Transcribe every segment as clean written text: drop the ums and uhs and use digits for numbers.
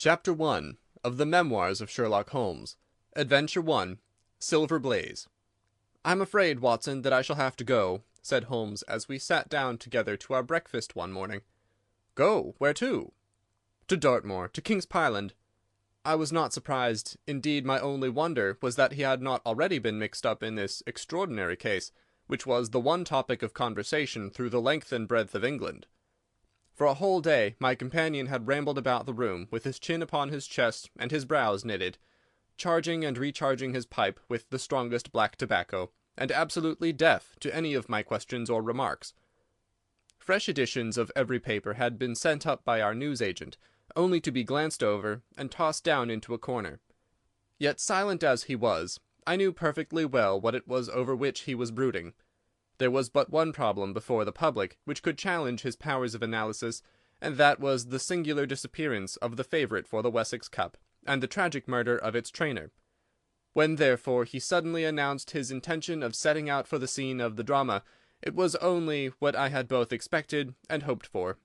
Chapter 1 of the Memoirs of Sherlock Holmes. Adventure 1. Silver Blaze. "I'm afraid, Watson, that I shall have to go," said Holmes as we sat down together to our breakfast one morning. "Go? Where to?" "To Dartmoor, to King's Pyland." I was not surprised. Indeed, my only wonder was that he had not already been mixed up in this extraordinary case, which was the one topic of conversation through the length and breadth of England. For a whole day my companion had rambled about the room with his chin upon his chest and his brows knitted, charging and recharging his pipe with the strongest black tobacco, and absolutely deaf to any of my questions or remarks. Fresh editions of every paper had been sent up by our newsagent, only to be glanced over and tossed down into a corner. Yet, silent as he was, I knew perfectly well what it was over which he was brooding. There was but one problem before the public which could challenge his powers of analysis, and that was the singular disappearance of the favourite for the Wessex Cup, and the tragic murder of its trainer. When, therefore, he suddenly announced his intention of setting out for the scene of the drama, it was only what I had both expected and hoped for.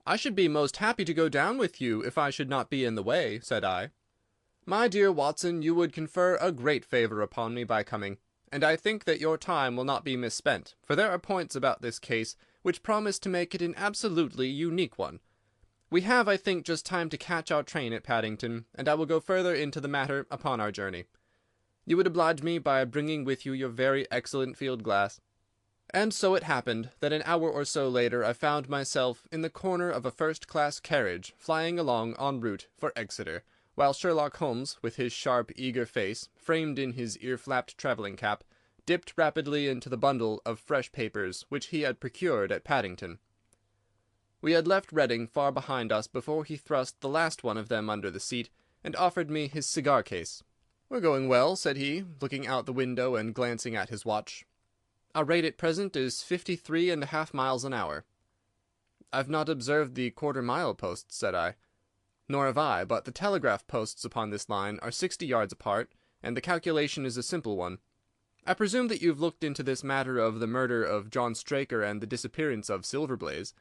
"I should be most happy to go down with you if I should not be in the way," said I. "My dear Watson, you would confer a great favour upon me by coming, and I think that your time will not be misspent, for there are points about this case which promise to make it an absolutely unique one. We have, I think, just time to catch our train at Paddington, and I will go further into the matter upon our journey. You would oblige me by bringing with you your very excellent field glass." And so it happened that an hour or so later I found myself in the corner of a first-class carriage flying along en route for Exeter, while Sherlock Holmes, with his sharp, eager face, framed in his ear-flapped travelling cap, dipped rapidly into the bundle of fresh papers which he had procured at Paddington. We had left Reading far behind us before he thrust the last one of them under the seat, and offered me his cigar-case. "We're going well," said he, looking out the window and glancing at his watch. "Our rate at present is 53½ miles an hour." "I've not observed the quarter-mile posts," said I. "Nor have I, but the telegraph posts upon this line are 60 yards apart, and the calculation is a simple one. I presume that you've looked into this matter of the murder of John Straker and the disappearance of Silver Blaze."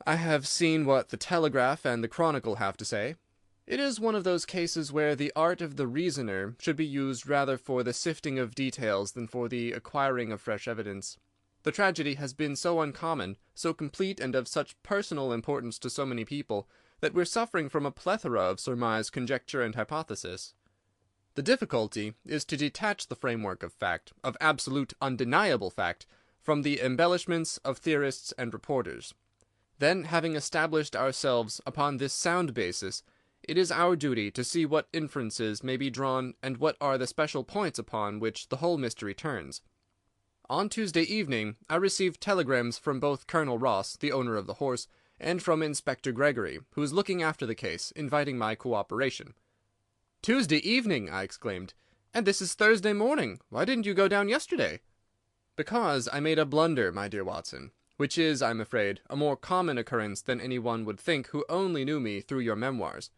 "I have seen what the Telegraph and the Chronicle have to say. It is one of those cases where the art of the reasoner should be used rather for the sifting of details than for the acquiring of fresh evidence. The tragedy has been so uncommon, so complete, and of such personal importance to so many people, that we're suffering from a plethora of surmise, conjecture, and hypothesis. The difficulty is to detach the framework of fact, of absolute undeniable fact, from the embellishments of theorists and reporters. Then, having established ourselves upon this sound basis, it is our duty to see what inferences may be drawn and what are the special points upon which the whole mystery turns. On Tuesday evening I received telegrams from both Colonel Ross, the owner of the horse, and from Inspector Gregory, who is looking after the case, inviting my cooperation." "Tuesday evening!" I exclaimed. "And this is Thursday morning. Why didn't you go down yesterday?" "Because I made a blunder, my dear Watson, which is, I'm afraid, a more common occurrence than any one would think who only knew me through your memoirs.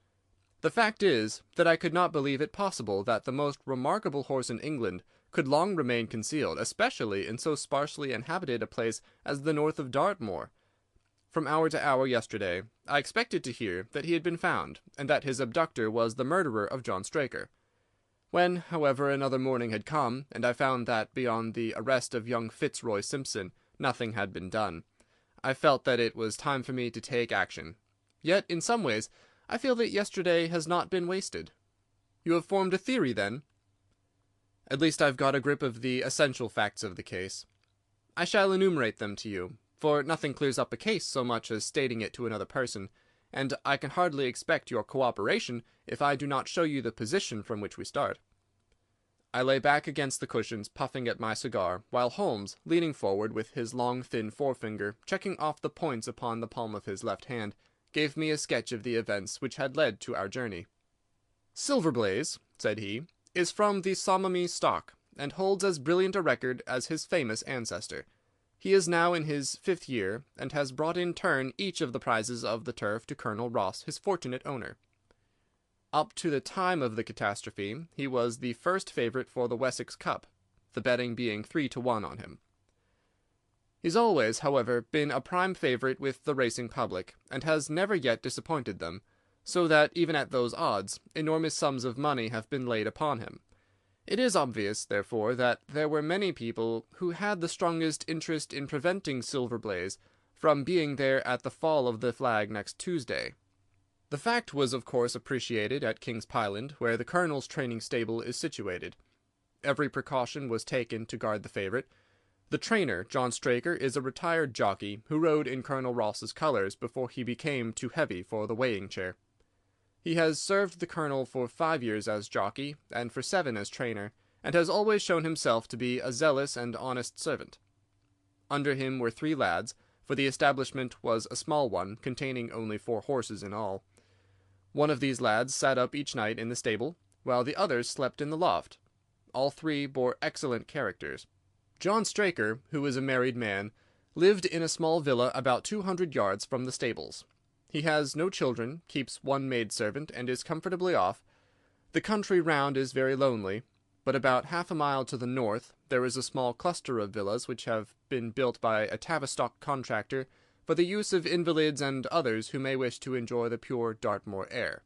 The fact is that I could not believe it possible that the most remarkable horse in England could long remain concealed, especially in so sparsely inhabited a place as the north of Dartmoor. From hour to hour yesterday I expected to hear that he had been found, and that his abductor was the murderer of John Straker. When, however, another morning had come, and I found that, beyond the arrest of young Fitzroy Simpson, nothing had been done, I felt that it was time for me to take action. Yet, in some ways, I feel that yesterday has not been wasted." "You have formed a theory, then?" "At least I've got a grip of the essential facts of the case. I shall enumerate them to you, for nothing clears up a case so much as stating it to another person, and I can hardly expect your cooperation if I do not show you the position from which we start." I lay back against the cushions, puffing at my cigar, while Holmes, leaning forward with his long thin forefinger checking off the points upon the palm of his left hand, gave me a sketch of the events which had led to our journey. "Silver Blaze," said he, "is from the Sommomy stock, and holds as brilliant a record as his famous ancestor. He is now in his 5th year, and has brought in turn each of the prizes of the turf to Colonel Ross, his fortunate owner. Up to the time of the catastrophe he was the first favourite for the Wessex Cup, the betting being 3-1 on him. He's always, however, been a prime favourite with the racing public, and has never yet disappointed them, so that, even at those odds, enormous sums of money have been laid upon him. It is obvious, therefore, that there were many people who had the strongest interest in preventing Silver Blaze from being there at the fall of the flag next Tuesday. The fact was of course appreciated at King's Pyland, where the Colonel's training stable is situated. Every precaution was taken to guard the favourite. The trainer, John Straker, is a retired jockey who rode in Colonel Ross's colours before he became too heavy for the weighing chair. He has served the Colonel for 5 years as jockey, and for 7 as trainer, and has always shown himself to be a zealous and honest servant. Under him were 3 lads, for the establishment was a small one, containing only 4 horses in all. One of these lads sat up each night in the stable, while the others slept in the loft. All 3 bore excellent characters. John Straker, who was a married man, lived in a small villa about 200 yards from the stables. He has no children, keeps 1 maidservant, and is comfortably off. The country round is very lonely, but about half a mile to the north there is a small cluster of villas which have been built by a Tavistock contractor for the use of invalids and others who may wish to enjoy the pure Dartmoor air.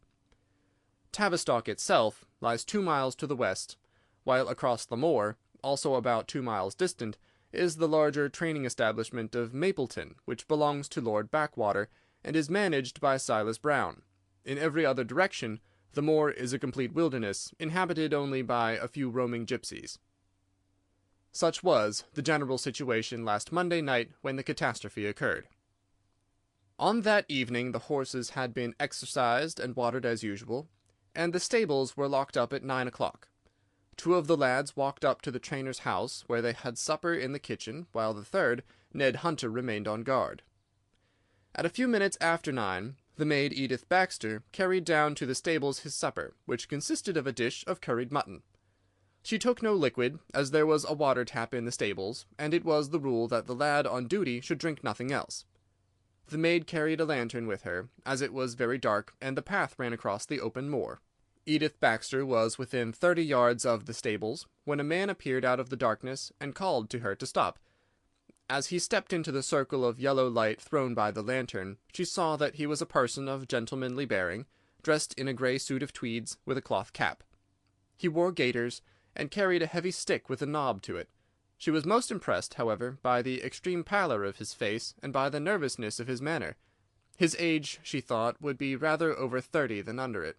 Tavistock itself lies 2 miles to the west, while across the moor, also about 2 miles distant, is the larger training establishment of Mapleton, which belongs to Lord Backwater, and is managed by Silas Brown. In every other direction, the moor is a complete wilderness, inhabited only by a few roaming gipsies. Such was the general situation last Monday night when the catastrophe occurred. On that evening the horses had been exercised and watered as usual, and the stables were locked up at 9 o'clock. 2 of the lads walked up to the trainer's house, where they had supper in the kitchen, while the third, Ned Hunter, remained on guard. At a few minutes after 9, the maid Edith Baxter carried down to the stables his supper, which consisted of a dish of curried mutton. She took no liquid, as there was a water tap in the stables, and it was the rule that the lad on duty should drink nothing else. The maid carried a lantern with her, as it was very dark, and the path ran across the open moor. Edith Baxter was within 30 yards of the stables, when a man appeared out of the darkness, and called to her to stop. As he stepped into the circle of yellow light thrown by the lantern, she saw that he was a person of gentlemanly bearing, dressed in a grey suit of tweeds, with a cloth cap. He wore gaiters, and carried a heavy stick with a knob to it. She was most impressed, however, by the extreme pallor of his face, and by the nervousness of his manner. His age, she thought, would be rather over 30 than under it.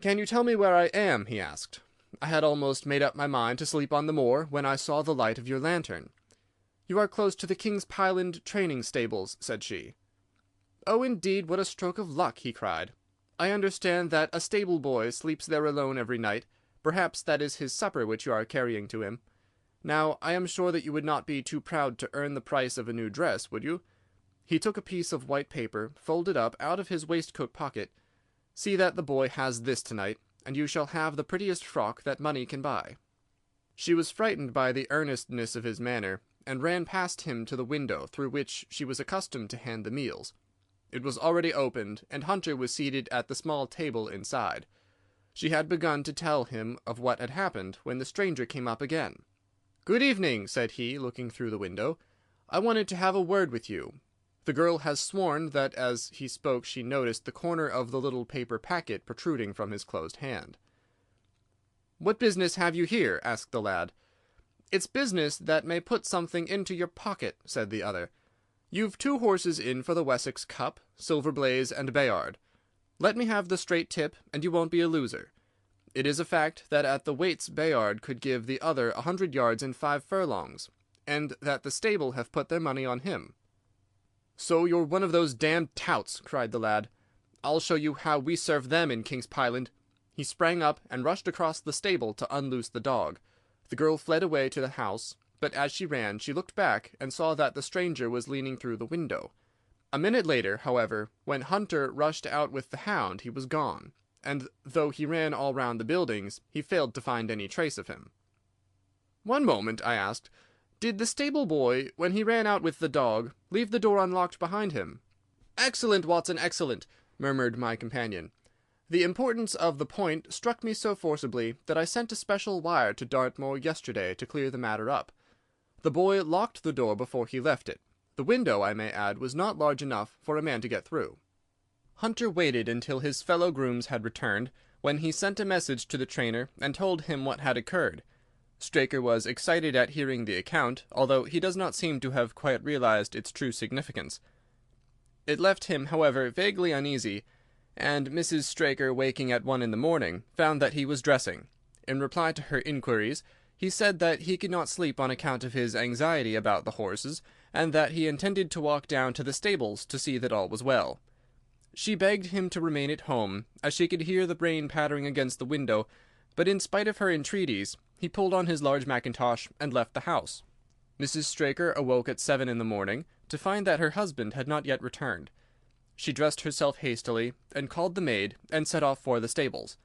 "Can you tell me where I am?" he asked. "I had almost made up my mind to sleep on the moor, when I saw the light of your lantern." "You are close to the King's Pyland training stables," said she. "Oh, indeed, what a stroke of luck!" he cried. "I understand that a stable boy sleeps there alone every night. Perhaps that is his supper which you are carrying to him. Now, I am sure that you would not be too proud to earn the price of a new dress, would you?" He took a piece of white paper, folded up, out of his waistcoat pocket. "See that the boy has this tonight, and you shall have the prettiest frock that money can buy." She was frightened by the earnestness of his manner, and ran past him to the window through which she was accustomed to hand the meals. It was already opened, and Hunter was seated at the small table inside. She had begun to tell him of what had happened, when the stranger came up again. "Good evening," said he, looking through the window. "I wanted to have a word with you." The girl has sworn that as he spoke she noticed the corner of the little paper packet protruding from his closed hand. "What business have you here?" asked the lad. "It's business that may put something into your pocket," said the other. "You've 2 horses in for the Wessex Cup, Silver Blaze and Bayard. Let me have the straight tip, and you won't be a loser. It is a fact that at the weights Bayard could give the other 100 yards in 5 furlongs, and that the stable have put their money on him." "So you're one of those damned touts," cried the lad. "I'll show you how we serve them in King's Pyland." He sprang up and rushed across the stable to unloose the dog. The girl fled away to the house, but as she ran she looked back and saw that the stranger was leaning through the window. A minute later, however, when Hunter rushed out with the hound, he was gone, and though he ran all round the buildings, he failed to find any trace of him. "One moment," I asked. "Did the stable boy, when he ran out with the dog, leave the door unlocked behind him?" "Excellent, Watson, excellent," murmured my companion. "The importance of the point struck me so forcibly that I sent a special wire to Dartmoor yesterday to clear the matter up. The boy locked the door before he left it. The window, I may add, was not large enough for a man to get through." Hunter waited until his fellow grooms had returned, when he sent a message to the trainer and told him what had occurred. Straker was excited at hearing the account, although he does not seem to have quite realized its true significance. It left him, however, vaguely uneasy, and Mrs. Straker, waking at 1 in the morning, found that he was dressing. In reply to her inquiries, he said that he could not sleep on account of his anxiety about the horses, and that he intended to walk down to the stables to see that all was well. She begged him to remain at home, as she could hear the rain pattering against the window, but in spite of her entreaties, he pulled on his large mackintosh and left the house. Mrs. Straker awoke at 7 in the morning to find that her husband had not yet returned. She dressed herself hastily, and called the maid, and set off for the stables.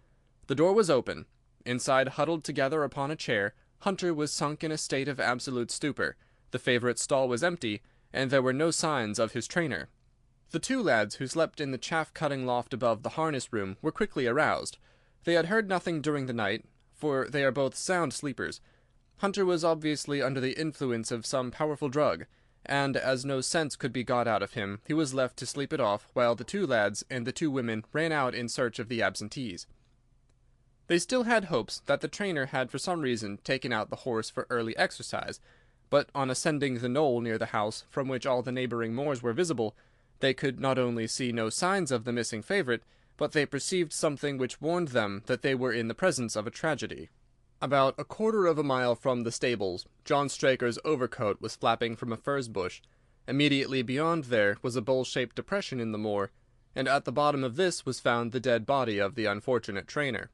The door was open. Inside, huddled together upon a chair, Hunter was sunk in a state of absolute stupor. The favourite stall was empty, and there were no signs of his trainer. The two lads who slept in the chaff-cutting loft above the harness room were quickly aroused. They had heard nothing during the night, for they are both sound sleepers. Hunter was obviously under the influence of some powerful drug, and as no sense could be got out of him, he was left to sleep it off, while the two lads and the two women ran out in search of the absentees. They still had hopes that the trainer had for some reason taken out the horse for early exercise, but on ascending the knoll near the house, from which all the neighbouring moors were visible, they could not only see no signs of the missing favourite, but they perceived something which warned them that they were in the presence of a tragedy. About a quarter of a mile from the stables, John Straker's overcoat was flapping from a furze bush. Immediately beyond there was a bowl-shaped depression in the moor, and at the bottom of this was found the dead body of the unfortunate trainer.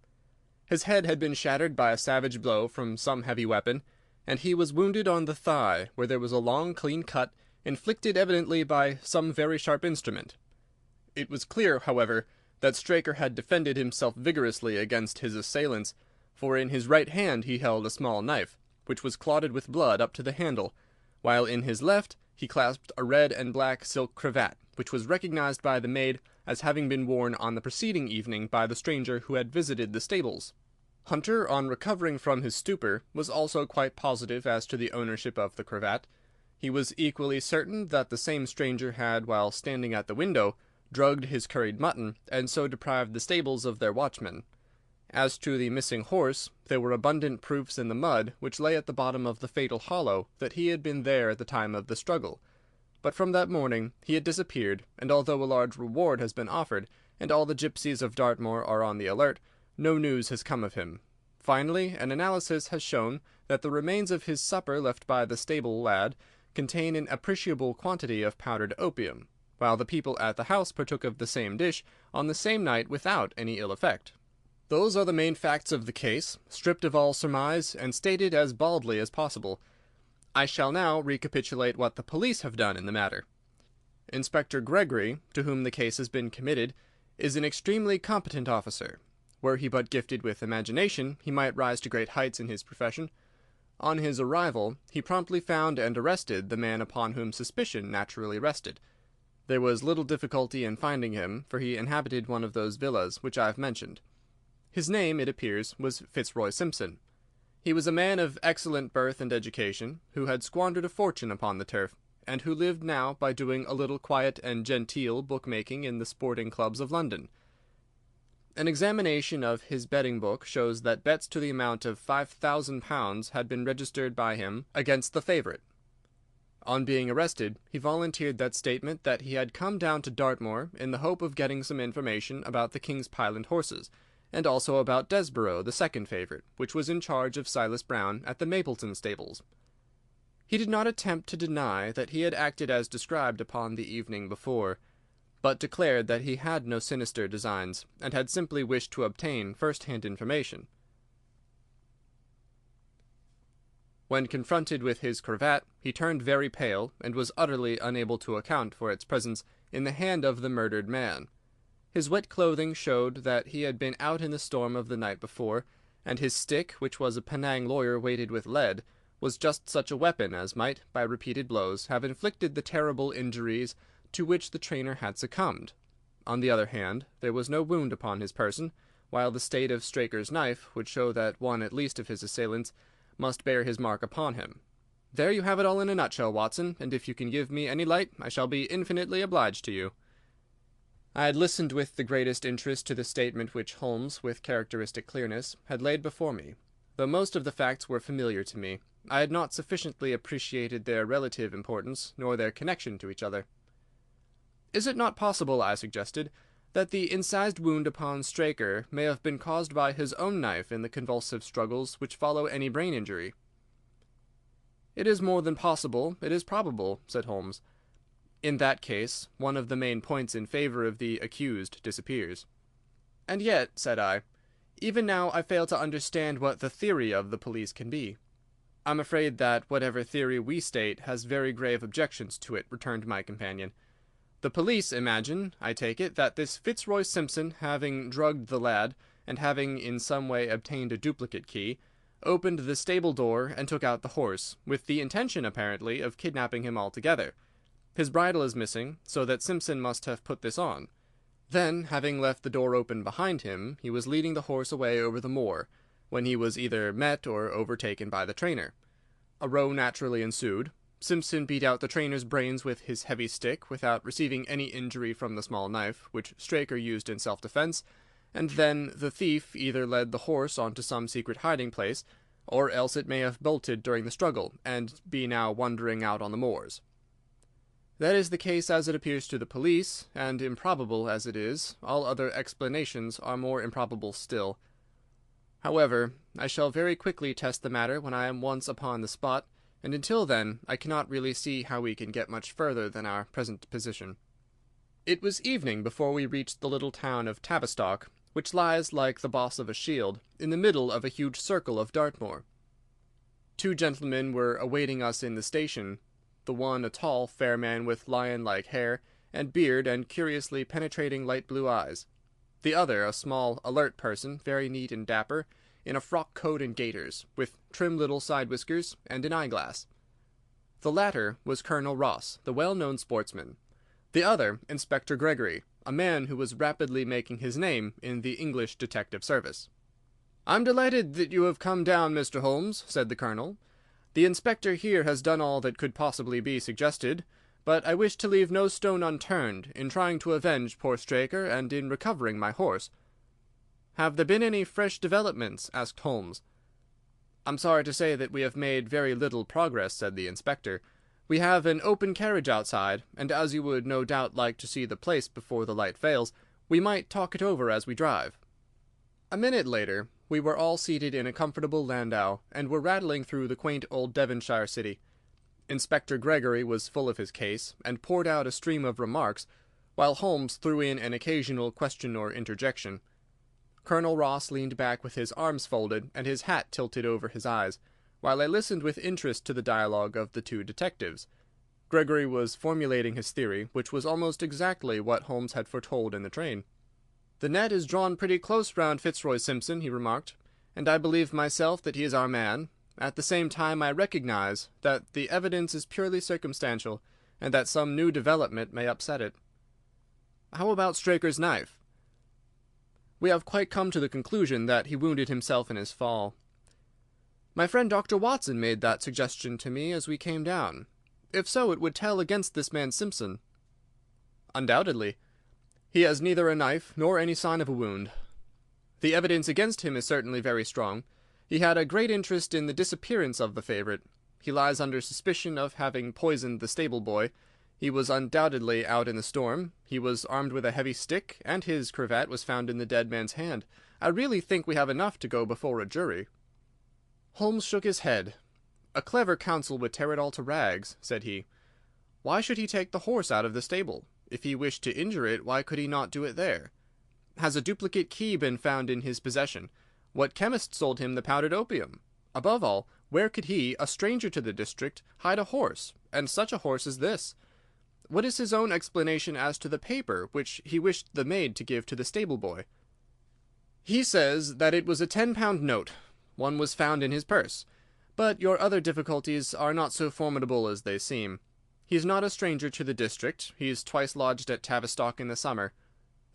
His head had been shattered by a savage blow from some heavy weapon, and he was wounded on the thigh, where there was a long, clean cut, inflicted evidently by some very sharp instrument. It was clear, however, that Straker had defended himself vigorously against his assailants, for in his right hand he held a small knife, which was clotted with blood up to the handle, while in his left he clasped a red and black silk cravat, which was recognized by the maid as having been worn on the preceding evening by the stranger who had visited the stables. Hunter, on recovering from his stupor, was also quite positive as to the ownership of the cravat. He was equally certain that the same stranger had, while standing at the window, drugged his curried mutton, and so deprived the stables of their watchman. As to the missing horse, there were abundant proofs in the mud which lay at the bottom of the fatal hollow that he had been there at the time of the struggle. But from that morning he had disappeared, and although a large reward has been offered, and all the gipsies of Dartmoor are on the alert, no news has come of him. Finally, an analysis has shown that the remains of his supper left by the stable lad contain an appreciable quantity of powdered opium, while the people at the house partook of the same dish on the same night without any ill effect. Those are the main facts of the case, stripped of all surmise, and stated as baldly as possible. I shall now recapitulate what the police have done in the matter. Inspector Gregory, to whom the case has been committed, is an extremely competent officer. Were he but gifted with imagination, he might rise to great heights in his profession. On his arrival, he promptly found and arrested the man upon whom suspicion naturally rested. There was little difficulty in finding him, for he inhabited one of those villas which I have mentioned. His name, it appears, was Fitzroy Simpson. He was a man of excellent birth and education, who had squandered a fortune upon the turf, and who lived now by doing a little quiet and genteel bookmaking in the sporting clubs of London. An examination of his betting book shows that bets to the amount of £5,000 had been registered by him against the favourite. On being arrested, he volunteered that statement that he had come down to Dartmoor in the hope of getting some information about the King's Pyland horses, and also about Desborough, the second favourite, which was in charge of Silas Brown at the Mapleton stables. He did not attempt to deny that he had acted as described upon the evening before, but declared that he had no sinister designs, and had simply wished to obtain first-hand information. When confronted with his cravat, he turned very pale, and was utterly unable to account for its presence in the hand of the murdered man. His wet clothing showed that he had been out in the storm of the night before, and his stick, which was a Penang lawyer weighted with lead, was just such a weapon as might, by repeated blows, have inflicted the terrible injuries to which the trainer had succumbed. On the other hand, there was no wound upon his person, while the state of Straker's knife would show that one at least of his assailants must bear his mark upon him. There you have it all in a nutshell, Watson, and if you can give me any light, I shall be infinitely obliged to you. I had listened with the greatest interest to the statement which Holmes, with characteristic clearness, had laid before me. Though most of the facts were familiar to me, I had not sufficiently appreciated their relative importance, nor their connection to each other. "Is it not possible," I suggested, "that the incised wound upon Straker may have been caused by his own knife in the convulsive struggles which follow any brain injury?" "It is more than possible, it is probable," said Holmes. "In that case, one of the main points in favor of the accused disappears." "And yet," said I, "even now I fail to understand what the theory of the police can be." "I'm afraid that whatever theory we state has very grave objections to it," returned my companion. "The police imagine, I take it, that this Fitzroy Simpson, having drugged the lad, and having in some way obtained a duplicate key, opened the stable door and took out the horse, with the intention, apparently, of kidnapping him altogether. His bridle is missing, so that Simpson must have put this on. Then, having left the door open behind him, he was leading the horse away over the moor, when he was either met or overtaken by the trainer. A row naturally ensued. Simpson beat out the trainer's brains with his heavy stick without receiving any injury from the small knife, which Straker used in self-defence, and then the thief either led the horse on to some secret hiding-place, or else it may have bolted during the struggle, and be now wandering out on the moors. That is the case as it appears to the police, and improbable as it is, all other explanations are more improbable still. However, I shall very quickly test the matter when I am once upon the spot, and until then I cannot really see how we can get much further than our present position." It was evening before we reached the little town of Tavistock, which lies, like the boss of a shield, in the middle of a huge circle of Dartmoor. Two gentlemen were awaiting us in the station, the one a tall, fair man with lion-like hair and beard and curiously penetrating light blue eyes. The other a small, alert person, very neat and dapper, in a frock coat and gaiters, with trim little side whiskers and an eyeglass. The latter was Colonel Ross, the well-known sportsman. The other, Inspector Gregory, a man who was rapidly making his name in the English detective service. "I'm delighted that you have come down, Mr. Holmes," said the Colonel. "The inspector here has done all that could possibly be suggested, but I wish to leave no stone unturned in trying to avenge poor Straker and in recovering my horse." "Have there been any fresh developments?" asked Holmes. "I'm sorry to say that we have made very little progress," said the inspector. "We have an open carriage outside, and as you would no doubt like to see the place before the light fails, we might talk it over as we drive." A minute later we were all seated in a comfortable landau, and were rattling through the quaint old Devonshire city. Inspector Gregory was full of his case, and poured out a stream of remarks, while Holmes threw in an occasional question or interjection. Colonel Ross leaned back with his arms folded and his hat tilted over his eyes, while I listened with interest to the dialogue of the two detectives. Gregory was formulating his theory, which was almost exactly what Holmes had foretold in the train. "The net is drawn pretty close round Fitzroy Simpson," he remarked, "and I believe myself that he is our man. At the same time I recognize that the evidence is purely circumstantial, and that some new development may upset it." "How about Straker's knife?" "We have quite come to the conclusion that he wounded himself in his fall. My friend Dr. Watson made that suggestion to me as we came down. If so, it would tell against this man Simpson." "Undoubtedly. He has neither a knife nor any sign of a wound. The evidence against him is certainly very strong. He had a great interest in the disappearance of the favourite. He lies under suspicion of having poisoned the stable boy. He was undoubtedly out in the storm. He was armed with a heavy stick, and his cravat was found in the dead man's hand. I really think we have enough to go before a jury." Holmes shook his head. "A clever counsel would tear it all to rags," said he. "Why should he take the horse out of the stable? If he wished to injure it, why could he not do it there? Has a duplicate key been found in his possession? What chemist sold him the powdered opium? Above all, where could he, a stranger to the district, hide a horse, and such a horse as this? What is his own explanation as to the paper which he wished the maid to give to the stable boy?" "He says that it was a £10 note. One was found in his purse. But your other difficulties are not so formidable as they seem. He is not a stranger to the district. He is twice lodged at Tavistock in the summer.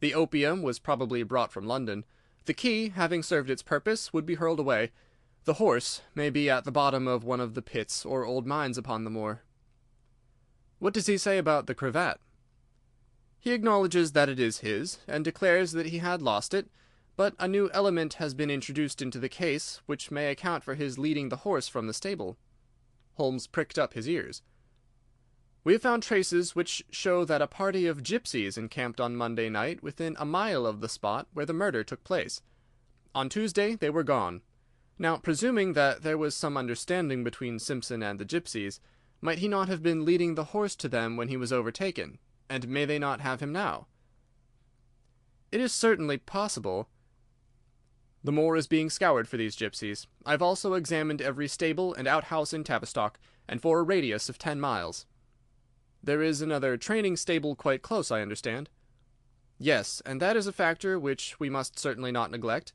The opium was probably brought from London. The key, having served its purpose, would be hurled away. The horse may be at the bottom of one of the pits or old mines upon the moor." "What does he say about the cravat?" He acknowledges that it is his, and declares that he had lost it, but a new element has been introduced into the case, which may account for his leading the horse from the stable." Holmes pricked up his ears. "We have found traces which show that a party of gipsies encamped on Monday night within a mile of the spot where the murder took place. On Tuesday they were gone. Now, presuming that there was some understanding between Simpson and the gipsies, might he not have been leading the horse to them when he was overtaken, and may they not have him now?" "It is certainly possible. The moor is being scoured for these gipsies. I have also examined every stable and outhouse in Tavistock, and for a radius of 10 miles. There is another training stable quite close, I understand?" "Yes, and that is a factor which we must certainly not neglect.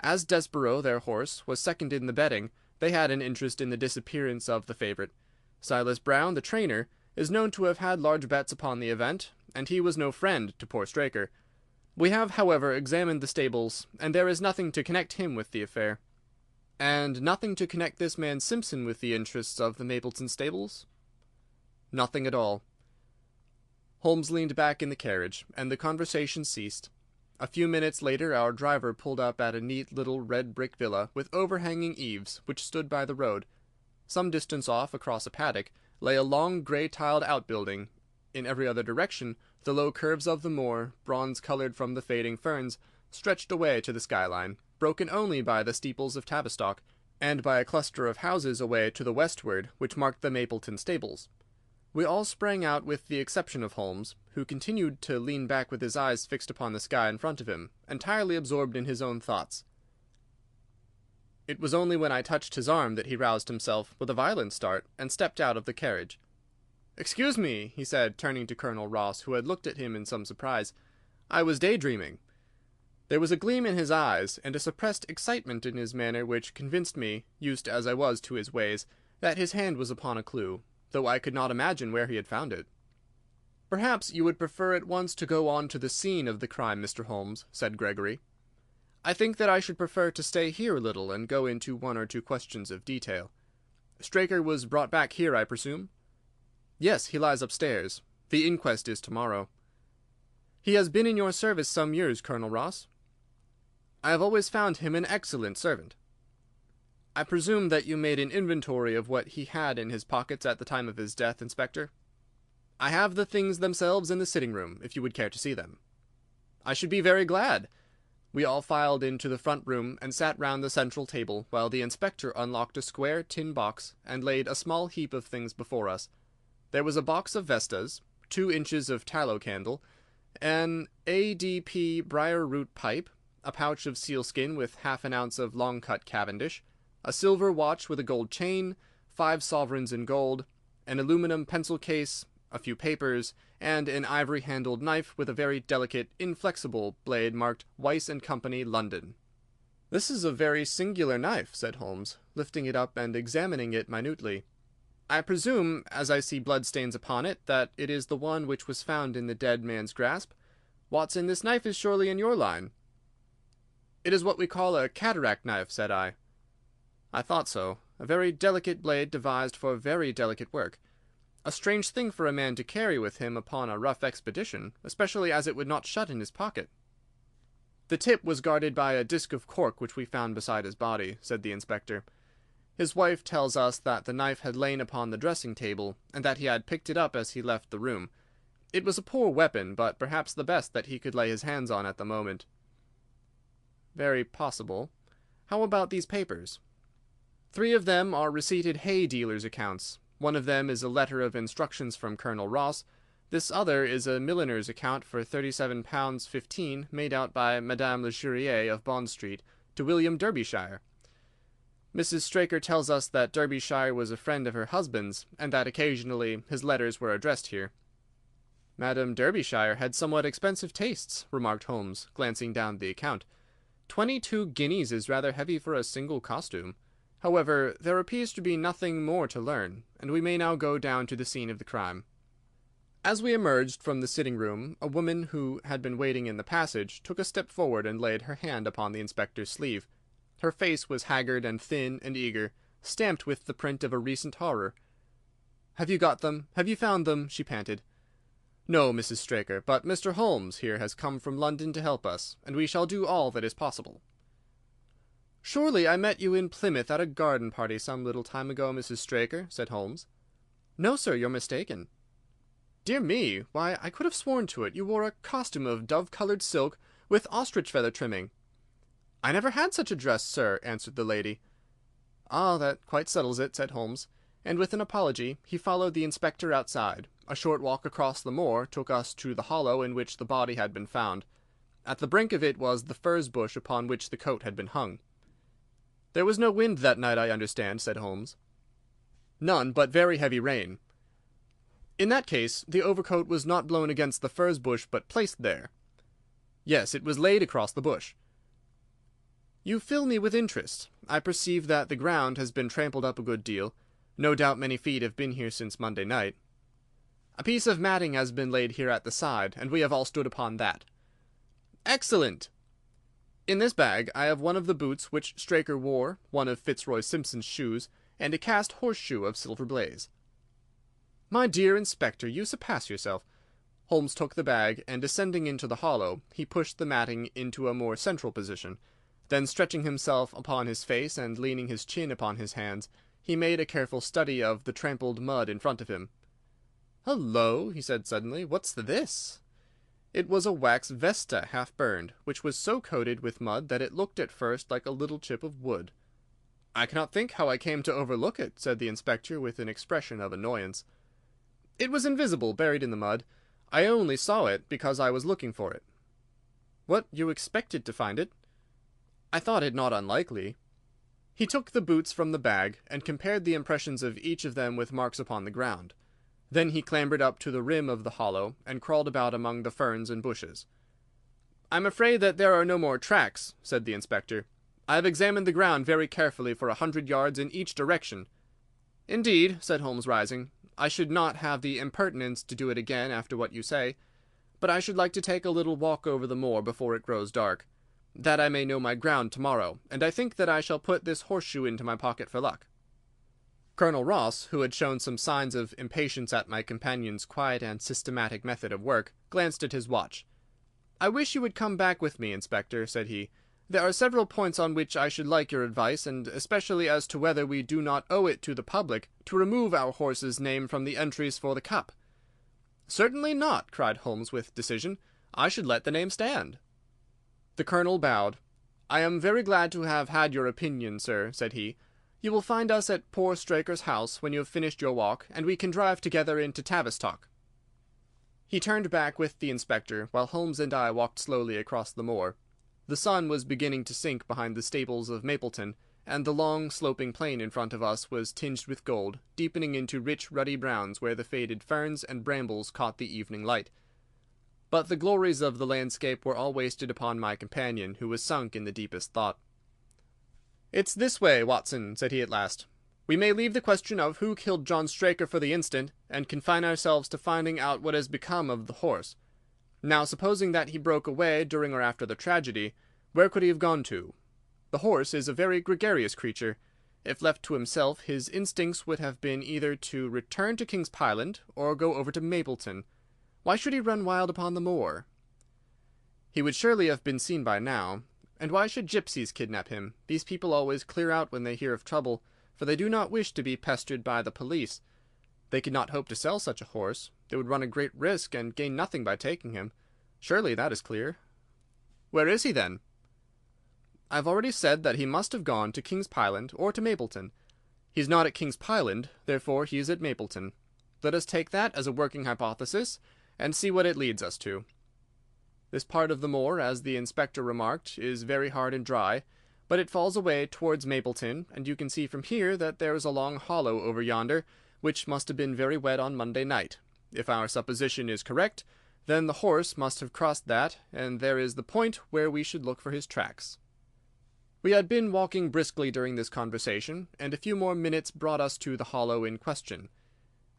As Desborough, their horse, was second in the betting, they had an interest in the disappearance of the favourite. Silas Brown, the trainer, is known to have had large bets upon the event, and he was no friend to poor Straker. We have, however, examined the stables, and there is nothing to connect him with the affair." "And nothing to connect this man Simpson with the interests of the Mapleton stables?" "Nothing at all." Holmes leaned back in the carriage, and the conversation ceased. A few minutes later our driver pulled up at a neat little red brick villa with overhanging eaves, which stood by the road. Some distance off, across a paddock, lay a long grey-tiled outbuilding. In every other direction the low curves of the moor, bronze-coloured from the fading ferns, stretched away to the skyline, broken only by the steeples of Tavistock, and by a cluster of houses away to the westward which marked the Mapleton stables. We all sprang out with the exception of Holmes, who continued to lean back with his eyes fixed upon the sky in front of him, entirely absorbed in his own thoughts. It was only when I touched his arm that he roused himself with a violent start and stepped out of the carriage. "Excuse me," he said, turning to Colonel Ross, who had looked at him in some surprise. "I was daydreaming." There was a gleam in his eyes and a suppressed excitement in his manner which convinced me, used as I was to his ways, that his hand was upon a clue, though I could not imagine where he had found it. "Perhaps you would prefer at once to go on to the scene of the crime, Mr. Holmes," said Gregory. "I think that I should prefer to stay here a little and go into one or two questions of detail. Straker was brought back here, I presume?" "Yes, he lies upstairs. The inquest is tomorrow." "He has been in your service some years, Colonel Ross?" "I have always found him an excellent servant." "I presume that you made an inventory of what he had in his pockets at the time of his death, Inspector?" "I have the things themselves in the sitting-room, if you would care to see them." "I should be very glad." We all filed into the front room and sat round the central table, while the inspector unlocked a square tin box and laid a small heap of things before us. There was a box of Vestas, 2 inches of tallow candle, an ADP briar-root pipe, a pouch of sealskin with half an ounce of long-cut Cavendish, a silver watch with a gold chain, 5 sovereigns in gold, an aluminum pencil case, a few papers, and an ivory-handled knife with a very delicate, inflexible blade marked Weiss and Company, London. "This is a very singular knife," said Holmes, lifting it up and examining it minutely. "I presume, as I see bloodstains upon it, that it is the one which was found in the dead man's grasp. Watson, this knife is surely in your line." "It is what we call a cataract knife," said I. "I thought so. A very delicate blade devised for very delicate work. A strange thing for a man to carry with him upon a rough expedition, especially as it would not shut in his pocket." "The tip was guarded by a disc of cork which we found beside his body," said the inspector. "His wife tells us that the knife had lain upon the dressing-table, and that he had picked it up as he left the room. It was a poor weapon, but perhaps the best that he could lay his hands on at the moment." "Very possible. How about these papers?" "3 of them are receipted hay dealers' accounts. One of them is a letter of instructions from Colonel Ross. This other is a milliner's account for £37.15 made out by Madame Legurier of Bond Street to William Derbyshire. Mrs. Straker tells us that Derbyshire was a friend of her husband's, and that occasionally his letters were addressed here." "Madame Derbyshire had somewhat expensive tastes," remarked Holmes, glancing down the account. 22 guineas is rather heavy for a single costume. However, there appears to be nothing more to learn, and we may now go down to the scene of the crime. As we emerged from the sitting-room, a woman who had been waiting in the passage took a step forward and laid her hand upon the inspector's sleeve. Her face was haggard and thin and eager, stamped with the print of a recent horror. "Have you got them? Have you found them?" she panted. "No, Mrs. Straker, but Mr. Holmes here has come from London to help us, and we shall do all that is possible." "Surely I met you in Plymouth at a garden party some little time ago, Mrs. Straker," said Holmes. "No, sir, you're mistaken." "Dear me! Why, I could have sworn to it. You wore a costume of dove-coloured silk with ostrich feather trimming." "I never had such a dress, sir," answered the lady. "Ah, that quite settles it," said Holmes, and with an apology he followed the inspector outside. A short walk across the moor took us to the hollow in which the body had been found. At the brink of it was the furze bush upon which the coat had been hung. "There was no wind that night, I understand," said Holmes. "None, but very heavy rain." "In that case the overcoat was not blown against the furze bush, but placed there." "Yes, it was laid across the bush." "You fill me with interest. I perceive that the ground has been trampled up a good deal. No doubt many feet have been here since Monday night." "A piece of matting has been laid here at the side, and we have all stood upon that." "Excellent!" "In this bag I have one of the boots which Straker wore, one of Fitzroy Simpson's shoes, and a cast horseshoe of Silver Blaze." "My dear Inspector, you surpass yourself." Holmes took the bag, and descending into the hollow, he pushed the matting into a more central position. Then, stretching himself upon his face and leaning his chin upon his hands, he made a careful study of the trampled mud in front of him. "Hullo!" he said suddenly. "What's this?" It was a wax vesta half burned, which was so coated with mud that it looked at first like a little chip of wood. "I cannot think how I came to overlook it," said the inspector with an expression of annoyance. "It was invisible, buried in the mud. I only saw it because I was looking for it." "What, you expected to find it?" "I thought it not unlikely." He took the boots from the bag, and compared the impressions of each of them with marks upon the ground. Then he clambered up to the rim of the hollow, and crawled about among the ferns and bushes. "I'm afraid that there are no more tracks," said the inspector. "I have examined the ground very carefully for 100 yards in each direction." "Indeed," said Holmes, rising, "I should not have the impertinence to do it again after what you say. But I should like to take a little walk over the moor before it grows dark, that I may know my ground tomorrow, and I think that I shall put this horseshoe into my pocket for luck." Colonel Ross, who had shown some signs of impatience at my companion's quiet and systematic method of work, glanced at his watch. "I wish you would come back with me, Inspector," said he. "There are several points on which I should like your advice, and especially as to whether we do not owe it to the public to remove our horse's name from the entries for the cup." "Certainly not," cried Holmes with decision. "I should let the name stand." The Colonel bowed. "I am very glad to have had your opinion, sir," said he. "You will find us at poor Straker's house when you have finished your walk, and we can drive together into Tavistock." He turned back with the inspector, while Holmes and I walked slowly across the moor. The sun was beginning to sink behind the stables of Mapleton, and the long, sloping plain in front of us was tinged with gold, deepening into rich, ruddy browns where the faded ferns and brambles caught the evening light. But the glories of the landscape were all wasted upon my companion, who was sunk in the deepest thought. "It's this way, Watson," said he at last. "We may leave the question of who killed John Straker for the instant, and confine ourselves to finding out what has become of the horse. Now, supposing that he broke away during or after the tragedy, where could he have gone to? The horse is a very gregarious creature. If left to himself, his instincts would have been either to return to King's Pyland or go over to Mapleton. Why should he run wild upon the moor? He would surely have been seen by now. And why should gypsies kidnap him? These people always clear out when they hear of trouble, for they do not wish to be pestered by the police. They could not hope to sell such a horse. They would run a great risk and gain nothing by taking him. Surely that is clear. Where is he, then? I have already said that he must have gone to King's Pyland or to Mapleton. He is not at King's Pyland, therefore he is at Mapleton. Let us take that as a working hypothesis, and see what it leads us to. This part of the moor, as the inspector remarked, is very hard and dry, but it falls away towards Mapleton, and you can see from here that there is a long hollow over yonder, which must have been very wet on Monday night. If our supposition is correct, then the horse must have crossed that, and there is the point where we should look for his tracks." We had been walking briskly during this conversation, and a few more minutes brought us to the hollow in question.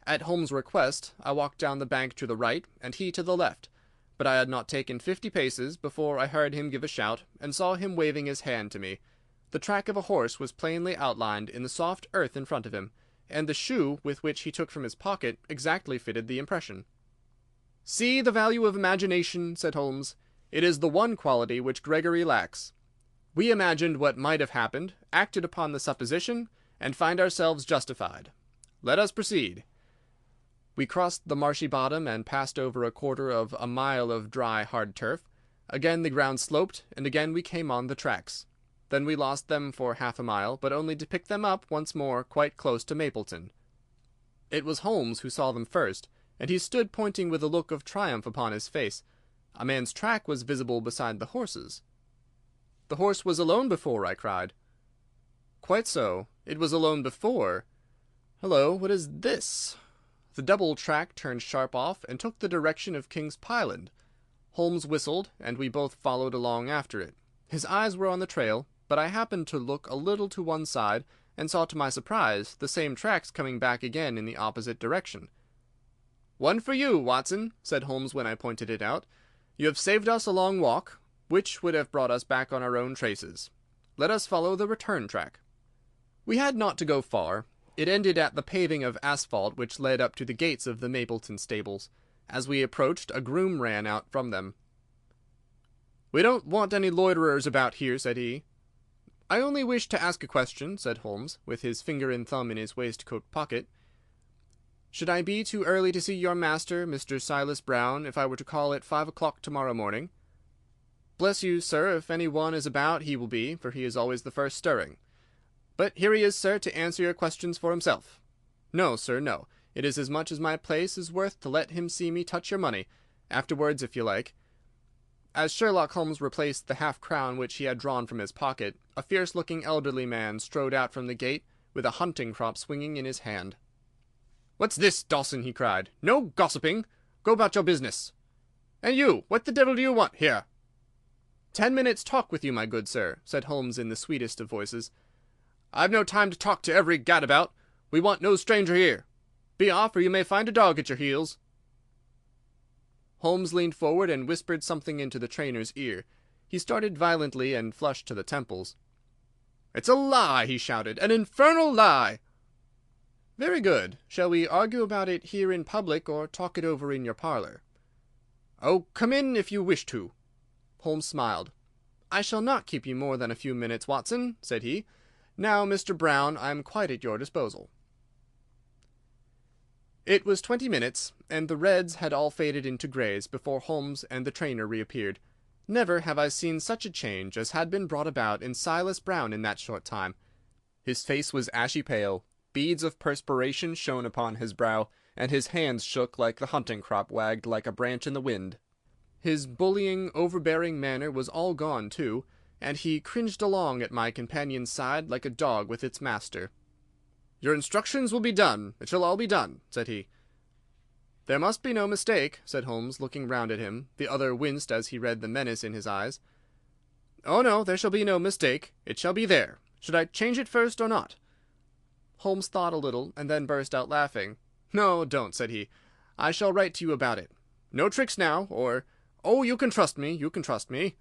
At Holmes' request, I walked down the bank to the right, and he to the left, but I had not taken 50 paces before I heard him give a shout, and saw him waving his hand to me. The track of a horse was plainly outlined in the soft earth in front of him, and the shoe with which he took from his pocket exactly fitted the impression. "See the value of imagination," said Holmes. "It is the one quality which Gregory lacks. We imagined what might have happened, acted upon the supposition, and find ourselves justified. Let us proceed." We crossed the marshy bottom and passed over a quarter of a mile of dry, hard turf. Again the ground sloped, and again we came on the tracks. Then we lost them for half a mile, but only to pick them up once more quite close to Mapleton. It was Holmes who saw them first, and he stood pointing with a look of triumph upon his face. A man's track was visible beside the horse's. "The horse was alone before," I cried. "Quite so. It was alone before. Hullo, what is this?" The double track turned sharp off and took the direction of King's Pyland. Holmes whistled, and we both followed along after it. His eyes were on the trail, but I happened to look a little to one side, and saw to my surprise the same tracks coming back again in the opposite direction. "One for you, Watson," said Holmes when I pointed it out. "You have saved us a long walk, which would have brought us back on our own traces. Let us follow the return track." We had not to go far. It ended at the paving of asphalt which led up to the gates of the Mapleton stables. As we approached, a groom ran out from them. "We don't want any loiterers about here," said he. "I only wish to ask a question," said Holmes, with his finger and thumb in his waistcoat pocket. "Should I be too early to see your master, Mr. Silas Brown, if I were to call at 5 o'clock tomorrow morning?" "Bless you, sir, if any one is about he will be, for he is always the first stirring. But here he is, sir, to answer your questions for himself. No, sir, no. It is as much as my place is worth to let him see me touch your money. Afterwards, if you like." As Sherlock Holmes replaced the half-crown which he had drawn from his pocket, a fierce-looking elderly man strode out from the gate with a hunting-crop swinging in his hand. "What's this, Dawson?" he cried. "No gossiping. Go about your business. And you, what the devil do you want here?" "10 minutes' talk with you, my good sir," said Holmes in the sweetest of voices. "I've no time to talk to every gadabout. We want no stranger here. Be off, or you may find a dog at your heels." Holmes leaned forward and whispered something into the trainer's ear. He started violently and flushed to the temples. "It's a lie!" he shouted. "An infernal lie!" "Very good. Shall we argue about it here in public, or talk it over in your parlour?" "Oh, come in if you wish to." Holmes smiled. "I shall not keep you more than a few minutes, Watson," said he. "Now, Mr. Brown, I am quite at your disposal." It was 20 minutes, and the reds had all faded into greys before Holmes and the trainer reappeared. Never have I seen such a change as had been brought about in Silas Brown in that short time. His face was ashy pale, beads of perspiration shone upon his brow, and his hands shook like the hunting-crop wagged like a branch in the wind. His bullying, overbearing manner was all gone too, and he cringed along at my companion's side like a dog with its master. "Your instructions will be done. It shall all be done," said he. "There must be no mistake," said Holmes, looking round at him. The other winced as he read the menace in his eyes. "Oh, no, there shall be no mistake. It shall be there. Should I change it first or not?" Holmes thought a little, and then burst out laughing. "No, don't," said he. "I shall write to you about it. No tricks now, or— Oh, you can trust me, you can trust me."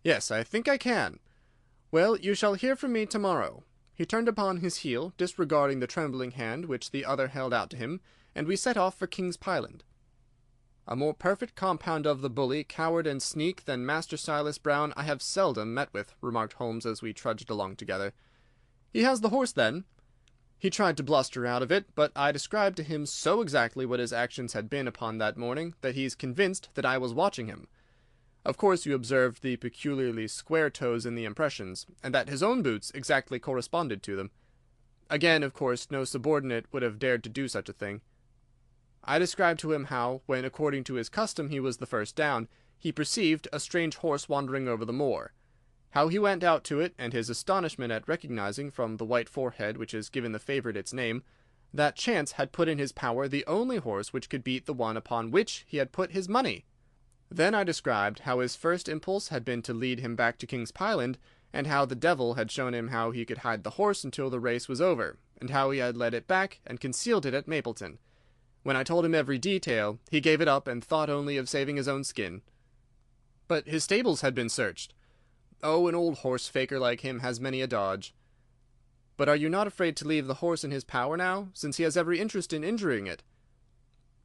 "Yes, I think I can. Well, you shall hear from me tomorrow." He turned upon his heel, disregarding the trembling hand which the other held out to him, and we set off for King's Pyland. "A more perfect compound of the bully, coward, and sneak than Master Silas Brown I have seldom met with," remarked Holmes as we trudged along together. "He has the horse, then?" He tried to bluster out of it, but I described to him so exactly what his actions had been upon that morning that he is convinced that I was watching him. Of course you observed the peculiarly square toes in the impressions, and that his own boots exactly corresponded to them. Again, of course, no subordinate would have dared to do such a thing. I described to him how, when according to his custom he was the first down, he perceived a strange horse wandering over the moor. How he went out to it, and his astonishment at recognizing, from the white forehead which has given the favourite its name, that chance had put in his power the only horse which could beat the one upon which he had put his money. Then I described how his first impulse had been to lead him back to King's Pyland, and how the devil had shown him how he could hide the horse until the race was over, and how he had led it back and concealed it at Mapleton. When I told him every detail, he gave it up and thought only of saving his own skin. But his stables had been searched. Oh, an old horse-faker like him has many a dodge. But are you not afraid to leave the horse in his power now, since he has every interest in injuring it?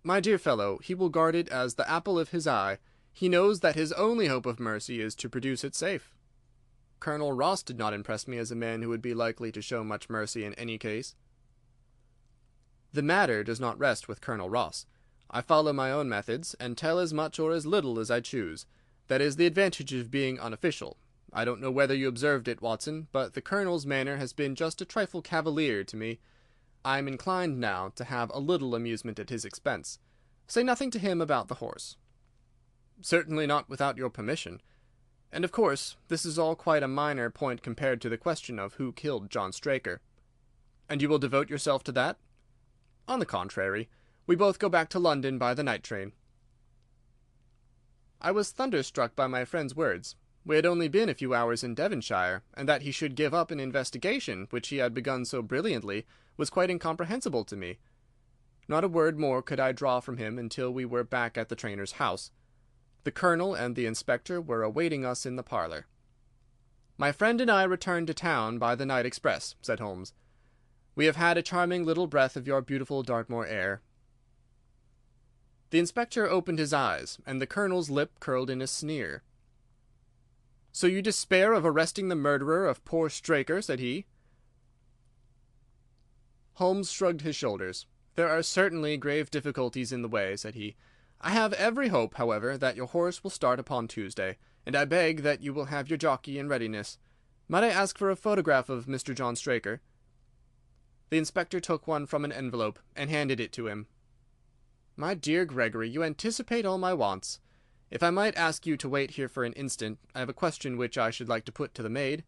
My dear fellow, he will guard it as the apple of his eye. He knows that his only hope of mercy is to produce it safe. Colonel Ross did not impress me as a man who would be likely to show much mercy in any case. The matter does not rest with Colonel Ross. I follow my own methods, and tell as much or as little as I choose. That is the advantage of being unofficial. I don't know whether you observed it, Watson, but the Colonel's manner has been just a trifle cavalier to me. I am inclined now to have a little amusement at his expense. Say nothing to him about the horse." "Certainly not without your permission. And of course this is all quite a minor point compared to the question of who killed John Straker." "And you will devote yourself to that?" "On the contrary, we both go back to London by the night train." I was thunderstruck by my friend's words. We had only been a few hours in Devonshire, and that he should give up an investigation which he had begun so brilliantly was quite incomprehensible to me. Not a word more could I draw from him until we were back at the trainer's house. The Colonel and the Inspector were awaiting us in the parlour. "My friend and I returned to town by the night express," said Holmes. "We have had a charming little breath of your beautiful Dartmoor air." The Inspector opened his eyes, and the Colonel's lip curled in a sneer. "So you despair of arresting the murderer of poor Straker?" said he. Holmes shrugged his shoulders. "There are certainly grave difficulties in the way," said he. "I have every hope, however, that your horse will start upon Tuesday, and I beg that you will have your jockey in readiness. Might I ask for a photograph of Mr. John Straker?" The Inspector took one from an envelope and handed it to him. "My dear Gregory, you anticipate all my wants. If I might ask you to wait here for an instant, I have a question which I should like to put to the maid."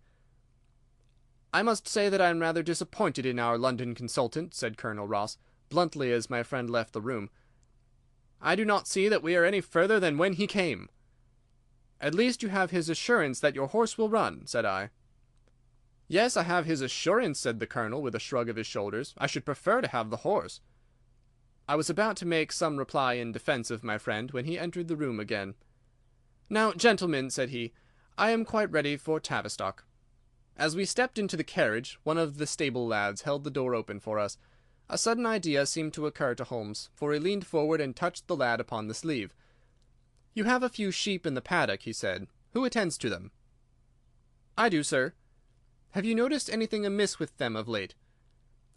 "I must say that I am rather disappointed in our London consultant," said Colonel Ross, bluntly, as my friend left the room. "I do not see that we are any further than when he came." "At least you have his assurance that your horse will run," said I. "Yes, I have his assurance," said the Colonel, with a shrug of his shoulders. "I should prefer to have the horse." I was about to make some reply in defence of my friend when he entered the room again. "Now, gentlemen," said he, "I am quite ready for Tavistock." As we stepped into the carriage, one of the stable lads held the door open for us. A sudden idea seemed to occur to Holmes, for he leaned forward and touched the lad upon the sleeve. "You have a few sheep in the paddock," he said. "Who attends to them?" "I do, sir." "Have you noticed anything amiss with them of late?"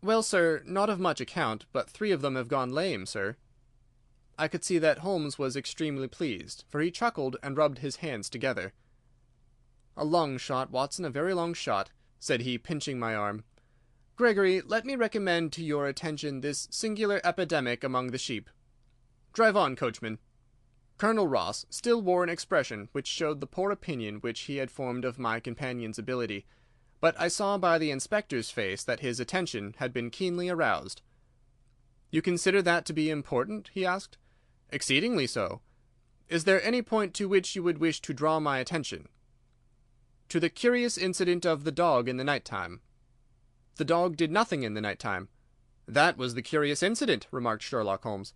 "Well, sir, not of much account, but 3 of them have gone lame, sir." I could see that Holmes was extremely pleased, for he chuckled and rubbed his hands together. "A long shot, Watson, a very long shot," said he, pinching my arm. "Gregory, let me recommend to your attention this singular epidemic among the sheep. Drive on, coachman." Colonel Ross still wore an expression which showed the poor opinion which he had formed of my companion's ability, but I saw by the inspector's face that his attention had been keenly aroused. "You consider that to be important?" he asked. "Exceedingly so. Is there any point to which you would wish to draw my attention?" "To the curious incident of the dog in the night time." "The dog did nothing in the night time." "That was the curious incident," remarked Sherlock Holmes.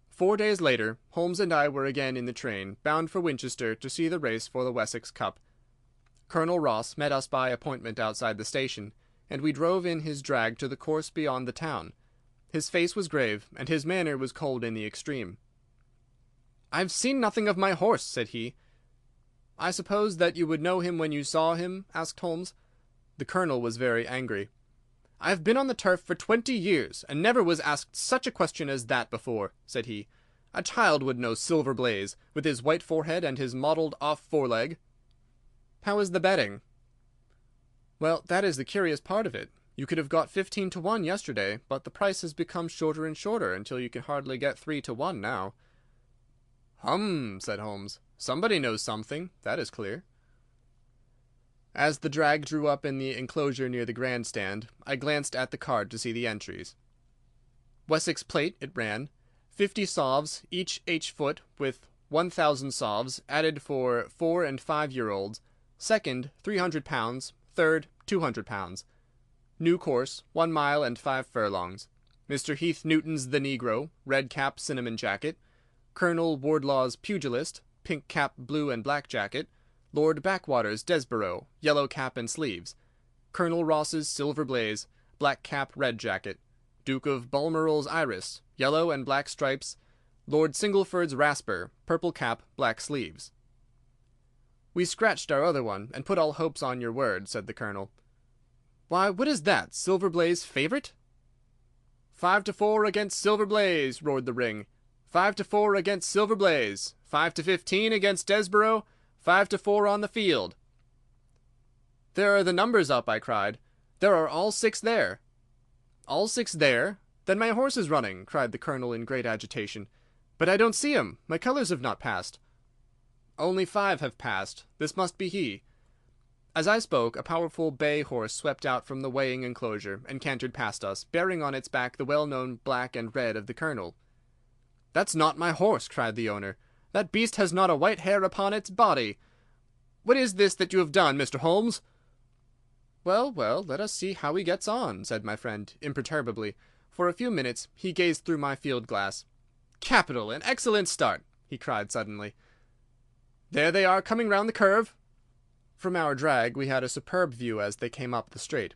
4 days later, Holmes and I were again in the train, bound for Winchester to see the race for the Wessex Cup. Colonel Ross met us by appointment outside the station, and we drove in his drag to the course beyond the town. His face was grave, and his manner was cold in the extreme. "I have seen nothing of my horse," said he. "I suppose that you would know him when you saw him?" asked Holmes. The Colonel was very angry. "I have been on the turf for 20 years, and never was asked such a question as that before," said he. "A child would know Silver Blaze, with his white forehead and his mottled off foreleg." "How is the betting?" "Well, that is the curious part of it. You could have got 15 to 1 yesterday, but the price has become shorter and shorter, until you can hardly get 3 to 1 now." "Hum," said Holmes. "Somebody knows something, that is clear." As the drag drew up in the enclosure near the grandstand, I glanced at the card to see the entries. Wessex Plate, it ran, 50 sovs, each H-foot, with 1,000 sovs added for 4 and 5-year-olds. Second, £300. Third, £200. New course, 1 mile and 5 furlongs. Mr. Heath Newton's The Negro, red cap, cinnamon jacket. Colonel Wardlaw's Pugilist, pink cap, blue and black jacket. Lord Backwater's Desborough, yellow cap and sleeves. Colonel Ross's Silver Blaze, black cap, red jacket. Duke of Balmoral's Iris, yellow and black stripes, Lord Singleford's rasper, purple cap, black sleeves. "We scratched our other one, and put all hopes on your word," said the Colonel. "Why, what is that, Silver Blaze favourite?" 5-4 against Silver Blaze, roared the ring. 5-4 against Silver Blaze. 5-15 against Desborough. 5-4 on the field. "There are the numbers up," I cried. "There are all 6 there." "All 6 there? Then my horse is running," cried the Colonel in great agitation. "But I don't see him. My colours have not passed." "Only 5 have passed. This must be he." As I spoke, a powerful bay horse swept out from the weighing enclosure and cantered past us, bearing on its back the well-known black and red of the Colonel. "That's not my horse," cried the owner. "That beast has not a white hair upon its body. What is this that you have done, Mr. Holmes?" "Well, well, let us see how he gets on," said my friend, imperturbably. For a few minutes he gazed through my field-glass. "Capital! An excellent start!" he cried suddenly. "There they are, coming round the curve." From our drag we had a superb view as they came up the straight.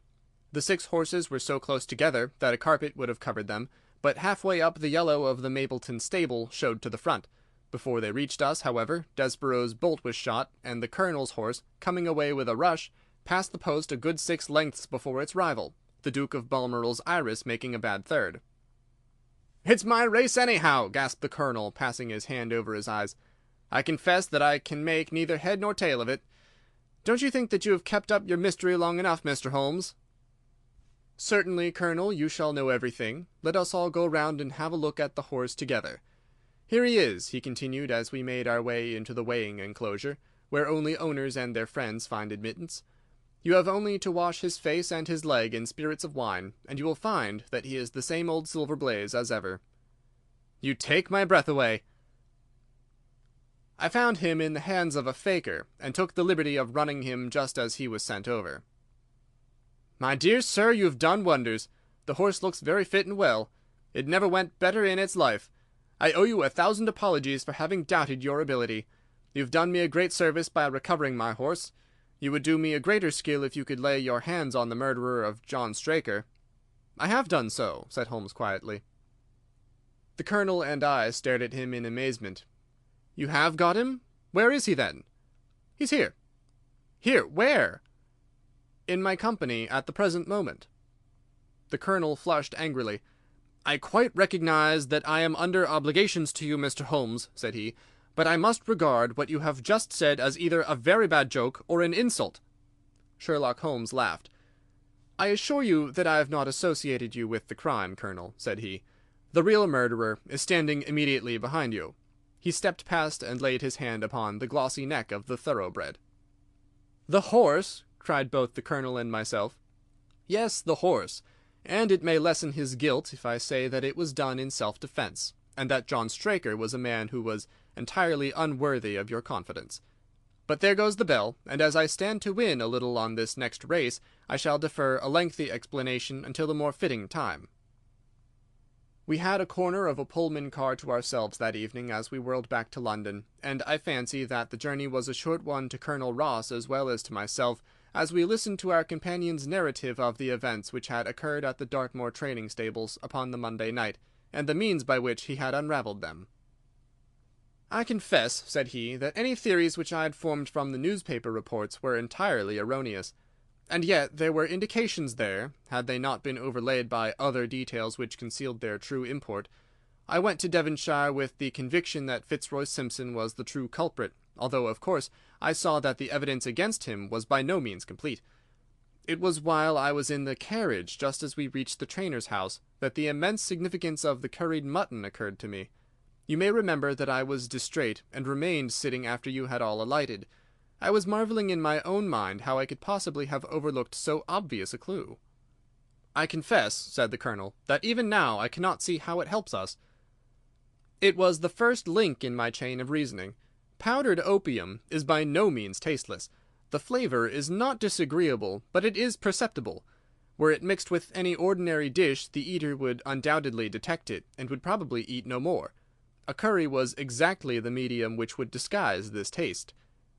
The 6 horses were so close together that a carpet would have covered them, but halfway up the yellow of the Mapleton stable showed to the front. Before they reached us, however, Desborough's bolt was shot, and the Colonel's horse, coming away with a rush, passed the post a good 6 lengths before its rival, the Duke of Balmoral's Iris making a bad third. "It's my race, anyhow," gasped the Colonel, passing his hand over his eyes. "I confess that I can make neither head nor tail of it. Don't you think that you have kept up your mystery long enough, Mr. Holmes?" "Certainly, Colonel, you shall know everything. Let us all go round and have a look at the horse together. Here he is," he continued, as we made our way into the weighing enclosure, where only owners and their friends find admittance. "You have only to wash his face and his leg in spirits of wine, and you will find that he is the same old Silver Blaze as ever." "You take my breath away." "I found him in the hands of a faker, and took the liberty of running him just as he was sent over." "My dear sir, you have done wonders. The horse looks very fit and well. It never went better in its life. I owe you 1,000 apologies for having doubted your ability. You have done me a great service by recovering my horse. You would do me a greater skill if you could lay your hands on the murderer of John Straker." "I have done so," said Holmes quietly. The Colonel and I stared at him in amazement. "You have got him? Where is he, then?" "He's here." "Here? Where?" "In my company at the present moment." The Colonel flushed angrily. "I quite recognize that I am under obligations to you, Mr. Holmes," said he, "but I must regard what you have just said as either a very bad joke or an insult." Sherlock Holmes laughed. "I assure you that I have not associated you with the crime, Colonel," said he. "The real murderer is standing immediately behind you." He stepped past and laid his hand upon the glossy neck of the thoroughbred. "The horse!" cried both the Colonel and myself. "Yes, the horse. And it may lessen his guilt if I say that it was done in self-defence, and that John Straker was a man who was entirely unworthy of your confidence. But there goes the bell, and as I stand to win a little on this next race, I shall defer a lengthy explanation until a more fitting time." We had a corner of a Pullman car to ourselves that evening as we whirled back to London, and I fancy that the journey was a short one to Colonel Ross as well as to myself, as we listened to our companion's narrative of the events which had occurred at the Dartmoor training stables upon the Monday night, and the means by which he had unravelled them. "I confess," said he, "that any theories which I had formed from the newspaper reports were entirely erroneous. And yet there were indications there, had they not been overlaid by other details which concealed their true import. I went to Devonshire with the conviction that Fitzroy Simpson was the true culprit, although, of course, I saw that the evidence against him was by no means complete. It was while I was in the carriage, just as we reached the trainer's house, that the immense significance of the curried mutton occurred to me. You may remember that I was distrait, and remained sitting after you had all alighted. I was marvelling in my own mind how I could possibly have overlooked so obvious a clue. "I confess," said the Colonel, "that even now I cannot see how it helps us." "It was the first link in my chain of reasoning. Powdered opium is by no means tasteless. The flavour is not disagreeable, but it is perceptible. Were it mixed with any ordinary dish, the eater would undoubtedly detect it, and would probably eat no more. A curry was exactly the medium which would disguise this taste.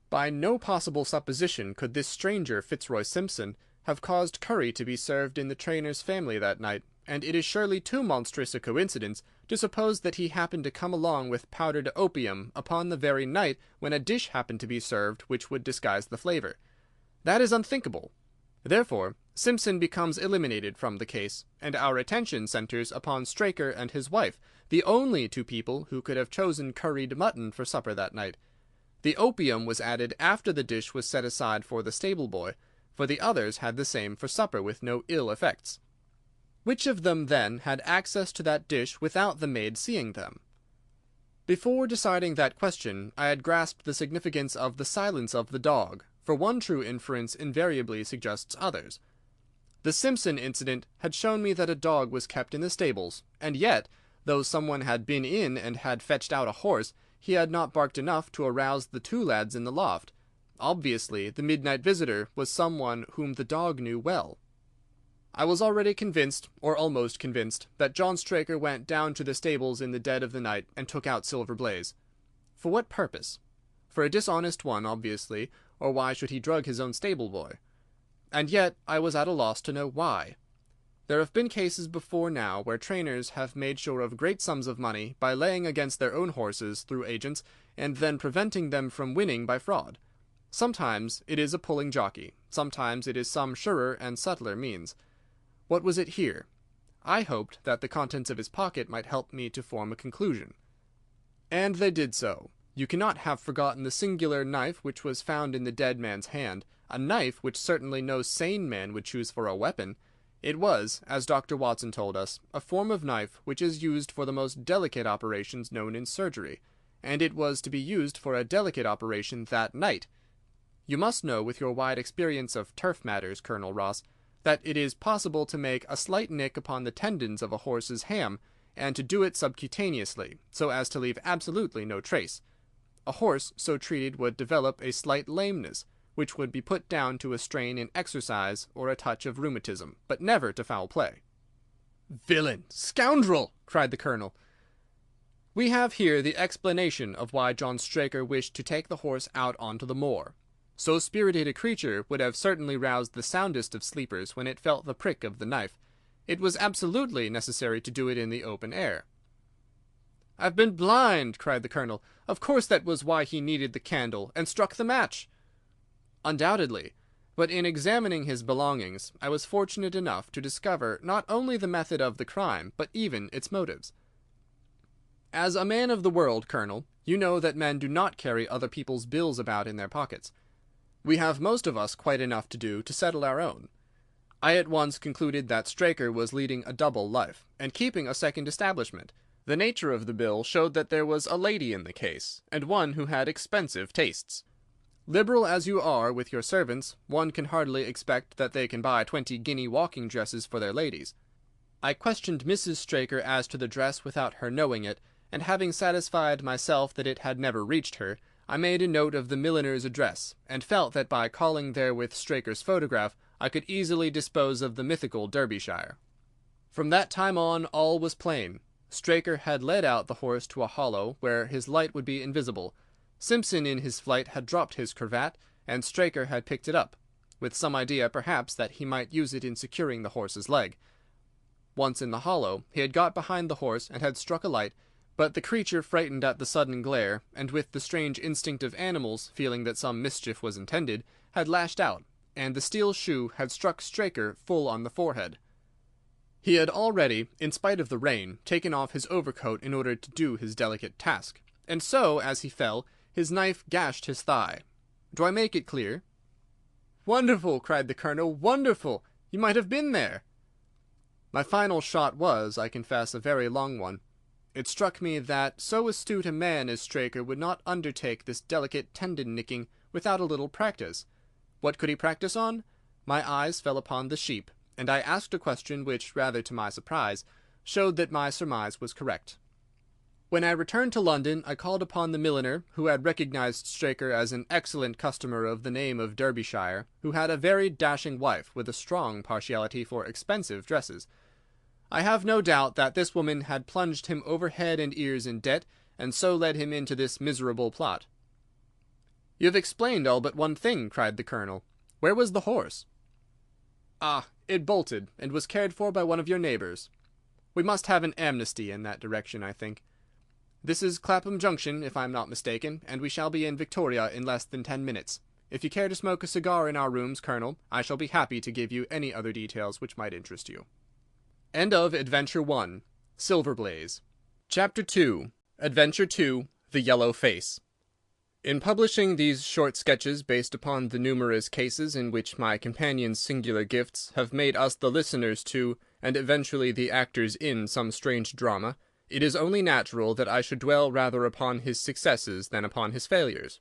By no possible supposition could this stranger Fitzroy Simpson have caused curry to be served in the trainer's family that night, and it is surely too monstrous a coincidence to suppose that he happened to come along with powdered opium upon the very night when a dish happened to be served which would disguise the flavour. That is unthinkable. Therefore, Simpson becomes eliminated from the case, and our attention centres upon Straker and his wife, the only two people who could have chosen curried mutton for supper that night. The opium was added after the dish was set aside for the stable-boy, for the others had the same for supper with no ill effects. Which of them, then, had access to that dish without the maid seeing them? Before deciding that question, I had grasped the significance of the silence of the dog, for one true inference invariably suggests others. The Simpson incident had shown me that a dog was kept in the stables, and yet, though someone had been in and had fetched out a horse, he had not barked enough to arouse the two lads in the loft. Obviously, the midnight visitor was someone whom the dog knew well. I was already convinced, or almost convinced, that John Straker went down to the stables in the dead of the night and took out Silver Blaze. For what purpose? For a dishonest one, obviously, or why should he drug his own stable-boy? And yet I was at a loss to know why. There have been cases before now where trainers have made sure of great sums of money by laying against their own horses through agents, and then preventing them from winning by fraud. Sometimes it is a pulling jockey, sometimes it is some surer and subtler means. What was it here? I hoped that the contents of his pocket might help me to form a conclusion. And they did so. You cannot have forgotten the singular knife which was found in the dead man's hand, a knife which certainly no sane man would choose for a weapon. It was, as Dr. Watson told us, a form of knife which is used for the most delicate operations known in surgery, and it was to be used for a delicate operation that night. You must know, with your wide experience of turf matters, Colonel Ross, that it is possible to make a slight nick upon the tendons of a horse's ham, and to do it subcutaneously, so as to leave absolutely no trace. A horse so treated would develop a slight lameness, which would be put down to a strain in exercise or a touch of rheumatism, but never to foul play. "Villain! Scoundrel!" cried the Colonel. We have here the explanation of why John Straker wished to take the horse out onto the moor. So spirited a creature would have certainly roused the soundest of sleepers when it felt the prick of the knife. It was absolutely necessary to do it in the open air. "I've been blind!" cried the Colonel. "Of course that was why he needed the candle, and struck the match." Undoubtedly, but in examining his belongings, I was fortunate enough to discover not only the method of the crime, but even its motives. As a man of the world, Colonel, you know that men do not carry other people's bills about in their pockets. We have most of us quite enough to do to settle our own. I at once concluded that Straker was leading a double life, and keeping a second establishment. The nature of the bill showed that there was a lady in the case, and one who had expensive tastes. Liberal as you are with your servants, one can hardly expect that they can buy 20-guinea walking dresses for their ladies. I questioned Mrs. Straker as to the dress without her knowing it, and having satisfied myself that it had never reached her, I made a note of the milliner's address, and felt that by calling there with Straker's photograph I could easily dispose of the mythical Derbyshire. From that time on all was plain. Straker had led out the horse to a hollow where his light would be invisible. Simpson in his flight had dropped his cravat, and Straker had picked it up, with some idea perhaps that he might use it in securing the horse's leg. Once in the hollow, he had got behind the horse and had struck a light, but the creature, frightened at the sudden glare, and with the strange instinct of animals, feeling that some mischief was intended, had lashed out, and the steel shoe had struck Straker full on the forehead. He had already, in spite of the rain, taken off his overcoat in order to do his delicate task, and so, as he fell, his knife gashed his thigh. Do I make it clear? "Wonderful!" cried the Colonel. "Wonderful! You might have been there." My final shot was, I confess, a very long one. It struck me that so astute a man as Straker would not undertake this delicate tendon-nicking without a little practice. What could he practice on? My eyes fell upon the sheep, and I asked a question which, rather to my surprise, showed that my surmise was correct. When I returned to London, I called upon the milliner, who had recognized Straker as an excellent customer of the name of Derbyshire, who had a very dashing wife with a strong partiality for expensive dresses. I have no doubt that this woman had plunged him over head and ears in debt, and so led him into this miserable plot. "You have explained all but one thing," cried the Colonel. "Where was the horse?" "Ah, it bolted, and was cared for by one of your neighbours. We must have an amnesty in that direction, I think. This is Clapham Junction, if I am not mistaken, and we shall be in Victoria in less than 10 minutes. If you care to smoke a cigar in our rooms, Colonel, I shall be happy to give you any other details which might interest you. End of Adventure 1. Silver Blaze. Chapter 2. Adventure 2. The Yellow Face. In publishing these short sketches based upon the numerous cases in which my companion's singular gifts have made us the listeners to, and eventually the actors in, some strange drama, it is only natural that I should dwell rather upon his successes than upon his failures.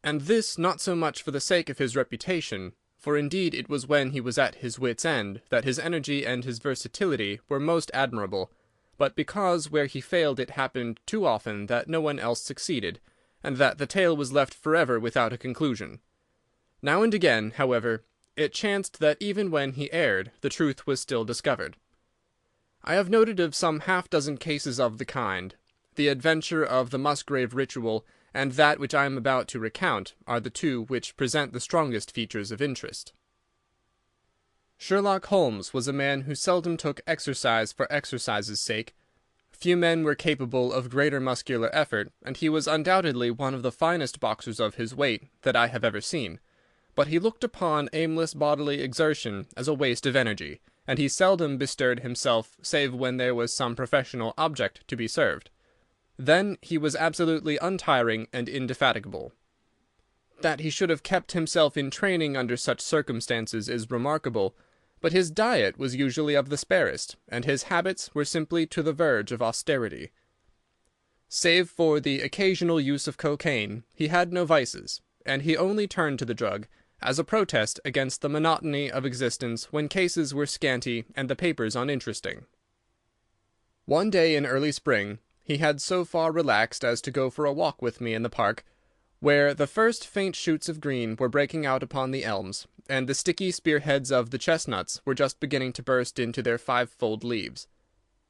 And this not so much for the sake of his reputation, for indeed it was when he was at his wit's end that his energy and his versatility were most admirable, but because where he failed it happened too often that no one else succeeded, and that the tale was left forever without a conclusion. Now and again, however, it chanced that even when he erred, the truth was still discovered. I have noted of some half-dozen cases of the kind. The adventure of the Musgrave ritual and that which I am about to recount are the two which present the strongest features of interest. Sherlock Holmes was a man who seldom took exercise for exercise's sake. Few men were capable of greater muscular effort, and he was undoubtedly one of the finest boxers of his weight that I have ever seen. But he looked upon aimless bodily exertion as a waste of energy, and he seldom bestirred himself save when there was some professional object to be served. Then he was absolutely untiring and indefatigable. That he should have kept himself in training under such circumstances is remarkable, but his diet was usually of the sparest, and his habits were simply to the verge of austerity. Save for the occasional use of cocaine, he had no vices, and he only turned to the drug as a protest against the monotony of existence when cases were scanty and the papers uninteresting. One day in early spring, he had so far relaxed as to go for a walk with me in the park, where the first faint shoots of green were breaking out upon the elms, and the sticky spearheads of the chestnuts were just beginning to burst into their five-fold leaves.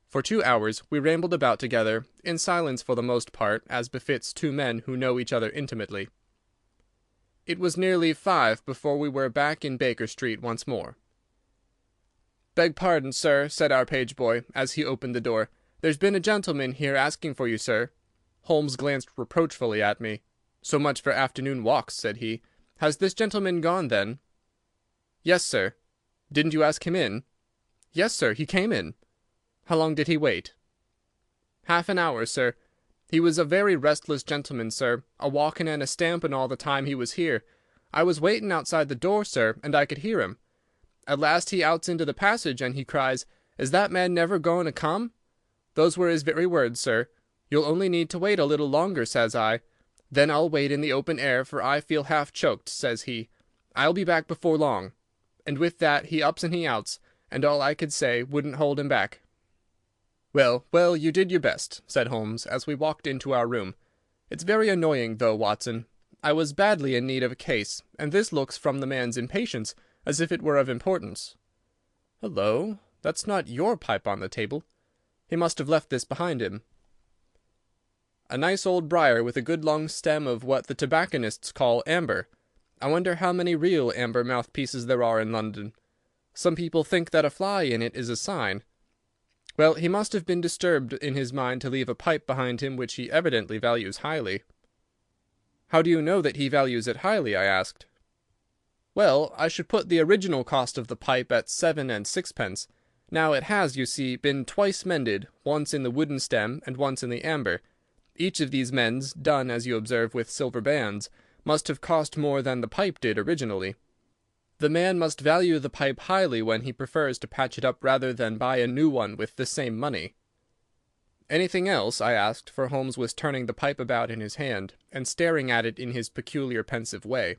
For 2 hours we rambled about together, in silence for the most part, as befits two men who know each other intimately. It was nearly 5 before we were back in Baker Street once more. "Beg pardon, sir," said our page-boy, as he opened the door. "There's been a gentleman here asking for you, sir." Holmes glanced reproachfully at me. "So much for afternoon walks," said he. "Has this gentleman gone, then?" "Yes, sir." "Didn't you ask him in?" "Yes, sir, he came in." "How long did he wait?" "Half an hour, sir. He was a very restless gentleman, sir, a-walking and a-stamping all the time he was here. I was waiting outside the door, sir, and I could hear him. At last he outs into the passage, and he cries, 'Is that man never going to come?' Those were his very words, sir. 'You'll only need to wait a little longer,' says I. 'Then I'll wait in the open air, for I feel half choked,' says he. 'I'll be back before long.' And with that he ups and he outs, and all I could say wouldn't hold him back." "Well, well, you did your best," said Holmes, as we walked into our room. "It's very annoying, though, Watson. I was badly in need of a case, and this looks, from the man's impatience, as if it were of importance. Hullo, that's not your pipe on the table. He must have left this behind him. A nice old briar with a good long stem of what the tobacconists call amber. I wonder how many real amber mouthpieces there are in London. Some people think that a fly in it is a sign. Well, he must have been disturbed in his mind to leave a pipe behind him which he evidently values highly." "How do you know that he values it highly?" I asked. "Well, I should put the original cost of the pipe at 7 and 6 pence. Now it has, you see, been twice mended, once in the wooden stem and once in the amber. Each of these mends, done, as you observe, with silver bands, must have cost more than the pipe did originally. The man must value the pipe highly when he prefers to patch it up rather than buy a new one with the same money." "Anything else?" I asked, for Holmes was turning the pipe about in his hand, and staring at it in his peculiar pensive way.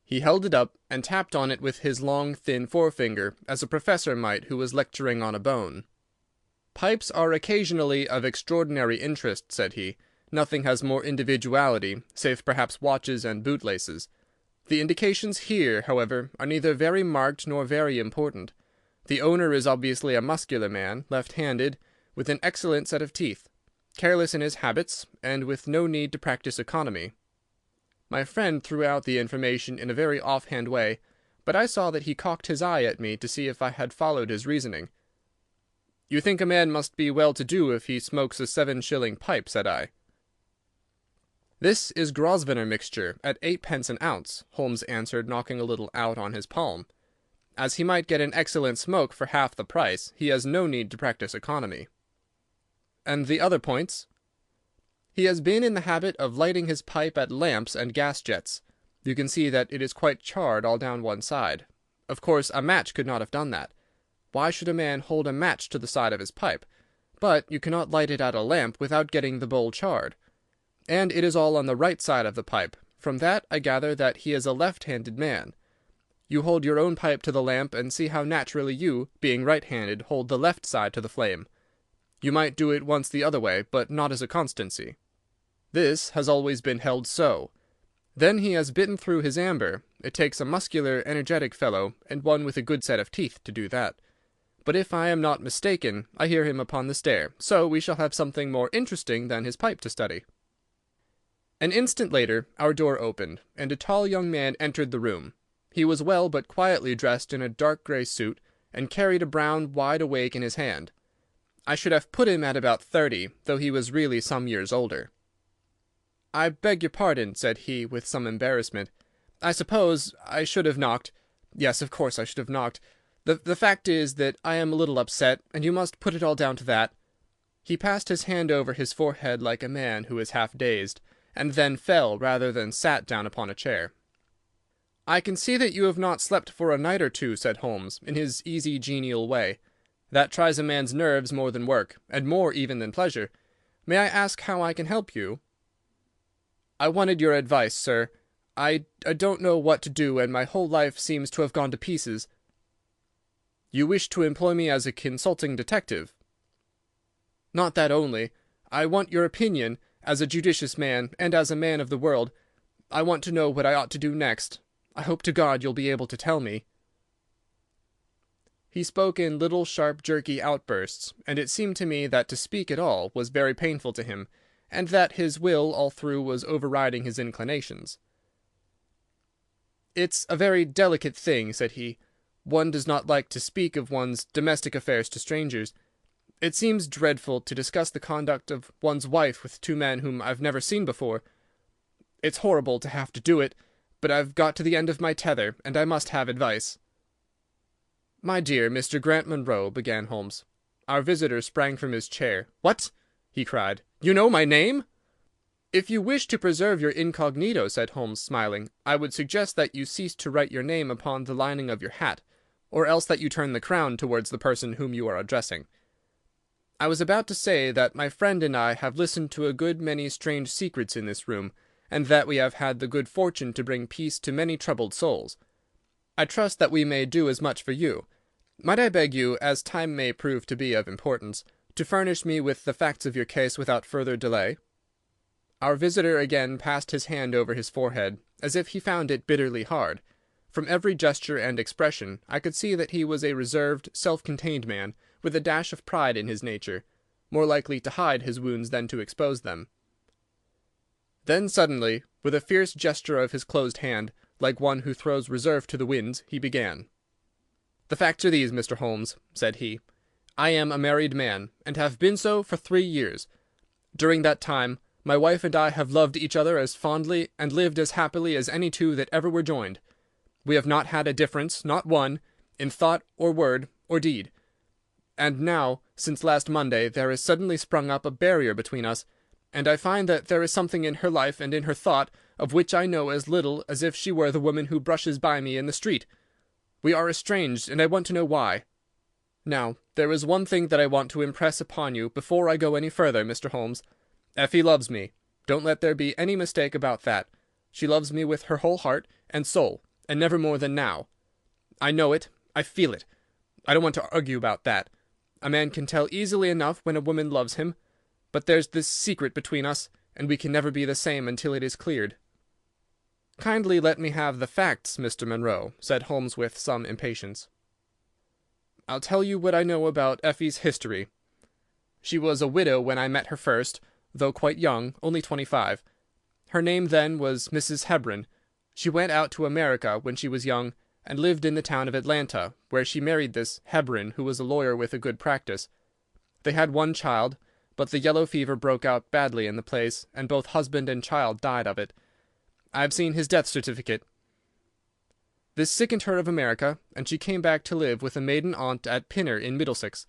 He held it up and tapped on it with his long, thin forefinger, as a professor might who was lecturing on a bone. "Pipes are occasionally of extraordinary interest," said he. "Nothing has more individuality, save perhaps watches and bootlaces. The indications here, however, are neither very marked nor very important. The owner is obviously a muscular man, left-handed, with an excellent set of teeth, careless in his habits, and with no need to practice economy." My friend threw out the information in a very off-hand way, but I saw that he cocked his eye at me to see if I had followed his reasoning. "You think a man must be well-to-do if he smokes a 7-shilling pipe," said I. "This is Grosvenor mixture, at 8 pence an ounce," Holmes answered, knocking a little out on his palm. "As he might get an excellent smoke for half the price, he has no need to practise economy." "And the other points?" "He has been in the habit of lighting his pipe at lamps and gas jets. You can see that it is quite charred all down one side. Of course, a match could not have done that. Why should a man hold a match to the side of his pipe? But you cannot light it at a lamp without getting the bowl charred. And it is all on the right side of the pipe. From that I gather that he is a left-handed man. You hold your own pipe to the lamp, and see how naturally you, being right-handed, hold the left side to the flame. You might do it once the other way, but not as a constancy. This has always been held so. Then he has bitten through his amber. It takes a muscular, energetic fellow, and one with a good set of teeth, to do that. But if I am not mistaken, I hear him upon the stair, so we shall have something more interesting than his pipe to study." An instant later our door opened, and a tall young man entered the room. He was well but quietly dressed in a dark grey suit, and carried a brown wide-awake in his hand. I should have put him at about 30, though he was really some years older. "I beg your pardon," said he, with some embarrassment. "I suppose I should have knocked. Yes, of course I should have knocked. The fact is that I am a little upset, and you must put it all down to that." He passed his hand over his forehead like a man who is half dazed, and then fell rather than sat down upon a chair. "I can see that you have not slept for a night or two," said Holmes, in his easy, genial way. "That tries a man's nerves more than work, and more even than pleasure. May I ask how I can help you?" "I wanted your advice, sir. I don't know what to do, and my whole life seems to have gone to pieces." "You wish to employ me as a consulting detective?" "Not that only. I want your opinion, as a judicious man, and as a man of the world. I want to know what I ought to do next. I hope to God you'll be able to tell me." He spoke in little, sharp, jerky outbursts, and it seemed to me that to speak at all was very painful to him, and that his will all through was overriding his inclinations. "It's a very delicate thing," said he. "One does not like to speak of one's domestic affairs to strangers. It seems dreadful to discuss the conduct of one's wife with two men whom I've never seen before. It's horrible to have to do it, but I've got to the end of my tether, and I must have advice." "My dear Mr. Grant Munro," began Holmes. Our visitor sprang from his chair. "What!" he cried. "You know my name?" "If you wish to preserve your incognito," said Holmes, smiling, "I would suggest that you cease to write your name upon the lining of your hat, or else that you turn the crown towards the person whom you are addressing. I was about to say that my friend and I have listened to a good many strange secrets in this room, and that we have had the good fortune to bring peace to many troubled souls. I trust that we may do as much for you. Might I beg you, as time may prove to be of importance, to furnish me with the facts of your case without further delay?" Our visitor again passed his hand over his forehead, as if he found it bitterly hard. From every gesture and expression I could see that he was a reserved, self-contained man, with a dash of pride in his nature, more likely to hide his wounds than to expose them. Then suddenly, with a fierce gesture of his closed hand, like one who throws reserve to the winds, he began. "The facts are these, Mr. Holmes," said he. "I am a married man, and have been so for 3 years. During that time my wife and I have loved each other as fondly and lived as happily as any two that ever were joined. We have not had a difference, not one, in thought or word or deed. And now, since last Monday, there has suddenly sprung up a barrier between us, and I find that there is something in her life and in her thought of which I know as little as if she were the woman who brushes by me in the street. We are estranged, and I want to know why. Now, there is one thing that I want to impress upon you before I go any further, Mr. Holmes. Effie loves me. Don't let there be any mistake about that. She loves me with her whole heart and soul, and never more than now. I know it. I feel it. I don't want to argue about that. A man can tell easily enough when a woman loves him, but there's this secret between us, and we can never be the same until it is cleared." "Kindly let me have the facts, Mr. Munro," said Holmes with some impatience. "I'll tell you what I know about Effie's history. She was a widow when I met her first, though quite young, only 25. Her name then was Mrs. Hebron. She went out to America when she was young, and lived in the town of Atlanta, where she married this Hebron, who was a lawyer with a good practice. They had one child, but the yellow fever broke out badly in the place, and both husband and child died of it. I have seen his death certificate. This sickened her of America, and she came back to live with a maiden aunt at Pinner in Middlesex.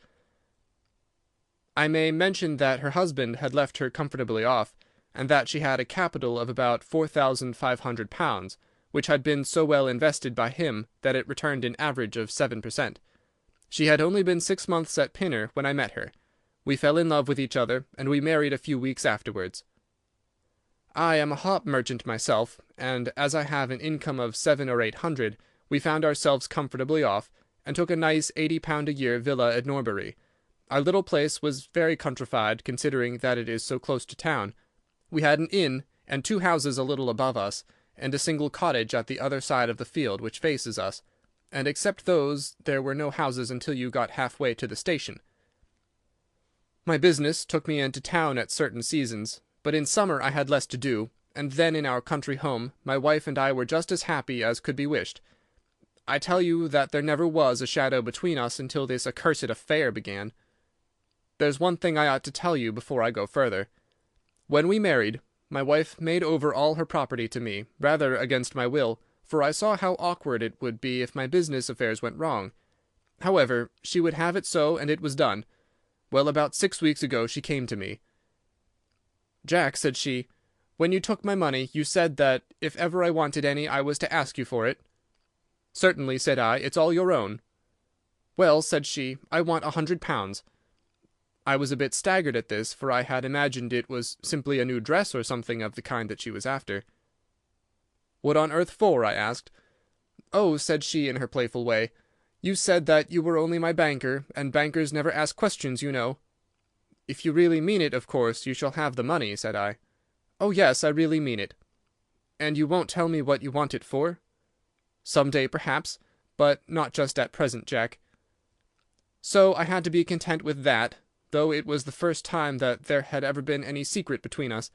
I may mention that her husband had left her comfortably off, and that she had a capital of about £4,500, which had been so well invested by him that it returned an average of 7%. She had only been 6 months at Pinner when I met her. We fell in love with each other, and we married a few weeks afterwards. I am a hop merchant myself, and as I have an income of 700 or 800, we found ourselves comfortably off, and took a nice £80 a year villa at Norbury. Our little place was very countrified, considering that it is so close to town. We had an inn, and 2 houses a little above us, and a single cottage at the other side of the field which faces us, and except those there were no houses until you got half-way to the station. My business took me into town at certain seasons, but in summer I had less to do, and then in our country home my wife and I were just as happy as could be wished. I tell you that there never was a shadow between us until this accursed affair began. There's one thing I ought to tell you before I go further. When we married, my wife made over all her property to me, rather against my will, for I saw how awkward it would be if my business affairs went wrong. However, she would have it so, and it was done. Well, about 6 weeks ago she came to me. "Jack," said she, "when you took my money, you said that if ever I wanted any I was to ask you for it." "Certainly," said I, "it's all your own." "Well," said she, "I want £100. I was a bit staggered at this, for I had imagined it was simply a new dress or something of the kind that she was after. "What on earth for?" I asked. "Oh," said she in her playful way, "you said that you were only my banker, and bankers never ask questions, you know." "If you really mean it, of course you shall have the money," said I. "Oh, yes, I really mean it." "And you won't tell me what you want it for?" "Some day, perhaps, but not just at present, Jack." So I had to be content with that, though it was the first time that there had ever been any secret between us.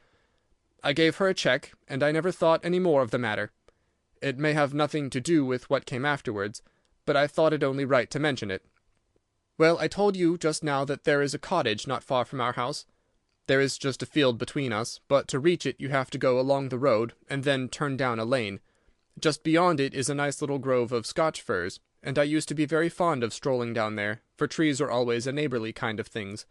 I gave her a cheque, and I never thought any more of the matter. It may have nothing to do with what came afterwards, but I thought it only right to mention it. Well, I told you just now that there is a cottage not far from our house. There is just a field between us, but to reach it you have to go along the road and then turn down a lane. Just beyond it is a nice little grove of Scotch firs, and I used to be very fond of strolling down there, for trees are always a neighbourly kind of things.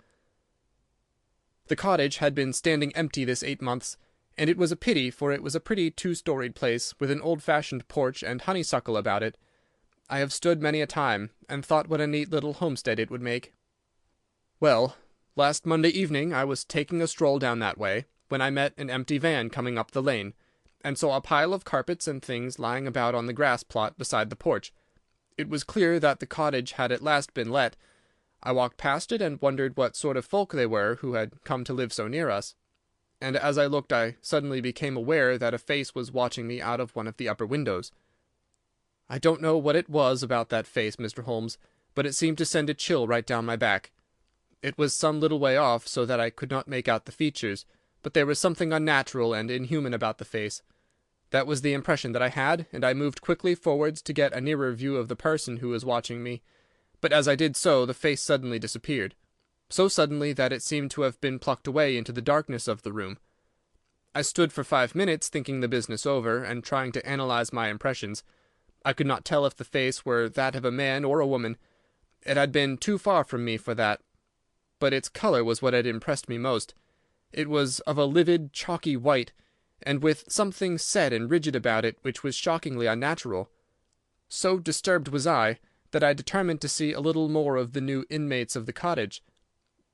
The cottage had been standing empty this 8 months, and it was a pity, for it was a pretty 2-storied place, with an old-fashioned porch and honeysuckle about it. I have stood many a time, and thought what a neat little homestead it would make. Well, last Monday evening I was taking a stroll down that way, when I met an empty van coming up the lane, and saw a pile of carpets and things lying about on the grass plot beside the porch. It was clear that the cottage had at last been let. I walked past it and wondered what sort of folk they were who had come to live so near us. And as I looked I suddenly became aware that a face was watching me out of one of the upper windows. I don't know what it was about that face, Mr. Holmes, but it seemed to send a chill right down my back. It was some little way off, so that I could not make out the features, but there was something unnatural and inhuman about the face. That was the impression that I had, and I moved quickly forwards to get a nearer view of the person who was watching me. But as I did so, the face suddenly disappeared, so suddenly that it seemed to have been plucked away into the darkness of the room. I stood for 5 minutes thinking the business over, and trying to analyze my impressions. I could not tell if the face were that of a man or a woman. It had been too far from me for that. But its colour was what had impressed me most. It was of a livid, chalky white, and with something set and rigid about it which was shockingly unnatural. So disturbed was I, that I determined to see a little more of the new inmates of the cottage.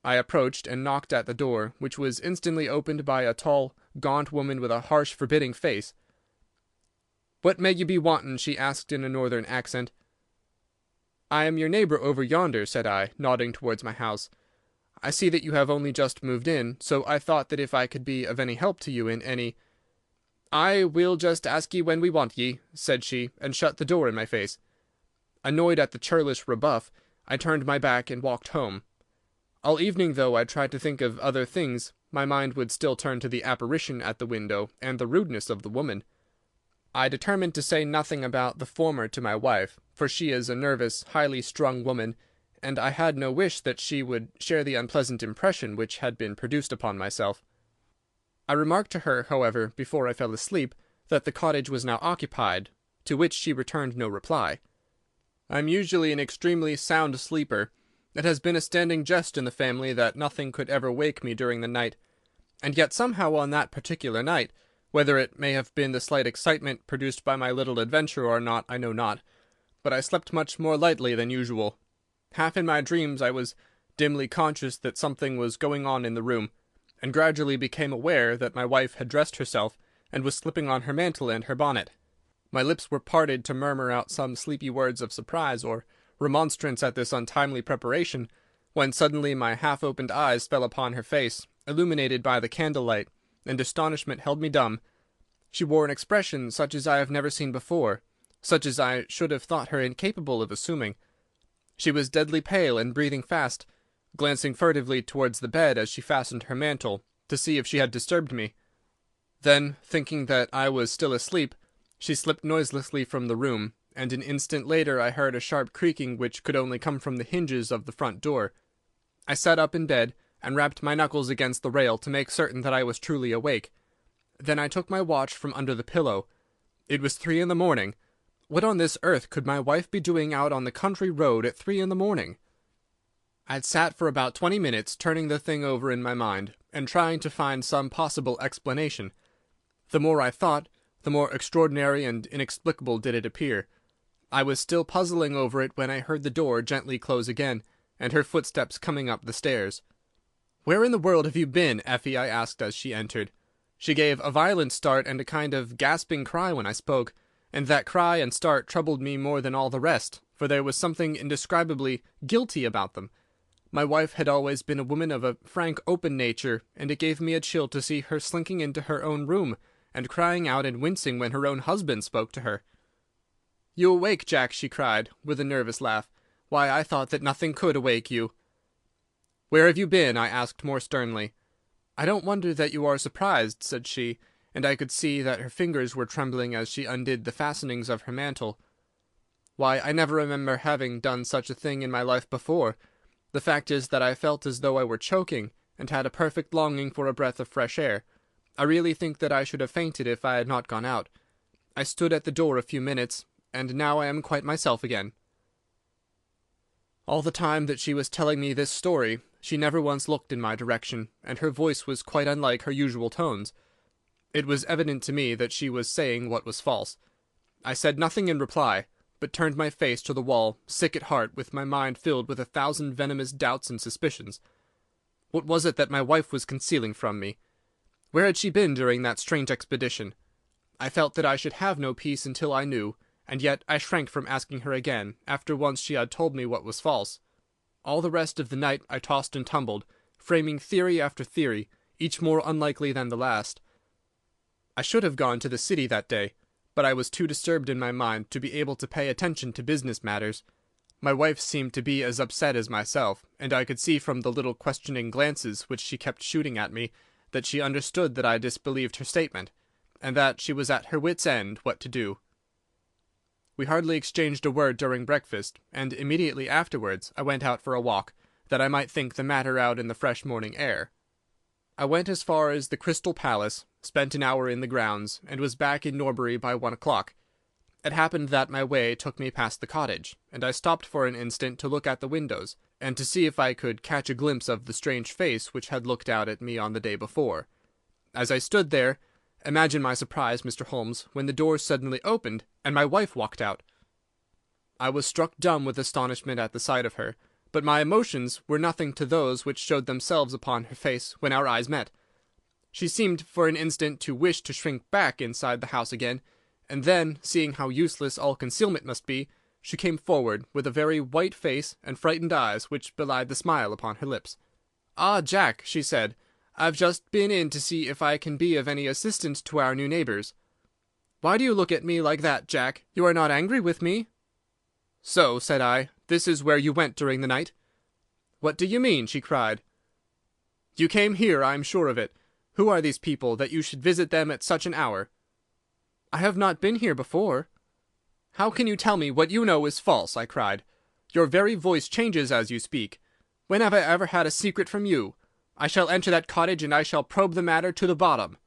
I approached and knocked at the door, which was instantly opened by a tall, gaunt woman with a harsh, forbidding face. "What may you be wantin'?" she asked in a northern accent. "I am your neighbour over yonder," said I, nodding towards my house. "I see that you have only just moved in, so I thought that if I could be of any help to you in any—" "I will just ask ye when we want ye," said she, and shut the door in my face. Annoyed at the churlish rebuff, I turned my back and walked home. All evening, though I tried to think of other things, my mind would still turn to the apparition at the window and the rudeness of the woman. I determined to say nothing about the former to my wife, for she is a nervous, highly strung woman, and I had no wish that she would share the unpleasant impression which had been produced upon myself. I remarked to her, however, before I fell asleep, that the cottage was now occupied, to which she returned no reply. I am usually an extremely sound sleeper. It has been a standing jest in the family that nothing could ever wake me during the night, and yet somehow on that particular night, whether it may have been the slight excitement produced by my little adventure or not, I know not, but I slept much more lightly than usual. Half in my dreams I was dimly conscious that something was going on in the room, and gradually became aware that my wife had dressed herself and was slipping on her mantle and her bonnet. My lips were parted to murmur out some sleepy words of surprise or remonstrance at this untimely preparation, when suddenly my half-opened eyes fell upon her face, illuminated by the candlelight, and astonishment held me dumb. She wore an expression such as I have never seen before, such as I should have thought her incapable of assuming. She was deadly pale and breathing fast, glancing furtively towards the bed as she fastened her mantle, to see if she had disturbed me. Then, thinking that I was still asleep, she slipped noiselessly from the room, and an instant later I heard a sharp creaking which could only come from the hinges of the front door. I sat up in bed, and rapped my knuckles against the rail to make certain that I was truly awake. Then I took my watch from under the pillow. It was 3 in the morning. What on this earth could my wife be doing out on the country road at 3 in the morning? I had sat for about 20 minutes turning the thing over in my mind, and trying to find some possible explanation. The more I thought, the more extraordinary and inexplicable did it appear. I was still puzzling over it when I heard the door gently close again, and her footsteps coming up the stairs. "Where in the world have you been, Effie?" I asked as she entered. She gave a violent start and a kind of gasping cry when I spoke, and that cry and start troubled me more than all the rest, for there was something indescribably guilty about them. My wife had always been a woman of a frank, open nature, and it gave me a chill to see her slinking into her own room, and crying out and wincing when her own husband spoke to her. "You awake, Jack?" she cried, with a nervous laugh. "Why, I thought that nothing could awake you." "Where have you been?" I asked more sternly. "I don't wonder that you are surprised," said she, and I could see that her fingers were trembling as she undid the fastenings of her mantle. "Why, I never remember having done such a thing in my life before. The fact is that I felt as though I were choking, and had a perfect longing for a breath of fresh air. I really think that I should have fainted if I had not gone out. I stood at the door a few minutes, and now I am quite myself again." All the time that she was telling me this story, she never once looked in my direction, and her voice was quite unlike her usual tones. It was evident to me that she was saying what was false. I said nothing in reply, but turned my face to the wall, sick at heart, with my mind filled with 1,000 venomous doubts and suspicions. What was it that my wife was concealing from me? Where had she been during that strange expedition? I felt that I should have no peace until I knew, and yet I shrank from asking her again, after once she had told me what was false. All the rest of the night I tossed and tumbled, framing theory after theory, each more unlikely than the last. I should have gone to the city that day, but I was too disturbed in my mind to be able to pay attention to business matters. My wife seemed to be as upset as myself, and I could see from the little questioning glances which she kept shooting at me that she understood that I disbelieved her statement, and that she was at her wits' end what to do. We hardly exchanged a word during breakfast, and immediately afterwards I went out for a walk, that I might think the matter out in the fresh morning air. I went as far as the Crystal Palace, spent an hour in the grounds, and was back in Norbury by 1 o'clock. It happened that my way took me past the cottage, and I stopped for an instant to look at the windows, and to see if I could catch a glimpse of the strange face which had looked out at me on the day before. As I stood there, imagine my surprise, Mr. Holmes, when the door suddenly opened, and my wife walked out. I was struck dumb with astonishment at the sight of her, but my emotions were nothing to those which showed themselves upon her face when our eyes met. She seemed for an instant to wish to shrink back inside the house again, and then, seeing how useless all concealment must be, she came forward, with a very white face and frightened eyes which belied the smile upon her lips. "Ah, Jack," she said, "I've just been in to see if I can be of any assistance to our new neighbours." "Why do you look at me like that, Jack? You are not angry with me?" "So," said I, "this is where you went during the night?" "What do you mean?" she cried. "You came here, I am sure of it. Who are these people, that you should visit them at such an hour?" "I have not been here before." "How can you tell me what you know is false?" I cried. Your very voice changes as you speak. When have I ever had a secret from you? I shall enter that cottage, and I shall probe the matter to the bottom."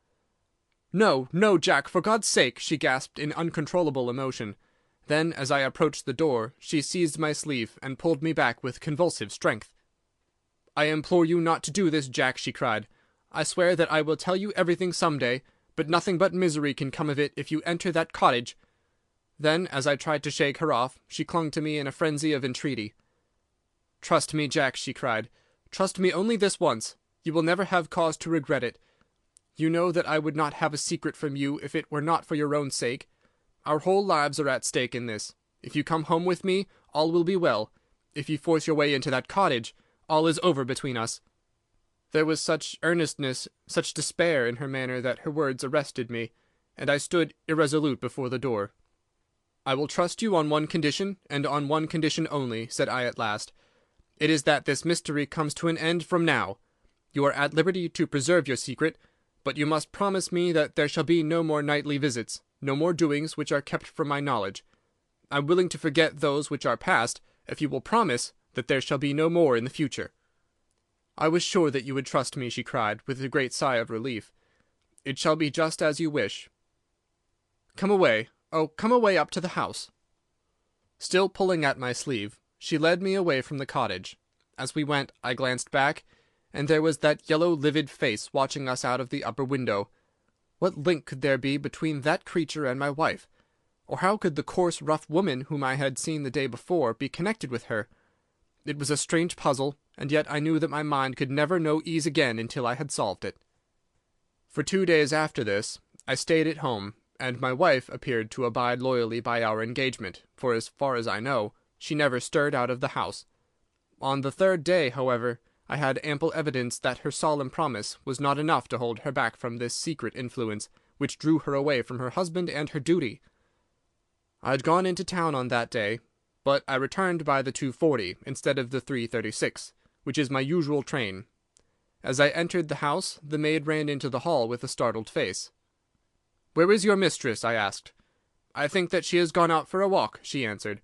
"No, no, Jack, for God's sake!" she gasped in uncontrollable emotion. Then, as I approached the door, she seized my sleeve and pulled me back with convulsive strength. "I implore you not to do this, Jack," she cried. "I swear that I will tell you everything some day, but nothing but misery can come of it if you enter that cottage." Then, as I tried to shake her off, she clung to me in a frenzy of entreaty. "Trust me, Jack," she cried. "Trust me only this once. You will never have cause to regret it. You know that I would not have a secret from you if it were not for your own sake. Our whole lives are at stake in this. If you come home with me, all will be well. If you force your way into that cottage, all is over between us." There was such earnestness, such despair in her manner that her words arrested me, and I stood irresolute before the door. "I will trust you on one condition, and on one condition only," said I at last. "It is that this mystery comes to an end from now. You are at liberty to preserve your secret, but you must promise me that there shall be no more nightly visits, no more doings which are kept from my knowledge. I am willing to forget those which are past, if you will promise that there shall be no more in the future." "I was sure that you would trust me," she cried, with a great sigh of relief. "It shall be just as you wish. Come away. Oh, come away up to the house." Still pulling at my sleeve, she led me away from the cottage. As we went, I glanced back, and there was that yellow livid face watching us out of the upper window. What link could there be between that creature and my wife? Or how could the coarse, rough woman whom I had seen the day before be connected with her? It was a strange puzzle, and yet I knew that my mind could never know ease again until I had solved it. For 2 days after this, I stayed at home, and my wife appeared to abide loyally by our engagement, for as far as I know, she never stirred out of the house. On the 3rd day, however, I had ample evidence that her solemn promise was not enough to hold her back from this secret influence, which drew her away from her husband and her duty. I had gone into town on that day, but I returned by the 2:40 instead of the 3:36, which is my usual train. As I entered the house, the maid ran into the hall with a startled face. "Where is your mistress?" I asked. "I think that she has gone out for a walk," she answered.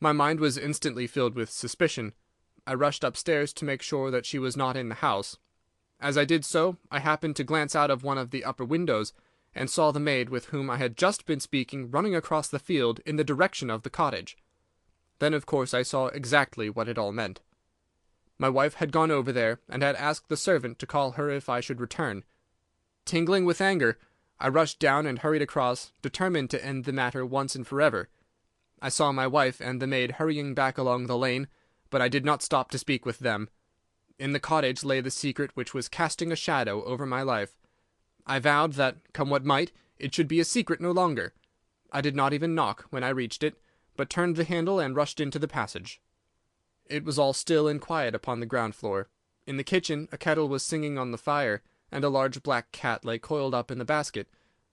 My mind was instantly filled with suspicion. I rushed upstairs to make sure that she was not in the house. As I did so, I happened to glance out of one of the upper windows, and saw the maid with whom I had just been speaking running across the field in the direction of the cottage. Then, of course, I saw exactly what it all meant. My wife had gone over there, and had asked the servant to call her if I should return. Tingling with anger, I rushed down and hurried across, determined to end the matter once and forever. I saw my wife and the maid hurrying back along the lane, but I did not stop to speak with them. In the cottage lay the secret which was casting a shadow over my life. I vowed that, come what might, it should be a secret no longer. I did not even knock when I reached it, but turned the handle and rushed into the passage. It was all still and quiet upon the ground floor. In the kitchen a kettle was singing on the fire, and a large black cat lay coiled up in the basket,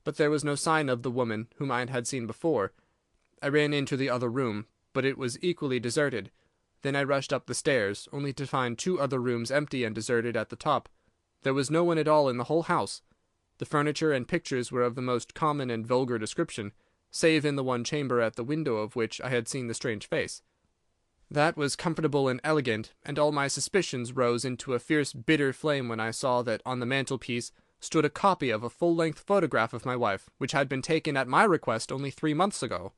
but there was no sign of the woman whom I had seen before. I ran into the other room, but it was equally deserted. Then I rushed up the stairs, only to find 2 other rooms empty and deserted at the top. There was no one at all in the whole house. The furniture and pictures were of the most common and vulgar description, save in the one chamber at the window of which I had seen the strange face. That was comfortable and elegant, and all my suspicions rose into a fierce bitter flame when I saw that on the mantelpiece stood a copy of a full-length photograph of my wife, which had been taken at my request only 3 months ago.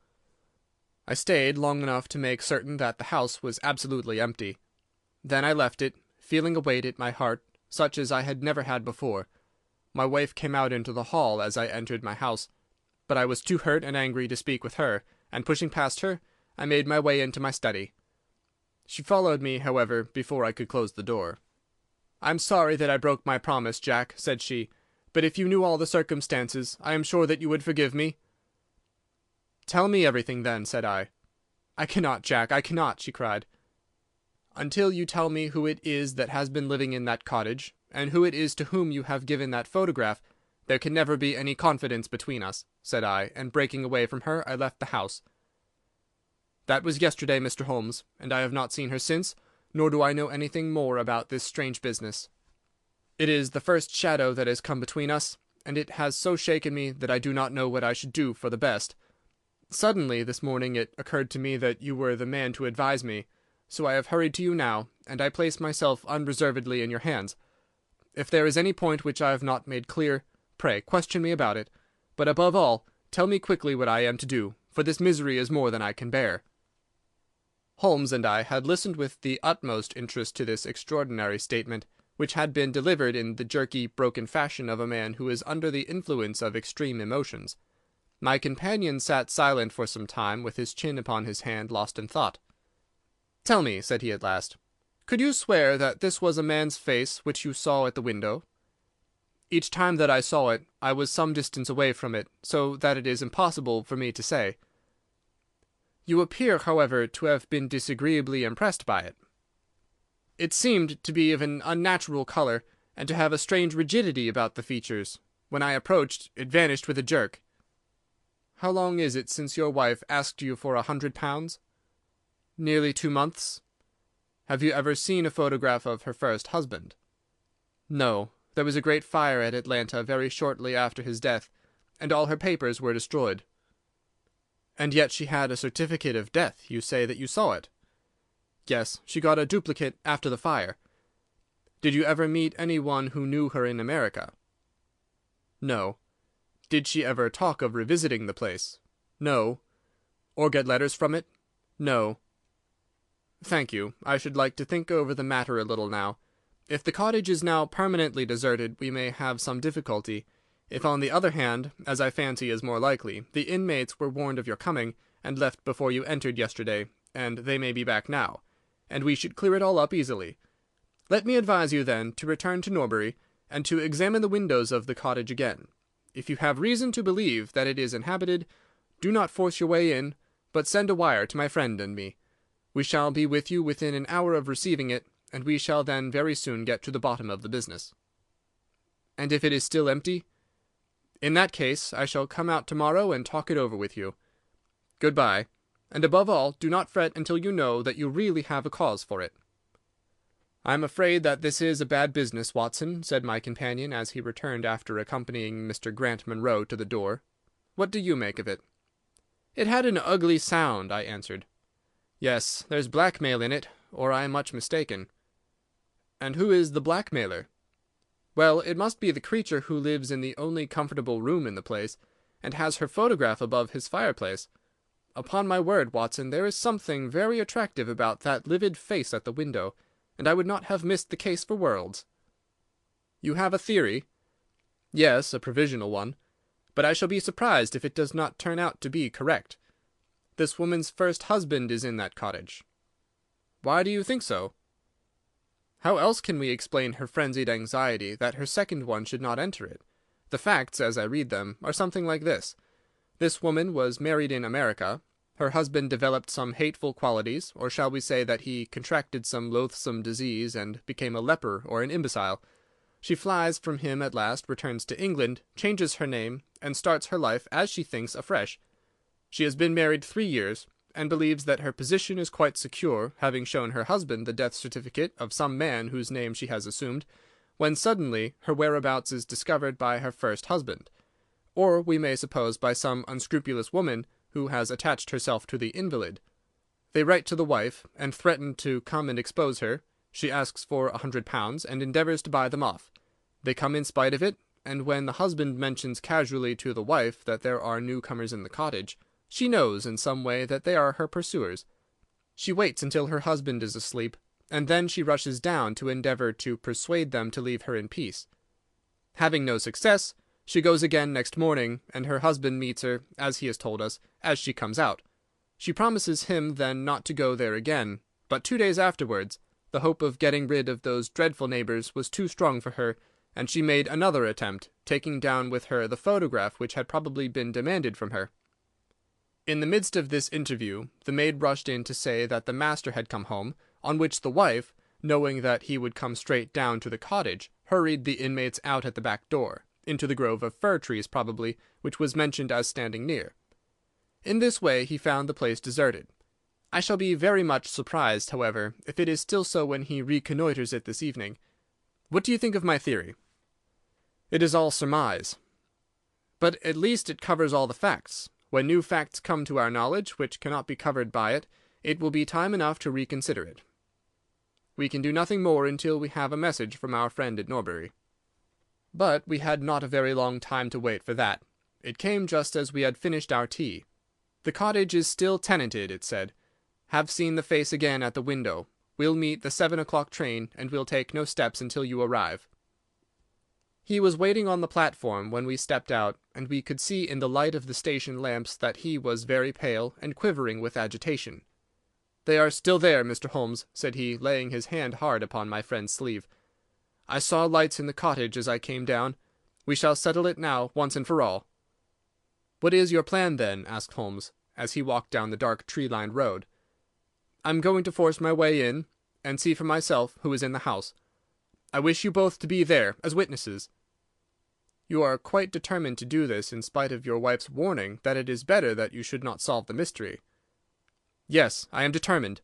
I stayed long enough to make certain that the house was absolutely empty. Then I left it, feeling a weight at my heart, such as I had never had before. My wife came out into the hall as I entered my house, but I was too hurt and angry to speak with her, and pushing past her, I made my way into my study. She followed me, however, before I could close the door. "I'm sorry that I broke my promise, Jack," said she, "but if you knew all the circumstances, I am sure that you would forgive me." "Tell me everything, then," said I. "I cannot, Jack, I cannot," she cried. "Until you tell me who it is that has been living in that cottage, and who it is to whom you have given that photograph, there can never be any confidence between us," said I, and breaking away from her, I left the house. That was yesterday, Mr. Holmes, and I have not seen her since, nor do I know anything more about this strange business. It is the first shadow that has come between us, and it has so shaken me that I do not know what I should do for the best. Suddenly, this morning, it occurred to me that you were the man to advise me, so I have hurried to you now, and I place myself unreservedly in your hands. If there is any point which I have not made clear, pray question me about it, but above all, tell me quickly what I am to do, for this misery is more than I can bear." Holmes and I had listened with the utmost interest to this extraordinary statement, which had been delivered in the jerky, broken fashion of a man who is under the influence of extreme emotions. My companion sat silent for some time, with his chin upon his hand, lost in thought. "Tell me," said he at last, "could you swear that this was a man's face which you saw at the window?" "Each time that I saw it, I was some distance away from it, so that it is impossible for me to say." "You appear, however, to have been disagreeably impressed by it." "It seemed to be of an unnatural colour, and to have a strange rigidity about the features. When I approached, it vanished with a jerk." "How long is it since your wife asked you for £100? "Nearly 2 months." "Have you ever seen a photograph of her first husband?" "No. There was a great fire at Atlanta very shortly after his death, and all her papers were destroyed." "And yet she had a certificate of death. You say that you saw it?" "Yes, she got a duplicate after the fire." "Did you ever meet any one who knew her in America?" "No." "Did she ever talk of revisiting the place?" "No." "Or get letters from it?" "No." "Thank you. I should like to think over the matter a little now. If the cottage is now permanently deserted, we may have some difficulty. If, on the other hand, as I fancy is more likely, the inmates were warned of your coming, and left before you entered yesterday, and they may be back now, and we should clear it all up easily. Let me advise you, then, to return to Norbury, and to examine the windows of the cottage again. If you have reason to believe that it is inhabited, do not force your way in, but send a wire to my friend and me. We shall be with you within an hour of receiving it, and we shall then very soon get to the bottom of the business." "And if it is still empty?" "In that case I shall come out to-morrow and talk it over with you. Good-bye, and above all, do not fret until you know that you really have a cause for it." "I am afraid that this is a bad business, Watson," said my companion, as he returned after accompanying Mr. Grant Munro to the door. "What do you make of it?" "It had an ugly sound," I answered. "Yes, there's blackmail in it, or I am much mistaken." "And who is the blackmailer?" "Well, it must be the creature who lives in the only comfortable room in the place, and has her photograph above his fireplace. Upon my word, Watson, there is something very attractive about that livid face at the window, and I would not have missed the case for worlds." "You have a theory?" "Yes, a provisional one. But I shall be surprised if it does not turn out to be correct. This woman's first husband is in that cottage." "Why do you think so?" "How else can we explain her frenzied anxiety that her second one should not enter it? The facts, as I read them, are something like this. This woman was married in America. Her husband developed some hateful qualities, or shall we say that he contracted some loathsome disease and became a leper or an imbecile. She flies from him at last, returns to England, changes her name, and starts her life, as she thinks, afresh. She has been married 3 years, and believes that her position is quite secure, having shown her husband the death certificate of some man whose name she has assumed, when suddenly her whereabouts is discovered by her first husband, or we may suppose by some unscrupulous woman who has attached herself to the invalid. They write to the wife, and threaten to come and expose her. She asks for £100, and endeavours to buy them off. They come in spite of it, and when the husband mentions casually to the wife that there are newcomers in the cottage, she knows in some way that they are her pursuers. She waits until her husband is asleep, and then she rushes down to endeavour to persuade them to leave her in peace. Having no success, she goes again next morning, and her husband meets her, as he has told us, as she comes out. She promises him then not to go there again, but 2 days afterwards the hope of getting rid of those dreadful neighbours was too strong for her, and she made another attempt, taking down with her the photograph which had probably been demanded from her. In the midst of this interview the maid rushed in to say that the master had come home, on which the wife, knowing that he would come straight down to the cottage, hurried the inmates out at the back door, into the grove of fir trees probably, which was mentioned as standing near. In this way he found the place deserted. I shall be very much surprised, however, if it is still so when he reconnoitres it this evening. What do you think of my theory?" "It is all surmise." "But at least it covers all the facts. When new facts come to our knowledge which cannot be covered by it, it will be time enough to reconsider it. We can do nothing more until we have a message from our friend at Norbury." But we had not a very long time to wait for that. It came just as we had finished our tea. "The cottage is still tenanted," it said. "Have seen the face again at the window. We'll meet the 7 o'clock train, and we'll take no steps until you arrive." He was waiting on the platform when we stepped out, and we could see in the light of the station lamps that he was very pale and quivering with agitation. "They are still there, Mr. Holmes," said he, laying his hand hard upon my friend's sleeve. "I saw lights in the cottage as I came down. We shall settle it now, once and for all." "What is your plan, then?" asked Holmes, as he walked down the dark tree-lined road. "I'm going to force my way in, and see for myself who is in the house. I wish you both to be there, as witnesses." "You are quite determined to do this, in spite of your wife's warning that it is better that you should not solve the mystery." "Yes, I am determined."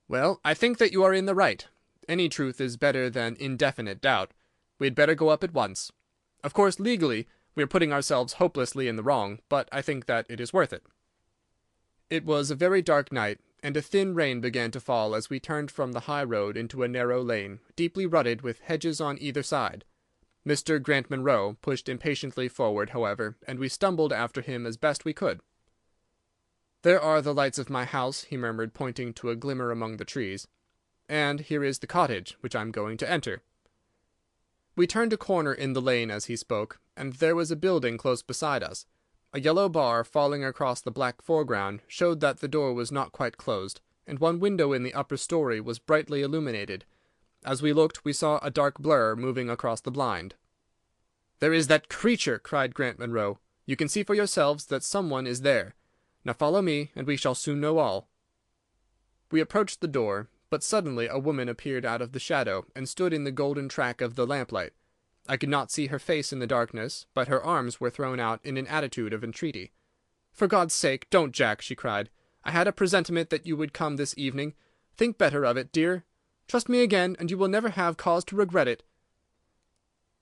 "Well, I think that you are in the right. Any truth is better than indefinite doubt. We had better go up at once. Of course, legally, we are putting ourselves hopelessly in the wrong, but I think that it is worth it." It was a very dark night, and a thin rain began to fall as we turned from the high road into a narrow lane, deeply rutted, with hedges on either side. Mr. Grant Munro pushed impatiently forward, however, and we stumbled after him as best we could. "There are the lights of my house," he murmured, pointing to a glimmer among the trees. "And here is the cottage, which I am going to enter." We turned a corner in the lane as he spoke, and there was a building close beside us. A yellow bar falling across the black foreground showed that the door was not quite closed, and one window in the upper story was brightly illuminated. As we looked, we saw a dark blur moving across the blind. "There is that creature!" cried Grant Munro. "You can see for yourselves that some one is there. Now follow me, and we shall soon know all." We approached the door, but suddenly a woman appeared out of the shadow and stood in the golden track of the lamplight. I could not see her face in the darkness, but her arms were thrown out in an attitude of entreaty. "For God's sake, don't, Jack!" she cried. "I had a presentiment that you would come this evening. Think better of it, dear. Trust me again, and you will never have cause to regret it."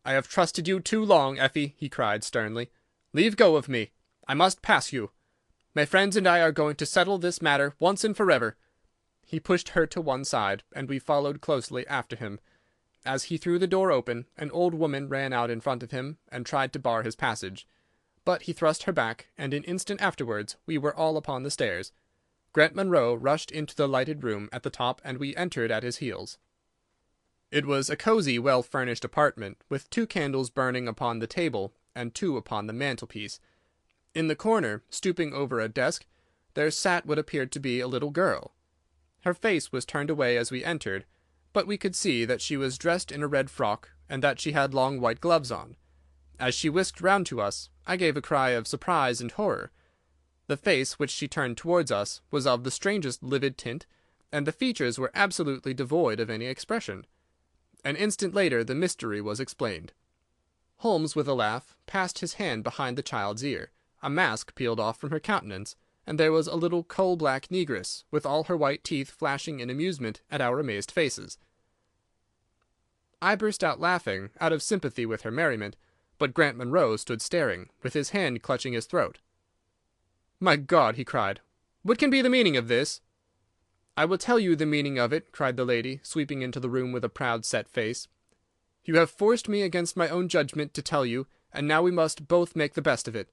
"I have trusted you too long, Effie," he cried sternly. "Leave go of me. I must pass you. My friends and I are going to settle this matter once and forever." He pushed her to one side, and we followed closely after him. As he threw the door open, an old woman ran out in front of him and tried to bar his passage. But he thrust her back, and an instant afterwards we were all upon the stairs. Grant Munro rushed into the lighted room at the top, and we entered at his heels. It was a cosy, well-furnished apartment, with 2 candles burning upon the table and 2 upon the mantelpiece. In the corner, stooping over a desk, there sat what appeared to be a little girl. Her face was turned away as we entered, but we could see that she was dressed in a red frock, and that she had long white gloves on. As she whisked round to us, I gave a cry of surprise and horror. The face which she turned towards us was of the strangest livid tint, and the features were absolutely devoid of any expression. An instant later the mystery was explained. Holmes, with a laugh, passed his hand behind the child's ear. A mask peeled off from her countenance, and there was a little coal-black negress, with all her white teeth flashing in amusement at our amazed faces. I burst out laughing, out of sympathy with her merriment, but Grant Munro stood staring, with his hand clutching his throat. "My God!" he cried. "What can be the meaning of this?" "I will tell you the meaning of it," cried the lady, sweeping into the room with a proud set face. "You have forced me against my own judgment to tell you, and now we must both make the best of it.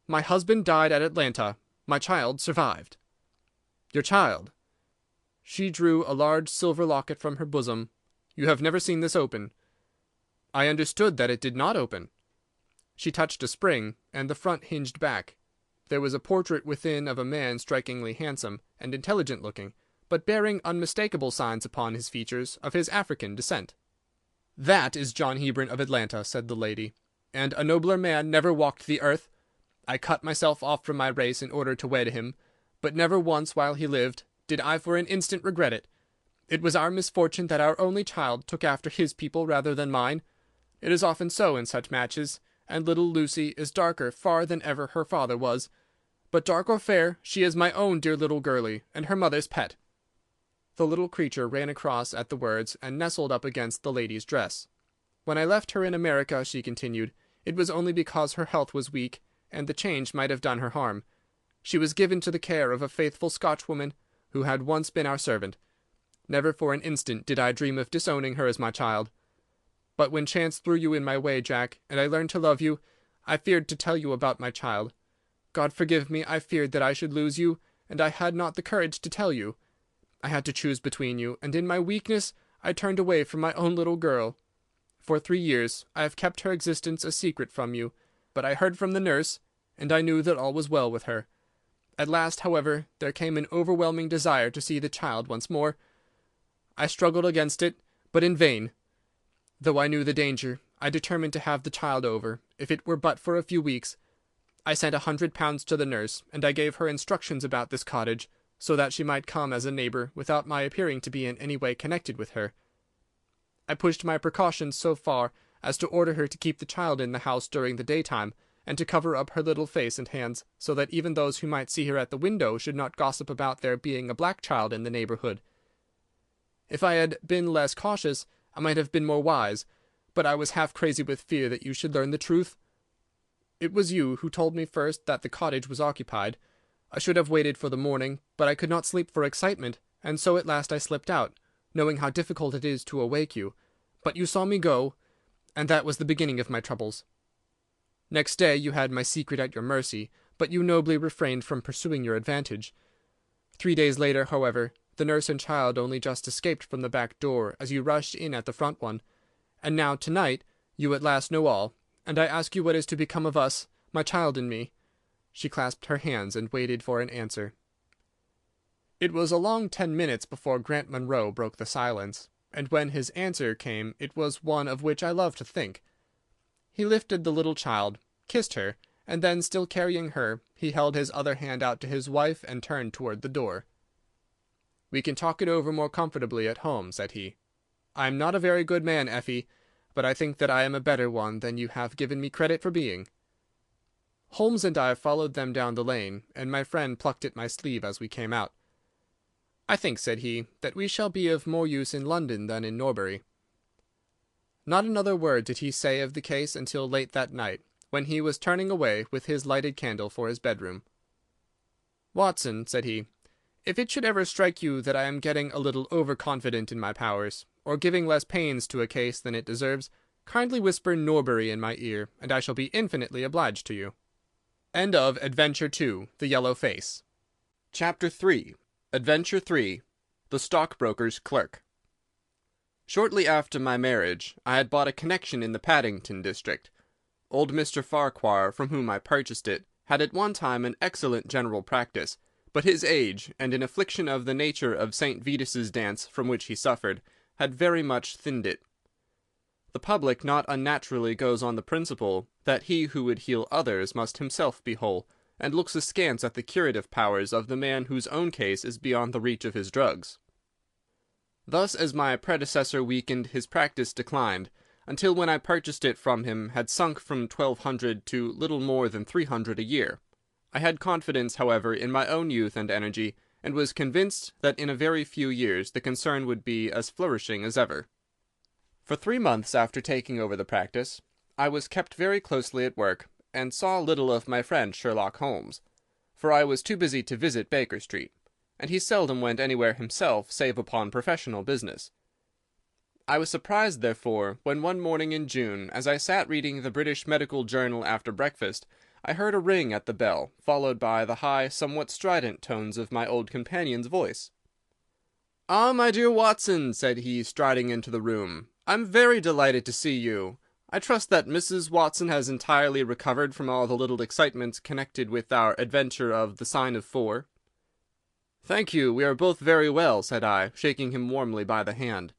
My husband died at Atlanta. My child survived." "Your child?" She drew a large silver locket from her bosom. "You have never seen this open." "I understood that it did not open." She touched a spring, and the front hinged back. There was a portrait within of a man strikingly handsome and intelligent-looking, but bearing unmistakable signs upon his features of his African descent. "That is John Hebron of Atlanta," said the lady, "and a nobler man never walked the earth. I cut myself off from my race in order to wed him, but never once while he lived did I for an instant regret it. It was our misfortune that our only child took after his people rather than mine. It is often so in such matches, and little Lucy is darker far than ever her father was. But dark or fair, she is my own dear little girlie, and her mother's pet." The little creature ran across at the words and nestled up against the lady's dress. "When I left her in America," she continued, "it was only because her health was weak, and the change might have done her harm. She was given to the care of a faithful Scotchwoman who had once been our servant. Never for an instant did I dream of disowning her as my child. But when chance threw you in my way, Jack, and I learned to love you, I feared to tell you about my child. God forgive me, I feared that I should lose you, and I had not the courage to tell you. I had to choose between you, and in my weakness I turned away from my own little girl. For 3 years I have kept her existence a secret from you, but I heard from the nurse, and I knew that all was well with her. At last, however, there came an overwhelming desire to see the child once more. I struggled against it, but in vain. Though I knew the danger, I determined to have the child over, if it were but for a few weeks. I sent £100 to the nurse, and I gave her instructions about this cottage, so that she might come as a neighbour without my appearing to be in any way connected with her. I pushed my precautions so far as to order her to keep the child in the house during the daytime, and to cover up her little face and hands, so that even those who might see her at the window should not gossip about there being a black child in the neighbourhood. If I had been less cautious, I might have been more wise, but I was half crazy with fear that you should learn the truth. It was you who told me first that the cottage was occupied. I should have waited for the morning, but I could not sleep for excitement, and so at last I slipped out, knowing how difficult it is to awake you. But you saw me go, and that was the beginning of my troubles. Next day you had my secret at your mercy, but you nobly refrained from pursuing your advantage. 3 days later, however, the nurse and child only just escaped from the back door as you rushed in at the front one. And now, tonight, you at last know all, and I ask you what is to become of us, my child and me." She clasped her hands and waited for an answer. It was a long 10 minutes before Grant Munro broke the silence, and when his answer came it was one of which I love to think. He lifted the little child, kissed her, and then, still carrying her, he held his other hand out to his wife and turned toward the door. "We can talk it over more comfortably at home," said he. "I am not a very good man, Effie, but I think that I am a better one than you have given me credit for being." Holmes and I followed them down the lane, and my friend plucked at my sleeve as we came out. "I think," said he, "that we shall be of more use in London than in Norbury." Not another word did he say of the case until late that night, when he was turning away with his lighted candle for his bedroom. "Watson," said he, "if it should ever strike you that I am getting a little over-confident in my powers, or giving less pains to a case than it deserves, kindly whisper Norbury in my ear, and I shall be infinitely obliged to you." End of Adventure 2, The Yellow Face. Chapter 3. Adventure 3. The Stockbroker's Clerk. Shortly after my marriage, I had bought a connection in the Paddington district. Old Mr. Farquhar, from whom I purchased it, had at one time an excellent general practice, but his age, and an affliction of the nature of St. Vitus's dance, from which he suffered, had very much thinned it. The public not unnaturally goes on the principle that he who would heal others must himself be whole, and looks askance at the curative powers of the man whose own case is beyond the reach of his drugs. Thus, as my predecessor weakened, his practice declined, until when I purchased it from him had sunk from 1,200 to little more than 300 a year. I had confidence, however, in my own youth and energy, and was convinced that in a very few years the concern would be as flourishing as ever. For 3 months after taking over the practice, I was kept very closely at work, and saw little of my friend Sherlock Holmes, for I was too busy to visit Baker Street, and he seldom went anywhere himself save upon professional business. I was surprised, therefore, when one morning in June, as I sat reading the British Medical Journal after breakfast, I heard a ring at the bell, followed by the high, somewhat strident tones of my old companion's voice. "Ah, my dear Watson," said he, striding into the room, "I'm very delighted to see you. I trust that Mrs. Watson has entirely recovered from all the little excitements connected with our adventure of the Sign of 4. "Thank you, we are both very well," said I, shaking him warmly by the hand.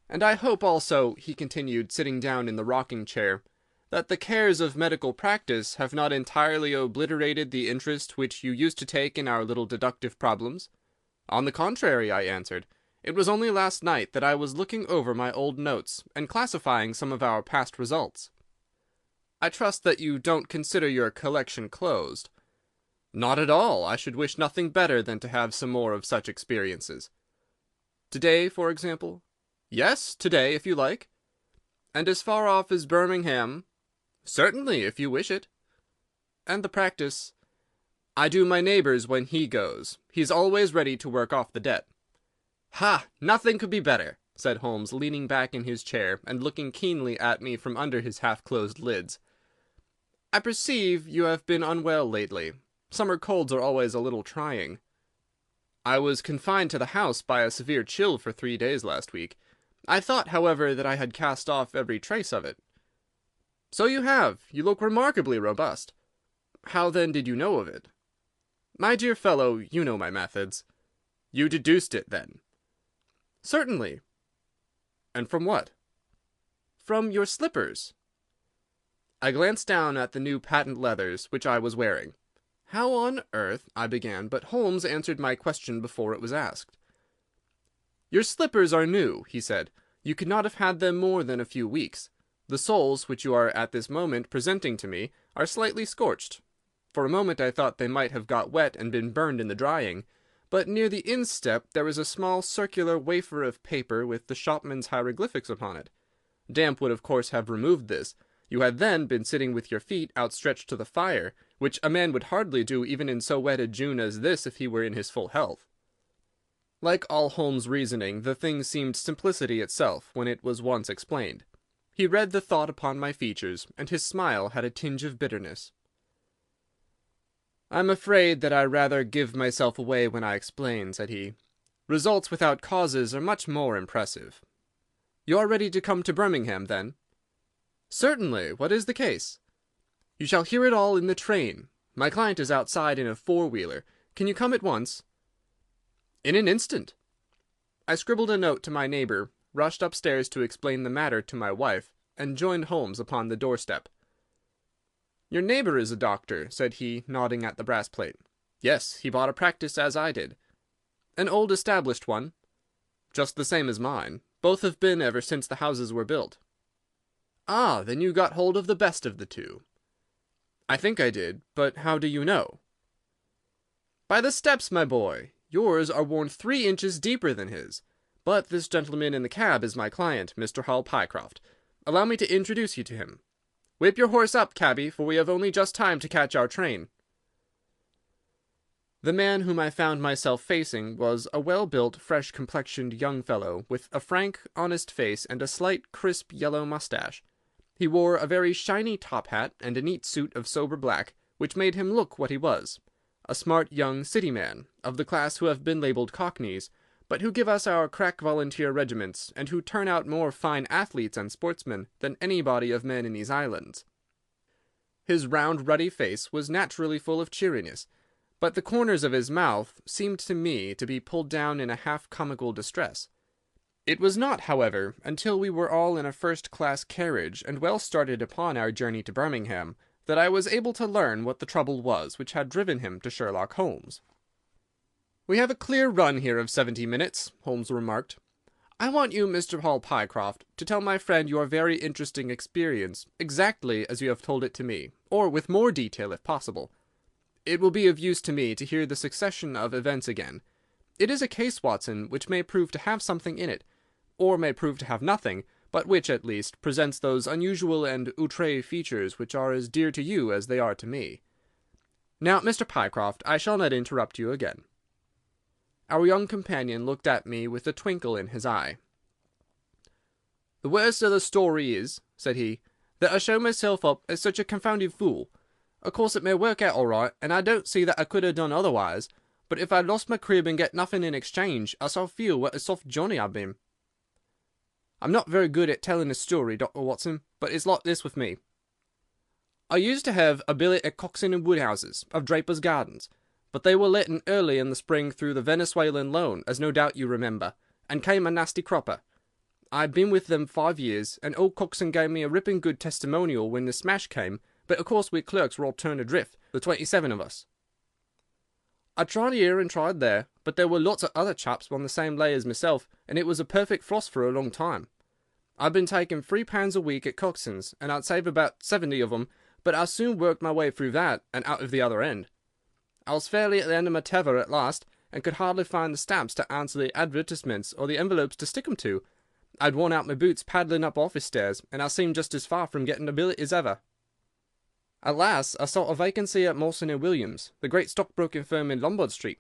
"And I hope also," he continued, sitting down in the rocking-chair, "that the cares of medical practice have not entirely obliterated the interest which you used to take in our little deductive problems." "On the contrary," I answered, "it was only last night that I was looking over my old notes and classifying some of our past results." "I trust that you don't consider your collection closed." "Not at all. I should wish nothing better than to have some more of such experiences." "Today, for example?" "Yes, today, if you like." "And as far off as Birmingham?" "Certainly, if you wish it." and the practice. I do my neighbour's when he goes. He's always ready to work off the debt." "Ha! Nothing could be better," said Holmes, leaning back in his chair and looking keenly at me from under his half-closed lids. "I perceive you have been unwell lately. Summer colds are always a little trying." "I was confined to the house by a severe chill for 3 days last week. I thought, however, that I had cast off every trace of it." "So you have. You look remarkably robust. How, then, did you know of it?" "My dear fellow, you know my methods." "You deduced it, then?" "Certainly." "And from what?" "From your slippers." I glanced down at the new patent leathers which I was wearing. "How on earth—" I began, but Holmes answered my question before it was asked. "Your slippers are new," he said. "You could not have had them more than a few weeks. The soles, which you are at this moment presenting to me, are slightly scorched. For a moment I thought they might have got wet and been burned in the drying, but near the instep there is a small circular wafer of paper with the shopman's hieroglyphics upon it. Damp would of course have removed this. You had then been sitting with your feet outstretched to the fire, which a man would hardly do even in so wet a June as this if he were in his full health." Like all Holmes' reasoning, the thing seemed simplicity itself when it was once explained. He read the thought upon my features, and his smile had a tinge of bitterness. "I'm afraid that I rather give myself away when I explain," said he. "Results without causes are much more impressive. You are ready to come to Birmingham, then?" "Certainly. What is the case?" "You shall hear it all in the train. My client is outside in a four-wheeler. Can you come at once?" "In an instant." I scribbled a note to my neighbour, rushed upstairs to explain the matter to my wife, and joined Holmes upon the doorstep. "Your neighbour is a doctor," said he, nodding at the brass plate. "Yes, he bought a practice as I did." "An old established one?" "Just the same as mine. Both have been ever since the houses were built." "Ah, then you got hold of the best of the two." "I think I did, but how do you know?" "By the steps, my boy. Yours are worn 3 inches deeper than his. But this gentleman in the cab is my client, Mr. Hall Pycroft. Allow me to introduce you to him. Whip your horse up, cabby, for we have only just time to catch our train." The man whom I found myself facing was a well-built, fresh-complexioned young fellow, with a frank, honest face and a slight, crisp yellow moustache. He wore a very shiny top hat and a neat suit of sober black, which made him look what he was, a smart young city man, of the class who have been labelled cockneys, but who give us our crack volunteer regiments, and who turn out more fine athletes and sportsmen than any body of men in these islands. His round, ruddy face was naturally full of cheeriness, but the corners of his mouth seemed to me to be pulled down in a half-comical distress. It was not, however, until we were all in a first-class carriage and well started upon our journey to Birmingham that I was able to learn what the trouble was which had driven him to Sherlock Holmes. "We have a clear run here of 70 minutes," Holmes remarked. "I want you, Mr. Hall Pycroft, to tell my friend your very interesting experience, exactly as you have told it to me, or with more detail if possible. It will be of use to me to hear the succession of events again. It is a case, Watson, which may prove to have something in it, or may prove to have nothing, but which, at least, presents those unusual and outre features which are as dear to you as they are to me. Now, Mr. Pycroft, I shall not interrupt you again." Our young companion looked at me with a twinkle in his eye. "The worst of the story is," said he, "that I show myself up as such a confounded fool. Of course it may work out all right, and I don't see that I could have done otherwise, but if I lost my crib and get nothing in exchange, I shall feel what a soft Johnny I've been. I'm not very good at telling a story, Dr. Watson, but it's like this with me. I used to have a billet at Coxon and Woodhouse's, of Draper's Gardens, but they were letting early in the spring through the Venezuelan loan, as no doubt you remember, and came a nasty cropper. I'd been with them 5 years, and old Coxon gave me a ripping good testimonial when the smash came, but of course we clerks were all turned adrift, the 27 of us. I tried here and tried there, but there were lots of other chaps on the same lay as myself, and it was a perfect frost for a long time. I'd been taking £3 a week at Coxon's, and I'd save about 70 of them, but I soon worked my way through that, and out of the other end. I was fairly at the end of my tether at last, and could hardly find the stamps to answer the advertisements or the envelopes to stick 'em to. I'd worn out my boots paddling up office stairs, and I seemed just as far from getting a billet as ever. At last I saw a vacancy at Mawson and Williams, the great stockbroking firm in Lombard Street.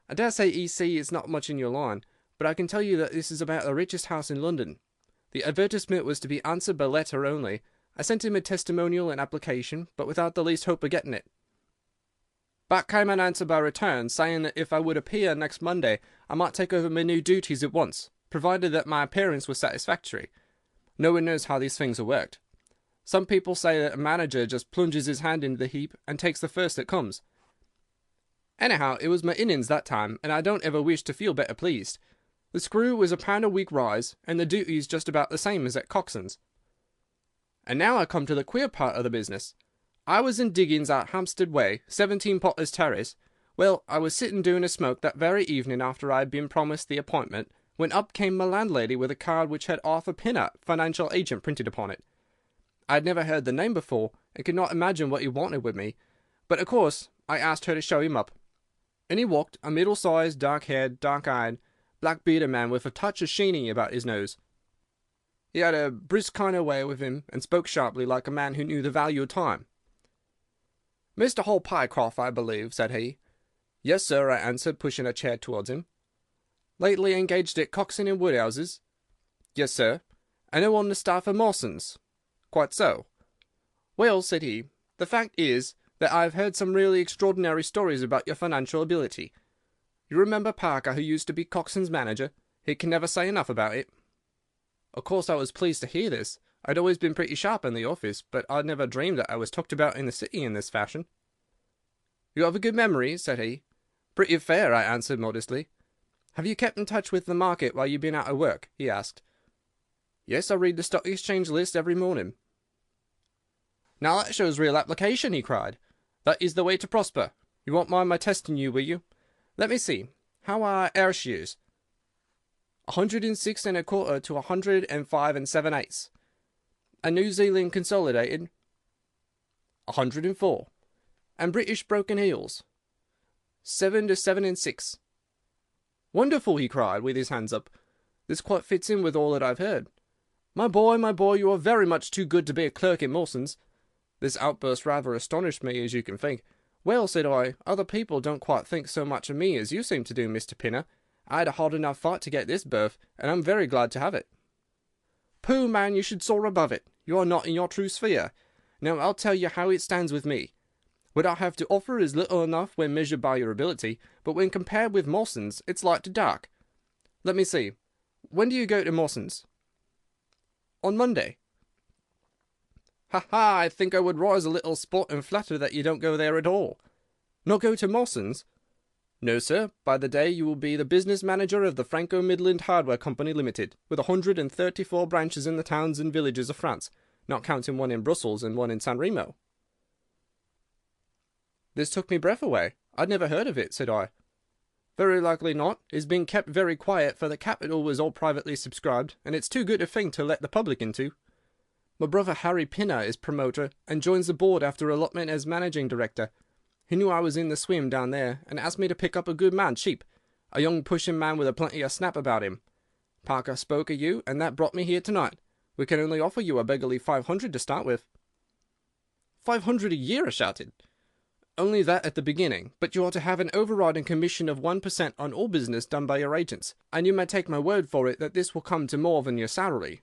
I dare say E.C. is not much in your line, but I can tell you that this is about the richest house in London. The advertisement was to be answered by letter only. I sent him a testimonial and application, but without the least hope of getting it. Back came an answer by return, saying that if I would appear next Monday, I might take over my new duties at once, provided that my appearance was satisfactory. No one knows how these things are worked. Some people say that a manager just plunges his hand into the heap and takes the first that comes. Anyhow, it was my innings that time, and I don't ever wish to feel better pleased. The screw was £1 a week rise, and the duties just about the same as at Coxon's. And now I come to the queer part of the business. I was in diggings at Hampstead Way, 17 Potter's Terrace. Well, I was sitting doing a smoke that very evening after I had been promised the appointment, when up came my landlady with a card which had Arthur Pinner, financial agent, printed upon it. I had never heard the name before, and could not imagine what he wanted with me, but of course I asked her to show him up. And he walked, a middle-sized, dark-haired, dark-eyed, black-bearded man with a touch of sheeny about his nose. He had a brisk kind of way with him, and spoke sharply like a man who knew the value of time. "Mr. Hall Pycroft, I believe," said he. "Yes, sir," I answered, pushing a chair towards him. "Lately engaged at Coxon and Woodhouse's?" "Yes, sir." "And now on the staff of Mawson's?" "Quite so." "Well," said he, "the fact is that I have heard some really extraordinary stories about your financial ability. You remember Parker, who used to be Coxon's manager? He can never say enough about it." Of course I was pleased to hear this. I'd always been pretty sharp in the office, but I'd never dreamed that I was talked about in the city in this fashion. "You have a good memory," said he. "Pretty fair," I answered modestly. "Have you kept in touch with the market while you've been out of work?" he asked. "Yes, I read the Stock Exchange list every morning." "Now that shows real application," he cried. "That is the way to prosper. You won't mind my testing you, will you? Let me see. How are air shares?" 106 1/4 to 105 7/8. And New Zealand Consolidated? 104. And British Broken Heels? 7 to 7 6. "Wonderful!" he cried, with his hands up. "This quite fits in with all that I've heard. My boy, you are very much too good to be a clerk in Mawson's." This outburst rather astonished me, as you can think. "Well," said I, "other people don't quite think so much of me as you seem to do, Mr. Pinner. I had a hard enough fight to get this berth, and I'm very glad to have it." "Pooh, man, you should soar above it. You are not in your true sphere. Now I'll tell you how it stands with me. What I have to offer is little enough when measured by your ability, but when compared with Mawson's, it's light to dark. Let me see. When do you go to Mawson's?" "On Monday." "Ha ha! I think I would rise a little spot and flatter that you don't go there at all." "Not go to Mawson's?" "No, sir. By the day you will be the business manager of the Franco-Midland Hardware Company Limited, with 134 branches in the towns and villages of France, not counting one in Brussels and one in San Remo." This took me breath away. "I'd never heard of it," said I. "Very likely not. It's been kept very quiet, for the capital was all privately subscribed, and it's too good a thing to let the public into. My brother Harry Pinner is promoter, and joins the board after allotment as managing director. He knew I was in the swim down there, and asked me to pick up a good man cheap, a young pushing man with a plenty of snap about him. Parker spoke of you, and that brought me here tonight. We can only offer you a beggarly 500 to start with." "500 a year!" I shouted. "Only that at the beginning, but you are to have an overriding commission of 1% on all business done by your agents, and you may take my word for it that this will come to more than your salary."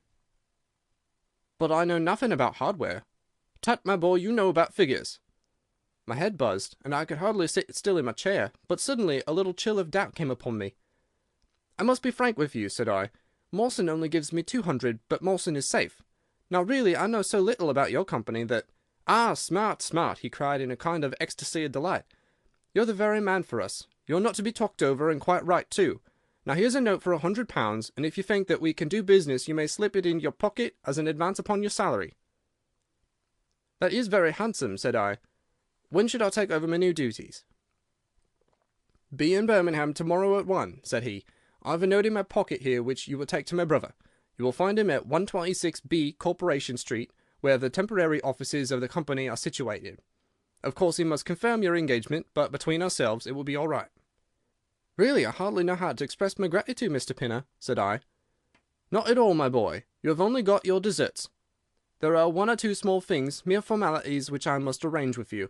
"But I know nothing about hardware." "Tut, my boy, you know about figures." My head buzzed, and I could hardly sit still in my chair, but suddenly a little chill of doubt came upon me. "I must be frank with you," said I. "Mawson only gives me 200, but Mawson is safe. Now really I know so little about your company that—" "Ah, smart, smart!" he cried in a kind of ecstasy of delight. "You're the very man for us. You're not to be talked over, and quite right too. Now here's a note for £100, and if you think that we can do business you may slip it in your pocket as an advance upon your salary." "That is very handsome," said I. "When should I take over my new duties?" "Be in Birmingham tomorrow at 1, said he. "I have a note in my pocket here which you will take to my brother. You will find him at 126B Corporation Street, where the temporary offices of the company are situated. Of course he must confirm your engagement, but between ourselves it will be all right." "Really, I hardly know how to express my gratitude, Mr. Pinner," said I. "Not at all, my boy. You have only got your deserts." There are one or two small things, mere formalities, which I must arrange with you.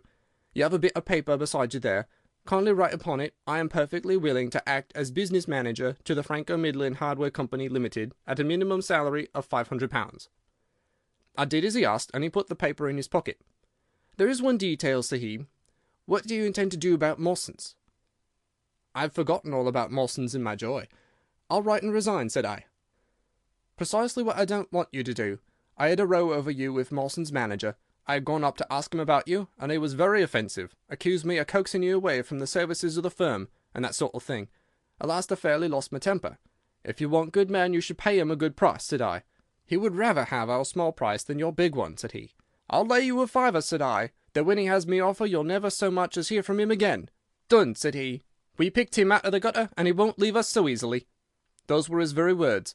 You have a bit of paper beside you there. Kindly write upon it, I am perfectly willing to act as business manager to the Franco-Midland Hardware Company Limited at a minimum salary of £500. I did as he asked, and he put the paper in his pocket. There is one detail, said he. What do you intend to do about Mawson's? I've forgotten all about Mawson's in my joy. I'll write and resign, said I. Precisely what I don't want you to do. I had a row over you with Mawson's manager. I had gone up to ask him about you, and he was very offensive, accused me of coaxing you away from the services of the firm, and that sort of thing. At last I fairly lost my temper. If you want good men, you should pay him a good price, said I. He would rather have our small price than your big one, said he. I'll lay you a fiver, said I, that when he has me offer, you'll never so much as hear from him again. Done, said he. We picked him out of the gutter, and he won't leave us so easily. Those were his very words.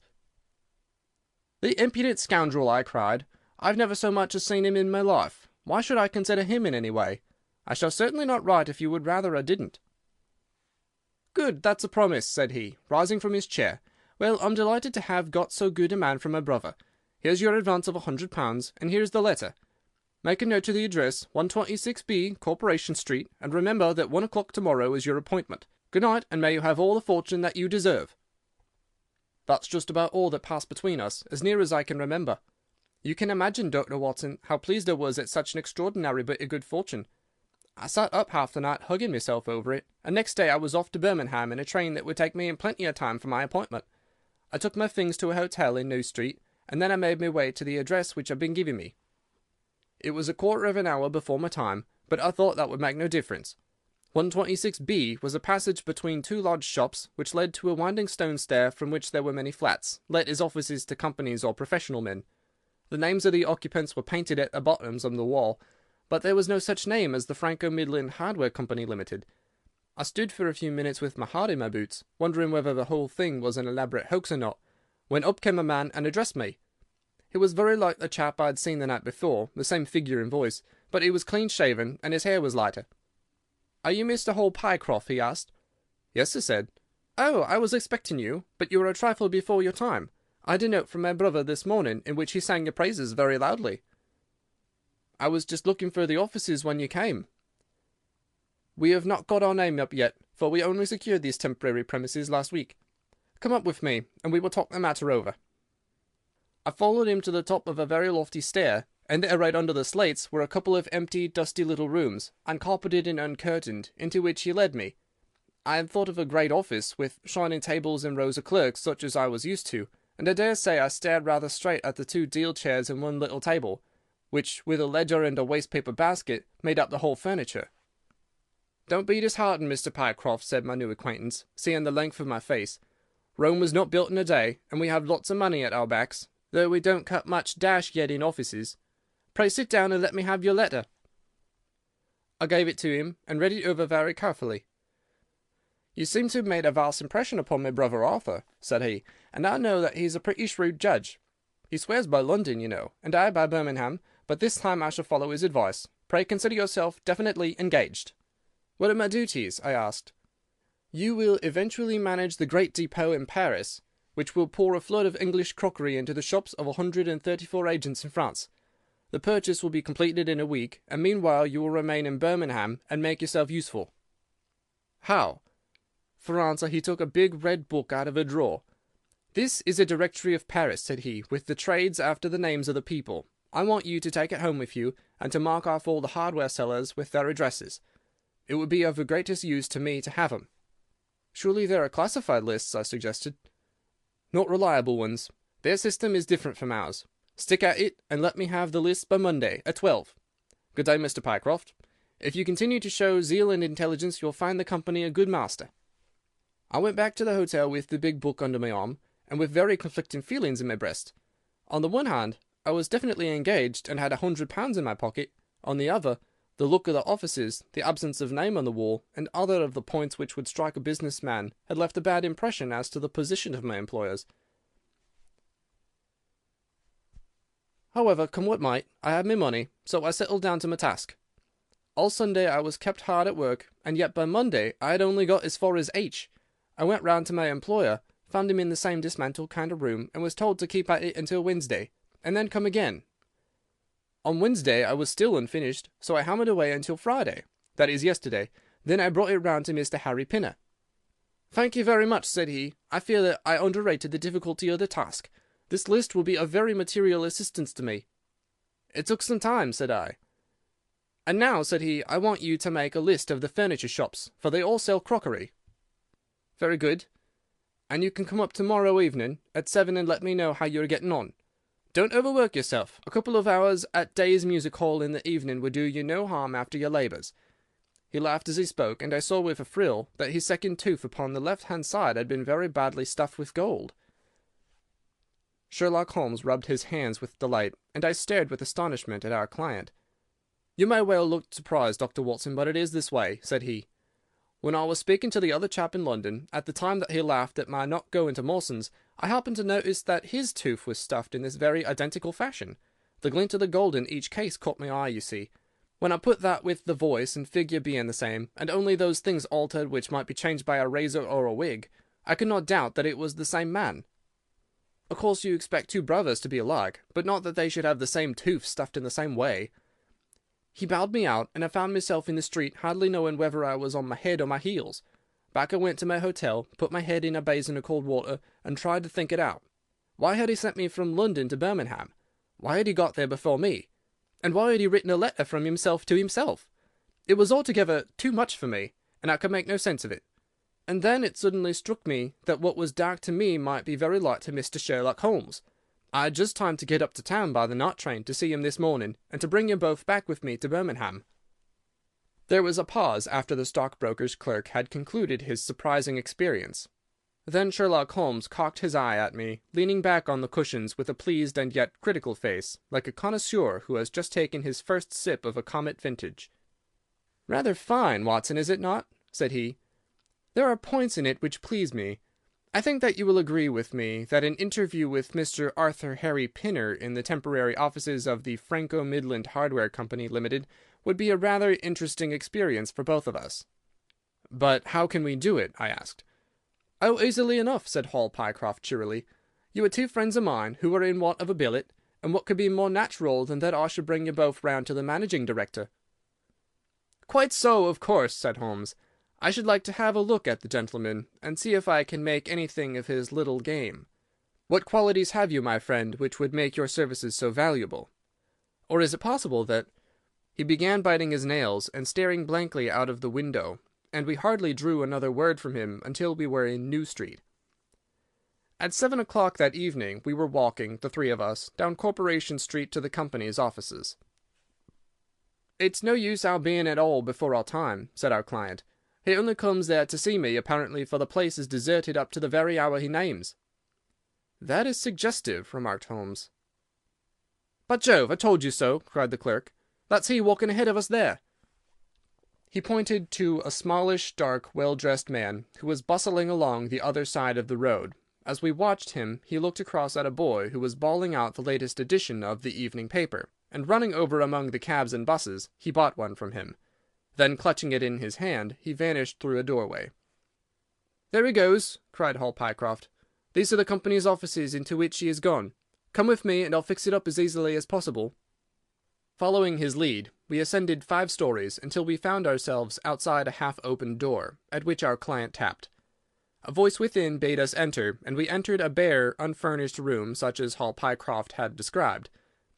The impudent scoundrel, I cried. I've never so much as seen him in my life. Why should I consider him in any way? I shall certainly not write if you would rather I didn't. Good, that's a promise, said he, rising from his chair. Well, I'm delighted to have got so good a man from my brother. Here's your advance of £100, and here's the letter. Make a note of the address, 126B, Corporation Street, and remember that 1 o'clock tomorrow is your appointment. Good night, and may you have all the fortune that you deserve. That's just about all that passed between us, as near as I can remember. You can imagine, Dr. Watson, how pleased I was at such an extraordinary bit of good fortune. I sat up half the night hugging myself over it, and next day I was off to Birmingham in a train that would take me in plenty of time for my appointment. I took my things to a hotel in New Street, and then I made my way to the address which had been given me. It was a quarter of an hour before my time, but I thought that would make no difference. 126B was a passage between two large shops, which led to a winding stone stair from which there were many flats, let as offices to companies or professional men. The names of the occupants were painted at the bottoms of the wall, but there was no such name as the Franco-Midland Hardware Company Limited. I stood for a few minutes with my heart in my boots, wondering whether the whole thing was an elaborate hoax or not, when up came a man and addressed me. He was very like the chap I had seen the night before, the same figure and voice, but he was clean-shaven, and his hair was lighter. "Are you Mr. Hall Pycroft?" he asked. "Yes," I said. "Oh, I was expecting you, but you were a trifle before your time. I had a note from my brother this morning, in which he sang your praises very loudly." "I was just looking for the offices when you came." "We have not got our name up yet, for we only secured these temporary premises last week. Come up with me, and we will talk the matter over." I followed him to the top of a very lofty stair, and there right under the slates were a couple of empty, dusty little rooms, uncarpeted and uncurtained, into which he led me. I had thought of a great office, with shining tables and rows of clerks, such as I was used to, and I dare say I stared rather straight at the two deal chairs and one little table, which, with a ledger and a waste-paper basket, made up the whole furniture. "Don't be disheartened, Mr. Pycroft," said my new acquaintance, seeing the length of my face. "Rome was not built in a day, and we have lots of money at our backs, though we don't cut much dash yet in offices. Pray sit down and let me have your letter." I gave it to him, and read it over very carefully. "You seem to have made a vast impression upon my brother Arthur," said he, "and I know that he's a pretty shrewd judge. He swears by London, you know, and I by Birmingham, but this time I shall follow his advice. Pray consider yourself definitely engaged." "What are my duties?" I asked. "You will eventually manage the great depot in Paris, which will pour a flood of English crockery into the shops of 134 agents in France. The purchase will be completed in a week, and meanwhile you will remain in Birmingham and make yourself useful." "How?" For answer he took a big red book out of a drawer. "This is a directory of Paris," said he, "with the trades after the names of the people. I want you to take it home with you, and to mark off all the hardware sellers with their addresses. It would be of the greatest use to me to have them." "Surely there are classified lists," I suggested. "Not reliable ones. Their system is different from ours. Stick at it, and let me have the list by Monday at 12. Good day, Mr. Pycroft. If you continue to show zeal and intelligence, you'll find the company a good master." I went back to the hotel with the big book under my arm, and with very conflicting feelings in my breast. On the one hand, I was definitely engaged, and had £100 in my pocket. On the other, the look of the offices, the absence of name on the wall, and other of the points which would strike a business man, had left a bad impression as to the position of my employers. However, come what might, I had my money, so I settled down to my task. All Sunday I was kept hard at work, and yet by Monday I had only got as far as H. I went round to my employer, found him in the same dismantled kind of room, and was told to keep at it until Wednesday, and then come again. On Wednesday I was still unfinished, so I hammered away until Friday. That is yesterday. Then I brought it round to Mr. Harry Pinner. "Thank you very much," said he. "I fear that I underrated the difficulty of the task. This list will be of very material assistance to me." "It took some time," said I. "And now," said he, "I want you to make a list of the furniture shops, for they all sell crockery." "Very good. And you can come up tomorrow evening at 7 and let me know how you are getting on. Don't overwork yourself. A couple of hours at Day's Music Hall in the evening would do you no harm after your labours." He laughed as he spoke, and I saw with a thrill that his second tooth upon the left-hand side had been very badly stuffed with gold. Sherlock Holmes rubbed his hands with delight, and I stared with astonishment at our client. "You may well look surprised, Dr. Watson, but it is this way," said he. "When I was speaking to the other chap in London, at the time that he laughed at my not going to Mawson's, I happened to notice that his tooth was stuffed in this very identical fashion. The glint of the gold in each case caught my eye, you see. When I put that with the voice and figure being the same, and only those things altered which might be changed by a razor or a wig, I could not doubt that it was the same man. Of course you expect two brothers to be alike, but not that they should have the same tooth stuffed in the same way. He bowed me out, and I found myself in the street, hardly knowing whether I was on my head or my heels. Back I went to my hotel, put my head in a basin of cold water, and tried to think it out. Why had he sent me from London to Birmingham? Why had he got there before me? And why had he written a letter from himself to himself? It was altogether too much for me, and I could make no sense of it. And then it suddenly struck me that what was dark to me might be very light to Mr. Sherlock Holmes. I had just time to get up to town by the night train to see him this morning, and to bring you both back with me to Birmingham." There was a pause after the stockbroker's clerk had concluded his surprising experience. Then Sherlock Holmes cocked his eye at me, leaning back on the cushions with a pleased and yet critical face, like a connoisseur who has just taken his first sip of a Comet vintage. "Rather fine, Watson, is it not?" said he. "There are points in it which please me. I think that you will agree with me that an interview with Mr. Arthur Harry Pinner in the temporary offices of the Franco Midland Hardware Company Limited would be a rather interesting experience for both of us." "But how can we do it?" I asked. "Oh, easily enough," said Hall Pycroft cheerily. "You are two friends of mine who are in want of a billet, and what could be more natural than that I should bring you both round to the managing director?" "Quite so, of course," said Holmes. "I should like to have a look at the gentleman, and see if I can make anything of his little game. What qualities have you, my friend, which would make your services so valuable? Or is it possible that—" He began biting his nails and staring blankly out of the window, and we hardly drew another word from him until we were in New Street. At 7 o'clock that evening we were walking, the three of us, down Corporation Street to the company's offices. "It's no use our being at all before our time," said our client. "He only comes there to see me, apparently, for the place is deserted up to the very hour he names." "That is suggestive," remarked Holmes. "By Jove, I told you so!" cried the clerk. "That's he walking ahead of us there." He pointed to a smallish, dark, well-dressed man who was bustling along the other side of the road. As we watched him, he looked across at a boy who was bawling out the latest edition of the evening paper, and running over among the cabs and buses, he bought one from him. Then, clutching it in his hand, he vanished through a doorway. "There he goes!" cried Hall Pycroft. "These are the company's offices into which he has gone. Come with me, and I'll fix it up as easily as possible." Following his lead, we ascended 5 stories until we found ourselves outside a half-opened door, at which our client tapped. A voice within bade us enter, and we entered a bare, unfurnished room such as Hall Pycroft had described.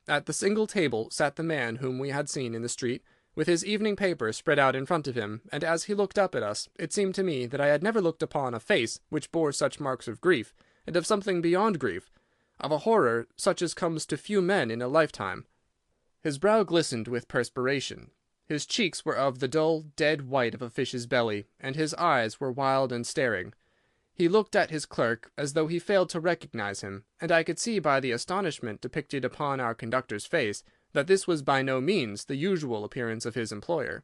At the single table sat the man whom we had seen in the street, with his evening paper spread out in front of him, and as he looked up at us, it seemed to me that I had never looked upon a face which bore such marks of grief, and of something beyond grief, of a horror such as comes to few men in a lifetime. His brow glistened with perspiration. His cheeks were of the dull, dead white of a fish's belly, and his eyes were wild and staring. He looked at his clerk as though he failed to recognize him, and I could see by the astonishment depicted upon our conductor's face that this was by no means the usual appearance of his employer.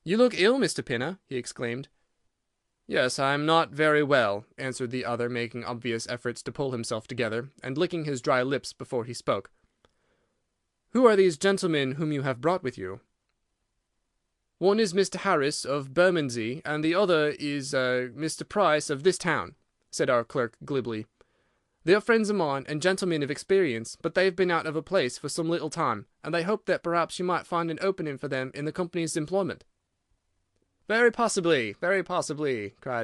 "You look ill, Mr. Pinner," he exclaimed. "Yes, I am not very well," answered the other, making obvious efforts to pull himself together, and licking his dry lips before he spoke. "Who are these gentlemen whom you have brought with you?" "One is Mr. Harris, of Bermondsey, and the other is Mr. Price, of this town," said our clerk glibly. They are friends of mine, and gentlemen of experience, but they have been out of a place for some little time, and they hoped that perhaps you might find an opening for them in the company's employment." Very possibly, cried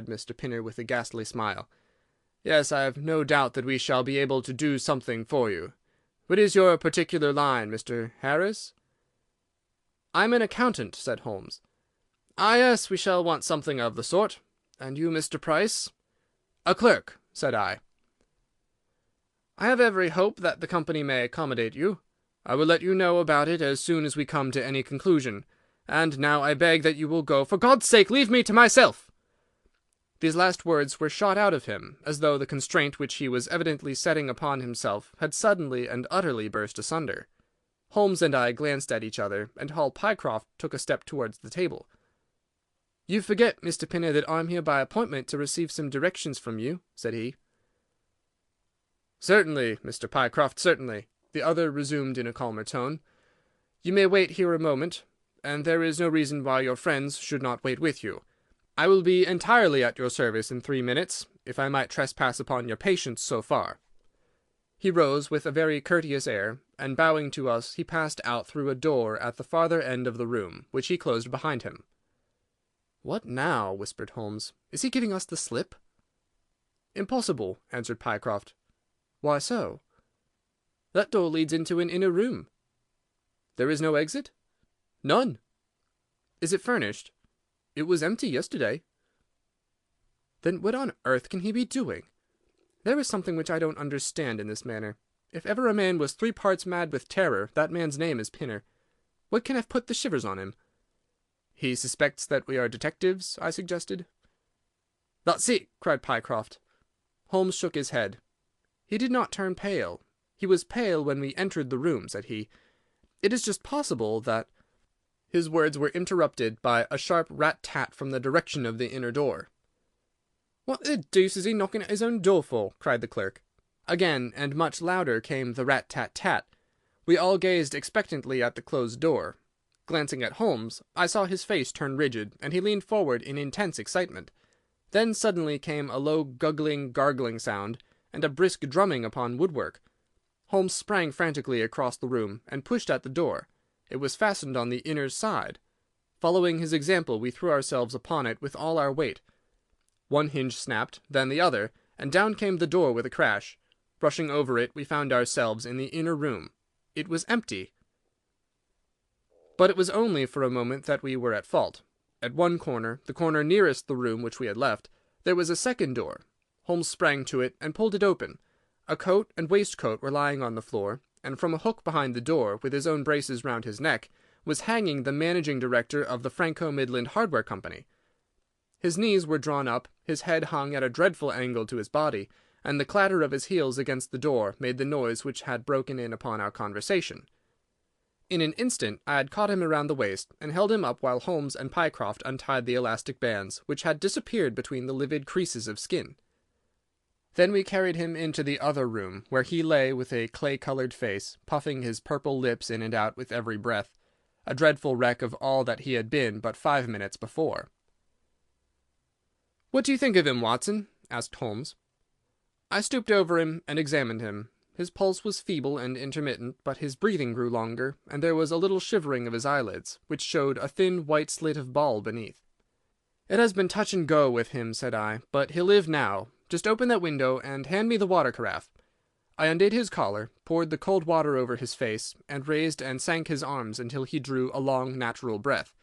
Mr. Pinner with a ghastly smile. "Yes, I have no doubt that we shall be able to do something for you. What is your particular line, Mr. Harris?" "I am an accountant," said Holmes. "Ah, yes, we shall want something of the sort. And you, Mr. Price?" "A clerk," said I. "I have every hope that the company may accommodate you. I will let you know about it as soon as we come to any conclusion. And now I beg that you will go. For God's sake, leave me to myself!" These last words were shot out of him, as though the constraint which he was evidently setting upon himself had suddenly and utterly burst asunder. Holmes and I glanced at each other, and Hall Pycroft took a step towards the table. "You forget, Mr. Pinner, that I am here by appointment to receive some directions from you," said he. "Certainly, Mr. Pycroft, certainly," the other resumed in a calmer tone. "You may wait here a moment, and there is no reason why your friends should not wait with you. I will be entirely at your service in 3 minutes, if I might trespass upon your patience so far." He rose with a very courteous air, and bowing to us he passed out through a door at the farther end of the room, which he closed behind him. "What now?" whispered Holmes. "Is he giving us the slip?" "Impossible," answered Pycroft. "Why so?" "That door leads into an inner room." "There is no exit?" "None." "Is it furnished?" "It was empty yesterday." "Then what on earth can he be doing? There is something which I don't understand in this manner. If ever a man was 3 parts mad with terror, that man's name is Pinner. What can have put the shivers on him?" "He suspects that we are detectives," I suggested. "That's it," cried Pycroft. Holmes shook his head. "He did not turn pale. He was pale when we entered the room," said he. "It is just possible that—" His words were interrupted by a sharp rat-tat from the direction of the inner door. "What the deuce is he knocking at his own door for?" cried the clerk. Again, and much louder, came the rat-tat-tat. We all gazed expectantly at the closed door. Glancing at Holmes, I saw his face turn rigid, and he leaned forward in intense excitement. Then suddenly came a low guggling, gargling sound, and a brisk drumming upon woodwork. Holmes sprang frantically across the room, and pushed at the door. It was fastened on the inner side. Following his example, we threw ourselves upon it with all our weight. One hinge snapped, then the other, and down came the door with a crash. Rushing over it, we found ourselves in the inner room. It was empty. But it was only for a moment that we were at fault. At one corner, the corner nearest the room which we had left, there was a second door. Holmes sprang to it and pulled it open. A coat and waistcoat were lying on the floor, and from a hook behind the door, with his own braces round his neck, was hanging the managing director of the Franco-Midland Hardware Company. His knees were drawn up, his head hung at a dreadful angle to his body, and the clatter of his heels against the door made the noise which had broken in upon our conversation. In an instant I had caught him around the waist, and held him up while Holmes and Pycroft untied the elastic bands, which had disappeared between the livid creases of skin. Then we carried him into the other room, where he lay with a clay-coloured face, puffing his purple lips in and out with every breath, a dreadful wreck of all that he had been but 5 minutes before. "What do you think of him, Watson?" asked Holmes. I stooped over him and examined him. His pulse was feeble and intermittent, but his breathing grew longer, and there was a little shivering of his eyelids, which showed a thin white slit of ball beneath. "It has been touch and go with him," said I, "but he'll live now. Just open that window and hand me the water carafe." I undid his collar, poured the cold water over his face, and raised and sank his arms until he drew a long, natural breath.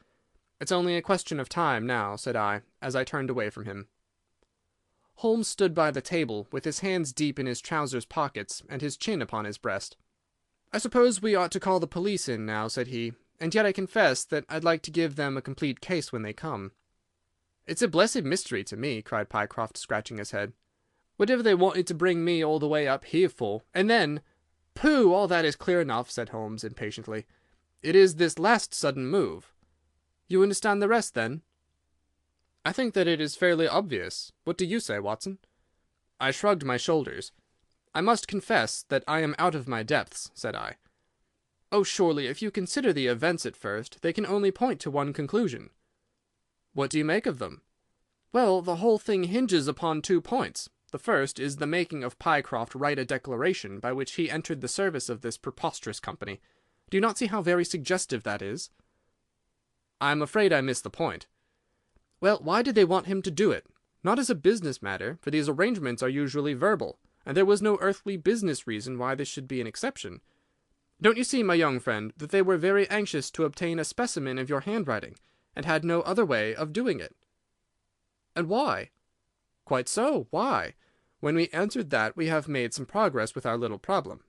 "It's only a question of time now," said I, as I turned away from him. Holmes stood by the table, with his hands deep in his trousers pockets and his chin upon his breast. "I suppose we ought to call the police in now," said he, "and yet I confess that I'd like to give them a complete case when they come." "It's a blessed mystery to me," cried Pycroft, scratching his head. "Whatever they wanted to bring me all the way up here for, and then—" "Pooh! All that is clear enough," said Holmes impatiently. "It is this last sudden move." "You understand the rest, then?" "I think that it is fairly obvious. What do you say, Watson?" I shrugged my shoulders. "I must confess that I am out of my depths," said I. "Oh, surely, if you consider the events at first, they can only point to one conclusion." "What do you make of them?" "Well, the whole thing hinges upon 2 points. The first is the making of Pycroft write a declaration by which he entered the service of this preposterous company. Do you not see how very suggestive that is?" "I am afraid I miss the point." "Well, why did they want him to do it? Not as a business matter, for these arrangements are usually verbal, and there was no earthly business reason why this should be an exception. Don't you see, my young friend, that they were very anxious to obtain a specimen of your handwriting, and had no other way of doing it?" "And why?" "Quite so. Why? When we answered that, we have made some progress with our little problem.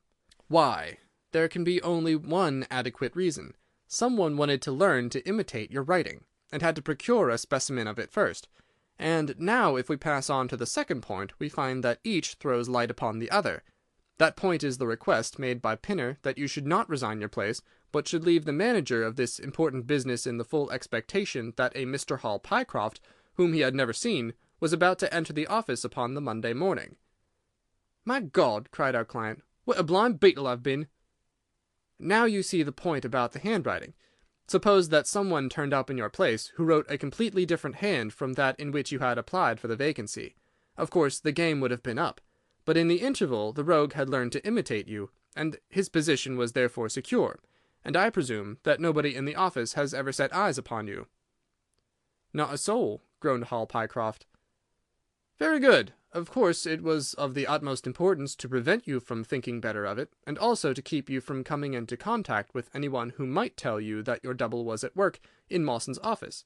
Why? There can be only one adequate reason. Someone wanted to learn to imitate your writing, and had to procure a specimen of it first. And now, if we pass on to the second point, we find that each throws light upon the other. That point is the request made by Pinner that you should not resign your place, but should leave the manager of this important business in the full expectation that a Mr. Hall Pycroft, whom he had never seen, was about to enter the office upon the Monday morning." "My God!" cried our client, "what a blind beetle I've been!" "Now you see the point about the handwriting. Suppose that someone turned up in your place who wrote a completely different hand from that in which you had applied for the vacancy. Of course, the game would have been up. But in the interval the rogue had learned to imitate you, and his position was therefore secure, and I presume that nobody in the office has ever set eyes upon you." "Not a soul," groaned Hall Pycroft. "Very good. Of course it was of the utmost importance to prevent you from thinking better of it, and also to keep you from coming into contact with anyone who might tell you that your double was at work in Mawson's office.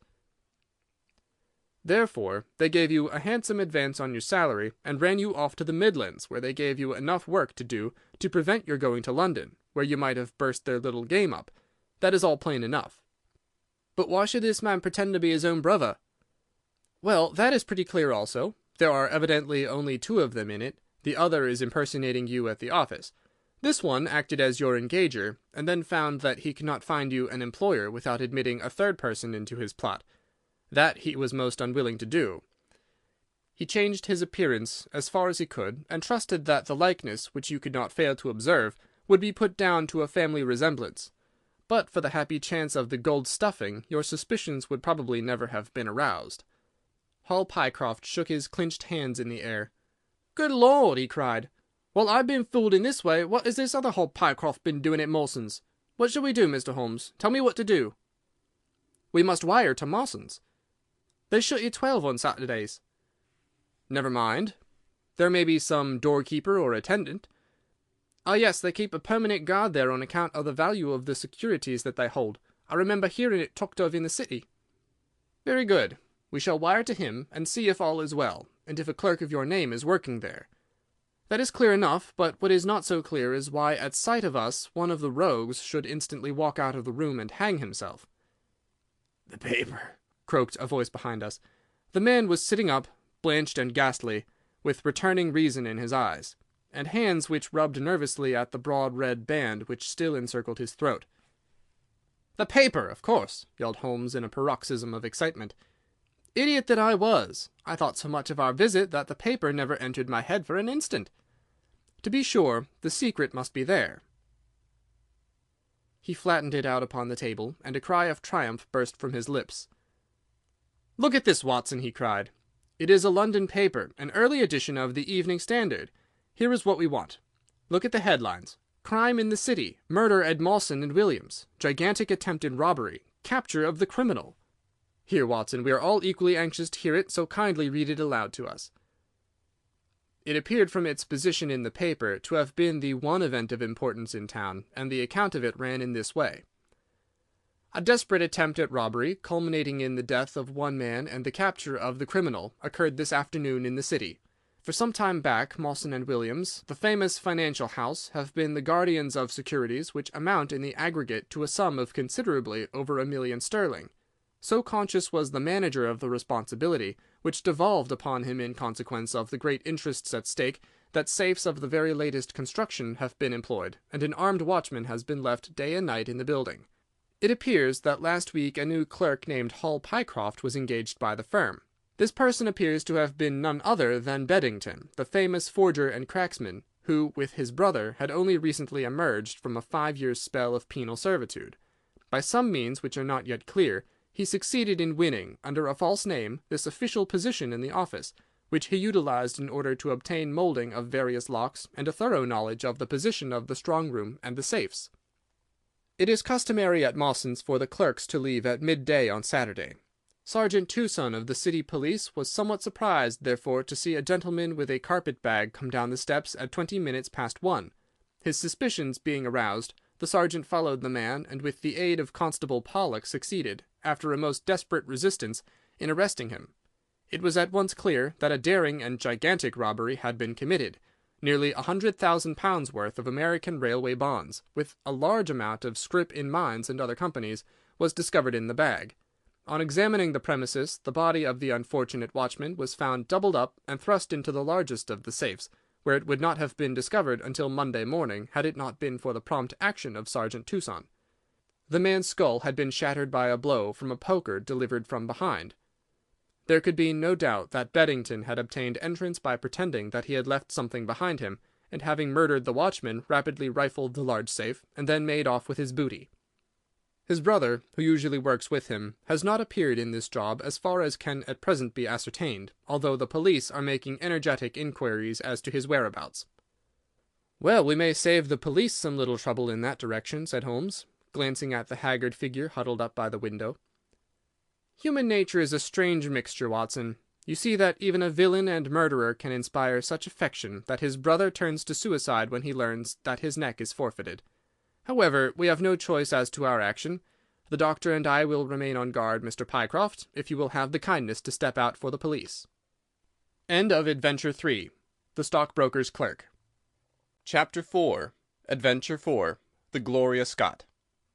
Therefore they gave you a handsome advance on your salary, and ran you off to the Midlands, where they gave you enough work to do to prevent your going to London, where you might have burst their little game up. That is all plain enough." "But why should this man pretend to be his own brother?" "Well, that is pretty clear also. There are evidently only two of them in it. The other is impersonating you at the office. This one acted as your engager, and then found that he could not find you an employer without admitting a third person into his plot. That he was most unwilling to do. He changed his appearance as far as he could, and trusted that the likeness, which you could not fail to observe, would be put down to a family resemblance. But for the happy chance of the gold stuffing, your suspicions would probably never have been aroused." Hall Pycroft shook his clinched hands in the air. "Good Lord!" he cried. "While I've been fooled in this way, what has this other Hall Pycroft been doing at Mawson's? What shall we do, Mr. Holmes? Tell me what to do." "We must wire to Mawson's." "They shut at 12 on Saturdays." "Never mind. There may be some doorkeeper or attendant." "Ah, yes, they keep a permanent guard there on account of the value of the securities that they hold. I remember hearing it talked of in the city." "Very good. We shall wire to him, and see if all is well, and if a clerk of your name is working there. That is clear enough, but what is not so clear is why at sight of us one of the rogues should instantly walk out of the room and hang himself." "The paper," croaked a voice behind us. The man was sitting up, blanched and ghastly, with returning reason in his eyes, and hands which rubbed nervously at the broad red band which still encircled his throat. "The paper, of course!" yelled Holmes in a paroxysm of excitement. "Idiot that I was! I thought so much of our visit that the paper never entered my head for an instant. To be sure, the secret must be there." He flattened it out upon the table, and a cry of triumph burst from his lips. "Look at this, Watson!" he cried. "It is a London paper, an early edition of the Evening Standard. Here is what we want. Look at the headlines. 'Crime in the City. Murder at Mawson and Williams. Gigantic attempted robbery. Capture of the criminal.' Here, Watson, we are all equally anxious to hear it, so kindly read it aloud to us." It appeared from its position in the paper to have been the one event of importance in town, and the account of it ran in this way. A desperate attempt at robbery, culminating in the death of one man and the capture of the criminal, occurred this afternoon in the city. For some time back, Mawson and Williams, the famous financial house, have been the guardians of securities which amount in the aggregate to a sum of considerably over £1,000,000. So conscious was the manager of the responsibility, which devolved upon him in consequence of the great interests at stake, that safes of the very latest construction have been employed, and an armed watchman has been left day and night in the building. It appears that last week a new clerk named Hall Pycroft was engaged by the firm. This person appears to have been none other than Beddington, the famous forger and cracksman, who, with his brother, had only recently emerged from a 5 years' spell of penal servitude. By some means which are not yet clear, he succeeded in winning, under a false name, this official position in the office, which he utilized in order to obtain moulding of various locks and a thorough knowledge of the position of the strong-room and the safes. It is customary at Mawson's for the clerks to leave at midday on Saturday. Sergeant Tucson of the city police was somewhat surprised, therefore, to see a gentleman with a carpet-bag come down the steps at 20 minutes past 1. His suspicions being aroused, the sergeant followed the man, and with the aid of Constable Pollock succeeded, after a most desperate resistance, in arresting him. It was at once clear that a daring and gigantic robbery had been committed. Nearly £100,000 worth of American railway bonds, with a large amount of scrip in mines and other companies, was discovered in the bag. On examining the premises, the body of the unfortunate watchman was found doubled up and thrust into the largest of the safes, where it would not have been discovered until Monday morning had it not been for the prompt action of Sergeant Tucson. The man's skull had been shattered by a blow from a poker delivered from behind. There could be no doubt that Beddington had obtained entrance by pretending that he had left something behind him, and having murdered the watchman, rapidly rifled the large safe, and then made off with his booty. His brother, who usually works with him, has not appeared in this job as far as can at present be ascertained, although the police are making energetic inquiries as to his whereabouts. "Well, we may save the police some little trouble in that direction," said Holmes, glancing at the haggard figure huddled up by the window. "Human nature is a strange mixture, Watson. You see that even a villain and murderer can inspire such affection that his brother turns to suicide when he learns that his neck is forfeited. However, we have no choice as to our action. The doctor and I will remain on guard, Mr. Pycroft, if you will have the kindness to step out for the police." End of Adventure 3. The Stockbroker's Clerk. Chapter 4. Adventure 4. The Gloria Scott.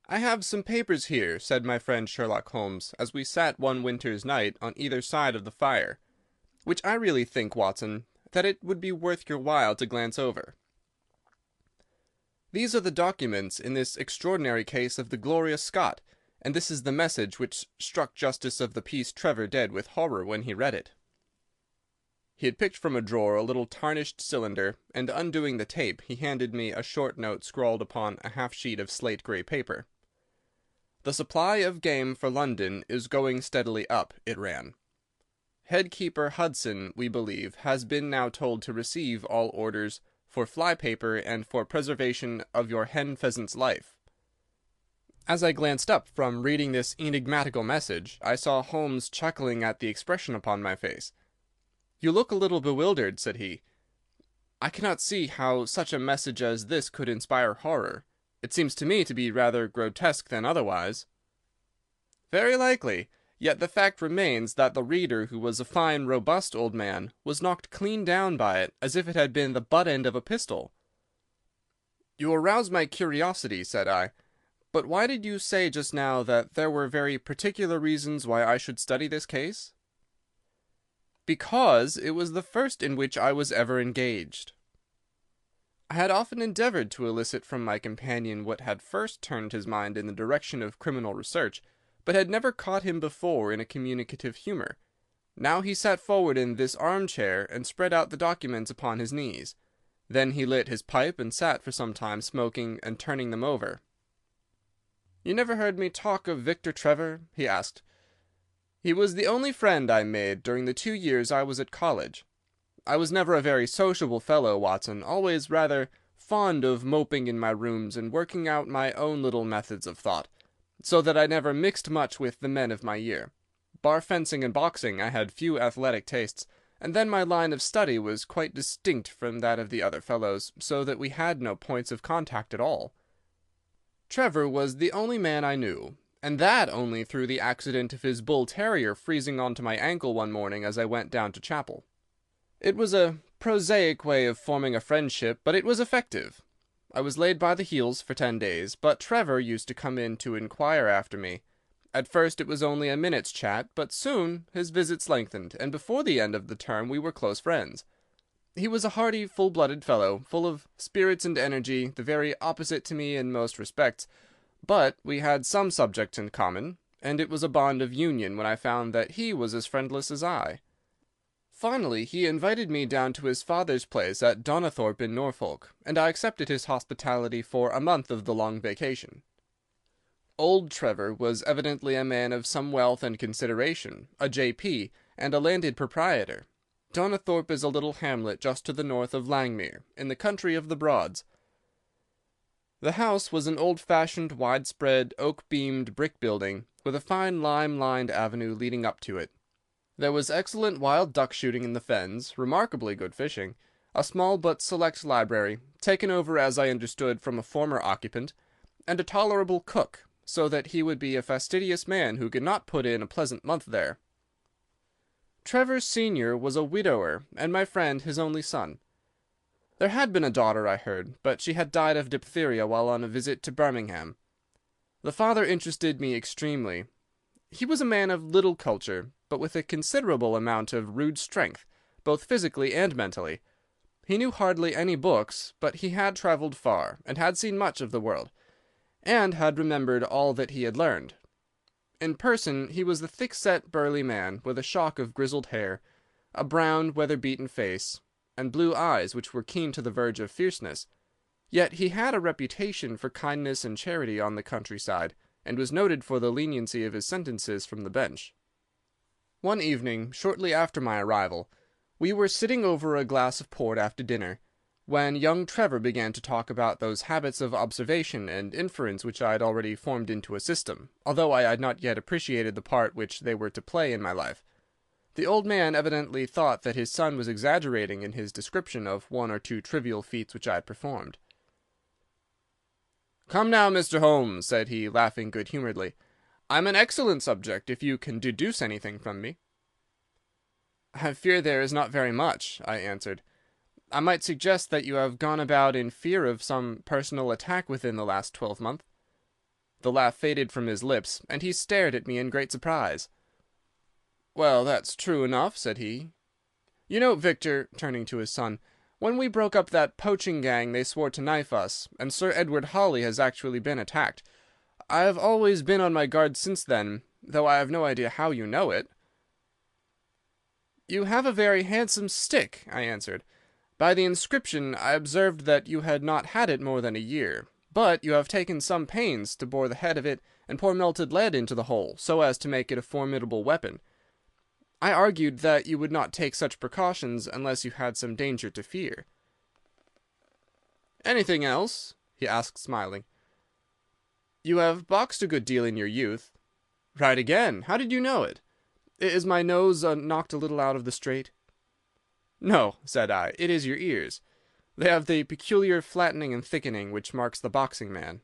"I have some papers here," said my friend Sherlock Holmes, as we sat one winter's night on either side of the fire, "which I really think, Watson, that it would be worth your while to glance over. These are the documents in this extraordinary case of the Gloria Scott, and this is the message which struck Justice of the Peace Trevor dead with horror when he read it." He had picked from a drawer a little tarnished cylinder, and undoing the tape, he handed me a short note scrawled upon a half-sheet of slate-grey paper. "The supply of game for London is going steadily up," it ran. "Headkeeper Hudson, we believe, has been now told to receive all orders for fly-paper and for preservation of your hen-pheasant's life." As I glanced up from reading this enigmatical message, I saw Holmes chuckling at the expression upon my face. "You look a little bewildered," said he. "I cannot see how such a message as this could inspire horror. It seems to me to be rather grotesque than otherwise." "Very likely. Yet the fact remains that the reader, who was a fine, robust old man, was knocked clean down by it, as if it had been the butt-end of a pistol." "You arouse my curiosity," said I. "But why did you say just now that there were very particular reasons why I should study this case?" "Because it was the first in which I was ever engaged." I had often endeavoured to elicit from my companion what had first turned his mind in the direction of criminal research, but had never caught him before in a communicative humour. Now he sat forward in this arm-chair and spread out the documents upon his knees. Then he lit his pipe and sat for some time smoking and turning them over. "You never heard me talk of Victor Trevor?" he asked. "He was the only friend I made during the 2 years I was at college. I was never a very sociable fellow, Watson, always rather fond of moping in my rooms and working out my own little methods of thought, so that I never mixed much with the men of my year. Bar fencing and boxing, I had few athletic tastes, and then my line of study was quite distinct from that of the other fellows, so that we had no points of contact at all. Trevor was the only man I knew, and that only through the accident of his bull terrier freezing onto my ankle one morning as I went down to chapel. It was a prosaic way of forming a friendship, but it was effective. I was laid by the heels for 10 days, but Trevor used to come in to inquire after me. At first it was only a minute's chat, but soon his visits lengthened, and before the end of the term we were close friends. He was a hearty, full-blooded fellow, full of spirits and energy, the very opposite to me in most respects, but we had some subjects in common, and it was a bond of union when I found that he was as friendless as I. Finally, he invited me down to his father's place at Donnithorpe in Norfolk, and I accepted his hospitality for a month of the long vacation. Old Trevor was evidently a man of some wealth and consideration, a J.P., and a landed proprietor. Donnithorpe is a little hamlet just to the north of Langmere, in the country of the Broads. The house was an old-fashioned, widespread, oak-beamed brick building, with a fine lime-lined avenue leading up to it. There was excellent wild duck shooting in the fens, remarkably good fishing, a small but select library, taken over, as I understood, from a former occupant, and a tolerable cook, so that he would be a fastidious man who could not put in a pleasant month there. Trevor senior was a widower, and my friend his only son. There had been a daughter, I heard, but she had died of diphtheria while on a visit to Birmingham. The father interested me extremely. He was a man of little culture, but with a considerable amount of rude strength, both physically and mentally. He knew hardly any books, but he had travelled far, and had seen much of the world, and had remembered all that he had learned. In person he was the thick-set, burly man, with a shock of grizzled hair, a brown, weather-beaten face, and blue eyes which were keen to the verge of fierceness. Yet he had a reputation for kindness and charity on the countryside, and was noted for the leniency of his sentences from the bench. One evening, shortly after my arrival, we were sitting over a glass of port after dinner, when young Trevor began to talk about those habits of observation and inference which I had already formed into a system, although I had not yet appreciated the part which they were to play in my life. The old man evidently thought that his son was exaggerating in his description of one or two trivial feats which I had performed. "Come now, Mr. Holmes," said he, laughing good-humouredly. "I'm an excellent subject, if you can deduce anything from me." "I fear there is not very much," I answered. "I might suggest that you have gone about in fear of some personal attack within the last 12-month. The laugh faded from his lips, and he stared at me in great surprise. "Well, that's true enough," said he. "You know, Victor," turning to his son, "when we broke up that poaching gang they swore to knife us, and Sir Edward Hawley has actually been attacked. I have always been on my guard since then, though I have no idea how you know it." "You have a very handsome stick," I answered. "By the inscription I observed that you had not had it more than a year, but you have taken some pains to bore the head of it and pour melted lead into the hole, so as to make it a formidable weapon. I argued that you would not take such precautions unless you had some danger to fear." "Anything else?" he asked, smiling. "You have boxed a good deal in your youth." "Right again. How did you know it? Is my nose knocked a little out of the straight?" "No," said I, "it is your ears. They have the peculiar flattening and thickening which marks the boxing man."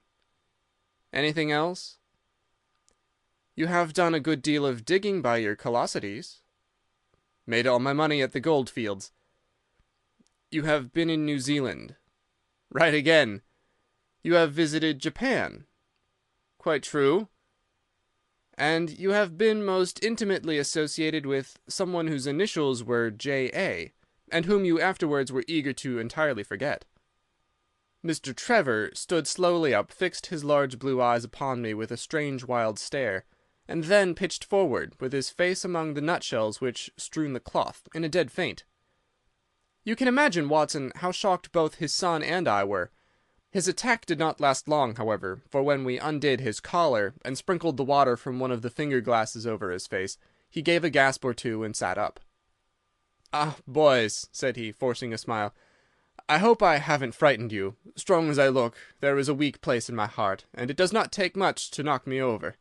"Anything else?" "You have done a good deal of digging by your callosities." "Made all my money at the gold fields." "You have been in New Zealand." "Right again." "You have visited Japan." "Quite true." "And you have been most intimately associated with someone whose initials were J.A., and whom you afterwards were eager to entirely forget." Mr. Trevor stood slowly up, fixed his large blue eyes upon me with a strange wild stare, and then pitched forward, with his face among the nutshells which strewn the cloth, in a dead faint. You can imagine, Watson, how shocked both his son and I were. His attack did not last long, however, for when we undid his collar and sprinkled the water from one of the finger-glasses over his face, he gave a gasp or two and sat up. "Ah, boys," said he, forcing a smile, "I hope I haven't frightened you. Strong as I look, there is a weak place in my heart, and it does not take much to knock me over.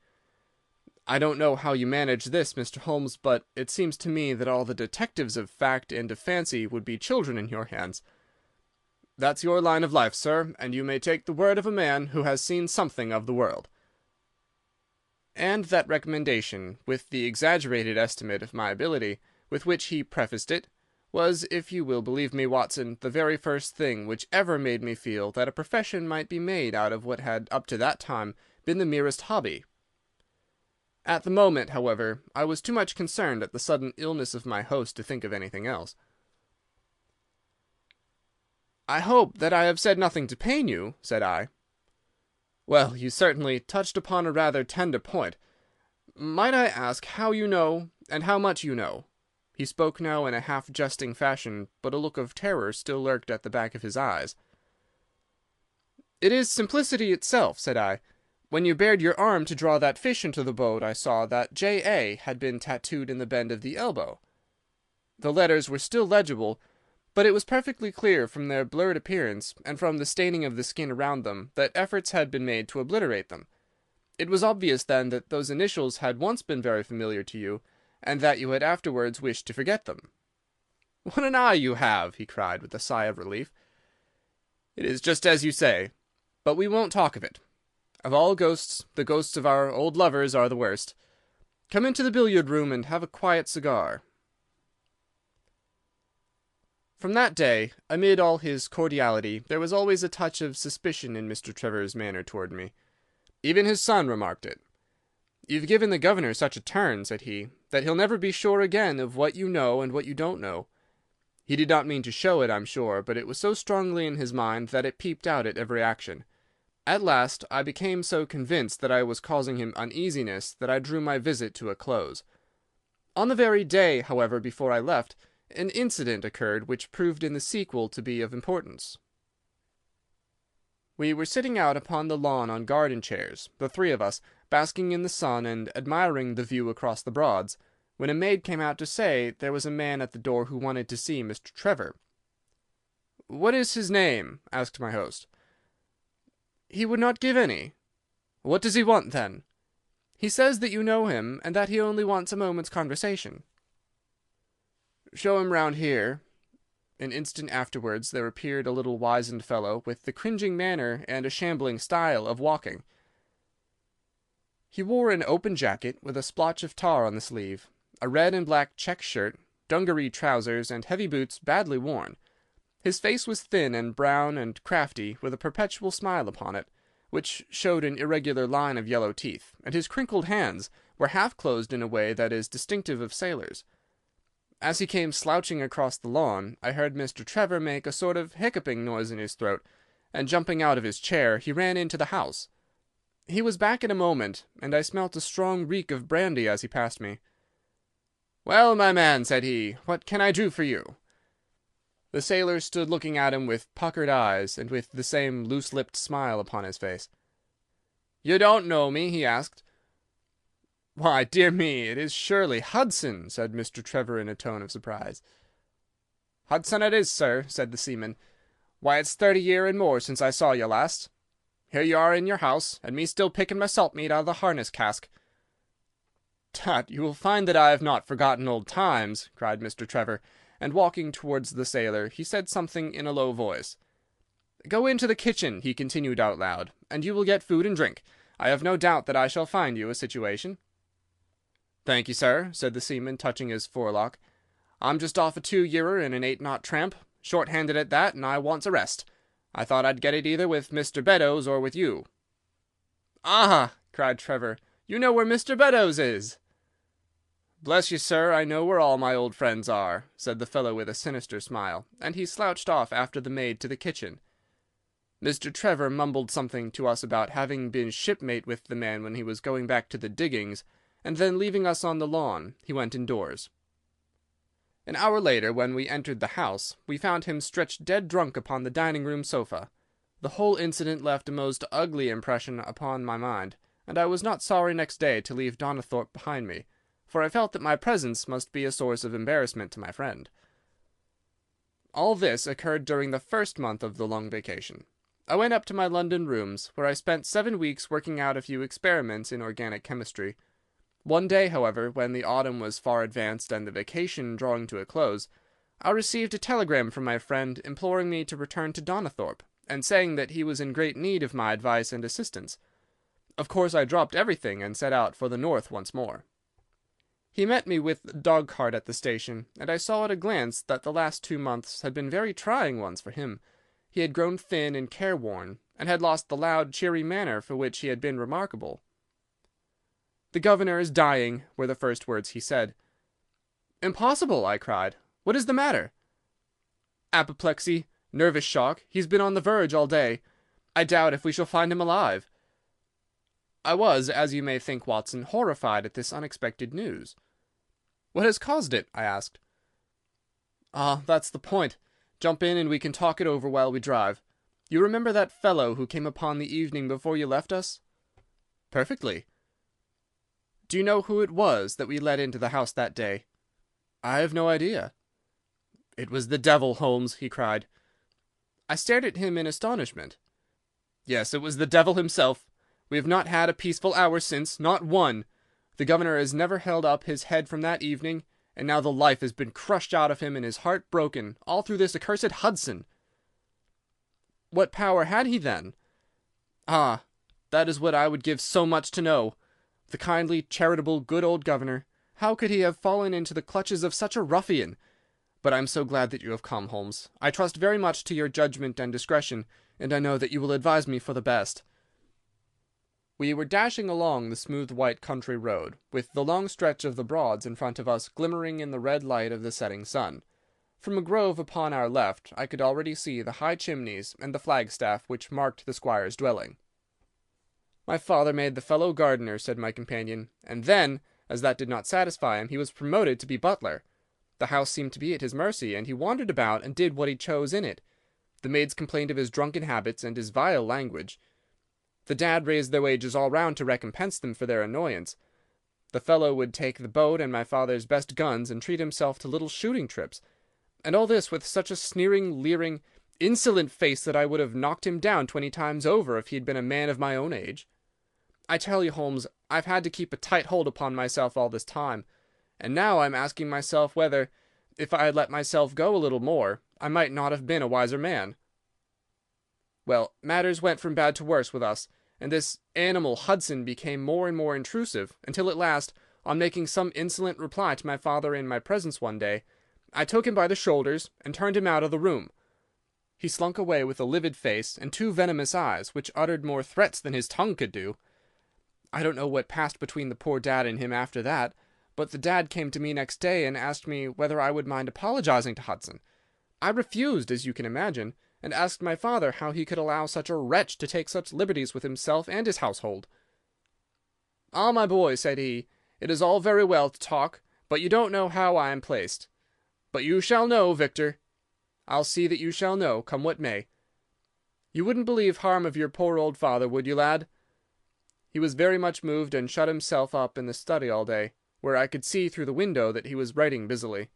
I don't know how you manage this, Mr. Holmes, but it seems to me that all the detectives of fact and of fancy would be children in your hands. That's your line of life, sir, and you may take the word of a man who has seen something of the world." And that recommendation, with the exaggerated estimate of my ability with which he prefaced it, was, if you will believe me, Watson, the very first thing which ever made me feel that a profession might be made out of what had up to that time been the merest hobby. At the moment, however, I was too much concerned at the sudden illness of my host to think of anything else. "I hope that I have said nothing to pain you," said I. "Well, you certainly touched upon a rather tender point. Might I ask how you know, and how much you know?" He spoke now in a half-jesting fashion, but a look of terror still lurked at the back of his eyes. "It is simplicity itself," said I. "When you bared your arm to draw that fish into the boat, I saw that J.A. had been tattooed in the bend of the elbow." The letters were still legible, but it was perfectly clear from their blurred appearance and from the staining of the skin around them that efforts had been made to obliterate them. It was obvious then that those initials had once been very familiar to you, and that you had afterwards wished to forget them. "What an eye you have!" he cried, with a sigh of relief. "It is just as you say. But we won't talk of it. Of all ghosts, the ghosts of our old lovers are the worst. Come into the billiard-room and have a quiet cigar." From that day, amid all his cordiality, there was always a touch of suspicion in Mr. Trevor's manner toward me. Even his son remarked it. "You've given the governor such a turn," said he, "that he'll never be sure again of what you know and what you don't know." He did not mean to show it, I'm sure, but it was so strongly in his mind that it peeped out at every action. At last I became so convinced that I was causing him uneasiness that I drew my visit to a close. On the very day, however, before I left, an incident occurred which proved in the sequel to be of importance. We were sitting out upon the lawn on garden chairs, the three of us, basking in the sun and admiring the view across the Broads, when a maid came out to say there was a man at the door who wanted to see Mr. Trevor. "What is his name?" asked my host. "He would not give any." "What does he want, then?" "He says that you know him, and that he only wants a moment's conversation." "Show him round here." An instant afterwards there appeared a little wizened fellow with the cringing manner and a shambling style of walking. He wore an open jacket with a splotch of tar on the sleeve, a red and black check shirt, dungaree trousers, and heavy boots badly worn. His face was thin and brown and crafty, with a perpetual smile upon it, which showed an irregular line of yellow teeth, and his crinkled hands were half closed in a way that is distinctive of sailors. As he came slouching across the lawn, I heard Mr. Trevor make a sort of hiccuping noise in his throat, and jumping out of his chair, he ran into the house. He was back in a moment, and I smelt a strong reek of brandy as he passed me. "Well, my man," said he, "what can I do for you?" The sailor stood looking at him with puckered eyes, and with the same loose-lipped smile upon his face. "You don't know me?" he asked. "Why, dear me, it is surely Hudson," said Mr. Trevor in a tone of surprise. "Hudson it is, sir," said the seaman. "Why, it's 30 year and more since I saw you last. Here you are in your house, and me still picking my salt meat out of the harness cask." "Tut, you will find that I have not forgotten old times," cried Mr. Trevor, and walking towards the sailor, he said something in a low voice. "Go into the kitchen," he continued out loud, "and you will get food and drink. I have no doubt that I shall find you a situation." "Thank you, sir," said the seaman, touching his forelock. "I'm just off a 2-yearer in an 8-knot tramp, short-handed at that, and I wants a rest. I thought I'd get it either with Mr. Beddoes or with you." "Ah!" cried Trevor, "you know where Mr. Beddoes is." "Bless you, sir, I know where all my old friends are," said the fellow with a sinister smile, and he slouched off after the maid to the kitchen. Mr. Trevor mumbled something to us about having been shipmate with the man when he was going back to the diggings, and then leaving us on the lawn, he went indoors. An hour later, when we entered the house, we found him stretched dead drunk upon the dining-room sofa. The whole incident left a most ugly impression upon my mind, and I was not sorry next day to leave Donnithorpe behind me, for I felt that my presence must be a source of embarrassment to my friend. All this occurred during the first month of the long vacation. I went up to my London rooms, where I spent 7 weeks working out a few experiments in organic chemistry. One day, however, when the autumn was far advanced and the vacation drawing to a close, I received a telegram from my friend imploring me to return to Donnithorpe, and saying that he was in great need of my advice and assistance. Of course I dropped everything and set out for the north once more. He met me with the dog-cart at the station, and I saw at a glance that the last 2 months had been very trying ones for him. He had grown thin and careworn, and had lost the loud, cheery manner for which he had been remarkable. "The governor is dying," were the first words he said. "Impossible!" I cried. "What is the matter?" "Apoplexy, nervous shock. He's been on the verge all day. I doubt if we shall find him alive." I was, as you may think, Watson, horrified at this unexpected news. "What has caused it?" I asked. "Ah, that's the point. Jump in and we can talk it over while we drive. You remember that fellow who came upon the evening before you left us?" "Perfectly." "Do you know who it was that we let into the house that day?" "I have no idea." "It was the devil, Holmes," he cried. I stared at him in astonishment. "Yes, it was the devil himself. We have not had a peaceful hour since, not one. The governor has never held up his head from that evening, and now the life has been crushed out of him and his heart broken, all through this accursed Hudson." "What power had he, then?" "Ah, that is what I would give so much to know. The kindly, charitable, good old governor. How could he have fallen into the clutches of such a ruffian? But I am so glad that you have come, Holmes. I trust very much to your judgment and discretion, and I know that you will advise me for the best." We were dashing along the smooth white country road, with the long stretch of the Broads in front of us glimmering in the red light of the setting sun. From a grove upon our left I could already see the high chimneys and the flagstaff which marked the squire's dwelling. "My father made the fellow gardener," said my companion, "and then, as that did not satisfy him, he was promoted to be butler. The house seemed to be at his mercy, and he wandered about and did what he chose in it. The maids complained of his drunken habits and his vile language. The dad raised their wages all round to recompense them for their annoyance. The fellow would take the boat and my father's best guns and treat himself to little shooting trips, and all this with such a sneering, leering, insolent face that I would have knocked him down 20 times over if he had been a man of my own age. I tell you, Holmes, I've had to keep a tight hold upon myself all this time, and now I'm asking myself whether, if I had let myself go a little more, I might not have been a wiser man. Well, matters went from bad to worse with us, and this animal Hudson became more and more intrusive, until at last, on making some insolent reply to my father in my presence one day, I took him by the shoulders and turned him out of the room. He slunk away with a livid face and 2 venomous eyes, which uttered more threats than his tongue could do. I don't know what passed between the poor dad and him after that, but the dad came to me next day and asked me whether I would mind apologizing to Hudson. I refused, as you can imagine, and asked my father how he could allow such a wretch to take such liberties with himself and his household. "Ah, my boy," said he, "it is all very well to talk, but you don't know how I am placed. But you shall know, Victor. I'll see that you shall know, come what may. You wouldn't believe harm of your poor old father, would you, lad?" He was very much moved and shut himself up in the study all day, where I could see through the window that he was writing busily.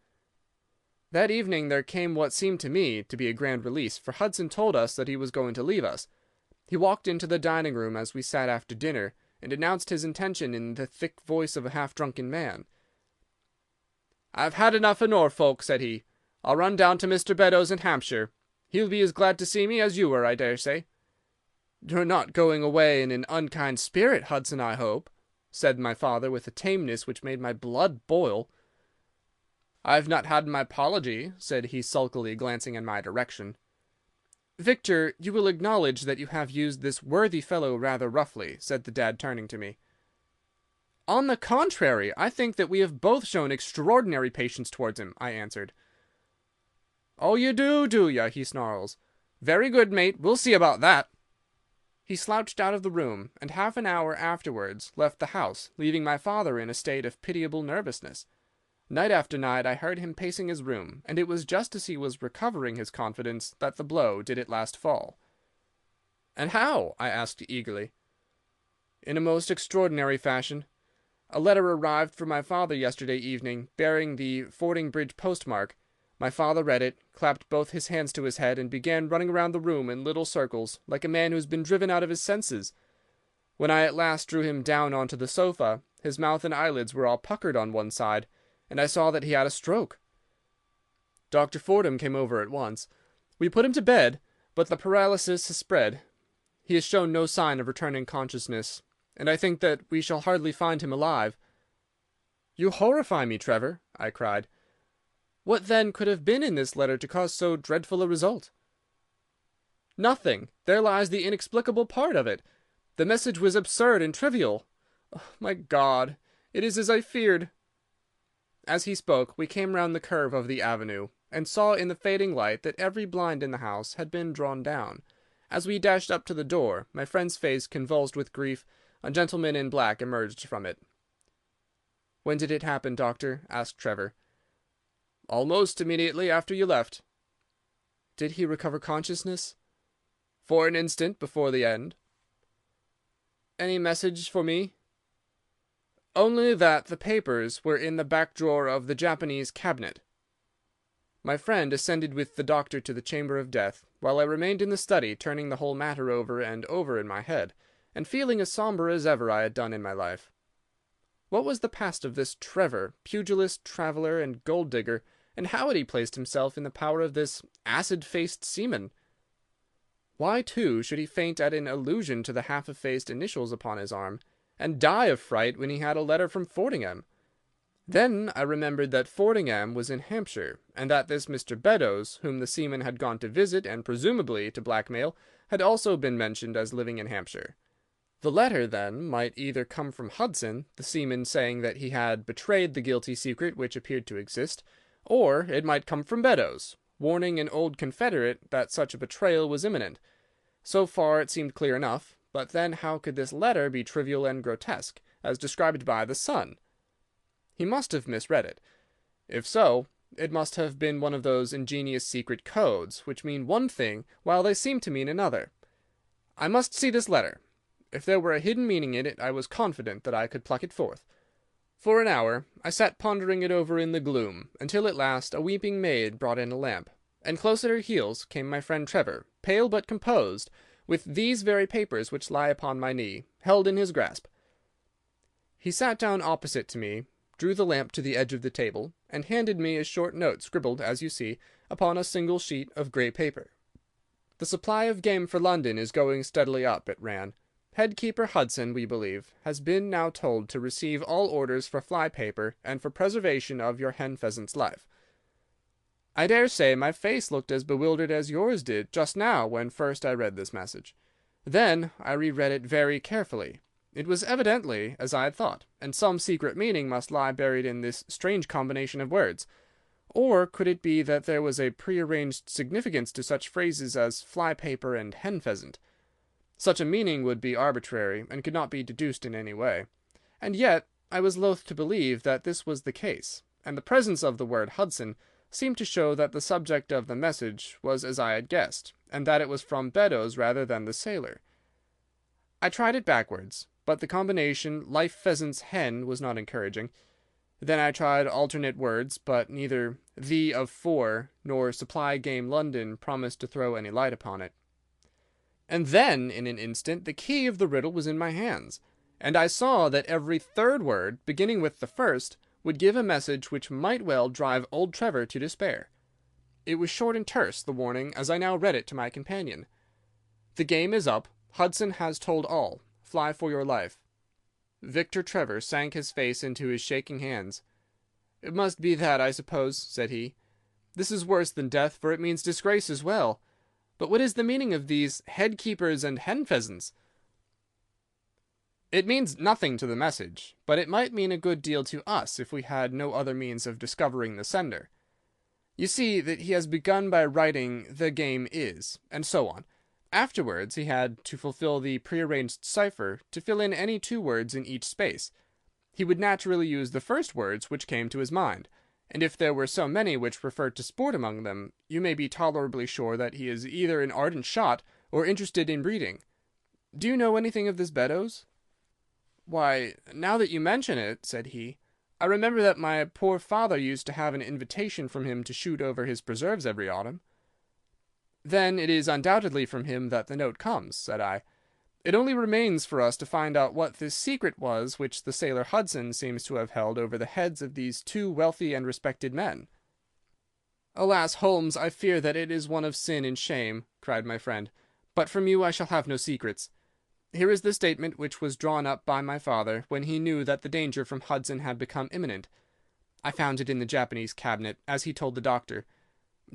That evening there came what seemed to me to be a grand release, for Hudson told us that he was going to leave us. He walked into the dining-room as we sat after dinner, and announced his intention in the thick voice of a half-drunken man. "I've had enough of Norfolk," said he. "I'll run down to Mr. Beddoes in Hampshire. He'll be as glad to see me as you were, I dare say." "You're not going away in an unkind spirit, Hudson, I hope?" said my father with a tameness which made my blood boil. "I've not had my apology," said he sulkily, glancing in my direction. "Victor, you will acknowledge that you have used this worthy fellow rather roughly," said the dad, turning to me. "On the contrary, I think that we have both shown extraordinary patience towards him," I answered. "Oh, you do ya?" he snarls. "Very good, mate. We'll see about that." He slouched out of the room, and half an hour afterwards left the house, leaving my father in a state of pitiable nervousness. Night after night I heard him pacing his room, and it was just as he was recovering his confidence that the blow did at last fall. "And how?" I asked eagerly. "In a most extraordinary fashion. A letter arrived for my father yesterday evening, bearing the Fordingbridge postmark. My father read it, clapped both his hands to his head, and began running round the room in little circles, like a man who has been driven out of his senses. When I at last drew him down onto the sofa, his mouth and eyelids were all puckered on one side, and I saw that he had a stroke. Dr. Fordham came over at once. We put him to bed, but the paralysis has spread. He has shown no sign of returning consciousness, and I think that we shall hardly find him alive." "You horrify me, Trevor," I cried. "What then could have been in this letter to cause so dreadful a result?" "Nothing. There lies the inexplicable part of it. The message was absurd and trivial. Oh, my God, it is as I feared." As he spoke, we came round the curve of the avenue, and saw in the fading light that every blind in the house had been drawn down. As we dashed up to the door, my friend's face convulsed with grief, a gentleman in black emerged from it. "When did it happen, doctor?" asked Trevor. "Almost immediately after you left." "Did he recover consciousness?" "For an instant before the end." "Any message for me?" "Only that the papers were in the back drawer of the Japanese cabinet." My friend ascended with the doctor to the chamber of death, while I remained in the study, turning the whole matter over and over in my head, and feeling as sombre as ever I had done in my life. What was the past of this Trevor, pugilist, traveller, and gold-digger, and how had he placed himself in the power of this acid-faced seaman? Why, too, should he faint at an allusion to the half-effaced initials upon his arm, and die of fright when he had a letter from Fordingham? Then I remembered that Fordingham was in Hampshire, and that this Mr. Beddoes, whom the seaman had gone to visit and presumably to blackmail, had also been mentioned as living in Hampshire. The letter, then, might either come from Hudson, the seaman saying that he had betrayed the guilty secret which appeared to exist, or it might come from Beddoes, warning an old confederate that such a betrayal was imminent. So far it seemed clear enough, but then how could this letter be trivial and grotesque, as described by the Sun? He must have misread it. If so, it must have been one of those ingenious secret codes, which mean one thing while they seem to mean another. I must see this letter. If there were a hidden meaning in it, I was confident that I could pluck it forth. For an hour I sat pondering it over in the gloom, until at last a weeping maid brought in a lamp, and close at her heels came my friend Trevor, pale but composed, with these very papers which lie upon my knee, held in his grasp. He sat down opposite to me, drew the lamp to the edge of the table, and handed me a short note scribbled, as you see, upon a single sheet of grey paper. "The supply of game for London is going steadily up," it ran. "Head-keeper Hudson, we believe, has been now told to receive all orders for fly-paper and for preservation of your hen-pheasant's life." I dare say my face looked as bewildered as yours did just now when first I read this message. Then I reread it very carefully. It was evidently as I had thought, and some secret meaning must lie buried in this strange combination of words. Or could it be that there was a prearranged significance to such phrases as fly-paper and hen-pheasant? Such a meaning would be arbitrary, and could not be deduced in any way. And yet I was loath to believe that this was the case, and the presence of the word Hudson seemed to show that the subject of the message was as I had guessed, and that it was from Beddoes rather than the sailor. I tried it backwards, but the combination life-pheasants-hen was not encouraging. Then I tried alternate words, but neither "the of for" nor "supply game London" promised to throw any light upon it. And then, in an instant, the key of the riddle was in my hands, and I saw that every third word, beginning with the first, would give a message which might well drive old Trevor to despair. It was short and terse, the warning, as I now read it to my companion. "The game is up. Hudson has told all. Fly for your life." Victor Trevor sank his face into his shaking hands. "It must be that, I suppose," said he. "This is worse than death, for it means disgrace as well. But what is the meaning of these head-keepers and hen-pheasants?" "It means nothing to the message, but it might mean a good deal to us if we had no other means of discovering the sender. You see that he has begun by writing 'the game is,' and so on. Afterwards he had, to fulfill the prearranged cipher, to fill in any 2 words in each space. He would naturally use the first words which came to his mind, and if there were so many which referred to sport among them, you may be tolerably sure that he is either an ardent shot or interested in breeding. Do you know anything of this Beddoes?" "Why, now that you mention it," said he, "I remember that my poor father used to have an invitation from him to shoot over his preserves every autumn." "Then it is undoubtedly from him that the note comes," said I. "It only remains for us to find out what this secret was which the sailor Hudson seems to have held over the heads of these 2 wealthy and respected men." "Alas, Holmes, I fear that it is one of sin and shame," cried my friend. "But from you I shall have no secrets. Here is the statement which was drawn up by my father when he knew that the danger from Hudson had become imminent. I found it in the Japanese cabinet, as he told the doctor.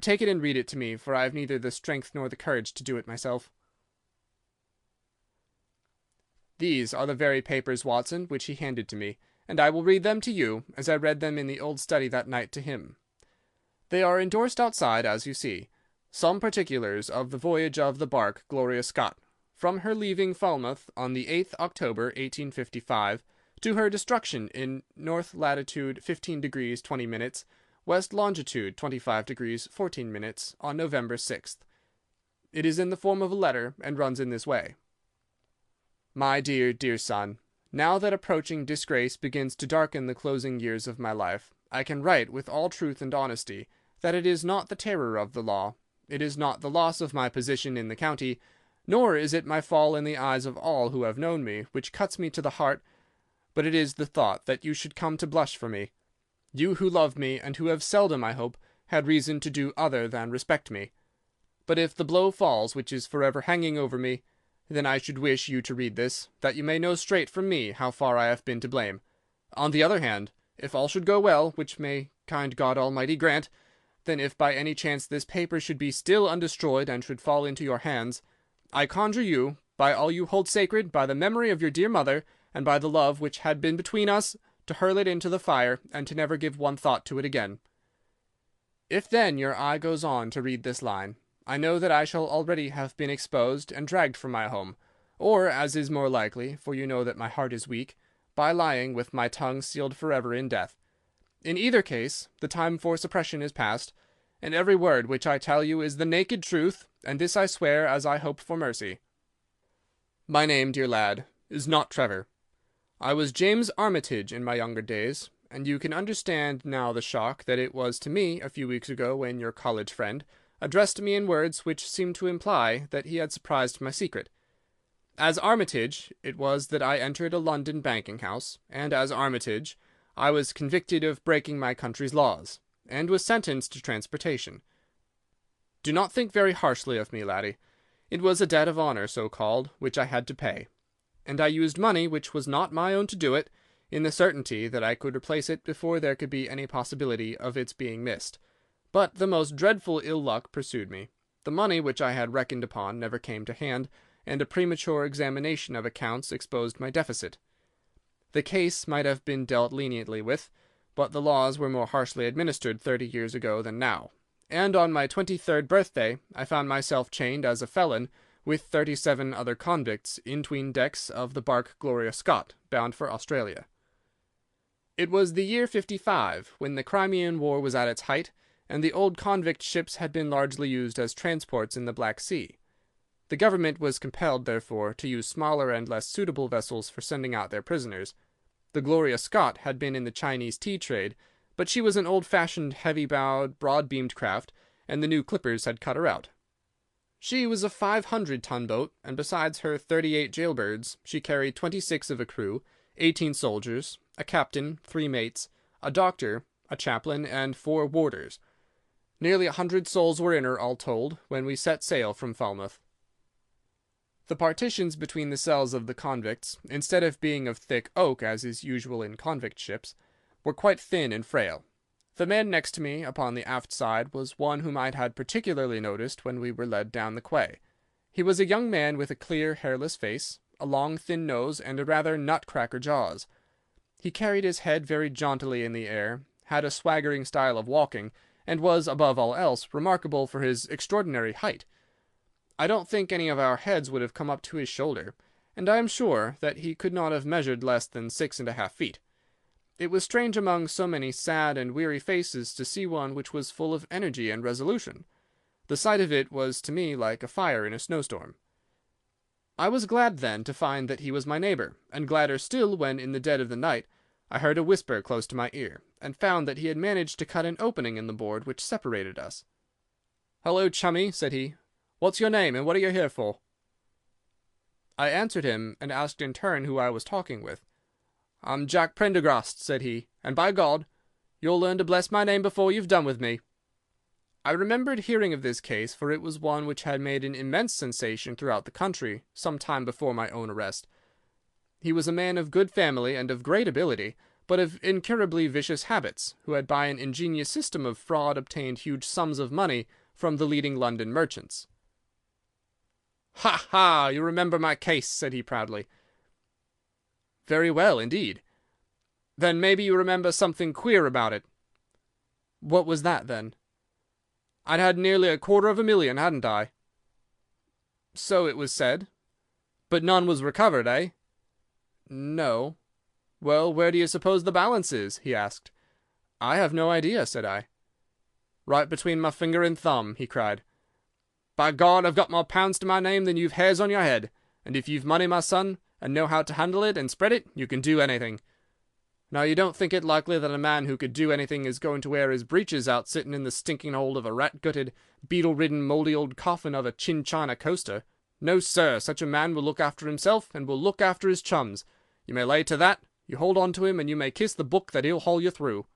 Take it and read it to me, for I have neither the strength nor the courage to do it myself." These are the very papers, Watson, which he handed to me, and I will read them to you, as I read them in the old study that night to him. They are endorsed outside, as you see. Some particulars of the voyage of the bark Gloria Scott, from her leaving Falmouth on the 8th October, 1855, to her destruction in north latitude 15 degrees 20 minutes, west longitude 25 degrees 14 minutes, on November 6th. It is in the form of a letter, and runs in this way. "My dear, dear son, now that approaching disgrace begins to darken the closing years of my life, I can write with all truth and honesty that it is not the terror of the law, it is not the loss of my position in the county, nor is it my fall in the eyes of all who have known me, which cuts me to the heart, but it is the thought that you should come to blush for me. You who love me, and who have seldom, I hope, had reason to do other than respect me. But if the blow falls which is forever hanging over me, then I should wish you to read this, that you may know straight from me how far I have been to blame. On the other hand, if all should go well, which may kind God Almighty grant, then if by any chance this paper should be still undestroyed and should fall into your hands, I conjure you, by all you hold sacred, by the memory of your dear mother, and by the love which had been between us, to hurl it into the fire, and to never give one thought to it again. If then your eye goes on to read this line, I know that I shall already have been exposed and dragged from my home, or, as is more likely, for you know that my heart is weak, by lying with my tongue sealed forever in death. In either case, the time for suppression is past, and every word which I tell you is the naked truth, and this I swear as I hope for mercy. My name, dear lad, is not Trevor. I was James Armitage in my younger days, and you can understand now the shock that it was to me a few weeks ago when your college friend addressed me in words which seemed to imply that he had surprised my secret. As Armitage, it was that I entered a London banking-house, and as Armitage, I was convicted of breaking my country's laws, and was sentenced to transportation. Do not think very harshly of me, laddie. It was a debt of honour, so-called, which I had to pay, and I used money which was not my own to do it, in the certainty that I could replace it before there could be any possibility of its being missed. But the most dreadful ill luck pursued me. The money which I had reckoned upon never came to hand, and a premature examination of accounts exposed my deficit. The case might have been dealt leniently with, but the laws were more harshly administered 30 years ago than now, and on my 23rd birthday I found myself chained as a felon with 37 other convicts in 'tween decks of the bark Gloria Scott, bound for Australia. It was the year '55, when the Crimean War was at its height, and the old convict ships had been largely used as transports in the Black Sea. The government was compelled, therefore, to use smaller and less suitable vessels for sending out their prisoners. The Gloria Scott had been in the Chinese tea trade, but she was an old-fashioned, heavy-bowed, broad-beamed craft, and the new clippers had cut her out. She was a 500-ton boat, and besides her 38 jailbirds, she carried 26 of a crew, 18 soldiers, a captain, 3 mates, a doctor, a chaplain, and 4 warders. Nearly 100 souls were in her, all told, when we set sail from Falmouth. The partitions between the cells of the convicts, instead of being of thick oak, as is usual in convict ships, were quite thin and frail. The man next to me upon the aft side was one whom I had particularly noticed when we were led down the quay. He was a young man with a clear, hairless face, a long, thin nose, and a rather nutcracker jaws. He carried his head very jauntily in the air, had a swaggering style of walking, and was, above all else, remarkable for his extraordinary height. I don't think any of our heads would have come up to his shoulder, and I am sure that he could not have measured less than 6½ feet. It was strange among so many sad and weary faces to see one which was full of energy and resolution. The sight of it was to me like a fire in a snowstorm. I was glad then to find that he was my neighbour, and gladder still when, in the dead of the night, I heard a whisper close to my ear, and found that he had managed to cut an opening in the board which separated us. "Hello, chummy," said he. "What's your name, and what are you here for?" I answered him, and asked in turn who I was talking with. "I'm Jack Prendergast," said he, "and by God, you'll learn to bless my name before you've done with me." I remembered hearing of this case, for it was one which had made an immense sensation throughout the country some time before my own arrest. He was a man of good family and of great ability, but of incurably vicious habits, who had by an ingenious system of fraud obtained huge sums of money from the leading London merchants. "Ha, ha! You remember my case," said he proudly. "Very well, indeed." "Then maybe you remember something queer about it." "What was that, then?" "I'd had nearly $250,000, hadn't I?" "So it was said." "But none was recovered, eh?" "No." "Well, where do you suppose the balance is?" he asked. "I have no idea," said I. "Right between my finger and thumb," he cried. "By God, I've got more pounds to my name than you've hairs on your head, and if you've money, my son, and know how to handle it and spread it, you can do anything." Now, you don't think it likely that a man who could do anything is going to wear his breeches out sitting in the stinking hold of a rat-gutted, beetle-ridden, mouldy old coffin of a chin-china coaster? No, sir, such a man will look after himself, and will look after his chums. You may lay to that. You hold on to him, and you may kiss the book that he'll haul you through."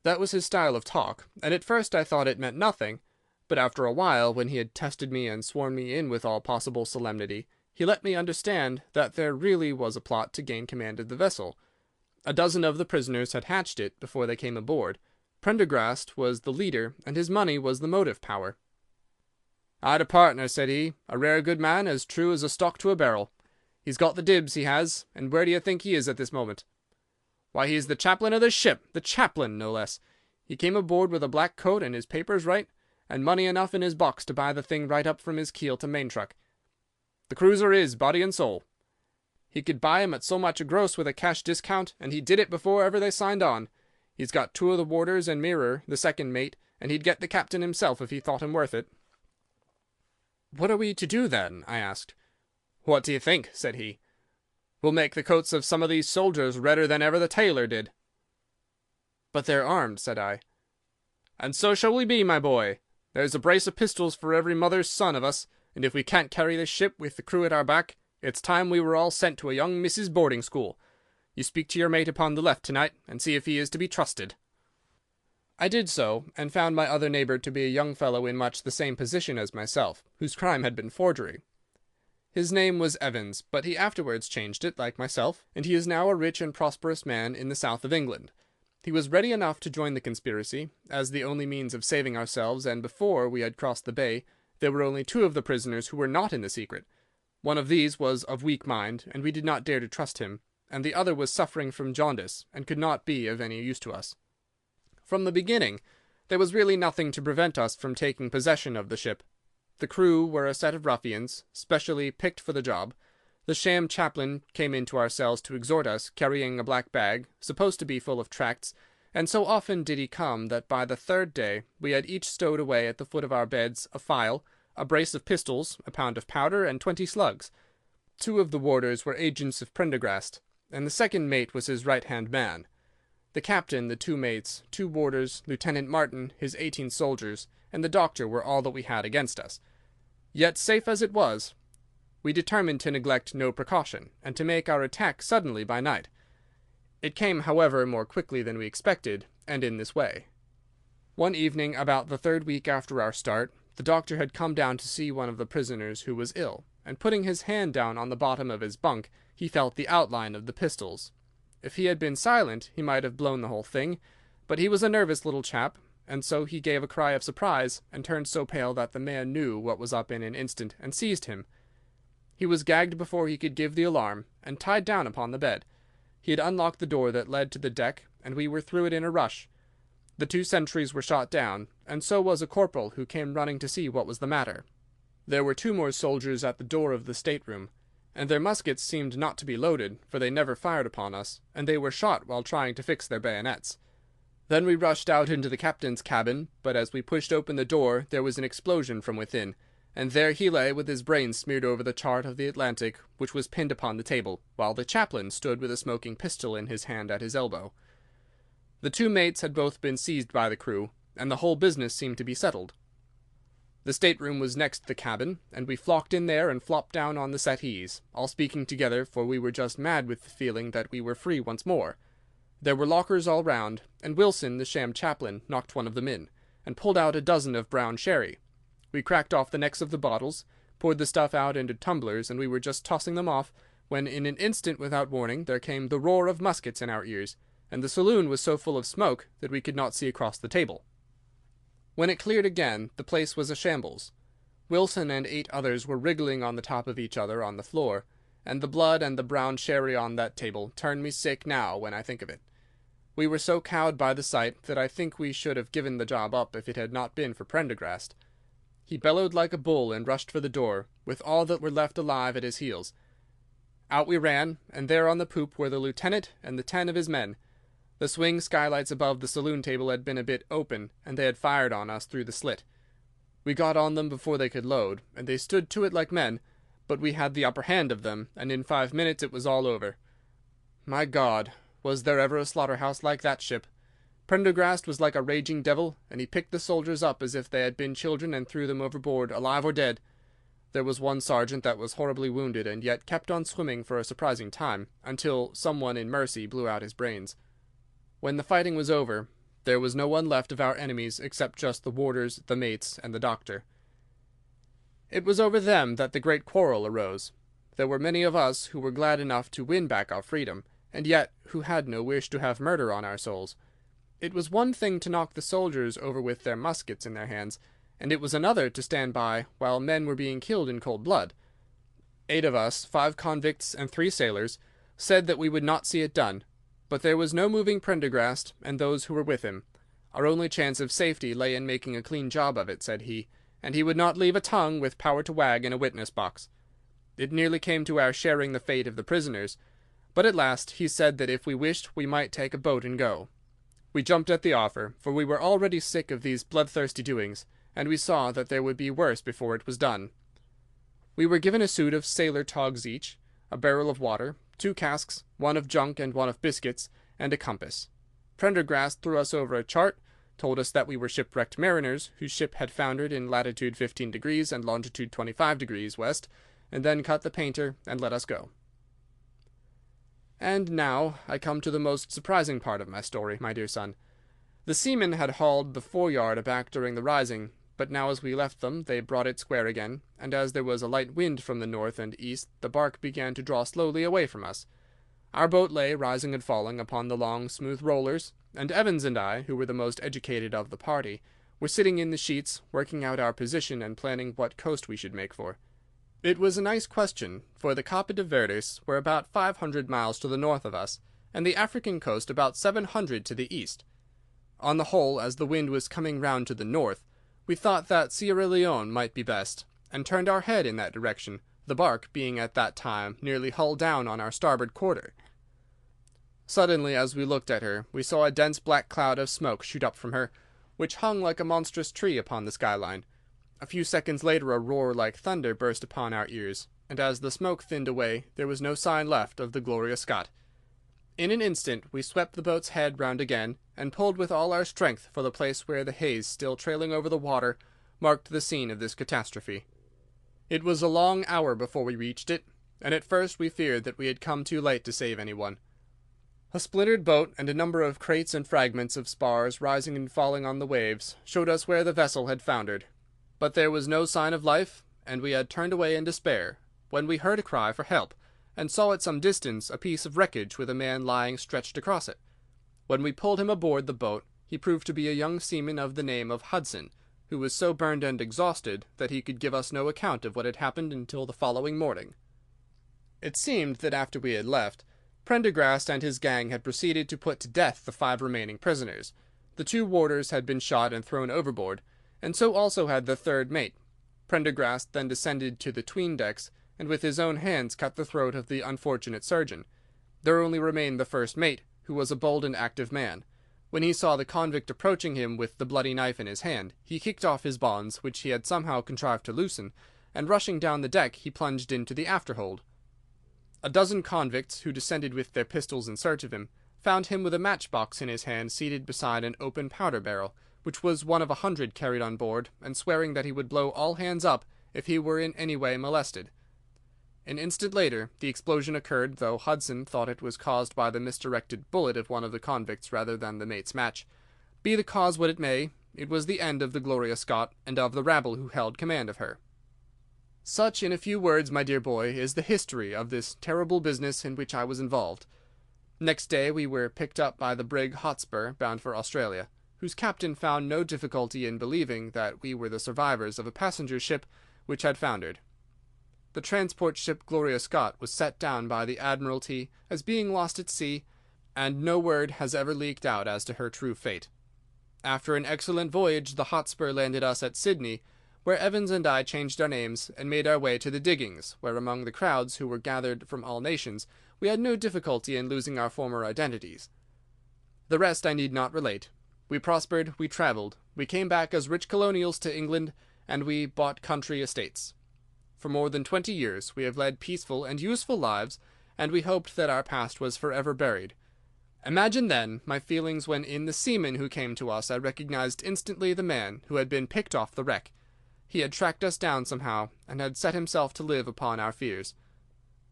That was his style of talk, and at first I thought it meant nothing, but after a while, when he had tested me and sworn me in with all possible solemnity, he let me understand that there really was a plot to gain command of the vessel. A dozen of the prisoners had hatched it before they came aboard. Prendergast was the leader, and his money was the motive power. "I'd a partner," said he, "a rare good man, as true as a stock to a barrel. He's got the dibs, he has, and where do you think he is at this moment? Why, he's the chaplain of the ship, the chaplain, no less. He came aboard with a black coat and his papers right, and money enough in his box to buy the thing right up from his keel to main truck. The cruiser is, body and soul. He could buy him at so much a gross with a cash discount, and he did it before ever they signed on. He's got 2 of the warders and Mirror, the second mate, and he'd get the captain himself if he thought him worth it." "What are we to do, then?" I asked. "What do you think?" said he. "We'll make the coats of some of these soldiers redder than ever the tailor did." "But they're armed," said I. "And so shall we be, my boy. There's a brace of pistols for every mother's son of us, and if we can't carry this ship with the crew at our back, it's time we were all sent to a young missus' boarding school. You speak to your mate upon the left tonight, and see if he is to be trusted." I did so, and found my other neighbour to be a young fellow in much the same position as myself, whose crime had been forgery. His name was Evans, but he afterwards changed it, like myself, and he is now a rich and prosperous man in the south of England. He was ready enough to join the conspiracy, as the only means of saving ourselves, and before we had crossed the bay, there were only 2 of the prisoners who were not in the secret. One of these was of weak mind, and we did not dare to trust him, and the other was suffering from jaundice, and could not be of any use to us. From the beginning, there was really nothing to prevent us from taking possession of the ship. The crew were a set of ruffians, specially picked for the job. The sham chaplain came into our cells to exhort us, carrying a black bag, supposed to be full of tracts, and so often did he come that by the 3rd day we had each stowed away at the foot of our beds a file, a brace of pistols, a pound of powder, and 20 slugs. 2 of the warders were agents of Prendergast, and the second mate was his right-hand man. The captain, the 2 mates, 2 warders, Lieutenant Martin, his 18 soldiers, and the doctor were all that we had against us. Yet, safe as it was, we determined to neglect no precaution, and to make our attack suddenly by night. It came, however, more quickly than we expected, and in this way. One evening, about the 3rd week after our start, the doctor had come down to see one of the prisoners who was ill, and putting his hand down on the bottom of his bunk, he felt the outline of the pistols. If he had been silent, he might have blown the whole thing, but he was a nervous little chap, and so he gave a cry of surprise, and turned so pale that the man knew what was up in an instant, and seized him. He was gagged before he could give the alarm, and tied down upon the bed. He had unlocked the door that led to the deck, and we were through it in a rush. The 2 sentries were shot down, and so was a corporal who came running to see what was the matter. There were 2 more soldiers at the door of the stateroom, and their muskets seemed not to be loaded, for they never fired upon us, and they were shot while trying to fix their bayonets. Then we rushed out into the captain's cabin, but as we pushed open the door there was an explosion from within, and there he lay with his brains smeared over the chart of the Atlantic, which was pinned upon the table, while the chaplain stood with a smoking pistol in his hand at his elbow. The 2 mates had both been seized by the crew, and the whole business seemed to be settled. The stateroom was next the cabin, and we flocked in there and flopped down on the settees, all speaking together, for we were just mad with the feeling that we were free once more. There were lockers all round, and Wilson, the sham chaplain, knocked one of them in, and pulled out a dozen of brown sherry. We cracked off the necks of the bottles, poured the stuff out into tumblers, and we were just tossing them off, when in an instant without warning there came the roar of muskets in our ears, and the saloon was so full of smoke that we could not see across the table. When it cleared again, the place was a shambles. Wilson and 8 others were wriggling on the top of each other on the floor, and the blood and the brown sherry on that table turn me sick now when I think of it. We were so cowed by the sight that I think we should have given the job up if it had not been for Prendergast. He bellowed like a bull and rushed for the door, with all that were left alive at his heels. Out we ran, and there on the poop were the lieutenant and the 10 of his men. The swing skylights above the saloon table had been a bit open, and they had fired on us through the slit. We got on them before they could load, and they stood to it like men, but we had the upper hand of them, and in 5 minutes it was all over. My God, Was there ever a slaughter-house like that ship? Prendergast was like a raging devil, and he picked the soldiers up as if they had been children and threw them overboard, alive or dead. There was one sergeant that was horribly wounded, and yet kept on swimming for a surprising time, until someone in mercy blew out his brains. When the fighting was over, there was no one left of our enemies except just the warders, the mates, and the doctor. It was over them that the great quarrel arose. There were many of us who were glad enough to win back our freedom, and yet who had no wish to have murder on our souls. It was one thing to knock the soldiers over with their muskets in their hands, and it was another to stand by while men were being killed in cold blood. 8 of us, 5 convicts and 3 sailors, said that we would not see it done, but there was no moving Prendergast and those who were with him. Our only chance of safety lay in making a clean job of it, said he, and he would not leave a tongue with power to wag in a witness-box. It nearly came to our sharing the fate of the prisoners, but at last he said that if we wished we might take a boat and go. We jumped at the offer, for we were already sick of these bloodthirsty doings, and we saw that there would be worse before it was done. We were given a suit of sailor togs each, a barrel of water, 2 casks, one of junk and one of biscuits, and a compass. Prendergast threw us over a chart, told us that we were shipwrecked mariners, whose ship had foundered in latitude 15 degrees and longitude 25 degrees west, and then cut the painter and let us go. And now I come to the most surprising part of my story, my dear son. The seamen had hauled the foreyard aback during the rising, but now as we left them they brought it square again, and as there was a light wind from the north and east, the bark began to draw slowly away from us. Our boat lay rising and falling upon the long, smooth rollers, and Evans and I, who were the most educated of the party, were sitting in the sheets, working out our position and planning what coast we should make for. It was a nice question, for the Cape de Verdes were about 500 miles to the north of us, and the African coast about 700 to the east. On the whole, as the wind was coming round to the north, we thought that Sierra Leone might be best, and turned our head in that direction, the bark being at that time nearly hull down on our starboard quarter. Suddenly, as we looked at her, we saw a dense black cloud of smoke shoot up from her, which hung like a monstrous tree upon the skyline. A few seconds later a roar like thunder burst upon our ears, and as the smoke thinned away there was no sign left of the Gloria Scott. In an instant we swept the boat's head round again, and pulled with all our strength for the place where the haze, still trailing over the water, marked the scene of this catastrophe. It was a long hour before we reached it, and at first we feared that we had come too late to save anyone. A splintered boat and a number of crates and fragments of spars rising and falling on the waves showed us where the vessel had foundered. But there was no sign of life, and we had turned away in despair, when we heard a cry for help, and saw at some distance a piece of wreckage with a man lying stretched across it. When we pulled him aboard the boat, he proved to be a young seaman of the name of Hudson, who was so burned and exhausted that he could give us no account of what had happened until the following morning. It seemed that after we had left, Prendergast and his gang had proceeded to put to death the 5 remaining prisoners. The 2 warders had been shot and thrown overboard, and so also had the 3rd mate. Prendergast then descended to the 'tween decks, and with his own hands cut the throat of the unfortunate surgeon. There only remained the 1st mate, who was a bold and active man. When he saw the convict approaching him with the bloody knife in his hand, he kicked off his bonds, which he had somehow contrived to loosen, and rushing down the deck he plunged into the afterhold. A dozen convicts, who descended with their pistols in search of him, found him with a matchbox in his hand seated beside an open powder barrel, which was one of 100 carried on board, and swearing that he would blow all hands up if he were in any way molested. An instant later the explosion occurred, though Hudson thought it was caused by the misdirected bullet of one of the convicts rather than the mate's match. Be the cause what it may, it was the end of the Gloria Scott, and of the rabble who held command of her. Such, in a few words, my dear boy, is the history of this terrible business in which I was involved. Next day we were picked up by the brig Hotspur, bound for Australia, whose captain found no difficulty in believing that we were the survivors of a passenger ship which had foundered. The transport ship Gloria Scott was set down by the Admiralty as being lost at sea, and no word has ever leaked out as to her true fate. After an excellent voyage, the Hotspur landed us at Sydney, where Evans and I changed our names and made our way to the diggings, where among the crowds who were gathered from all nations we had no difficulty in losing our former identities. The rest I need not relate. We prospered, we travelled, we came back as rich colonials to England, and we bought country estates. For more than 20 years we have led peaceful and useful lives, and we hoped that our past was forever buried. Imagine, then, my feelings when in the seaman who came to us I recognized instantly the man who had been picked off the wreck. He had tracked us down somehow, and had set himself to live upon our fears.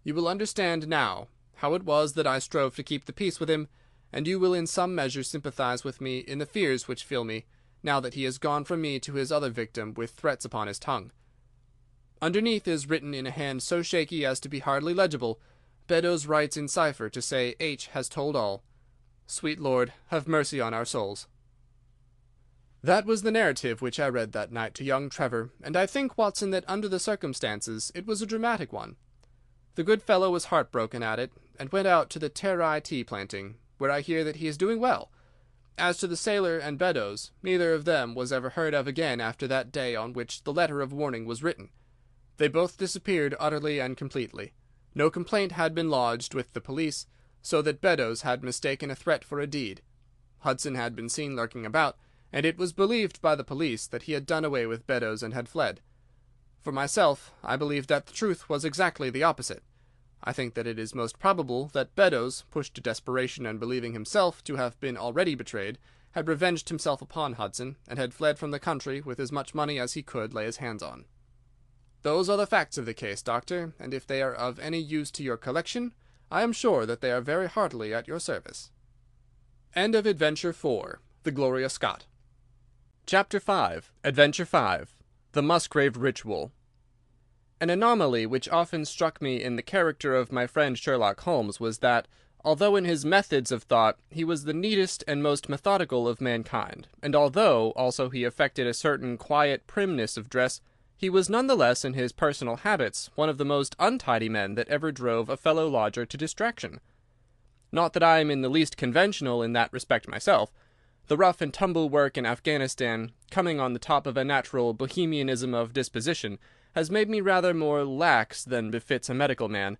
You will understand now how it was that I strove to keep the peace with him, and you will in some measure sympathize with me in the fears which fill me, now that he has gone from me to his other victim with threats upon his tongue. Underneath is written in a hand so shaky as to be hardly legible, Beddoes writes in cipher to say H has told all. Sweet Lord, have mercy on our souls. That was the narrative which I read that night to young Trevor, and I think, Watson, that under the circumstances it was a dramatic one. The good fellow was heartbroken at it, and went out to the Terai tea planting, where I hear that he is doing well. As to the sailor and Beddoes, neither of them was ever heard of again after that day on which the letter of warning was written. They both disappeared utterly and completely. No complaint had been lodged with the police, so that Beddoes had mistaken a threat for a deed. Hudson had been seen lurking about, and it was believed by the police that he had done away with Beddoes and had fled. For myself, I believe that the truth was exactly the opposite. I think that it is most probable that Beddoes, pushed to desperation and believing himself to have been already betrayed, had revenged himself upon Hudson, and had fled from the country with as much money as he could lay his hands on. Those are the facts of the case, Doctor, and if they are of any use to your collection, I am sure that they are very heartily at your service. End of Adventure 4. The Gloria Scott. Chapter 5. Adventure 5. The Musgrave Ritual. An anomaly which often struck me in the character of my friend Sherlock Holmes was that, although in his methods of thought he was the neatest and most methodical of mankind, and although also he affected a certain quiet primness of dress, he was none the less in his personal habits one of the most untidy men that ever drove a fellow lodger to distraction. Not that I am in the least conventional in that respect myself. The rough-and-tumble work in Afghanistan, coming on the top of a natural bohemianism of disposition, has made me rather more lax than befits a medical man.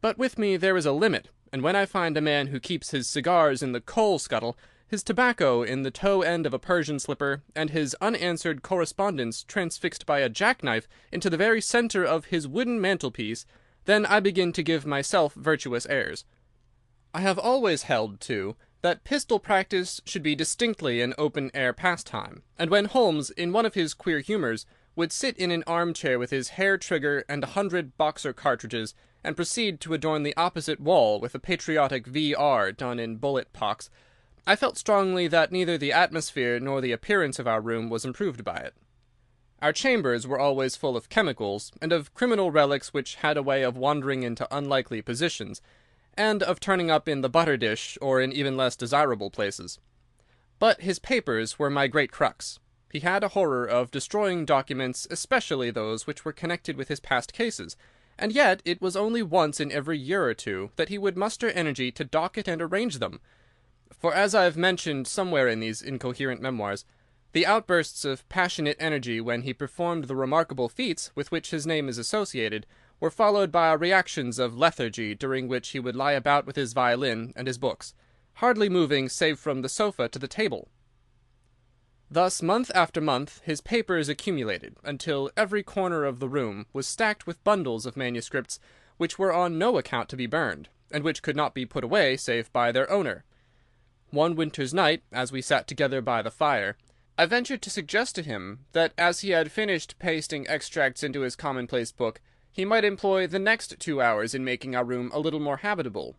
But with me there is a limit, and when I find a man who keeps his cigars in the coal-scuttle, his tobacco in the toe-end of a Persian slipper, and his unanswered correspondence transfixed by a jackknife into the very centre of his wooden mantelpiece, then I begin to give myself virtuous airs. I have always held, too, that pistol practice should be distinctly an open-air pastime, and when Holmes, in one of his queer humours, would sit in an armchair with his hair-trigger and 100 Boxer cartridges, and proceed to adorn the opposite wall with a patriotic V.R. done in bullet-pox, I felt strongly that neither the atmosphere nor the appearance of our room was improved by it. Our chambers were always full of chemicals, and of criminal relics which had a way of wandering into unlikely positions, and of turning up in the butter-dish or in even less desirable places. But his papers were my great crux. He had a horror of destroying documents, especially those which were connected with his past cases, and yet it was only once in every year or two that he would muster energy to docket and arrange them. For as I have mentioned somewhere in these incoherent memoirs, the outbursts of passionate energy when he performed the remarkable feats with which his name is associated were followed by reactions of lethargy during which he would lie about with his violin and his books, hardly moving save from the sofa to the table. Thus, month after month, his papers accumulated, until every corner of the room was stacked with bundles of manuscripts which were on no account to be burned, and which could not be put away save by their owner. One winter's night, as we sat together by the fire, I ventured to suggest to him that as he had finished pasting extracts into his commonplace book, he might employ the next 2 hours in making our room a little more habitable.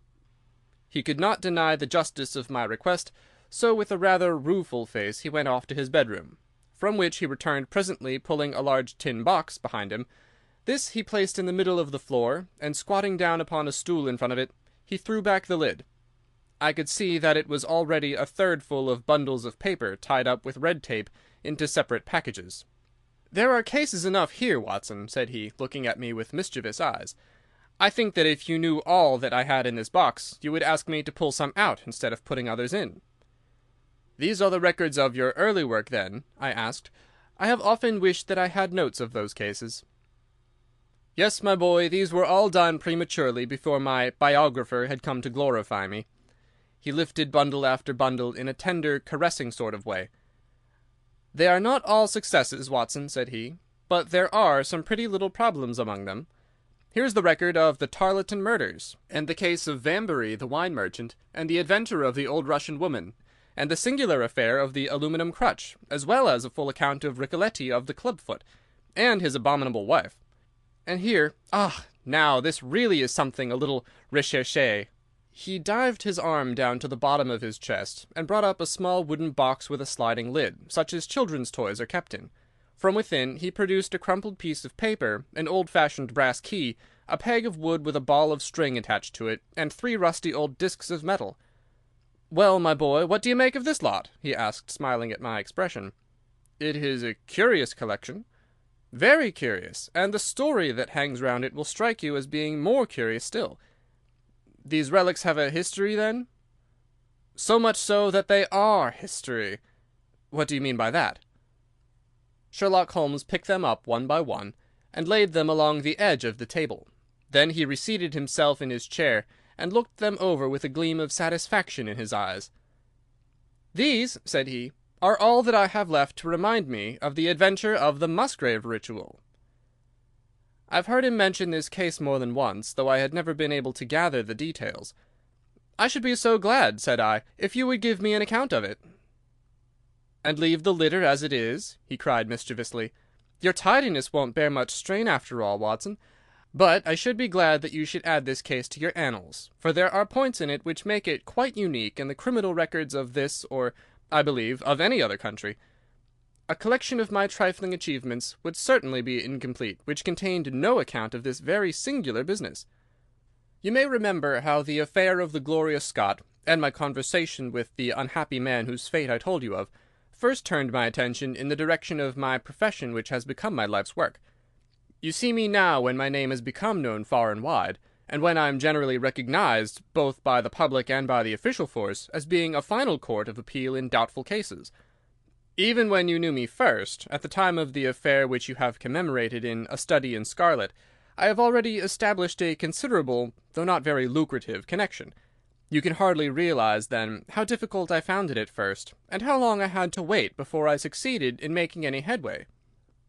He could not deny the justice of my request, so with a rather rueful face he went off to his bedroom, from which he returned presently pulling a large tin box behind him. This he placed in the middle of the floor, and squatting down upon a stool in front of it, he threw back the lid. I could see that it was already a third full of bundles of paper tied up with red tape into separate packages. "There are cases enough here, Watson," said he, looking at me with mischievous eyes. "I think that if you knew all that I had in this box, you would ask me to pull some out instead of putting others in." "These are the records of your early work, then?" I asked. "I have often wished that I had notes of those cases." "Yes, my boy, these were all done prematurely before my biographer had come to glorify me." He lifted bundle after bundle in a tender, caressing sort of way. "They are not all successes, Watson," said he, "but there are some pretty little problems among them. Here's the record of the Tarleton murders, and the case of Vambury the wine merchant, and the adventure of the old Russian woman, and the singular affair of the aluminum crutch, as well as a full account of Ricoletti of the clubfoot, and his abominable wife. And here, now this really is something a little recherché." He dived his arm down to the bottom of his chest, and brought up a small wooden box with a sliding lid, such as children's toys are kept in. From within he produced a crumpled piece of paper, an old-fashioned brass key, a peg of wood with a ball of string attached to it, and 3 rusty old discs of metal. "Well, my boy, what do you make of this lot?" he asked, smiling at my expression. "It is a curious collection." "Very curious, and the story that hangs round it will strike you as being more curious still." "These relics have a history, then?" "So much so that they are history." "What do you mean by that?" Sherlock Holmes picked them up one by one, and laid them along the edge of the table. Then he reseated himself in his chair, and looked them over with a gleam of satisfaction in his eyes. "These," said he, "are all that I have left to remind me of the adventure of the Musgrave ritual." I've heard him mention this case more than once, though I had never been able to gather the details. "I should be so glad," said I, "if you would give me an account of it." "And leave the litter as it is?" he cried mischievously. "Your tidiness won't bear much strain after all, Watson. But I should be glad that you should add this case to your annals, for there are points in it which make it quite unique in the criminal records of this, or, I believe, of any other country. A collection of my trifling achievements would certainly be incomplete which contained no account of this very singular business. You may remember how the affair of the Gloria Scott, and my conversation with the unhappy man whose fate I told you of, first turned my attention in the direction of my profession which has become my life's work. You see me now when my name has become known far and wide, and when I am generally recognized, both by the public and by the official force, as being a final court of appeal in doubtful cases. Even when you knew me first, at the time of the affair which you have commemorated in A Study in Scarlet, I have already established a considerable, though not very lucrative, connection. You can hardly realize, then, how difficult I found it at first, and how long I had to wait before I succeeded in making any headway.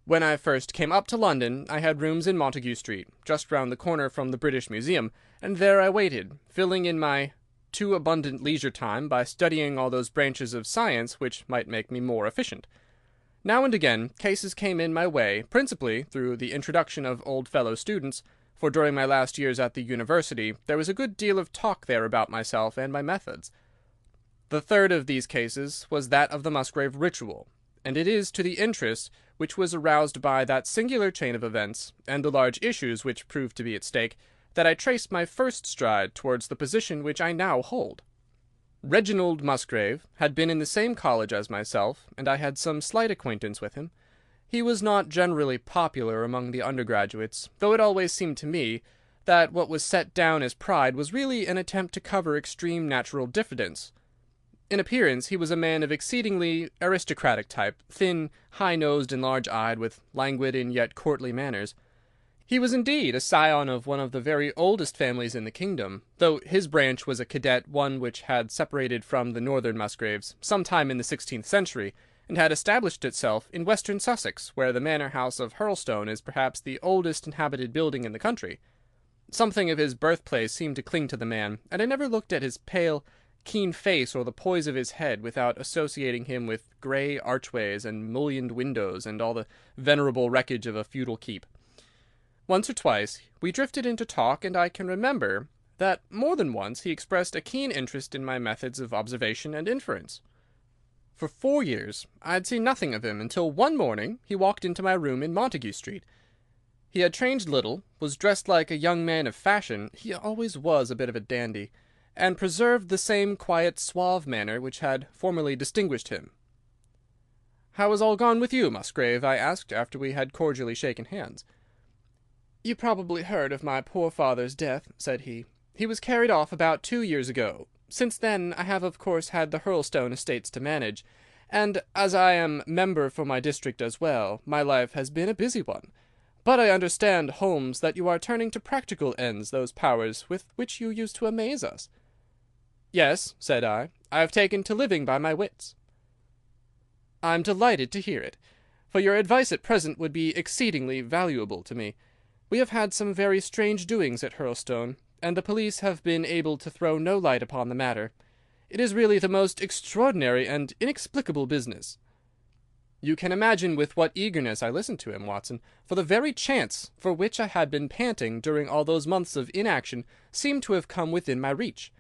When I first came up to London, I had rooms in Montague Street, just round the corner from the British Museum, and there I waited, filling in my too abundant leisure time by studying all those branches of science which might make me more efficient. Now and again cases came in my way, principally through the introduction of old fellow students, for during my last years at the university there was a good deal of talk there about myself and my methods. The third of these cases was that of the Musgrave ritual, and it is to the interest which was aroused by that singular chain of events, and the large issues which proved to be at stake, that I traced my first stride towards the position which I now hold. Reginald Musgrave had been in the same college as myself, and I had some slight acquaintance with him. He was not generally popular among the undergraduates, though it always seemed to me that what was set down as pride was really an attempt to cover extreme natural diffidence. In appearance he was a man of exceedingly aristocratic type, thin, high-nosed and large-eyed, with languid and yet courtly manners. He was indeed a scion of one of the very oldest families in the kingdom, though his branch was a cadet one which had separated from the northern Musgraves some time in the 16th century, and had established itself in western Sussex, where the manor house of Hurlstone is perhaps the oldest inhabited building in the country. Something of his birthplace seemed to cling to the man, and I never looked at his pale, keen face or the poise of his head without associating him with grey archways and mullioned windows and all the venerable wreckage of a feudal keep. Once or twice we drifted into talk, and I can remember that more than once he expressed a keen interest in my methods of observation and inference. For 4 years I had seen nothing of him until one morning he walked into my room in Montague Street. He had changed little, was dressed like a young man of fashion, he always was a bit of a dandy, and preserved the same quiet, suave manner which had formerly distinguished him. "How has all gone with you, Musgrave?" I asked, after we had cordially shaken hands. "You probably heard of my poor father's death," said he. "He was carried off about 2 years ago. Since then I have of course had the Hurlstone estates to manage, and as I am member for my district as well, my life has been a busy one. But I understand, Holmes, that you are turning to practical ends those powers with which you used to amaze us." "Yes," said I have taken to living by my wits." "I'm delighted to hear it, for your advice at present would be exceedingly valuable to me. We have had some very strange doings at Hurlstone, and the police have been able to throw no light upon the matter. It is really the most extraordinary and inexplicable business." You can imagine with what eagerness I listened to him, Watson, for the very chance for which I had been panting during all those months of inaction seemed to have come within my reach.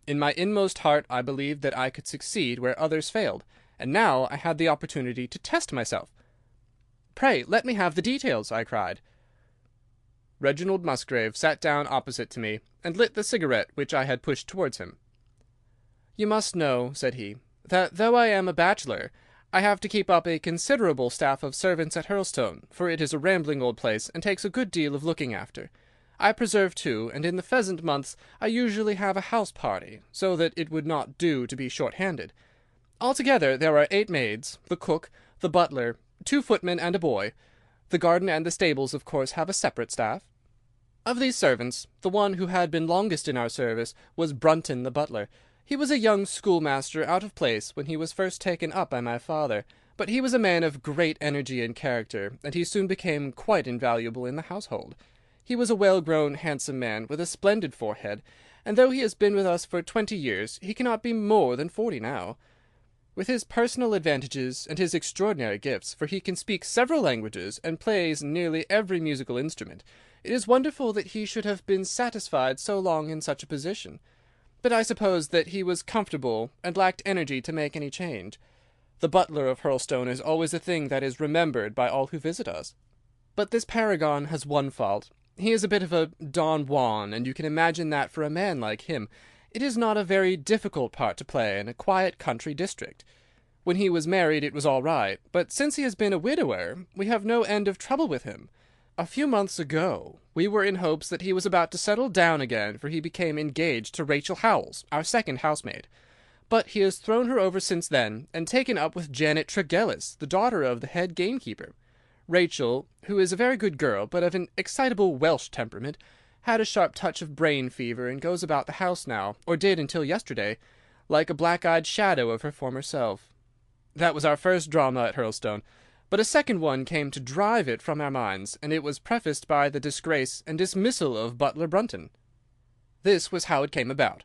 In my inmost heart I believed that I could succeed where others failed, and now I had the opportunity to test myself. "Pray, let me have the details," I cried. Reginald Musgrave sat down opposite to me, and lit the cigarette which I had pushed towards him. "You must know," said he, "that though I am a bachelor, I have to keep up a considerable staff of servants at Hurlstone, for it is a rambling old place, and takes a good deal of looking after. I preserve too, and in the pheasant months I usually have a house party, so that it would not do to be short-handed. Altogether there are 8 maids, the cook, the butler, 2 footmen, and a boy. The garden and the stables, of course, have a separate staff. Of these servants, the one who had been longest in our service was Brunton the butler. He was a young schoolmaster out of place when he was first taken up by my father, but he was a man of great energy and character, and he soon became quite invaluable in the household. He was a well-grown, handsome man, with a splendid forehead, and though he has been with us for 20 years, he cannot be more than 40 now. With his personal advantages and his extraordinary gifts, for he can speak several languages and plays nearly every musical instrument, it is wonderful that he should have been satisfied so long in such a position. But I suppose that he was comfortable and lacked energy to make any change. The butler of Hurlstone is always a thing that is remembered by all who visit us. But this paragon has one fault. He is a bit of a Don Juan, and you can imagine that for a man like him it is not a very difficult part to play in a quiet country district. When he was married it was all right, but since he has been a widower we have no end of trouble with him. A few months ago we were in hopes that he was about to settle down again, for he became engaged to Rachel Howells, our second housemaid. But he has thrown her over since then, and taken up with Janet Tregellis, the daughter of the head gamekeeper. Rachel, who is a very good girl, but of an excitable Welsh temperament, had a sharp touch of brain fever, and goes about the house now, or did until yesterday, like a black-eyed shadow of her former self. That was our first drama at Hurlstone, but a second one came to drive it from our minds, and it was prefaced by the disgrace and dismissal of Butler Brunton. This was how it came about.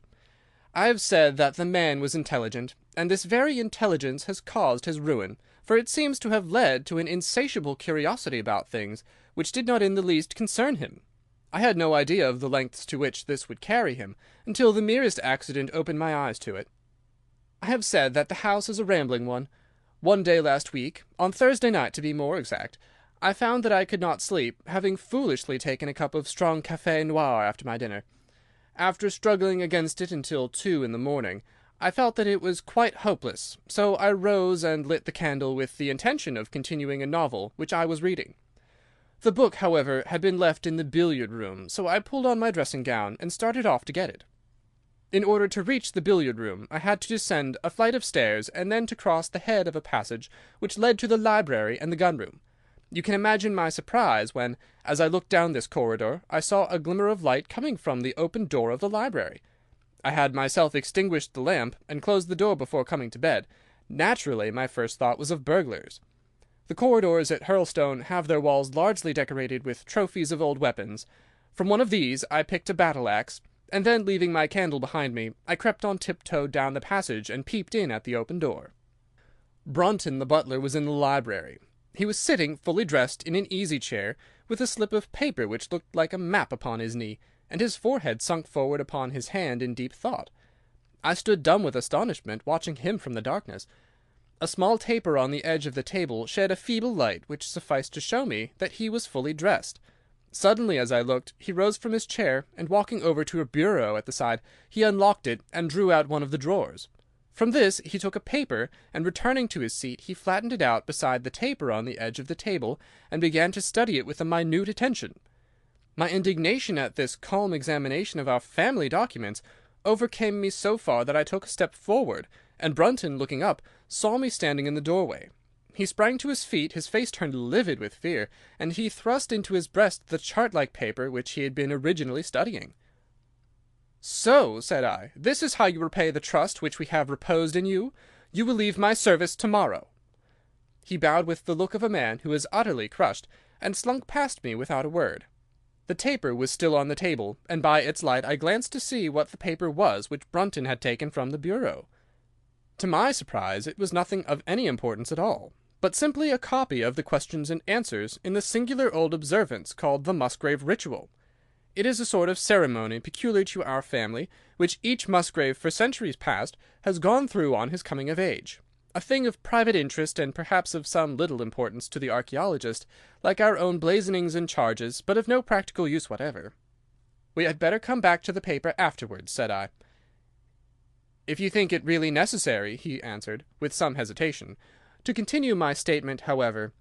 I have said that the man was intelligent, and this very intelligence has caused his ruin, for it seems to have led to an insatiable curiosity about things which did not in the least concern him. I had no idea of the lengths to which this would carry him, until the merest accident opened my eyes to it. I have said that the house is a rambling one. One day last week, on Thursday night to be more exact, I found that I could not sleep, having foolishly taken a cup of strong café noir after my dinner. After struggling against it until 2 in the morning, I felt that it was quite hopeless, so I rose and lit the candle with the intention of continuing a novel which I was reading. The book, however, had been left in the billiard-room, so I pulled on my dressing-gown and started off to get it. In order to reach the billiard-room, I had to descend a flight of stairs and then to cross the head of a passage which led to the library and the gun-room. You can imagine my surprise when, as I looked down this corridor, I saw a glimmer of light coming from the open door of the library. I had myself extinguished the lamp and closed the door before coming to bed. Naturally, my first thought was of burglars. The corridors at Hurlstone have their walls largely decorated with trophies of old weapons. From one of these I picked a battle-axe, and then, leaving my candle behind me, I crept on tiptoe down the passage and peeped in at the open door. Brunton the butler was in the library. He was sitting, fully dressed, in an easy-chair, with a slip of paper which looked like a map upon his knee, and his forehead sunk forward upon his hand in deep thought. I stood dumb with astonishment, watching him from the darkness. A small taper on the edge of the table shed a feeble light which sufficed to show me that he was fully dressed. Suddenly, as I looked, he rose from his chair, and walking over to a bureau at the side, he unlocked it and drew out one of the drawers. From this he took a paper, and returning to his seat, he flattened it out beside the taper on the edge of the table, and began to study it with a minute attention. My indignation at this calm examination of our family documents overcame me so far that I took a step forward, and Brunton, looking up, saw me standing in the doorway. He sprang to his feet, his face turned livid with fear, and he thrust into his breast the chart-like paper which he had been originally studying. "So," said I, "this is how you repay the trust which we have reposed in you. You will leave my service to-morrow." He bowed with the look of a man who is utterly crushed, and slunk past me without a word. The taper was still on the table, and by its light I glanced to see what the paper was which Brunton had taken from the bureau. To my surprise, it was nothing of any importance at all, but simply a copy of the questions and answers in the singular old observance called the Musgrave Ritual. It is a sort of ceremony peculiar to our family, which each Musgrave for centuries past has gone through on his coming of age, a thing of private interest and perhaps of some little importance to the archaeologist, like our own blazonings and charges, but of no practical use whatever. "We had better come back to the paper afterwards," said I. "If you think it really necessary," he answered, with some hesitation. To continue my statement, however,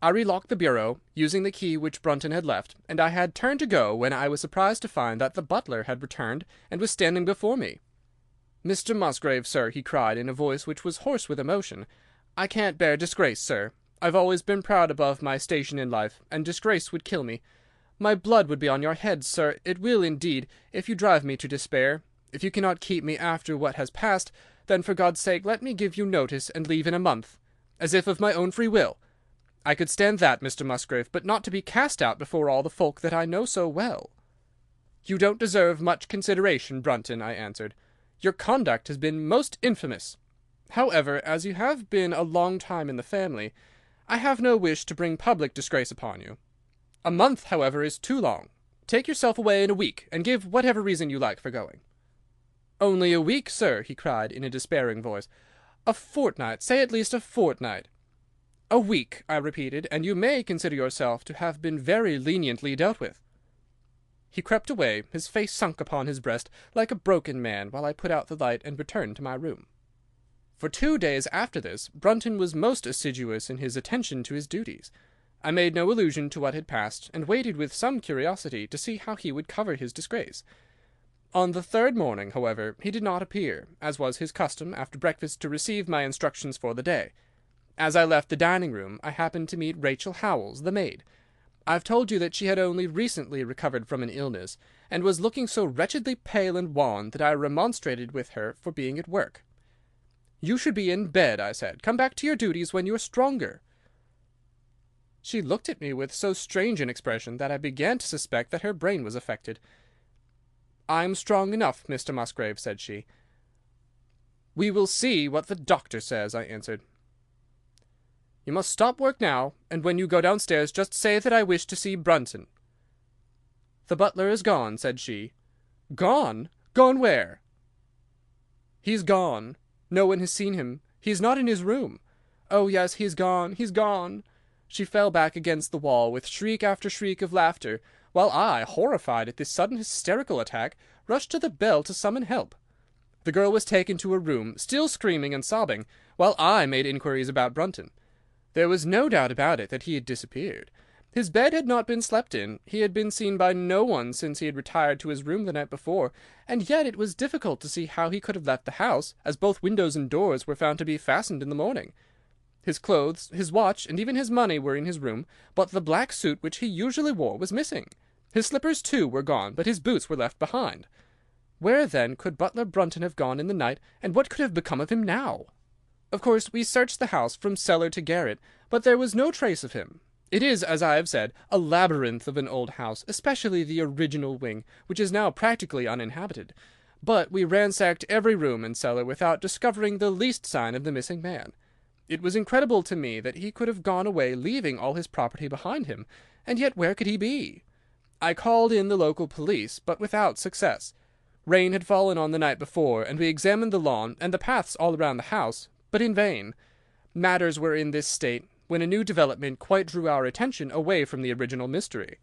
I relocked the bureau, using the key which Brunton had left, and I had turned to go when I was surprised to find that the butler had returned and was standing before me. "Mr. Musgrave, sir," he cried, in a voice which was hoarse with emotion, "I can't bear disgrace, sir. I've always been proud above my station in life, and disgrace would kill me. My blood would be on your head, sir, it will indeed, if you drive me to despair. If you cannot keep me after what has passed, then for God's sake let me give you notice and leave in a month, as if of my own free will. I could stand that, Mr. Musgrave, but not to be cast out before all the folk that I know so well." "You don't deserve much consideration, Brunton," I answered. "Your conduct has been most infamous. However, as you have been a long time in the family, I have no wish to bring public disgrace upon you. A month, however, is too long. Take yourself away in a week, and give whatever reason you like for going." "Only a week, sir," he cried, in a despairing voice. "A fortnight, say at least a fortnight." "A week," I repeated, "and you may consider yourself to have been very leniently dealt with." He crept away, his face sunk upon his breast, like a broken man, while I put out the light and returned to my room. For 2 days after this, Brunton was most assiduous in his attention to his duties. I made no allusion to what had passed, and waited with some curiosity to see how he would cover his disgrace. On the third morning, however, he did not appear, as was his custom after breakfast to receive my instructions for the day. As I left the dining-room, I happened to meet Rachel Howells, the maid. I've told you that she had only recently recovered from an illness, and was looking so wretchedly pale and wan that I remonstrated with her for being at work. "You should be in bed," I said. "Come back to your duties when you are stronger." She looked at me with so strange an expression that I began to suspect that her brain was affected. "I am strong enough, Mr. Musgrave," said she. "We will see what the doctor says," I answered. "You must stop work now, and when you go downstairs just say that I wish to see Brunton." "The butler is gone," said she. "Gone? Gone where?" "He's gone. No one has seen him. He's not in his room. Oh, yes, he's gone, he's gone." She fell back against the wall with shriek after shriek of laughter, while I, horrified at this sudden hysterical attack, rushed to the bell to summon help. The girl was taken to her room, still screaming and sobbing, while I made inquiries about Brunton. There was no doubt about it that he had disappeared. His bed had not been slept in, he had been seen by no one since he had retired to his room the night before, and yet it was difficult to see how he could have left the house, as both windows and doors were found to be fastened in the morning. His clothes, his watch, and even his money were in his room, but the black suit which he usually wore was missing. His slippers, too, were gone, but his boots were left behind. Where, then, could Butler Brunton have gone in the night, and what could have become of him now? Of course, we searched the house from cellar to garret, but there was no trace of him. It is, as I have said, a labyrinth of an old house, especially the original wing, which is now practically uninhabited. But we ransacked every room and cellar without discovering the least sign of the missing man. It was incredible to me that he could have gone away leaving all his property behind him, and yet where could he be? I called in the local police, but without success. Rain had fallen on the night before, and we examined the lawn and the paths all around the house, but in vain. Matters were in this state when a new development quite drew our attention away from the original mystery.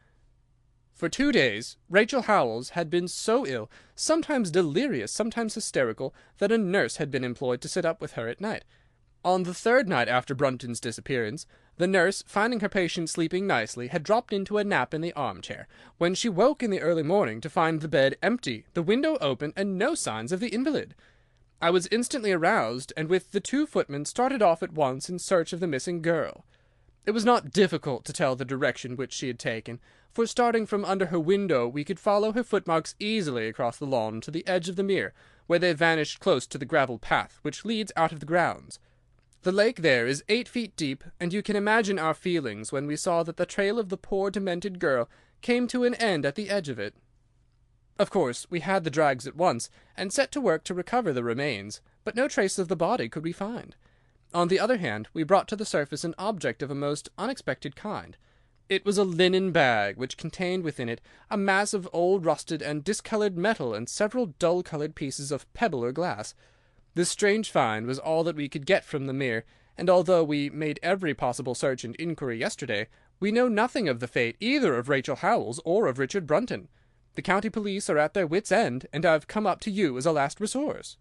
For 2 days Rachel Howells had been so ill, sometimes delirious, sometimes hysterical, that a nurse had been employed to sit up with her at night. On the third night after Brunton's disappearance, the nurse, finding her patient sleeping nicely, had dropped into a nap in the armchair, when she woke in the early morning to find the bed empty, the window open, and no signs of the invalid. I was instantly aroused, and with the 2 footmen started off at once in search of the missing girl. It was not difficult to tell the direction which she had taken, for starting from under her window we could follow her footmarks easily across the lawn to the edge of the mere, where they vanished close to the gravel path which leads out of the grounds. The lake there is 8 feet deep, and you can imagine our feelings when we saw that the trail of the poor demented girl came to an end at the edge of it. Of course, we had the drags at once, and set to work to recover the remains, but no trace of the body could we find. On the other hand, we brought to the surface an object of a most unexpected kind. It was a linen bag, which contained within it a mass of old rusted and discoloured metal and several dull-coloured pieces of pebble or glass. This strange find was all that we could get from the Mere, and although we made every possible search and inquiry yesterday, we know nothing of the fate either of Rachel Howells or of Richard Brunton. The county police are at their wits' end, and I have come up to you as a last resource."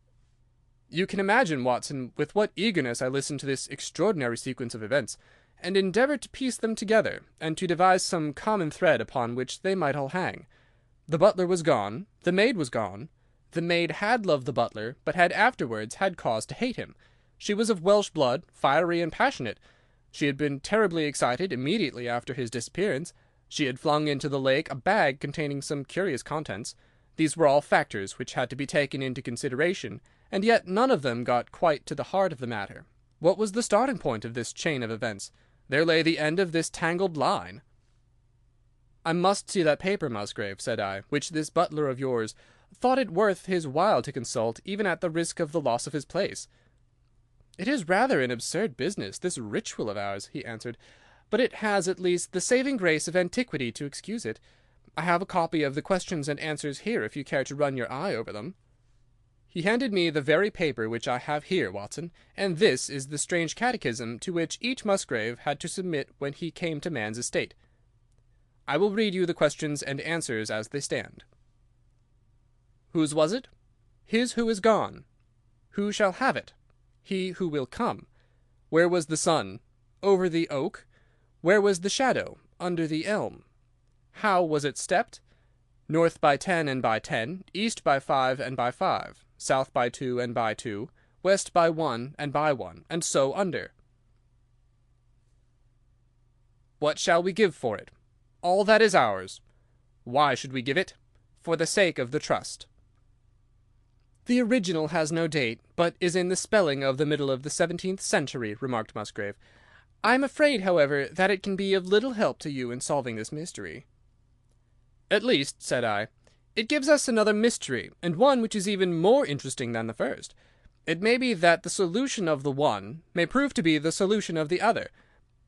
You can imagine, Watson, with what eagerness I listened to this extraordinary sequence of events, and endeavoured to piece them together, and to devise some common thread upon which they might all hang. The butler was gone. The maid was gone. The maid had loved the butler, but had afterwards had cause to hate him. She was of Welsh blood, fiery and passionate. She had been terribly excited immediately after his disappearance. She had flung into the lake a bag containing some curious contents. These were all factors which had to be taken into consideration, and yet none of them got quite to the heart of the matter. What was the starting point of this chain of events? There lay the end of this tangled line. "I must see that paper, Musgrave," said I, "which this butler of yours thought it worth his while to consult, even at the risk of the loss of his place." "It is rather an absurd business, this ritual of ours," he answered, "but it has at least the saving grace of antiquity to excuse it. I have a copy of the questions and answers here, if you care to run your eye over them." He handed me the very paper which I have here, Watson, and this is the strange catechism to which each Musgrave had to submit when he came to man's estate. I will read you the questions and answers as they stand. Whose was it? His who is gone. Who shall have it? He who will come. Where was the sun? Over the oak. Where was the shadow? Under the elm. How was it stepped? North by 10 and by 10, east by 5 and by 5, south by 2 and by 2, west by 1 and by 1, and so under. What shall we give for it? All that is ours. Why should we give it? For the sake of the trust. The original has no date, but is in the spelling of the middle of the 17th century, remarked Musgrave. I am afraid, however, that it can be of little help to you in solving this mystery. At least, said I, it gives us another mystery, and one which is even more interesting than the first. It may be that the solution of the one may prove to be the solution of the other.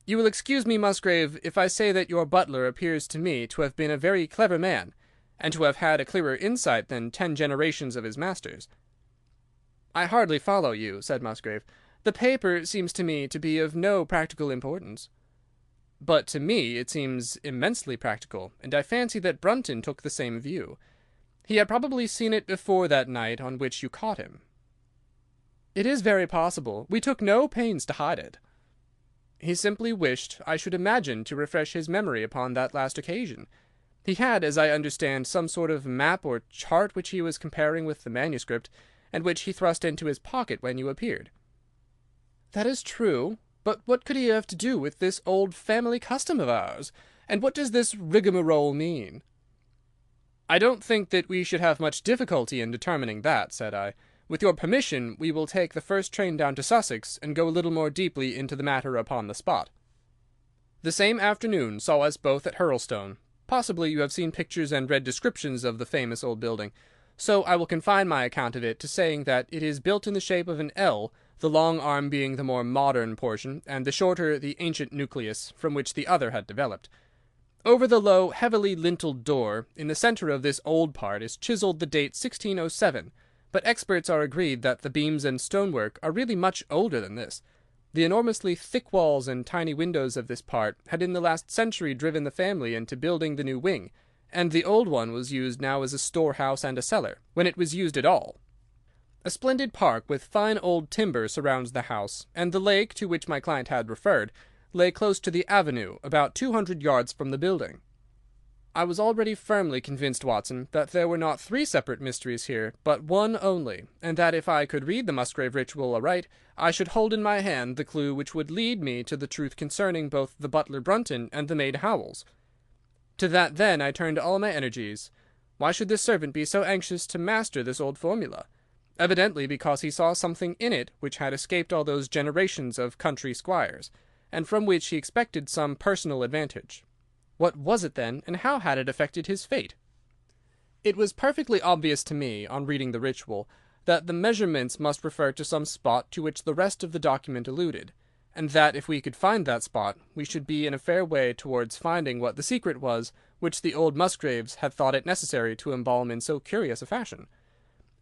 You will excuse me, Musgrave, if I say that your butler appears to me to have been a very clever man, and to have had a clearer insight than 10 generations of his masters. I hardly follow you, said Musgrave. The paper seems to me to be of no practical importance. But to me it seems immensely practical, and I fancy that Brunton took the same view. He had probably seen it before that night on which you caught him. It is very possible. We took no pains to hide it. He simply wished, I should imagine, to refresh his memory upon that last occasion. He had, as I understand, some sort of map or chart which he was comparing with the manuscript, and which he thrust into his pocket when you appeared. That is true. But what could he have to do with this old family custom of ours? And what does this rigmarole mean? I don't think that we should have much difficulty in determining that, said I. With your permission, we will take the first train down to Sussex, and go a little more deeply into the matter upon the spot. The same afternoon saw us both at Hurlstone. Possibly you have seen pictures and read descriptions of the famous old building, so I will confine my account of it to saying that it is built in the shape of an L, the long arm being the more modern portion, and the shorter the ancient nucleus from which the other had developed. Over the low, heavily linteled door, in the centre of this old part, is chiselled the date 1607, but experts are agreed that the beams and stonework are really much older than this. The enormously thick walls and tiny windows of this part had in the last century driven the family into building the new wing, and the old one was used now as a storehouse and a cellar, when it was used at all. A splendid park with fine old timber surrounds the house, and the lake, to which my client had referred, lay close to the avenue, about 200 yards from the building. I was already firmly convinced, Watson, that there were not 3 separate mysteries here, but one only, and that if I could read the Musgrave Ritual aright, I should hold in my hand the clue which would lead me to the truth concerning both the butler Brunton and the maid Howells. To that then I turned all my energies. Why should this servant be so anxious to master this old formula? Evidently because he saw something in it which had escaped all those generations of country squires, and from which he expected some personal advantage. What was it, then, and how had it affected his fate? It was perfectly obvious to me, on reading the ritual, that the measurements must refer to some spot to which the rest of the document alluded, and that if we could find that spot, we should be in a fair way towards finding what the secret was which the old Musgraves had thought it necessary to embalm in so curious a fashion.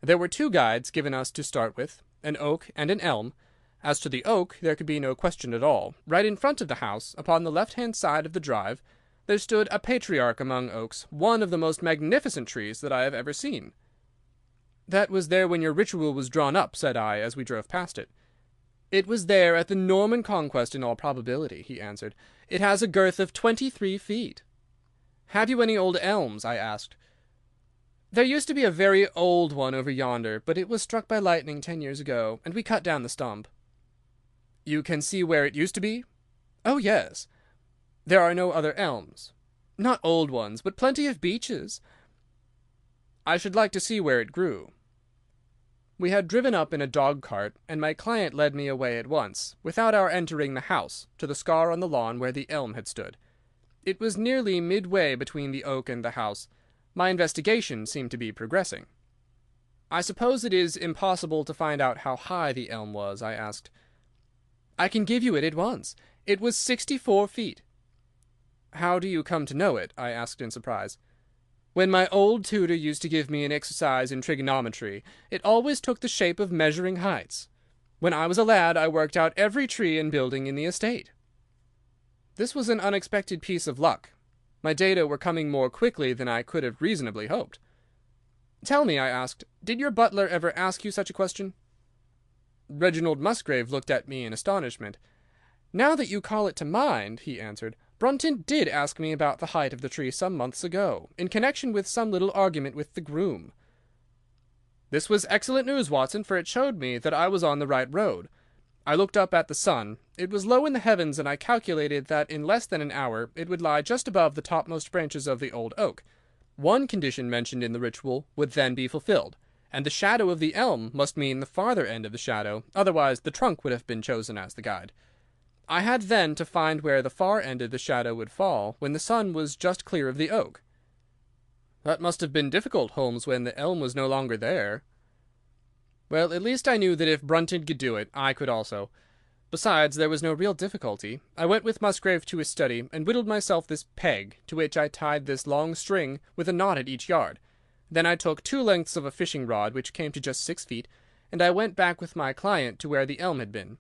There were two guides given us to start with, an oak and an elm. As to the oak, there could be no question at all. Right in front of the house, upon the left-hand side of the drive, there stood a patriarch among oaks, one of the most magnificent trees that I have ever seen. "That was there when your ritual was drawn up," said I, as we drove past it. "It was there at the Norman Conquest in all probability," he answered. "It has a girth of 23 feet. "Have you any old elms?" I asked. "There used to be a very old one over yonder, but it was struck by lightning 10 years ago, and we cut down the stump." "You can see where it used to be?" "Oh, yes." "There are no other elms?" "Not old ones, but plenty of beeches." "I should like to see where it grew." We had driven up in a dog-cart, and my client led me away at once, without our entering the house, to the scar on the lawn where the elm had stood. It was nearly midway between the oak and the house. My investigation seemed to be progressing. "I suppose it is impossible to find out how high the elm was?" I asked. "I can give you it at once. It was 64 feet. "How do you come to know it?" I asked in surprise. "When my old tutor used to give me an exercise in trigonometry, it always took the shape of measuring heights. When I was a lad I worked out every tree and building in the estate." This was an unexpected piece of luck. My data were coming more quickly than I could have reasonably hoped. "Tell me," I asked, "did your butler ever ask you such a question?" Reginald Musgrave looked at me in astonishment. "Now that you call it to mind," he answered, "Brunton did ask me about the height of the tree some months ago, in connection with some little argument with the groom." This was excellent news, Watson, for it showed me that I was on the right road. I looked up at the sun. It was low in the heavens, and I calculated that in less than an hour it would lie just above the topmost branches of the old oak. One condition mentioned in the ritual would then be fulfilled, and the shadow of the elm must mean the farther end of the shadow, otherwise the trunk would have been chosen as the guide. I had then to find where the far end of the shadow would fall when the sun was just clear of the oak. "That must have been difficult, Holmes, when the elm was no longer there." "Well, at least I knew that if Brunton could do it, I could also. Besides, there was no real difficulty. I went with Musgrave to his study and whittled myself this peg, to which I tied this long string with a knot at each yard. Then I took 2 lengths of a fishing rod, which came to just 6 feet, and I went back with my client to where the elm had been.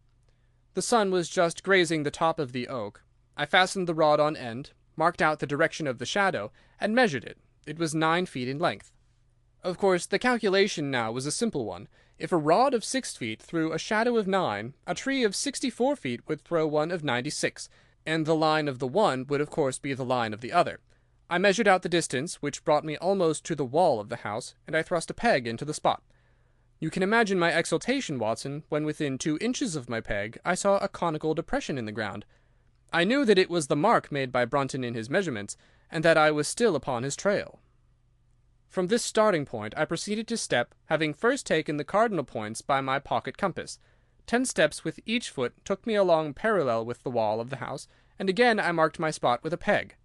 The sun was just grazing the top of the oak. I fastened the rod on end, marked out the direction of the shadow, and measured it. It was 9 feet in length. Of course, the calculation now was a simple one. If a rod of 6 feet threw a shadow of 9, a tree of 64 feet would throw one of 96, and the line of the one would of course be the line of the other. I measured out the distance, which brought me almost to the wall of the house, and I thrust a peg into the spot. You can imagine my exultation, Watson, when within 2 inches of my peg I saw a conical depression in the ground. I knew that it was the mark made by Brunton in his measurements, and that I was still upon his trail. From this starting point I proceeded to step, having first taken the cardinal points by my pocket compass. 10 steps with each foot took me along parallel with the wall of the house, and again I marked my spot with a peg.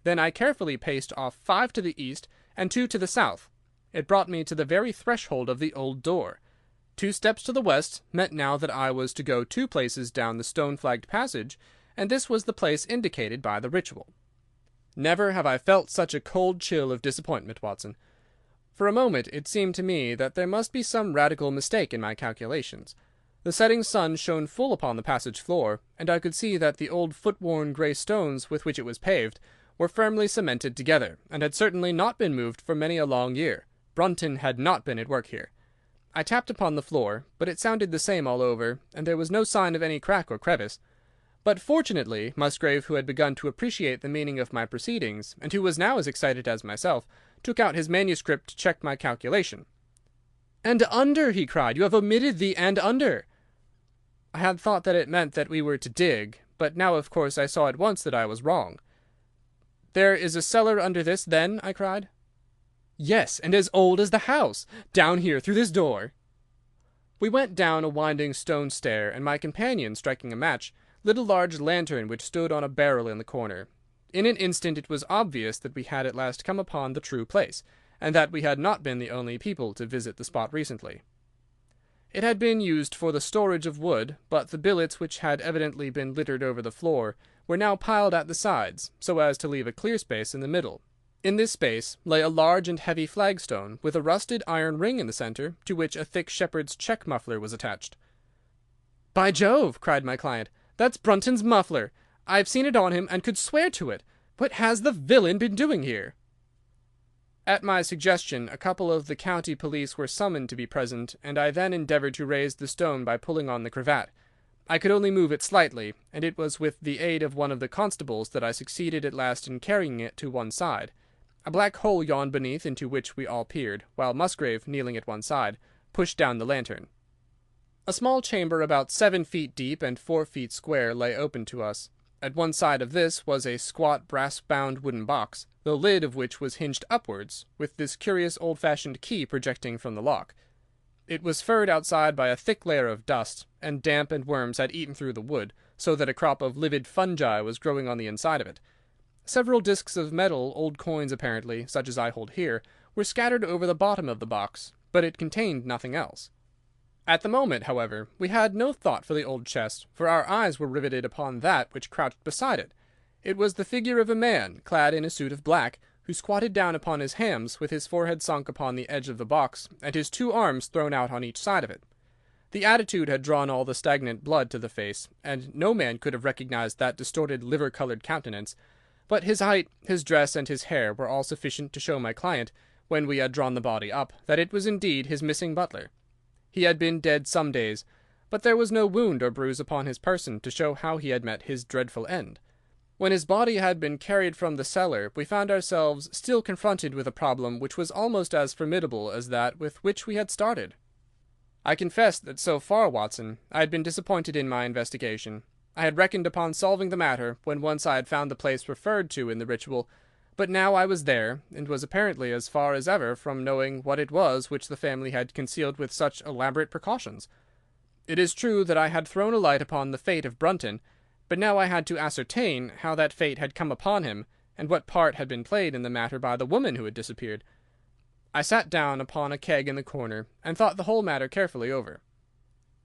Then I carefully paced off 5 to the east and 2 to the south. It brought me to the very threshold of the old door. 2 steps to the west meant now that I was to go 2 places down the stone-flagged passage, and this was the place indicated by the ritual. Never have I felt such a cold chill of disappointment, Watson. For a moment it seemed to me that there must be some radical mistake in my calculations. The setting sun shone full upon the passage floor, and I could see that the old foot-worn grey stones with which it was paved were firmly cemented together, and had certainly not been moved for many a long year. Brunton had not been at work here. I tapped upon the floor, but it sounded the same all over, and there was no sign of any crack or crevice. But fortunately Musgrave, who had begun to appreciate the meaning of my proceedings, and who was now as excited as myself, took out his manuscript to check my calculation. "And under!" he cried. "You have omitted the 'and under.'" I had thought that it meant that we were to dig, but now of course I saw at once that I was wrong. "There is a cellar under this, then?" I cried. "Yes, and as old as the house. Down here, through this door." We went down a winding stone stair, and my companion, striking a match, lit a large lantern which stood on a barrel in the corner. In an instant it was obvious that we had at last come upon the true place, and that we had not been the only people to visit the spot recently. It had been used for the storage of wood, but the billets which had evidently been littered over the floor were now piled at the sides, so as to leave a clear space in the middle. In this space lay a large and heavy flagstone, with a rusted iron ring in the centre, to which a thick shepherd's check muffler was attached. "By Jove!" cried my client, "that's Brunton's muffler. I've seen it on him, and could swear to it. What has the villain been doing here?" At my suggestion, a couple of the county police were summoned to be present, and I then endeavoured to raise the stone by pulling on the cravat. I could only move it slightly, and it was with the aid of one of the constables that I succeeded at last in carrying it to one side. A black hole yawned beneath, into which we all peered, while Musgrave, kneeling at one side, pushed down the lantern. A small chamber about 7 feet deep and 4 feet square lay open to us. At one side of this was a squat brass-bound wooden box, the lid of which was hinged upwards, with this curious old-fashioned key projecting from the lock. It was furred outside by a thick layer of dust, and damp and worms had eaten through the wood, so that a crop of livid fungi was growing on the inside of it. Several discs of metal, old coins apparently, such as I hold here, were scattered over the bottom of the box, but it contained nothing else. At the moment, however, we had no thought for the old chest, for our eyes were riveted upon that which crouched beside it. It was the figure of a man, clad in a suit of black, who squatted down upon his hams, with his forehead sunk upon the edge of the box, and his 2 arms thrown out on each side of it. The attitude had drawn all the stagnant blood to the face, and no man could have recognized that distorted liver-coloured countenance, but his height, his dress, and his hair were all sufficient to show my client, when we had drawn the body up, that it was indeed his missing butler. He had been dead some days, but there was no wound or bruise upon his person to show how he had met his dreadful end. When his body had been carried from the cellar, we found ourselves still confronted with a problem which was almost as formidable as that with which we had started. I confess that so far, Watson, I had been disappointed in my investigation. I had reckoned upon solving the matter when once I had found the place referred to in the ritual, but now I was there, and was apparently as far as ever from knowing what it was which the family had concealed with such elaborate precautions. It is true that I had thrown a light upon the fate of Brunton, but now I had to ascertain how that fate had come upon him, and what part had been played in the matter by the woman who had disappeared. I sat down upon a keg in the corner, and thought the whole matter carefully over.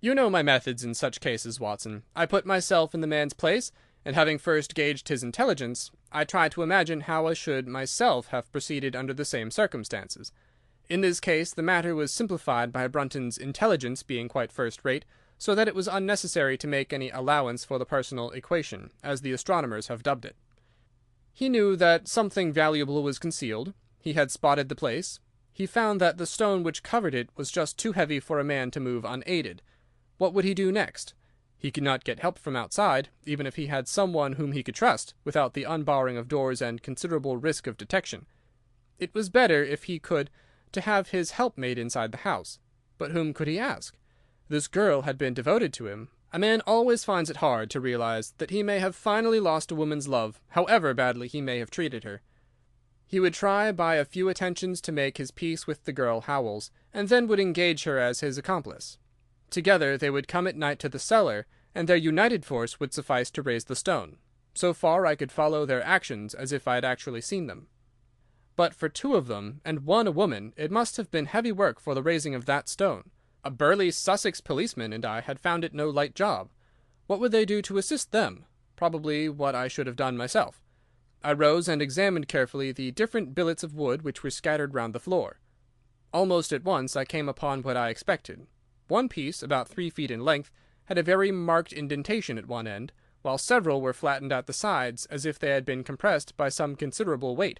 You know my methods in such cases, Watson. I put myself in the man's place, and having first gauged his intelligence, I try to imagine how I should myself have proceeded under the same circumstances. In this case the matter was simplified by Brunton's intelligence being quite first-rate, so that it was unnecessary to make any allowance for the personal equation, as the astronomers have dubbed it. He knew that something valuable was concealed. He had spotted the place. He found that the stone which covered it was just too heavy for a man to move unaided. What would he do next? He could not get help from outside, even if he had some one whom he could trust, without the unbarring of doors and considerable risk of detection. It was better, if he could, to have his helpmate inside the house. But whom could he ask? This girl had been devoted to him. A man always finds it hard to realize that he may have finally lost a woman's love, however badly he may have treated her. He would try by a few attentions to make his peace with the girl Howells, and then would engage her as his accomplice. Together they would come at night to the cellar, and their united force would suffice to raise the stone. So far I could follow their actions as if I had actually seen them. But for 2 of them, and one a woman, it must have been heavy work for the raising of that stone. A burly Sussex policeman and I had found it no light job. What would they do to assist them? Probably what I should have done myself. I rose and examined carefully the different billets of wood which were scattered round the floor. Almost at once I came upon what I expected. One piece, about 3 feet in length, had a very marked indentation at one end, while several were flattened at the sides as if they had been compressed by some considerable weight.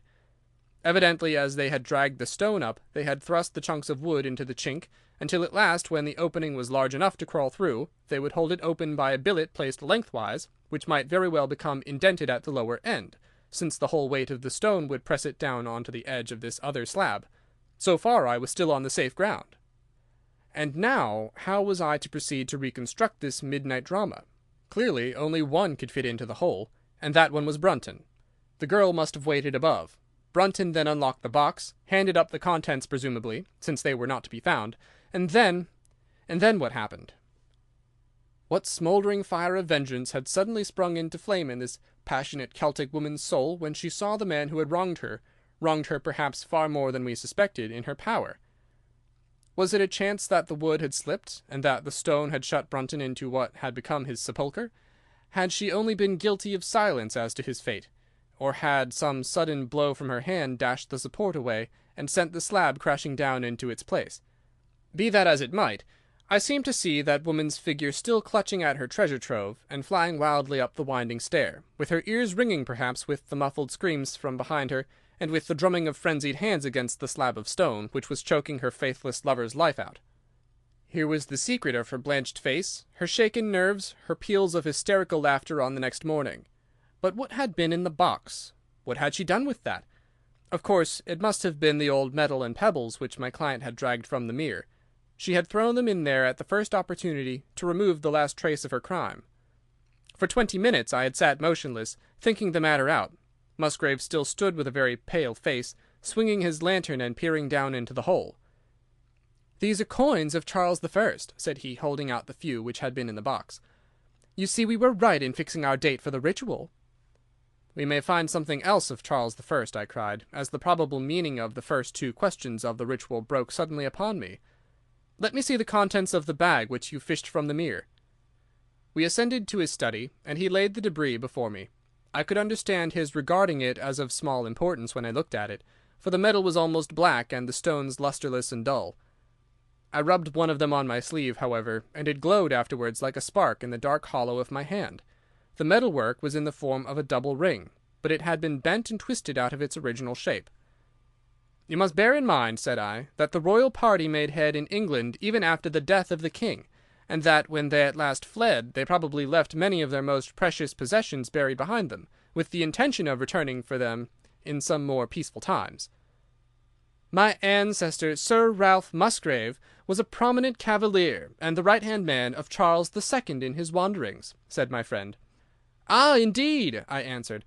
Evidently, as they had dragged the stone up, they had thrust the chunks of wood into the chink, until at last, when the opening was large enough to crawl through, they would hold it open by a billet placed lengthwise, which might very well become indented at the lower end, since the whole weight of the stone would press it down on to the edge of this other slab. So far I was still on the safe ground. And now, how was I to proceed to reconstruct this midnight drama? Clearly, only one could fit into the hole, and that one was Brunton. The girl must have waited above. Brunton then unlocked the box, handed up the contents presumably, since they were not to be found, and then what happened? What smouldering fire of vengeance had suddenly sprung into flame in this passionate Celtic woman's soul when she saw the man who had wronged her perhaps far more than we suspected, in her power? Was it a chance that the wood had slipped, and that the stone had shut Brunton into what had become his sepulchre? Had she only been guilty of silence as to his fate? Or had some sudden blow from her hand dashed the support away, and sent the slab crashing down into its place? Be that as it might, I seemed to see that woman's figure still clutching at her treasure trove, and flying wildly up the winding stair, with her ears ringing perhaps with the muffled screams from behind her, and with the drumming of frenzied hands against the slab of stone, which was choking her faithless lover's life out. Here was the secret of her blanched face, her shaken nerves, her peals of hysterical laughter on the next morning. But what had been in the box? What had she done with that? Of course, it must have been the old metal and pebbles which my client had dragged from the mere. She had thrown them in there at the first opportunity to remove the last trace of her crime. For 20 minutes I had sat motionless, thinking the matter out. Musgrave still stood with a very pale face, swinging his lantern and peering down into the hole. "These are coins of Charles I," said he, holding out the few which had been in the box. "You see we were right in fixing our date for the ritual." "We may find something else of Charles I," I cried, as the probable meaning of the first 2 questions of the ritual broke suddenly upon me. "Let me see the contents of the bag which you fished from the mere." We ascended to his study, and he laid the debris before me. I could understand his regarding it as of small importance when I looked at it, for the metal was almost black and the stones lustreless and dull. I rubbed one of them on my sleeve, however, and it glowed afterwards like a spark in the dark hollow of my hand. The metalwork was in the form of a double ring, but it had been bent and twisted out of its original shape. "You must bear in mind," said I, "that the royal party made head in England even after the death of the king, and that when they at last fled they probably left many of their most precious possessions buried behind them, with the intention of returning for them in some more peaceful times." "My ancestor, Sir Ralph Musgrave, was a prominent cavalier, and the right-hand man of Charles II in his wanderings," said my friend. "Ah, indeed!" I answered.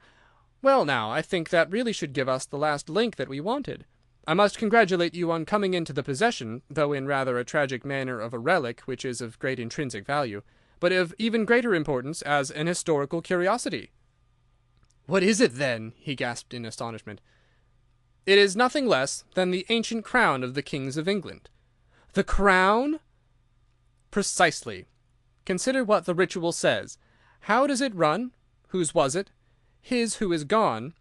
"Well, now, I think that really should give us the last link that we wanted. I must congratulate you on coming into the possession, though in rather a tragic manner, of a relic which is of great intrinsic value, but of even greater importance as an historical curiosity." "What is it, then?" he gasped in astonishment. "It is nothing less than the ancient crown of the kings of England." "The crown?" "Precisely. Consider what the ritual says. How does it run? Whose was it? His who is gone.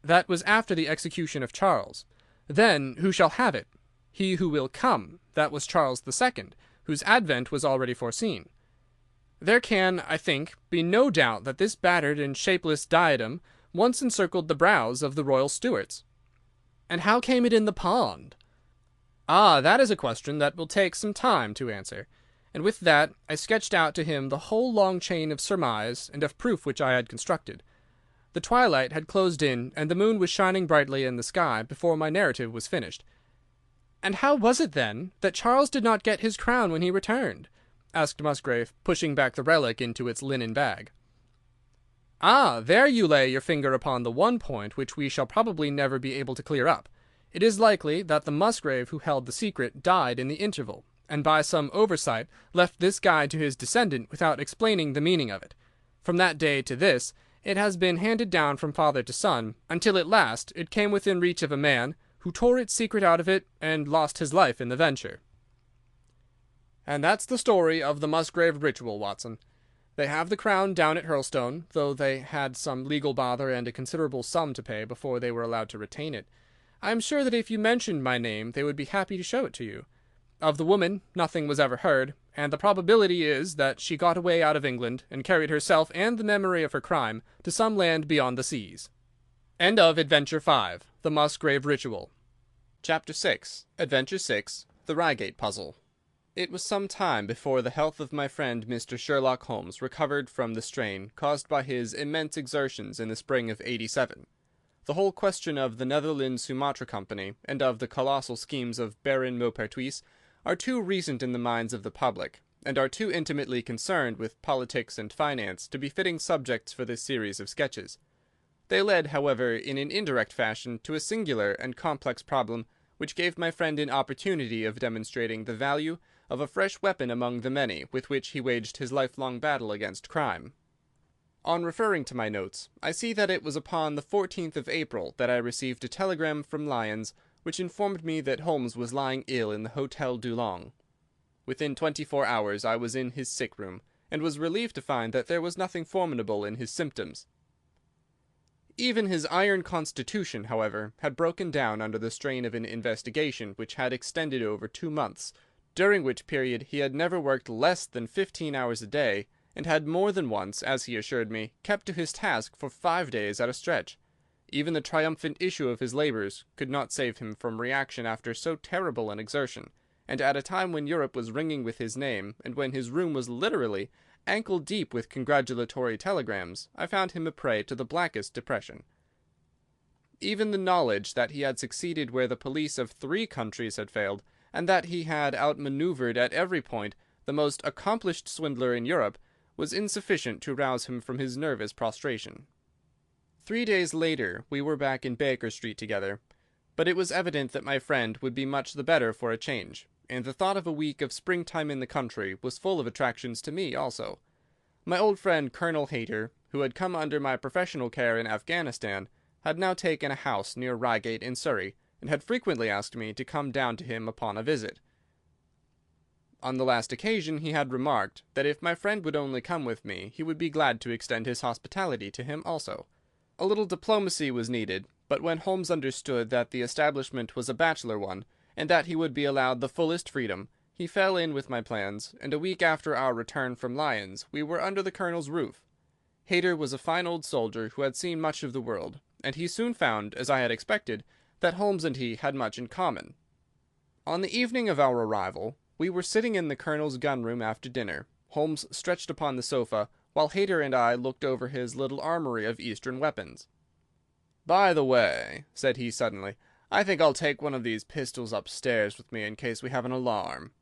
That was after the execution of Charles. Then who shall have it? He who will come. That was Charles II, whose advent was already foreseen. There can, I think, be no doubt that this battered and shapeless diadem once encircled the brows of the royal Stuarts." "And how came it in the pond?" "Ah, that is a question that will take some time to answer." And with that I sketched out to him the whole long chain of surmise and of proof which I had constructed. The twilight had closed in, and the moon was shining brightly in the sky before my narrative was finished. "And how was it, then, that Charles did not get his crown when he returned?" asked Musgrave, pushing back the relic into its linen bag. "Ah, there you lay your finger upon the one point which we shall probably never be able to clear up. It is likely that the Musgrave who held the secret died in the interval, and by some oversight left this guide to his descendant without explaining the meaning of it. From that day to this it has been handed down from father to son, until at last it came within reach of a man, who tore its secret out of it and lost his life in the venture." "And that's the story of the Musgrave ritual, Watson. They have the crown down at Hurlstone, though they had some legal bother and a considerable sum to pay before they were allowed to retain it. I am sure that if you mentioned my name they would be happy to show it to you. Of the woman nothing was ever heard, and the probability is that she got away out of England and carried herself and the memory of her crime to some land beyond the seas." End of Adventure 5, The Musgrave Ritual. Chapter 6. Adventure 6. The Reigate Puzzle. It was some time before the health of my friend Mr. Sherlock Holmes recovered from the strain caused by his immense exertions in the spring of '87. The whole question of the Netherlands Sumatra Company and of the colossal schemes of Baron Maupertuis are too recent in the minds of the public, and are too intimately concerned with politics and finance to be fitting subjects for this series of sketches. They led, however, in an indirect fashion to a singular and complex problem which gave my friend an opportunity of demonstrating the value of a fresh weapon among the many with which he waged his lifelong battle against crime. On referring to my notes, I see that it was upon the 14th of April that I received a telegram from Lyons, which informed me that Holmes was lying ill in the Hotel Dulong. Within 24 hours I was in his sick room, and was relieved to find that there was nothing formidable in his symptoms. Even his iron constitution, however, had broken down under the strain of an investigation which had extended over 2 months, during which period he had never worked less than 15 hours a day, and had more than once, as he assured me, kept to his task for 5 days at a stretch. Even the triumphant issue of his labours could not save him from reaction after so terrible an exertion, and at a time when Europe was ringing with his name, and when his room was literally ankle-deep with congratulatory telegrams, I found him a prey to the blackest depression. Even the knowledge that he had succeeded where the police of 3 countries had failed, and that he had outmanoeuvred at every point the most accomplished swindler in Europe, was insufficient to rouse him from his nervous prostration. 3 days later we were back in Baker Street together, but it was evident that my friend would be much the better for a change, and the thought of a week of springtime in the country was full of attractions to me also. My old friend Colonel Hayter, who had come under my professional care in Afghanistan, had now taken a house near Reigate in Surrey, and had frequently asked me to come down to him upon a visit. On the last occasion he had remarked that if my friend would only come with me he would be glad to extend his hospitality to him also. A little diplomacy was needed, but when Holmes understood that the establishment was a bachelor one, and that he would be allowed the fullest freedom, he fell in with my plans, and a week after our return from Lyons we were under the Colonel's roof. Hayter was a fine old soldier who had seen much of the world, and he soon found, as I had expected, that Holmes and he had much in common. On the evening of our arrival, we were sitting in the Colonel's gun-room after dinner, Holmes stretched upon the sofa, while Hayter and I looked over his little armoury of Eastern weapons. "By the way," said he suddenly, "I think I'll take one of these pistols upstairs with me in case we have an alarm."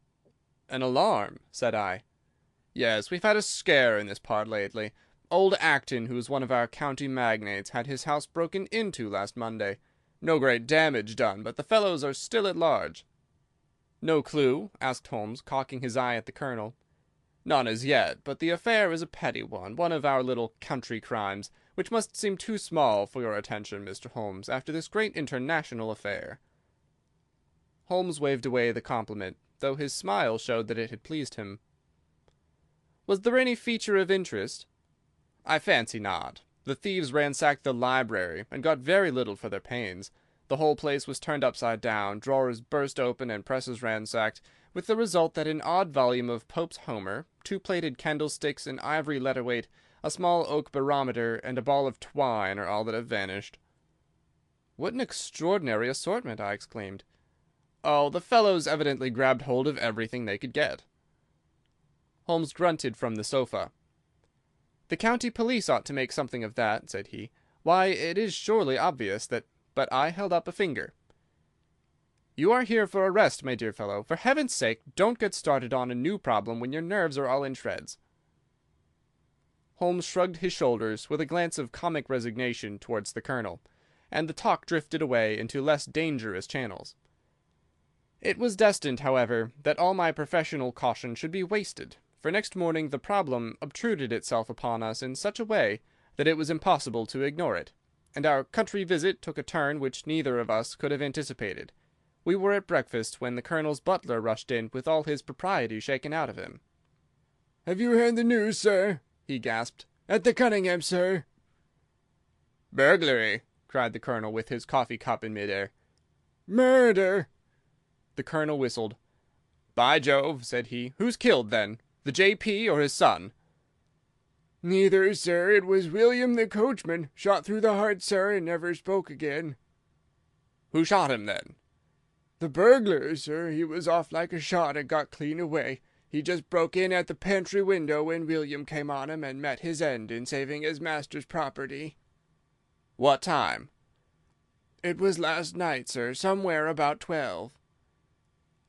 "An alarm?" said I. "Yes, we've had a scare in this part lately. Old Acton, who's one of our county magnates, had his house broken into last Monday. No great damage done, but the fellows are still at large." "No clue?" asked Holmes, cocking his eye at the Colonel. "None as yet, but the affair is a petty one of our little country crimes, which must seem too small for your attention, Mr. Holmes, after this great international affair." Holmes waved away the compliment, though his smile showed that it had pleased him. "Was there any feature of interest?" "I fancy not. The thieves ransacked the library, and got very little for their pains. The whole place was turned upside down, drawers burst open, and presses ransacked, with the result that an odd volume of Pope's Homer, 2 plated candlesticks, an ivory letter-weight, a small oak barometer, and a ball of twine are all that have vanished." "What an extraordinary assortment!" I exclaimed. "Oh, the fellows evidently grabbed hold of everything they could get." Holmes grunted from the sofa. "The county police ought to make something of that," said he. "Why, it is surely obvious that—" But I held up a finger. "You are here for a rest, my dear fellow. For heaven's sake, don't get started on a new problem when your nerves are all in shreds." Holmes shrugged his shoulders with a glance of comic resignation towards the Colonel, and the talk drifted away into less dangerous channels. It was destined, however, that all my professional caution should be wasted, for next morning the problem obtruded itself upon us in such a way that it was impossible to ignore it, and our country visit took a turn which neither of us could have anticipated. We were at breakfast when the Colonel's butler rushed in with all his propriety shaken out of him. "Have you heard the news, sir?" he gasped. "At the Cunningham, sir." "Burglary!" cried the Colonel with his coffee cup in mid-air. "Murder!" The Colonel whistled. "By Jove," said he. "Who's killed, then? The J.P. or his son?" "Neither, sir. It was William the coachman. Shot through the heart, sir, and never spoke again." "Who shot him, then?" "The burglar, sir. He was off like a shot and got clean away. He just broke in at the pantry window when William came on him and met his end in saving his master's property." "What time?" "It was last night, sir, somewhere about 12.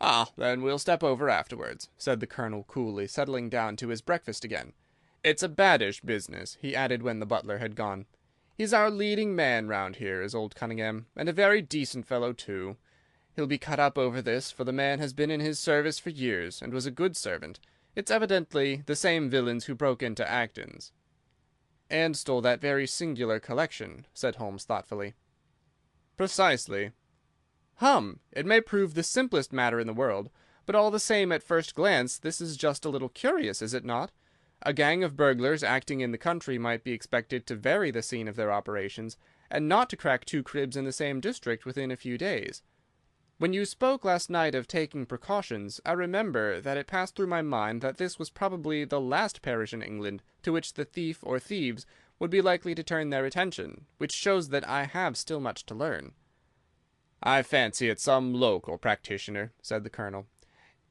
"Ah, then we'll step over afterwards," said the Colonel coolly, settling down to his breakfast again. "It's a baddish business," he added when the butler had gone. "He's our leading man round here, is old Cunningham, and a very decent fellow, too. He'll be cut up over this, for the man has been in his service for years, and was a good servant. It's evidently the same villains who broke into Acton's." "And stole that very singular collection," said Holmes thoughtfully. "Precisely. It may prove the simplest matter in the world, but all the same at first glance this is just a little curious, is it not? A gang of burglars acting in the country might be expected to vary the scene of their operations, and not to crack 2 cribs in the same district within a few days. When you spoke last night of taking precautions, I remember that it passed through my mind that this was probably the last parish in England to which the thief or thieves would be likely to turn their attention, which shows that I have still much to learn." "I fancy it's some local practitioner," said the Colonel.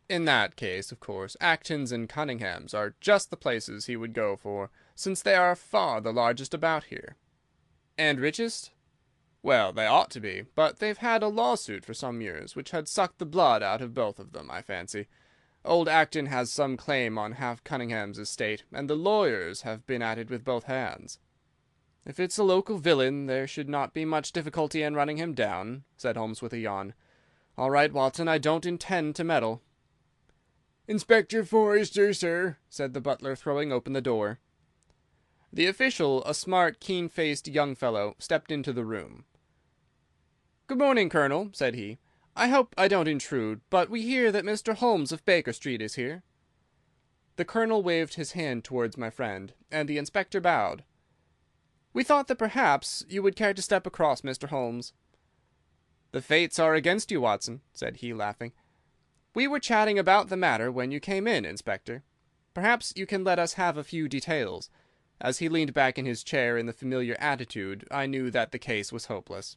"In that case, of course, Acton's and Cunningham's are just the places he would go for, since they are far the largest about here." "And richest?" "Well, they ought to be, but they've had a lawsuit for some years, which had sucked the blood out of both of them, I fancy. Old Acton has some claim on half Cunningham's estate, and the lawyers have been at it with both hands." "If it's a local villain, there should not be much difficulty in running him down," said Holmes with a yawn. "All right, Watson, I don't intend to meddle." "Inspector Forrester, sir," said the butler, throwing open the door. The official, a smart, keen-faced young fellow, stepped into the room. "Good morning, Colonel," said he. "I hope I don't intrude, but we hear that Mr. Holmes of Baker Street is here." The Colonel waved his hand towards my friend, and the inspector bowed. "We thought that perhaps you would care to step across, Mr. Holmes." "The fates are against you, Watson," said he, laughing. "We were chatting about the matter when you came in, Inspector. Perhaps you can let us have a few details." As he leaned back in his chair in the familiar attitude, I knew that the case was hopeless.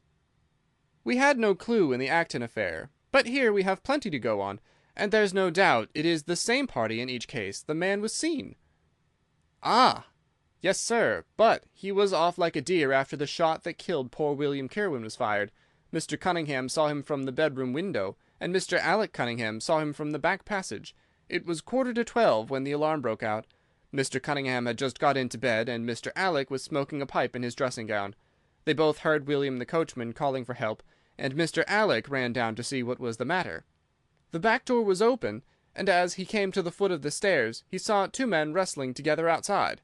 "We had no clue in the Acton affair, but here we have plenty to go on, and there's no doubt it is the same party in each case. The man was seen." "Ah!" "Yes, sir, but he was off like a deer after the shot that killed poor William Kirwan was fired. Mr. Cunningham saw him from the bedroom window, and Mr. Alec Cunningham saw him from the back passage. It was 11:45 when the alarm broke out. Mr. Cunningham had just got into bed, and Mr. Alec was smoking a pipe in his dressing-gown. They both heard William the coachman calling for help, and Mr. Alec ran down to see what was the matter. The back door was open, and as he came to the foot of the stairs he saw 2 men wrestling together outside.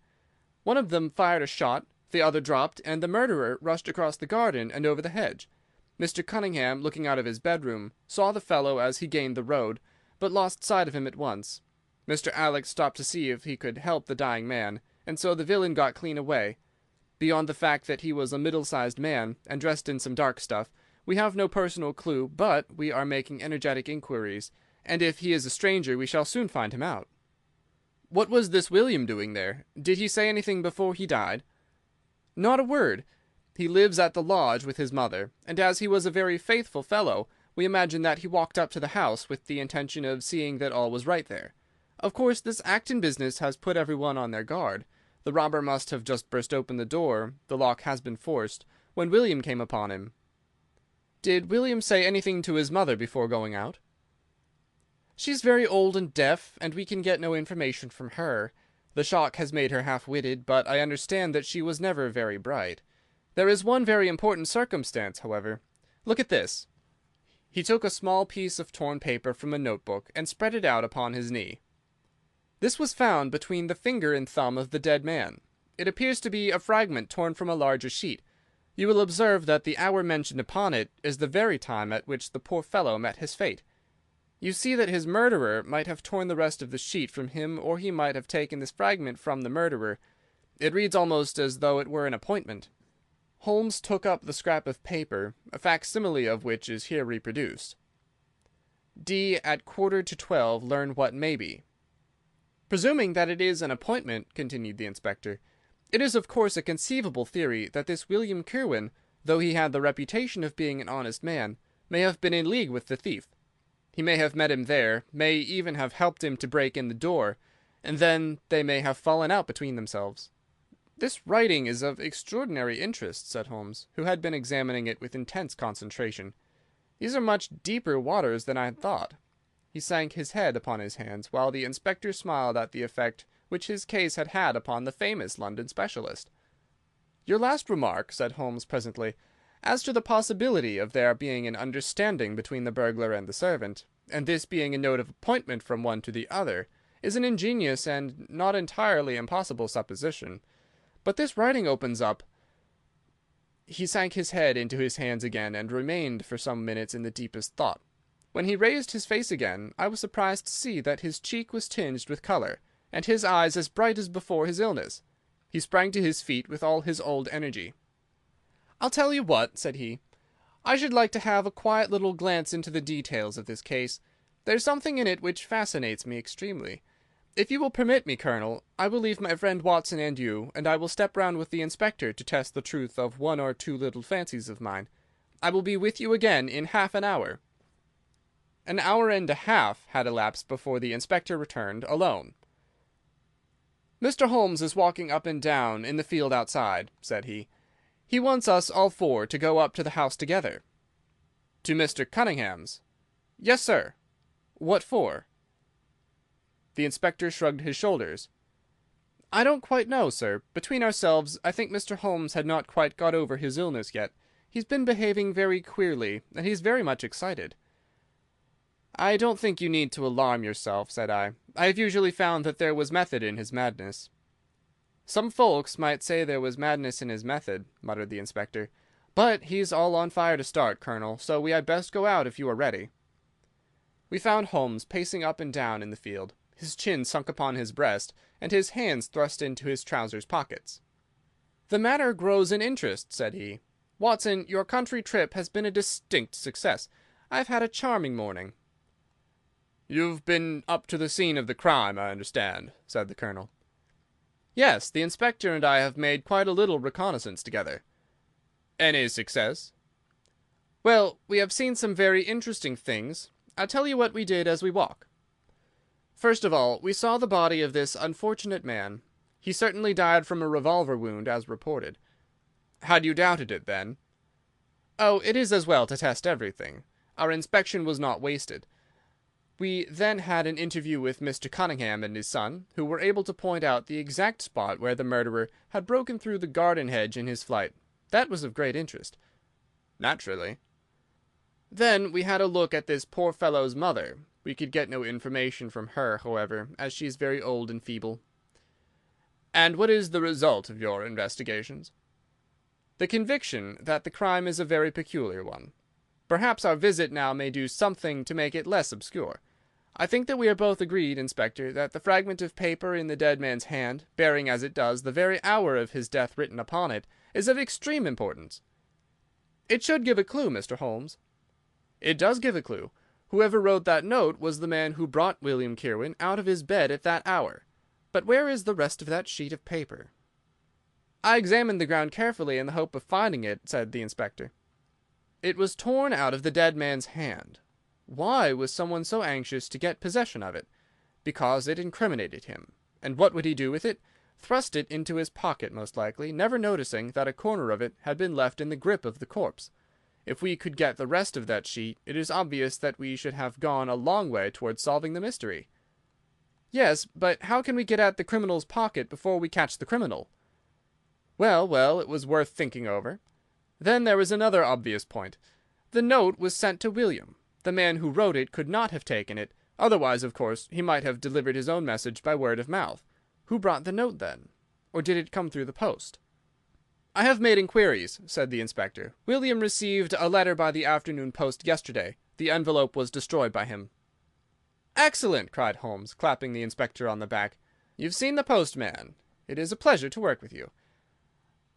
One of them fired a shot, the other dropped, and the murderer rushed across the garden and over the hedge. Mr. Cunningham, looking out of his bedroom, saw the fellow as he gained the road, but lost sight of him at once. Mr. Alec stopped to see if he could help the dying man, and so the villain got clean away. Beyond the fact that he was a middle-sized man, and dressed in some dark stuff, we have no personal clue, but we are making energetic inquiries, and if he is a stranger we shall soon find him out." "What was this William doing there? Did he say anything before he died?" "Not a word. He lives at the lodge with his mother, and as he was a very faithful fellow, we imagine that he walked up to the house with the intention of seeing that all was right there. Of course, this Acton business has put everyone on their guard. The robber must have just burst open the door, the lock has been forced, when William came upon him." "Did William say anything to his mother before going out?" "She's very old and deaf, and we can get no information from her. The shock has made her half-witted, but I understand that she was never very bright. There is one very important circumstance, however. Look at this." He took a small piece of torn paper from a notebook and spread it out upon his knee. "This was found between the finger and thumb of the dead man. It appears to be a fragment torn from a larger sheet. You will observe that the hour mentioned upon it is the very time at which the poor fellow met his fate. You see that his murderer might have torn the rest of the sheet from him, or he might have taken this fragment from the murderer. It reads almost as though it were an appointment." Holmes took up the scrap of paper, a facsimile of which is here reproduced. "D. at 11:45 learn what may be." "Presuming that it is an appointment," continued the inspector, "it is of course a conceivable theory that this William Kirwan, though he had the reputation of being an honest man, may have been in league with the thief. He may have met him there, may even have helped him to break in the door, and then they may have fallen out between themselves." "This writing is of extraordinary interest," said Holmes, who had been examining it with intense concentration. "These are much deeper waters than I had thought." He sank his head upon his hands, while the inspector smiled at the effect which his case had had upon the famous London specialist. "Your last remark," said Holmes presently, As to the possibility of there being an understanding between the burglar and the servant, and this being a note of appointment from one to the other, is an ingenious and not entirely impossible supposition. But this writing opens up—" He sank his head into his hands again, and remained for some minutes in the deepest thought. When he raised his face again, I was surprised to see that his cheek was tinged with colour, and his eyes as bright as before his illness. He sprang to his feet with all his old energy. "I'll tell you what," said he. "I should like to have a quiet little glance into the details of this case. There's something in it which fascinates me extremely. If you will permit me, Colonel, I will leave my friend Watson and you, and I will step round with the inspector to test the truth of one or two little fancies of mine. I will be with you again in half an hour." An hour and a half had elapsed before the inspector returned, alone. "Mr. Holmes is walking up and down in the field outside," said he. "He wants us all four to go up to the house together." "To Mr. Cunningham's?" "Yes, sir." "What for?" The inspector shrugged his shoulders. "I don't quite know, sir. Between ourselves, I think Mr. Holmes had not quite got over his illness yet. He's been behaving very queerly, and he's very much excited." "I don't think you need to alarm yourself," said I. "I have usually found that there was method in his madness." "Some folks might say there was madness in his method," muttered the inspector. "But he's all on fire to start, Colonel, so we had best go out if you are ready." We found Holmes pacing up and down in the field, his chin sunk upon his breast, and his hands thrust into his trousers pockets. "The matter grows in interest," said he. "Watson, your country trip has been a distinct success. I've had a charming morning." "You've been up to the scene of the crime, I understand," said the Colonel. "Yes, the inspector and I have made quite a little reconnaissance together." "Any success?" "Well, we have seen some very interesting things. I'll tell you what we did as we walk. First of all, we saw the body of this unfortunate man. He certainly died from a revolver wound, as reported." "Had you doubted it, then?" "Oh, it is as well to test everything. Our inspection was not wasted. We then had an interview with Mr. Cunningham and his son, who were able to point out the exact spot where the murderer had broken through the garden hedge in his flight. That was of great interest." "Naturally." "Then we had a look at this poor fellow's mother. We could get no information from her, however, as she is very old and feeble." "And what is the result of your investigations?" "The conviction that the crime is a very peculiar one. Perhaps our visit now may do something to make it less obscure. I think that we are both agreed, Inspector, that the fragment of paper in the dead man's hand, bearing as it does the very hour of his death written upon it, is of extreme importance." "It should give a clue, Mr. Holmes." "It does give a clue. Whoever wrote that note was the man who brought William Kirwan out of his bed at that hour. But where is the rest of that sheet of paper?" "I examined the ground carefully in the hope of finding it," said the inspector. "It was torn out of the dead man's hand. Why was someone so anxious to get possession of it? Because it incriminated him. And what would he do with it? Thrust it into his pocket, most likely, never noticing that a corner of it had been left in the grip of the corpse. If we could get the rest of that sheet, it is obvious that we should have gone a long way towards solving the mystery." "Yes, but how can we get at the criminal's pocket before we catch the criminal?" "Well, well, it was worth thinking over. Then there was another obvious point. The note was sent to William. The man who wrote it could not have taken it. Otherwise, of course, he might have delivered his own message by word of mouth. Who brought the note, then? Or did it come through the post?" "I have made inquiries," said the inspector. "William received a letter by the afternoon post yesterday. The envelope was destroyed by him." "Excellent!" cried Holmes, clapping the inspector on the back. "You've seen the postman. It is a pleasure to work with you.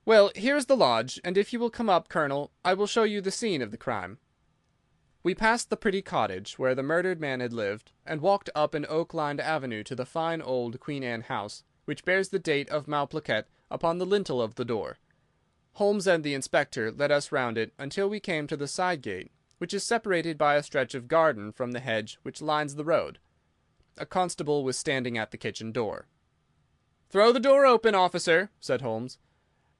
Well, here is the lodge, and if you will come up, Colonel, I will show you the scene of the crime." We passed the pretty cottage where the murdered man had lived, and walked up an oak-lined avenue to the fine old Queen Anne house, which bears the date of Malplaquet upon the lintel of the door. Holmes and the inspector led us round it until we came to the side gate, which is separated by a stretch of garden from the hedge which lines the road. A constable was standing at the kitchen door. "Throw the door open, officer," said Holmes.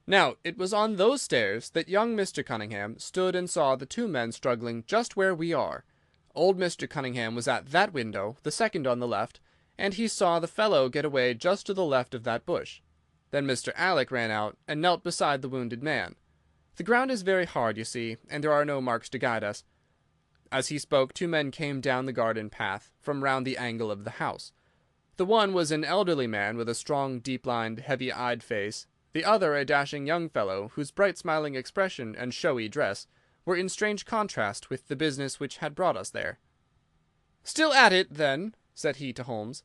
Now, it was on those stairs that young Mr. Cunningham stood and saw the two men struggling just where we are. Old Mr. Cunningham was at that window, the second on the left, and he saw the fellow get away just to the left of that bush. Then Mr. Alec ran out and knelt beside the wounded man. The ground is very hard, you see, and there are no marks to guide us." As he spoke, two men came down the garden path from round the angle of the house. The one was an elderly man with a strong, deep-lined, heavy-eyed face, the other a dashing young fellow, whose bright smiling expression and showy dress were in strange contrast with the business which had brought us there. "Still at it, then?" said he to Holmes.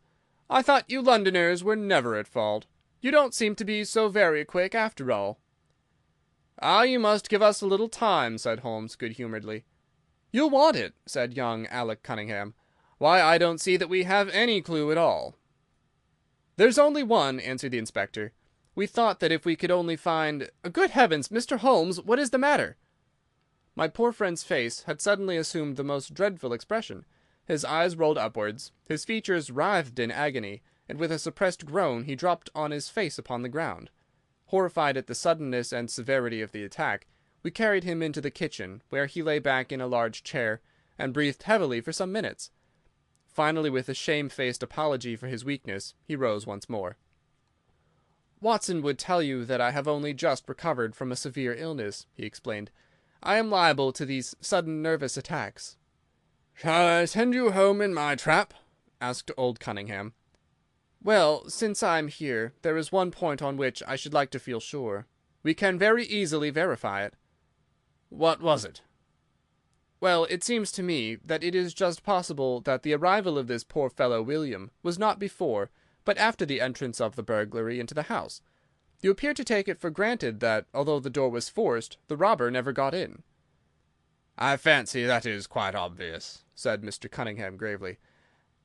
"I thought you Londoners were never at fault. You don't seem to be so very quick, after all." "Ah, you must give us a little time," said Holmes, good-humouredly. "You'll want it," said young Alec Cunningham. "Why, I don't see that we have any clue at all." "There's only one," answered the inspector. "We thought that if we could only find— Good heavens, Mr. Holmes, what is the matter?" My poor friend's face had suddenly assumed the most dreadful expression. His eyes rolled upwards, his features writhed in agony, and with a suppressed groan he dropped on his face upon the ground. Horrified at the suddenness and severity of the attack, we carried him into the kitchen, where he lay back in a large chair, and breathed heavily for some minutes. Finally, with a shamefaced apology for his weakness, he rose once more. "Watson would tell you that I have only just recovered from a severe illness," he explained. "I am liable to these sudden nervous attacks." "Shall I send you home in my trap?" asked old Cunningham. "Well, since I am here, there is one point on which I should like to feel sure. We can very easily verify it." "What was it?" "Well, it seems to me that it is just possible that the arrival of this poor fellow William was not before, but after the entrance of the burglary into the house. You appear to take it for granted that, although the door was forced, the robber never got in." "I fancy that is quite obvious," said Mr. Cunningham gravely.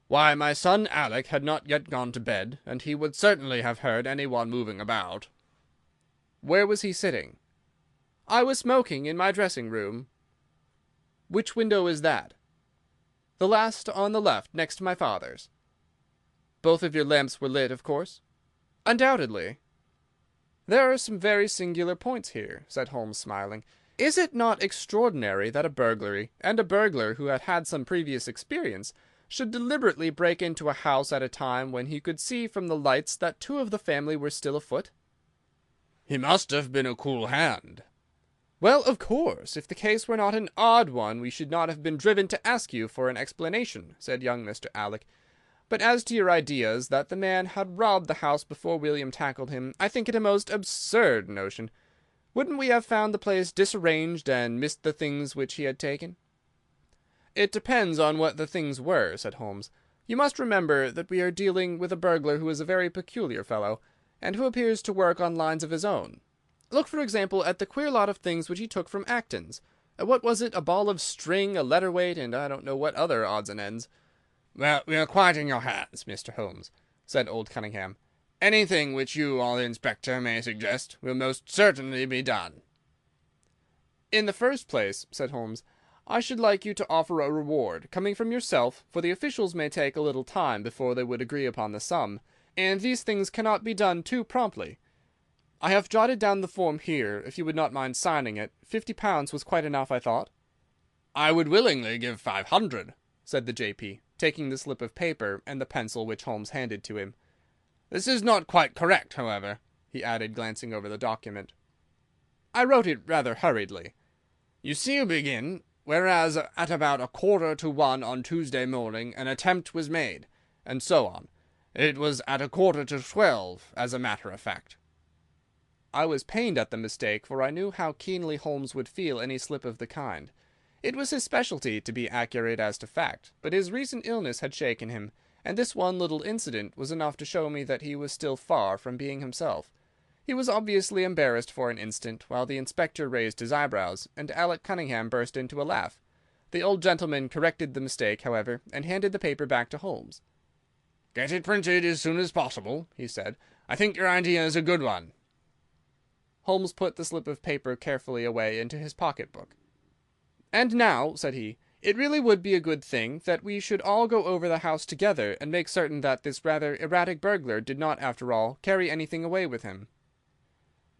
"Why, my son Alec had not yet gone to bed, and he would certainly have heard any one moving about." "Where was he sitting?" "I was smoking in my dressing-room." "Which window is that?" "The last on the left, next to my father's." "Both of your lamps were lit, of course?" "Undoubtedly." "There are some very singular points here," said Holmes, smiling. "Is it not extraordinary that a burglary, and a burglar who had had some previous experience, should deliberately break into a house at a time when he could see from the lights that two of the family were still afoot?" "He must have been a cool hand." "Well, of course, if the case were not an odd one, we should not have been driven to ask you for an explanation," said young Mr. Alec. "But as to your ideas that the man had robbed the house before William tackled him, I think it a most absurd notion. Wouldn't we have found the place disarranged and missed the things which he had taken?" "It depends on what the things were," said Holmes. "You must remember that we are dealing with a burglar who is a very peculiar fellow, and who appears to work on lines of his own. Look, for example, at the queer lot of things which he took from Acton's. What was it? A ball of string, a letter weight, and I don't know what other odds and ends." "Well, we are quite in your hands, Mr. Holmes," said old Cunningham. "Anything which you or the inspector may suggest will most certainly be done." "In the first place," said Holmes, "I should like you to offer a reward, coming from yourself, for the officials may take a little time before they would agree upon the sum, and these things cannot be done too promptly. I have jotted down the form here, if you would not mind signing it. £50 was quite enough, I thought." "I would willingly give 500, said the J.P., taking the slip of paper and the pencil which Holmes handed to him. "This is not quite correct, however," he added, glancing over the document. "I wrote it rather hurriedly. You see, you begin, 'Whereas at about 1:45 on Tuesday morning an attempt was made,' and so on. It was at 11:45, as a matter of fact." I was pained at the mistake, for I knew how keenly Holmes would feel any slip of the kind. It was his specialty to be accurate as to fact, but his recent illness had shaken him, and this one little incident was enough to show me that he was still far from being himself. He was obviously embarrassed for an instant, while the inspector raised his eyebrows, and Alec Cunningham burst into a laugh. The old gentleman corrected the mistake, however, and handed the paper back to Holmes. "Get it printed as soon as possible," he said. "I think your idea is a good one." Holmes put the slip of paper carefully away into his pocket-book. "And now," said he, "it really would be a good thing that we should all go over the house together and make certain that this rather erratic burglar did not, after all, carry anything away with him."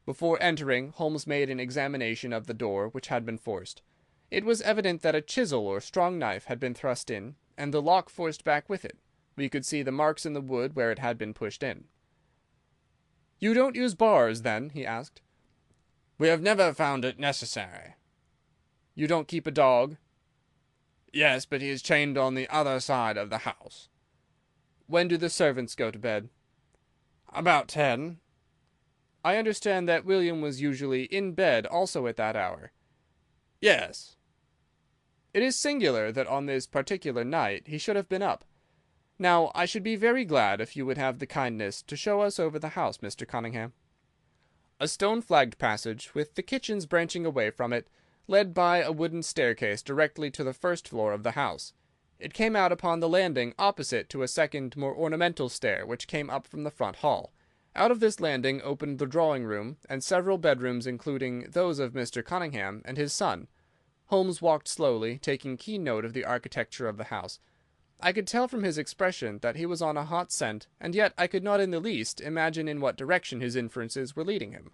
Before entering, Holmes made an examination of the door, which had been forced. It was evident that a chisel or strong knife had been thrust in, and the lock forced back with it. We could see the marks in the wood where it had been pushed in. "You don't use bars, then?" he asked. We have never found it necessary." "You don't keep a dog?" "Yes, but he is chained on the other side of the house." "When do the servants go to bed?" "About 10. "I understand that William was usually in bed also at that hour." "Yes." "It is singular that on this particular night he should have been up. Now, I should be very glad if you would have the kindness to show us over the house, Mr. Cunningham." A stone-flagged passage, with the kitchens branching away from it, led by a wooden staircase directly to the first floor of the house. It came out upon the landing opposite to a second, more ornamental stair which came up from the front hall. Out of this landing opened the drawing-room, and several bedrooms, including those of Mr. Cunningham and his son. Holmes walked slowly, taking keen note of the architecture of the house. I could tell from his expression that he was on a hot scent, and yet I could not in the least imagine in what direction his inferences were leading him.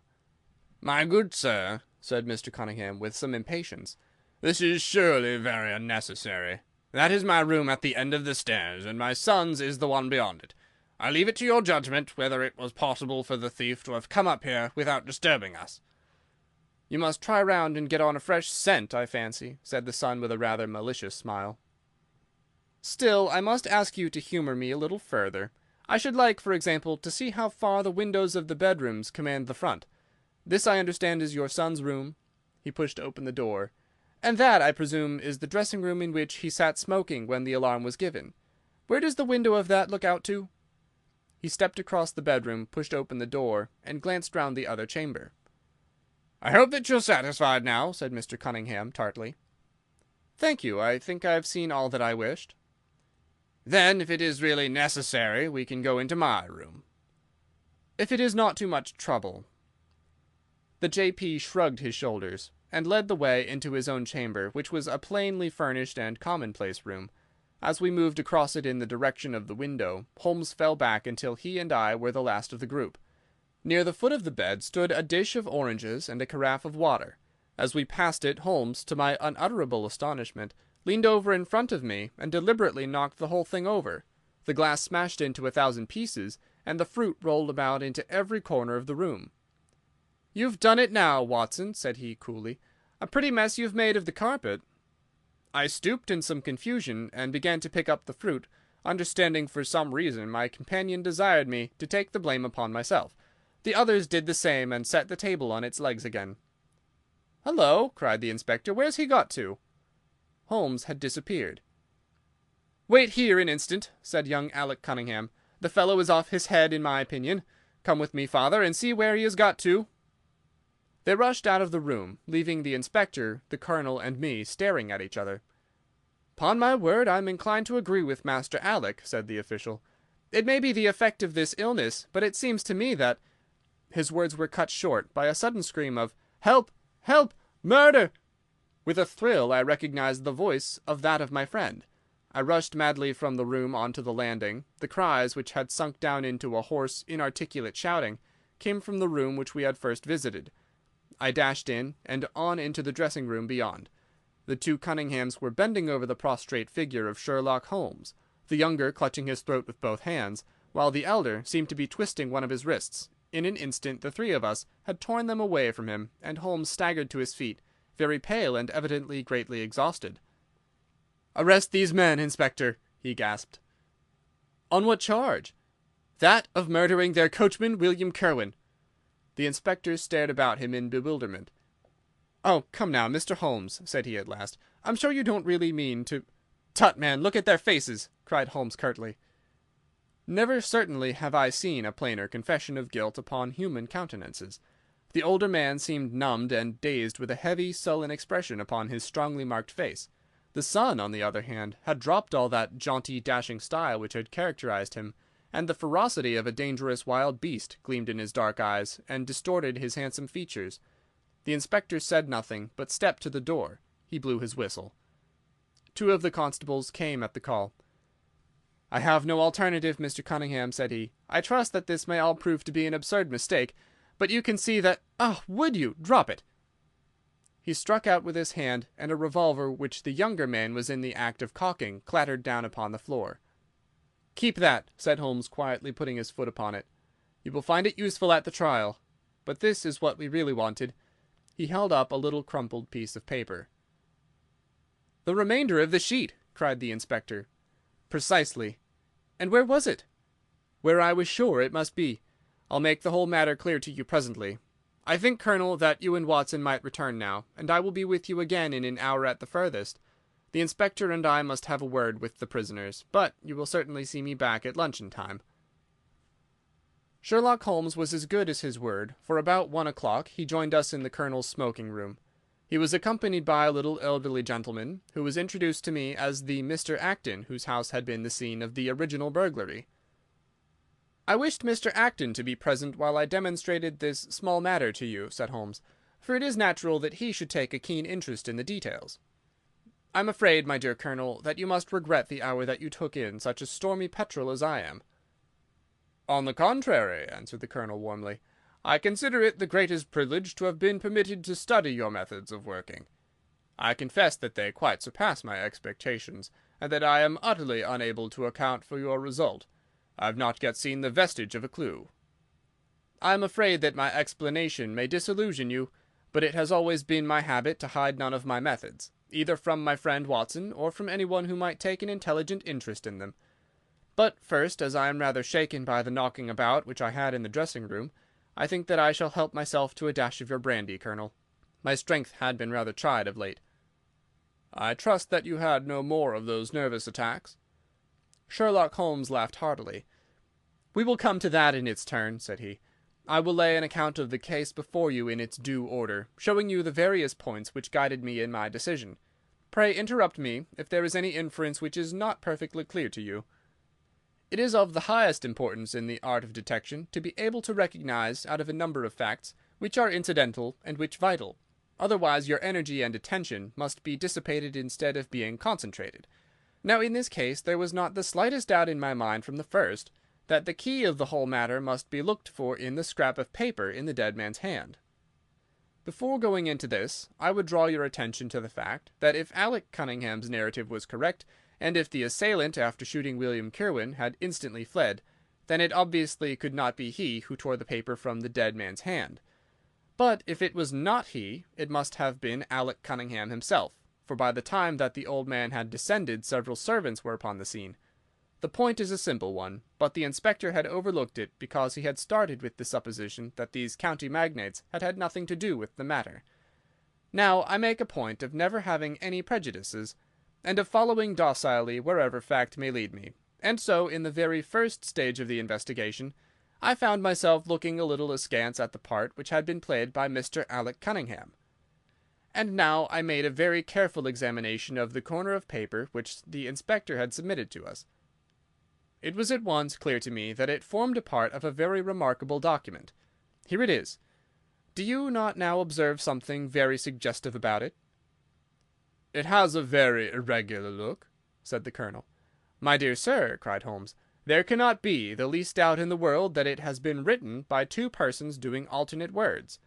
"My good sir," said Mr. Cunningham, with some impatience, "this is surely very unnecessary. That is my room at the end of the stairs, and my son's is the one beyond it. I leave it to your judgment whether it was possible for the thief to have come up here without disturbing us." "You must try round and get on a fresh scent, I fancy," said the son with a rather malicious smile. "Still, I must ask you to humour me a little further. I should like, for example, to see how far the windows of the bedrooms command the front. This, I understand, is your son's room." He pushed open the door. "And that, I presume, is the dressing-room in which he sat smoking when the alarm was given. Where does the window of that look out to?" He stepped across the bedroom, pushed open the door, and glanced round the other chamber. "I hope that you're satisfied now," said Mr. Cunningham, tartly. "Thank you. I think I have seen all that I wished." "Then, if it is really necessary, we can go into my room." "If it is not too much trouble." The J.P. shrugged his shoulders, and led the way into his own chamber, which was a plainly furnished and commonplace room. As we moved across it in the direction of the window, Holmes fell back until he and I were the last of the group. Near the foot of the bed stood a dish of oranges and a carafe of water. As we passed it, Holmes, to my unutterable astonishment, leaned over in front of me and deliberately knocked the whole thing over. The glass smashed into 1,000 pieces, and the fruit rolled about into every corner of the room. "You've done it now, Watson," said he, coolly. "A pretty mess you've made of the carpet." I stooped in some confusion and began to pick up the fruit, understanding for some reason my companion desired me to take the blame upon myself. The others did the same and set the table on its legs again. "Hullo!" cried the inspector. "Where's he got to?" Holmes had disappeared. "Wait here an instant," said young Alec Cunningham. "The fellow is off his head, in my opinion. Come with me, father, and see where he has got to." They rushed out of the room, leaving the inspector, the colonel, and me staring at each other. "'Pon my word, I'm inclined to agree with Master Alec," said the official. "It may be the effect of this illness, but it seems to me that—" His words were cut short by a sudden scream of "Help! Help! Murder!" With a thrill I recognized the voice of that of my friend. I rushed madly from the room onto the landing. The cries, which had sunk down into a hoarse, inarticulate shouting, came from the room which we had first visited. I dashed in, and on into the dressing-room beyond. The two Cunninghams were bending over the prostrate figure of Sherlock Holmes, the younger clutching his throat with both hands, while the elder seemed to be twisting one of his wrists. In an instant the three of us had torn them away from him, and Holmes staggered to his feet, very pale and evidently greatly exhausted. "Arrest these men, Inspector," he gasped. "On what charge?" "That of murdering their coachman, William Kerwin." The inspector stared about him in bewilderment. "Oh, come now, Mr. Holmes," said he at last. "I'm sure you don't really mean to—" "Tut, man, look at their faces!" cried Holmes curtly. Never certainly have I seen a plainer confession of guilt upon human countenances. The older man seemed numbed and dazed, with a heavy, sullen expression upon his strongly marked face. The son, on the other hand, had dropped all that jaunty, dashing style which had characterized him, and the ferocity of a dangerous wild beast gleamed in his dark eyes and distorted his handsome features. The inspector said nothing, but stepped to the door. He blew his whistle. Two of the constables came at the call. "I have no alternative, Mr. Cunningham," said he. "I trust that this may all prove to be an absurd mistake, but you can see that— Ah, would you? Drop it!" He struck out with his hand, and a revolver which the younger man was in the act of cocking clattered down upon the floor. "Keep that," said Holmes, quietly putting his foot upon it. "You will find it useful at the trial. But this is what we really wanted. He held up a little crumpled piece of paper. "The remainder of the sheet!" cried the inspector. "Precisely. And where was it?" "Where I was sure it must be. I'll make the whole matter clear to you presently. I think, Colonel, that you and Watson might return now, and I will be with you again in an hour at the furthest. The inspector and I must have a word with the prisoners, but you will certainly see me back at luncheon time." Sherlock Holmes was as good as his word, for about 1 o'clock he joined us in the Colonel's smoking room. He was accompanied by a little elderly gentleman, who was introduced to me as the Mr. Acton whose house had been the scene of the original burglary. "I wished Mr. Acton to be present while I demonstrated this small matter to you," said Holmes, "for it is natural that he should take a keen interest in the details. I am afraid, my dear Colonel, that you must regret the hour that you took in such a stormy petrel as I am." "On the contrary," answered the Colonel warmly, "I consider it the greatest privilege to have been permitted to study your methods of working. I confess that they quite surpass my expectations, and that I am utterly unable to account for your result. I have not yet seen the vestige of a clue." "I am afraid that my explanation may disillusion you, but it has always been my habit to hide none of my methods, either from my friend Watson or from anyone who might take an intelligent interest in them. But first, as I am rather shaken by the knocking about which I had in the dressing-room, I think that I shall help myself to a dash of your brandy, Colonel. My strength had been rather tried of late." "I trust that you had no more of those nervous attacks?" Sherlock Holmes laughed heartily. "We will come to that in its turn," said he. "I will lay an account of the case before you in its due order, showing you the various points which guided me in my decision. Pray interrupt me if there is any inference which is not perfectly clear to you. It is of the highest importance in the art of detection to be able to recognize out of a number of facts which are incidental and which vital. Otherwise your energy and attention must be dissipated instead of being concentrated. Now in this case there was not the slightest doubt in my mind from the first that the key of the whole matter must be looked for in the scrap of paper in the dead man's hand. Before going into this, I would draw your attention to the fact that if Alec Cunningham's narrative was correct, and if the assailant, after shooting William Kirwan, had instantly fled, then it obviously could not be he who tore the paper from the dead man's hand. But if it was not he, it must have been Alec Cunningham himself, for by the time that the old man had descended several servants were upon the scene. The point is a simple one, but the inspector had overlooked it because he had started with the supposition that these county magnates had had nothing to do with the matter. Now I make a point of never having any prejudices, and of following docilely wherever fact may lead me, and so in the very first stage of the investigation I found myself looking a little askance at the part which had been played by Mr. Alec Cunningham. And now I made a very careful examination of the corner of paper which the inspector had submitted to us. It was at once clear to me that it formed a part of a very remarkable document. Here it is. Do you not now observe something very suggestive about it? "It has a very irregular look," said the Colonel. "My dear sir," cried Holmes, "there cannot be the least doubt in the world that it has been written by two persons doing alternate words.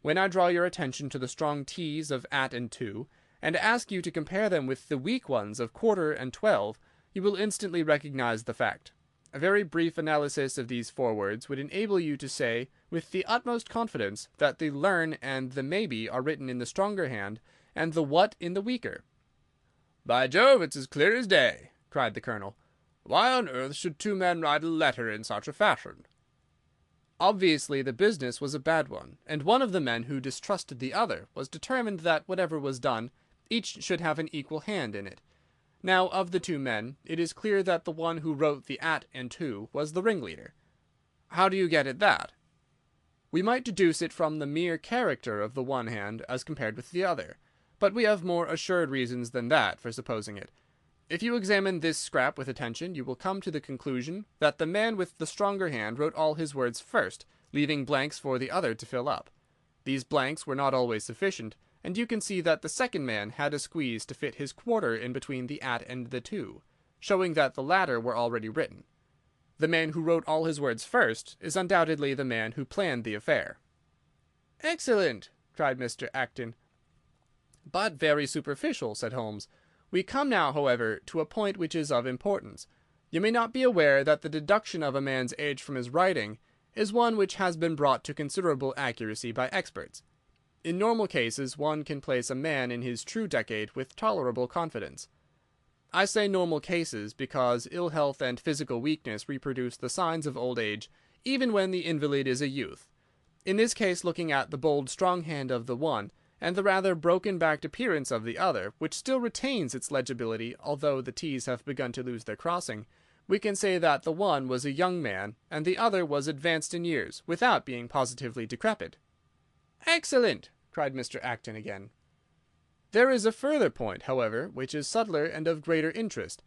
When I draw your attention to the strong T's of at and to, and ask you to compare them with the weak ones of quarter and 12, you will instantly recognize the fact. A very brief analysis of these four words would enable you to say with the utmost confidence that the learn and the maybe are written in the stronger hand, and the what in the weaker." "By Jove, it's as clear as day," cried the Colonel. "Why on earth should two men write a letter in such a fashion?" Obviously the business was a bad one, and one of the men who distrusted the other was determined that whatever was done, each should have an equal hand in it. Now, of the two men, it is clear that the one who wrote the at and to was the ringleader. "How do you get at that?" "We might deduce it from the mere character of the one hand as compared with the other, but we have more assured reasons than that for supposing it. If you examine this scrap with attention, you will come to the conclusion that the man with the stronger hand wrote all his words first, leaving blanks for the other to fill up. These blanks were not always sufficient, and you can see that the second man had a squeeze to fit his quarter in between the at and the to, showing that the latter were already written. The man who wrote all his words first is undoubtedly the man who planned the affair." "Excellent!" cried Mr. Acton. "But very superficial," said Holmes. "We come now, however, to a point which is of importance. You may not be aware that the deduction of a man's age from his writing is one which has been brought to considerable accuracy by experts. In normal cases one can place a man in his true decade with tolerable confidence. I say normal cases because ill health and physical weakness reproduce the signs of old age, even when the invalid is a youth. In this case, looking at the bold, strong hand of the one, and the rather broken-backed appearance of the other, which still retains its legibility although the T's have begun to lose their crossing, we can say that the one was a young man, and the other was advanced in years, without being positively decrepit. "Excellent!" cried Mr. Acton again. "There is a further point, however, which is subtler and of greater interest.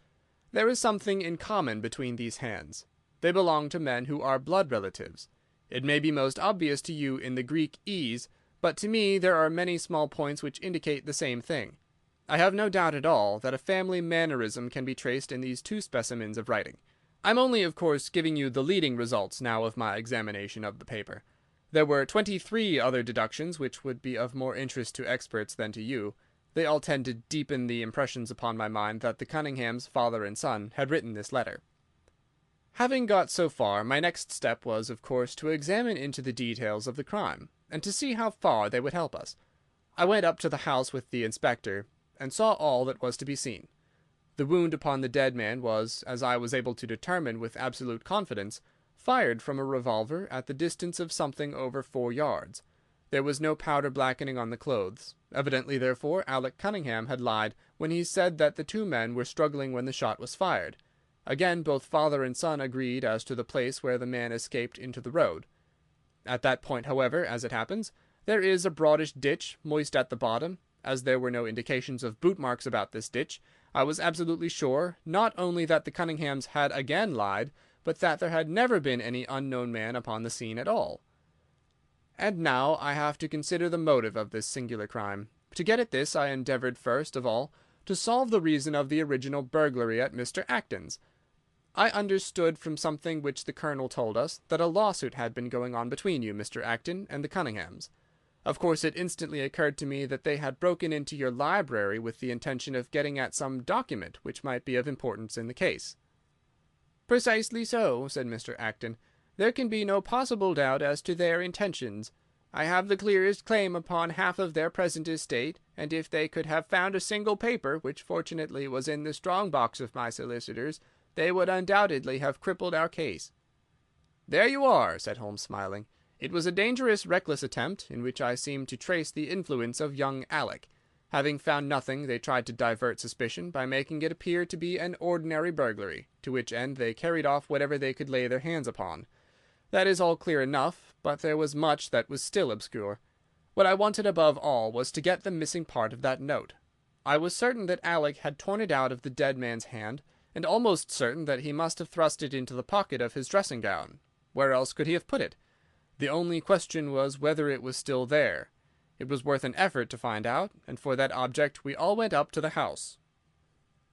There is something in common between these hands. They belong to men who are blood relatives. It may be most obvious to you in the Greek E's, but to me there are many small points which indicate the same thing. I have no doubt at all that a family mannerism can be traced in these two specimens of writing. I'm only, of course, giving you the leading results now of my examination of the paper. There were 23 other deductions which would be of more interest to experts than to you. They all tend to deepen the impressions upon my mind that the Cunninghams, father and son, had written this letter. Having got so far, my next step was, of course, to examine into the details of the crime, and to see how far they would help us. I went up to the house with the inspector, and saw all that was to be seen. The wound upon the dead man was, as I was able to determine with absolute confidence, fired from a revolver at the distance of something over 4 yards. There was no powder blackening on the clothes. Evidently, therefore, Alec Cunningham had lied when he said that the two men were struggling when the shot was fired. Again, both father and son agreed as to the place where the man escaped into the road. At that point, however, as it happens, there is a broadish ditch, moist at the bottom. As there were no indications of boot marks about this ditch, I was absolutely sure, not only that the Cunninghams had again lied, but that there had never been any unknown man upon the scene at all. And now I have to consider the motive of this singular crime. To get at this, I endeavoured first of all to solve the reason of the original burglary at Mr. Acton's. I understood from something which the Colonel told us that a lawsuit had been going on between you, Mr. Acton, and the Cunninghams. Of course, it instantly occurred to me that they had broken into your library with the intention of getting at some document which might be of importance in the case. "Precisely so," said Mr. Acton. "There can be no possible doubt as to their intentions. I have the clearest claim upon half of their present estate, and if they could have found a single paper, which fortunately was in the strong box of my solicitors, they would undoubtedly have crippled our case." "There you are," said Holmes, smiling. "It was a dangerous, reckless attempt, in which I seemed to trace the influence of young Alec. Having found nothing, they tried to divert suspicion by making it appear to be an ordinary burglary, to which end they carried off whatever they could lay their hands upon. That is all clear enough, but there was much that was still obscure. What I wanted above all was to get the missing part of that note. I was certain that Alec had torn it out of the dead man's hand, and almost certain that he must have thrust it into the pocket of his dressing gown. Where else could he have put it? The only question was whether it was still there. It was worth an effort to find out, and for that object we all went up to the house.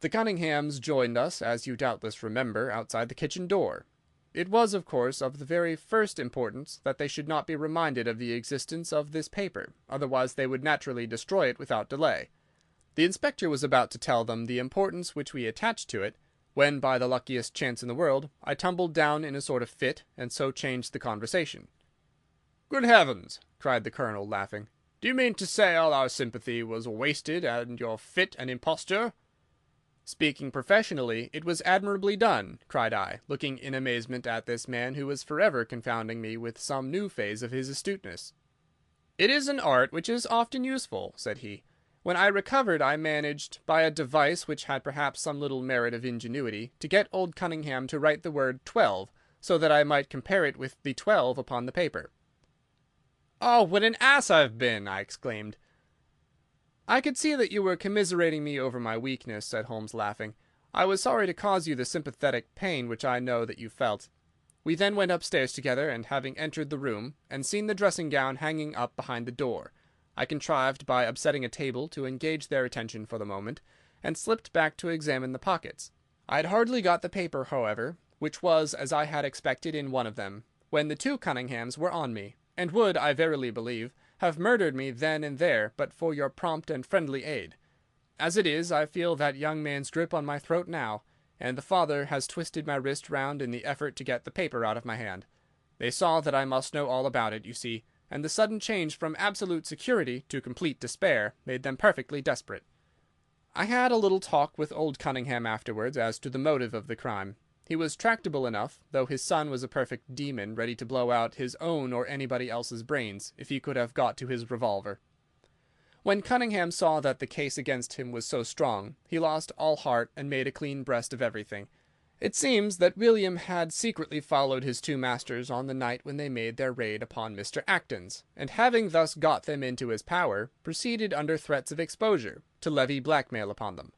The Cunninghams joined us, as you doubtless remember, outside the kitchen door. It was, of course, of the very first importance that they should not be reminded of the existence of this paper, otherwise they would naturally destroy it without delay. The inspector was about to tell them the importance which we attached to it, when, by the luckiest chance in the world, I tumbled down in a sort of fit, and so changed the conversation. "Good heavens!" cried the Colonel, laughing. "Do you mean to say all our sympathy was wasted, and your fit an imposture?" "Speaking professionally, it was admirably done," cried I, looking in amazement at this man who was forever confounding me with some new phase of his astuteness. "It is an art which is often useful," said he. "When I recovered I managed, by a device which had perhaps some little merit of ingenuity, to get old Cunningham to write the word 12, so that I might compare it with the 12 upon the paper." "Oh, what an ass I've been!" I exclaimed. "I could see that you were commiserating me over my weakness," said Holmes, laughing. "I was sorry to cause you the sympathetic pain which I know that you felt." We then went upstairs together, and having entered the room, and seen the dressing-gown hanging up behind the door, I contrived, by upsetting a table, to engage their attention for the moment, and slipped back to examine the pockets. I had hardly got the paper, however, which was, as I had expected, in one of them, when the two Cunninghams were on me, and would, I verily believe, have murdered me then and there but for your prompt and friendly aid. As it is, I feel that young man's grip on my throat now, and the father has twisted my wrist round in the effort to get the paper out of my hand. They saw that I must know all about it, you see, and the sudden change from absolute security to complete despair made them perfectly desperate. I had a little talk with old Cunningham afterwards as to the motive of the crime. He was tractable enough, though his son was a perfect demon, ready to blow out his own or anybody else's brains if he could have got to his revolver. When Cunningham saw that the case against him was so strong, he lost all heart and made a clean breast of everything. It seems that William had secretly followed his two masters on the night when they made their raid upon Mr. Acton's, and having thus got them into his power, proceeded under threats of exposure to levy blackmail upon them.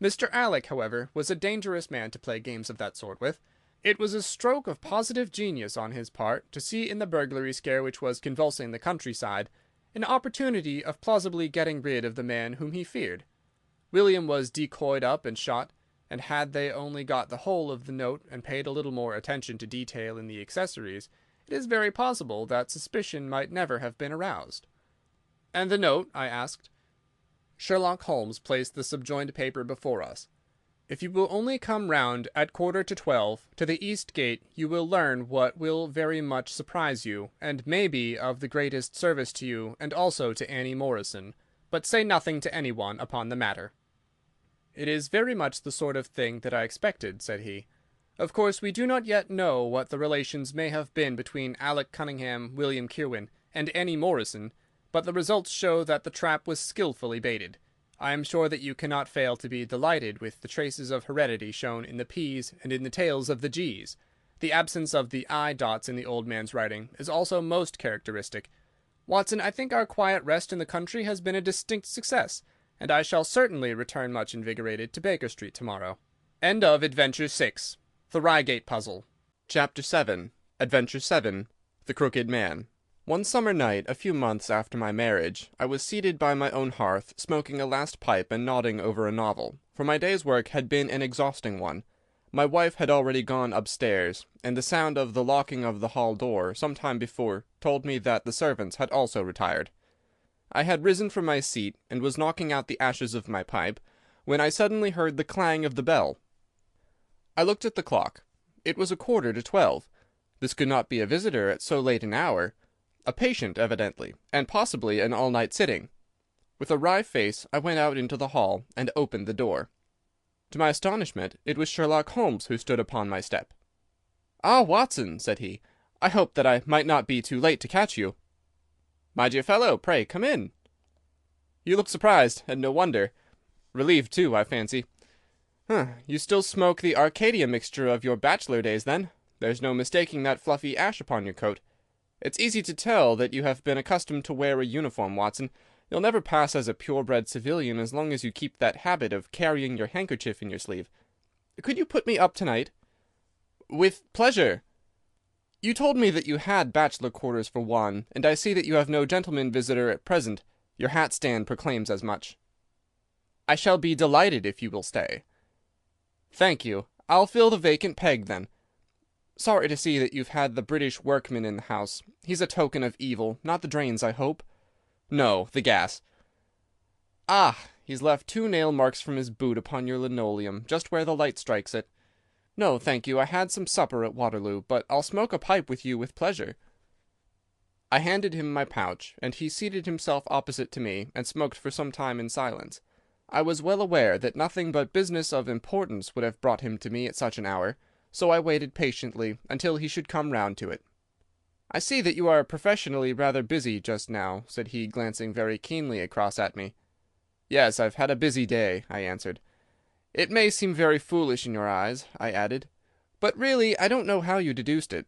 Mr. Alec, however, was a dangerous man to play games of that sort with. It was a stroke of positive genius on his part to see in the burglary scare which was convulsing the countryside an opportunity of plausibly getting rid of the man whom he feared. William was decoyed up and shot, and had they only got the whole of the note and paid a little more attention to detail in the accessories, it is very possible that suspicion might never have been aroused. "And the note?" I asked. Sherlock Holmes placed the subjoined paper before us. "If you will only come round at 11:45 to the east gate, you will learn what will very much surprise you, and may be of the greatest service to you and also to Annie Morrison. But say nothing to anyone upon the matter." "It is very much the sort of thing that I expected," said he. "Of course we do not yet know what the relations may have been between Alec Cunningham, William Kirwan, and Annie Morrison, but the results show that the trap was skilfully baited. I am sure that you cannot fail to be delighted with the traces of heredity shown in the P's and in the tails of the G's. The absence of the I dots in the old man's writing is also most characteristic. Watson, I think our quiet rest in the country has been a distinct success, and I shall certainly return much invigorated to Baker Street tomorrow." End of Adventure 6. The Reigate Puzzle. Chapter 7. Adventure 7. The Crooked Man. One summer night, a few months after my marriage, I was seated by my own hearth, smoking a last pipe and nodding over a novel, for my day's work had been an exhausting one. My wife had already gone upstairs, and the sound of the locking of the hall door some time before told me that the servants had also retired. I had risen from my seat, and was knocking out the ashes of my pipe, when I suddenly heard the clang of the bell. I looked at the clock. It was 11:45. This could not be a visitor at so late an hour. A patient, evidently, and possibly an all-night sitting. With a wry face, I went out into the hall, and opened the door. To my astonishment, it was Sherlock Holmes who stood upon my step. "Ah, Watson," said he, "I hoped that I might not be too late to catch you." "My dear fellow, pray come in." "You look surprised, and no wonder. Relieved, too, I fancy. You still smoke the Arcadia mixture of your bachelor days, then? There's no mistaking that fluffy ash upon your coat. It's easy to tell that you have been accustomed to wear a uniform, Watson. You'll never pass as a purebred civilian as long as you keep that habit of carrying your handkerchief in your sleeve. Could you put me up tonight?" "With pleasure." "You told me that you had bachelor quarters for one, and I see that you have no gentleman visitor at present. Your hat stand proclaims as much." "I shall be delighted if you will stay." "Thank you. I'll fill the vacant peg, then. Sorry to see that you've had the British workman in the house. He's a token of evil. Not the drains, I hope?" "No, the gas." "Ah, he's left 2 nail marks from his boot upon your linoleum, just where the light strikes it. No, thank you, I had some supper at Waterloo, but I'll smoke a pipe with you with pleasure." I handed him my pouch, and he seated himself opposite to me, and smoked for some time in silence. I was well aware that nothing but business of importance would have brought him to me at such an hour, so I waited patiently until he should come round to it. "I see that you are professionally rather busy just now," said he, glancing very keenly across at me. "Yes, I've had a busy day," I answered. "It may seem very foolish in your eyes," I added, "but really I don't know how you deduced it."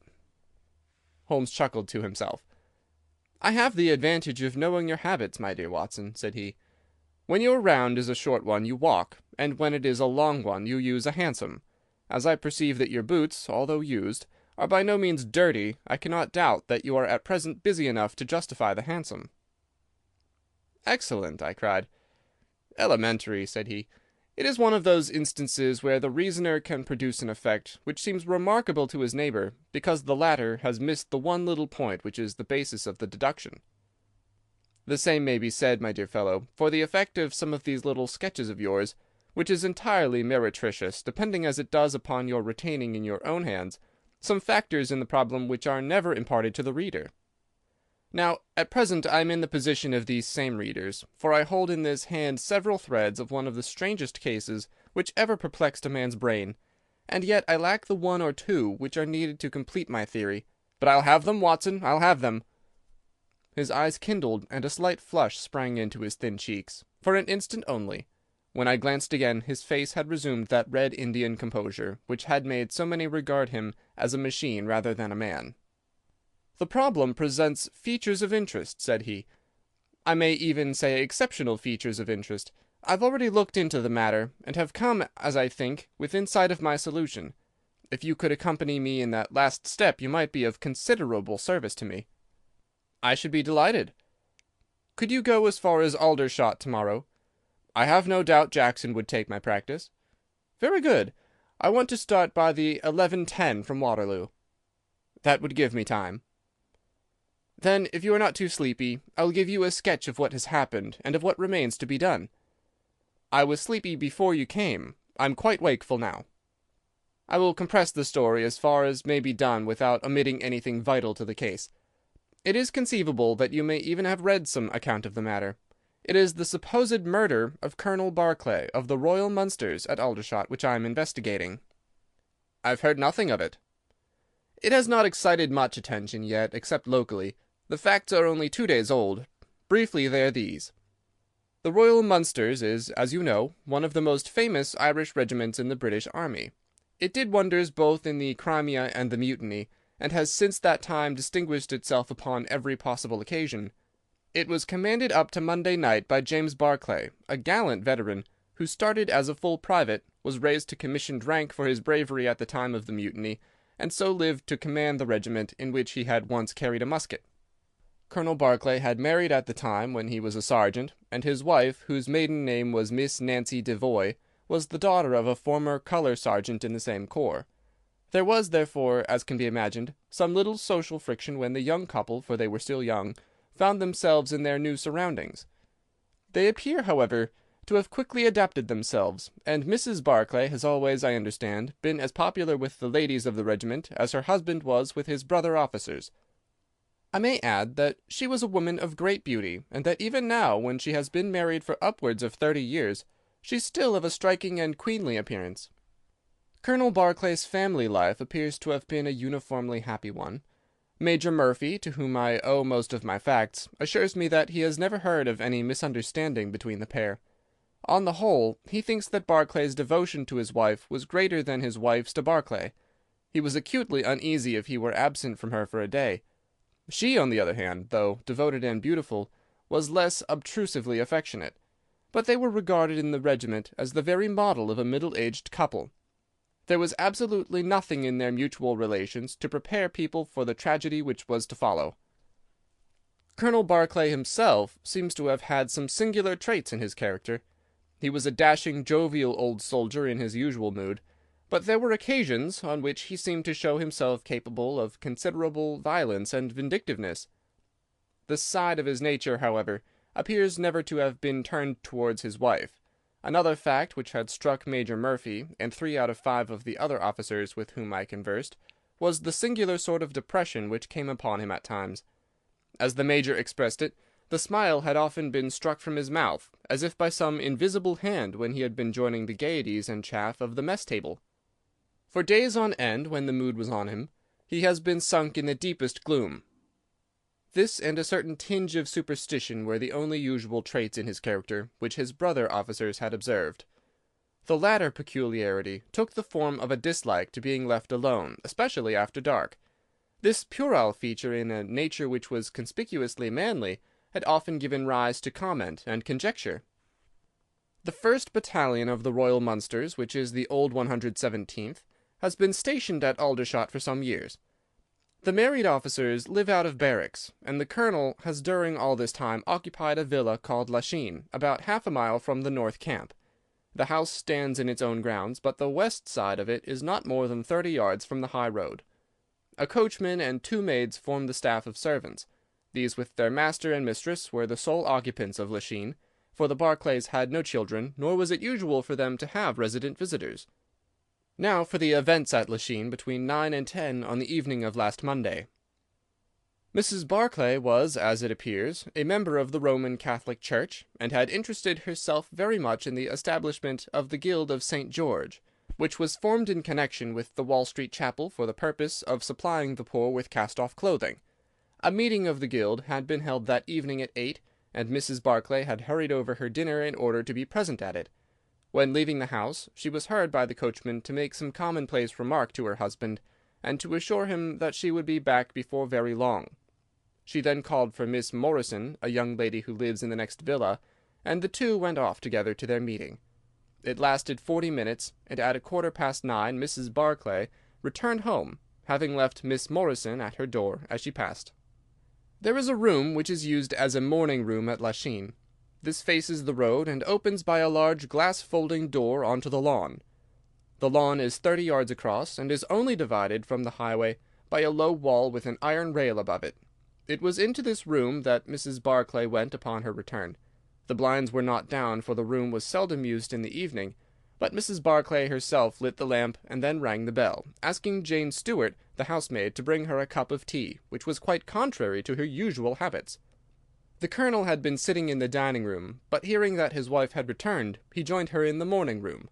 Holmes chuckled to himself. "I have the advantage of knowing your habits, my dear Watson," said he. "When your round is a short one you walk, and when it is a long one you use a hansom. As I perceive that your boots, although used, are by no means dirty, I cannot doubt that you are at present busy enough to justify the hansom." "Excellent!" I cried. "Elementary," said he. "It is one of those instances where the reasoner can produce an effect which seems remarkable to his neighbour, because the latter has missed the one little point which is the basis of the deduction. The same may be said, my dear fellow, for the effect of some of these little sketches of yours, which is entirely meretricious, depending as it does upon your retaining in your own hands some factors in the problem which are never imparted to the reader." Now, at present I am in the position of these same readers, for I hold in this hand several threads of one of the strangest cases which ever perplexed a man's brain, and yet I lack the one or two which are needed to complete my theory. But I'll have them, Watson, I'll have them." His eyes kindled, and a slight flush sprang into his thin cheeks, for an instant only. When I glanced again, his face had resumed that red Indian composure which had made so many regard him as a machine rather than a man. "The problem presents features of interest," said he. "I may even say exceptional features of interest. I've already looked into the matter, and have come, as I think, within sight of my solution. If you could accompany me in that last step, you might be of considerable service to me." "I should be delighted." "Could you go as far as Aldershot tomorrow?" "I have no doubt Jackson would take my practice." "Very good. I want to start by the 11:10 from Waterloo." "That would give me time." "Then, if you are not too sleepy, I will give you a sketch of what has happened, and of what remains to be done. I was sleepy before you came. I'm quite wakeful now. I will compress the story as far as may be done without omitting anything vital to the case. It is conceivable that you may even have read some account of the matter. It is the supposed murder of Colonel Barclay of the Royal Munsters at Aldershot which I am investigating." "I've heard nothing of it." "It has not excited much attention yet, except locally. The facts are only 2 days old. Briefly, they are these. The Royal Munsters is, as you know, one of the most famous Irish regiments in the British Army. It did wonders both in the Crimea and the Mutiny, and has since that time distinguished itself upon every possible occasion. It was commanded up to Monday night by James Barclay, a gallant veteran, who started as a full private, was raised to commissioned rank for his bravery at the time of the Mutiny, and so lived to command the regiment in which he had once carried a musket. Colonel Barclay had married at the time when he was a sergeant, and his wife, whose maiden name was Miss Nancy Devoy, was the daughter of a former colour sergeant in the same corps. There was, therefore, as can be imagined, some little social friction when the young couple, for they were still young, found themselves in their new surroundings. They appear, however, to have quickly adapted themselves, and Mrs. Barclay has always, I understand, been as popular with the ladies of the regiment as her husband was with his brother officers. I may add that she was a woman of great beauty, and that even now, when she has been married for upwards of 30 years, she's still of a striking and queenly appearance. Colonel Barclay's family life appears to have been a uniformly happy one. Major Murphy, to whom I owe most of my facts, assures me that he has never heard of any misunderstanding between the pair. On the whole, he thinks that Barclay's devotion to his wife was greater than his wife's to Barclay. He was acutely uneasy if he were absent from her for a day. She, on the other hand, though devoted and beautiful, was less obtrusively affectionate. But they were regarded in the regiment as the very model of a middle-aged couple. There was absolutely nothing in their mutual relations to prepare people for the tragedy which was to follow. Colonel Barclay himself seems to have had some singular traits in his character. He was a dashing, jovial old soldier in his usual mood, but there were occasions on which he seemed to show himself capable of considerable violence and vindictiveness. This side of his nature, however, appears never to have been turned towards his wife. Another fact which had struck Major Murphy, and 3 out of 5 of the other officers with whom I conversed, was the singular sort of depression which came upon him at times. As the Major expressed it, the smile had often been struck from his mouth, as if by some invisible hand when he had been joining the gaieties and chaff of the mess-table. For days on end, when the mood was on him, he has been sunk in the deepest gloom. This and a certain tinge of superstition were the only usual traits in his character which his brother officers had observed. The latter peculiarity took the form of a dislike to being left alone, especially after dark. This puerile feature in a nature which was conspicuously manly had often given rise to comment and conjecture. The 1st Battalion of the Royal Munsters, which is the old 117th, has been stationed at Aldershot for some years. The married officers live out of barracks, and the colonel has during all this time occupied a villa called Lachine, about half a mile from the north camp. The house stands in its own grounds, but the west side of it is not more than 30 yards from the high road. A coachman and 2 maids form the staff of servants. These, with their master and mistress, were the sole occupants of Lachine, for the Barclays had no children, nor was it usual for them to have resident visitors. Now for the events at Lachine between 9 and 10 on the evening of last Monday. Mrs. Barclay was, as it appears, a member of the Roman Catholic Church, and had interested herself very much in the establishment of the Guild of St. George, which was formed in connection with the Wall Street Chapel for the purpose of supplying the poor with cast-off clothing. A meeting of the Guild had been held that evening at 8, and Mrs. Barclay had hurried over her dinner in order to be present at it. When leaving the house, she was heard by the coachman to make some commonplace remark to her husband, and to assure him that she would be back before very long. She then called for Miss Morrison, a young lady who lives in the next villa, and the two went off together to their meeting. It lasted 40 minutes, and at 9:15 Mrs. Barclay returned home, having left Miss Morrison at her door as she passed. There is a room which is used as a morning room at Lachine. This faces the road and opens by a large glass folding door onto the lawn. The lawn is 30 yards across, and is only divided from the highway by a low wall with an iron rail above it. It was into this room that Mrs. Barclay went upon her return. The blinds were not down, for the room was seldom used in the evening, but Mrs. Barclay herself lit the lamp and then rang the bell, asking Jane Stewart, the housemaid, to bring her a cup of tea, which was quite contrary to her usual habits. The Colonel had been sitting in the dining-room, but hearing that his wife had returned, he joined her in the morning-room.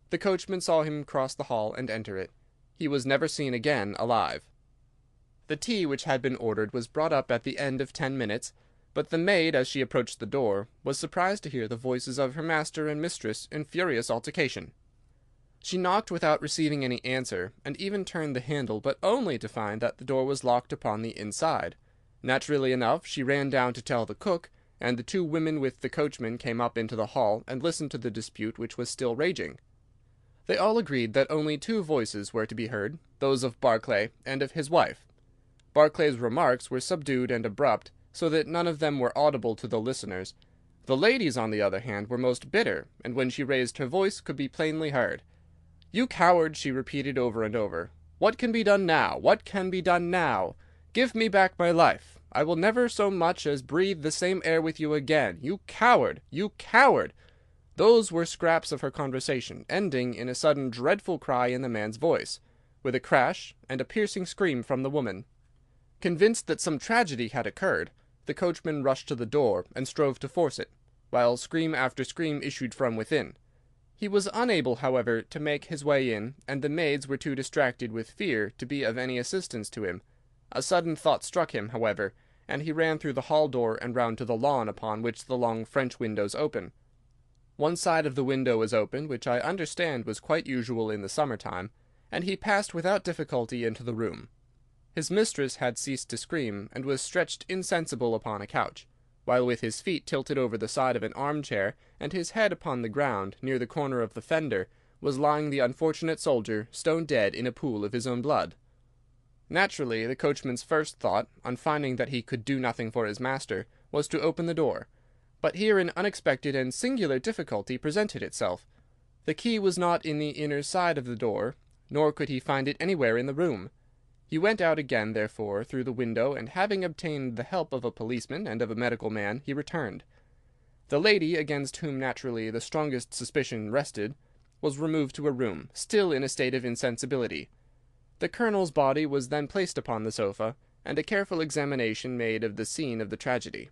The coachman saw him cross the hall and enter it. He was never seen again alive. The tea which had been ordered was brought up at the end of 10 minutes, but the maid, as she approached the door, was surprised to hear the voices of her master and mistress in furious altercation. She knocked without receiving any answer, and even turned the handle, but only to find that the door was locked upon the inside. Naturally enough, she ran down to tell the cook, and the two women with the coachman came up into the hall and listened to the dispute which was still raging. They all agreed that only two voices were to be heard, those of Barclay and of his wife. Barclay's remarks were subdued and abrupt, so that none of them were audible to the listeners. The lady's, on the other hand, were most bitter, and when she raised her voice could be plainly heard. "You coward!" she repeated over and over. "What can be done now? What can be done now? Give me back my life. I will never so much as breathe the same air with you again. You coward! You coward!" Those were scraps of her conversation, ending in a sudden dreadful cry in the man's voice, with a crash and a piercing scream from the woman. Convinced that some tragedy had occurred, the coachman rushed to the door and strove to force it, while scream after scream issued from within. He was unable, however, to make his way in, and the maids were too distracted with fear to be of any assistance to him. A sudden thought struck him, however, and he ran through the hall door and round to the lawn, upon which the long French windows open. One side of the window was open, which I understand was quite usual in the summer-time, and he passed without difficulty into the room. His mistress had ceased to scream, and was stretched insensible upon a couch, while with his feet tilted over the side of an arm-chair, and his head upon the ground, near the corner of the fender, was lying the unfortunate soldier, stone dead in a pool of his own blood. Naturally, the coachman's first thought, on finding that he could do nothing for his master, was to open the door. But here an unexpected and singular difficulty presented itself. The key was not in the inner side of the door, nor could he find it anywhere in the room. He went out again, therefore, through the window, and having obtained the help of a policeman and of a medical man, he returned. The lady, against whom naturally the strongest suspicion rested, was removed to a room, still in a state of insensibility. The Colonel's body was then placed upon the sofa, and a careful examination made of the scene of the tragedy.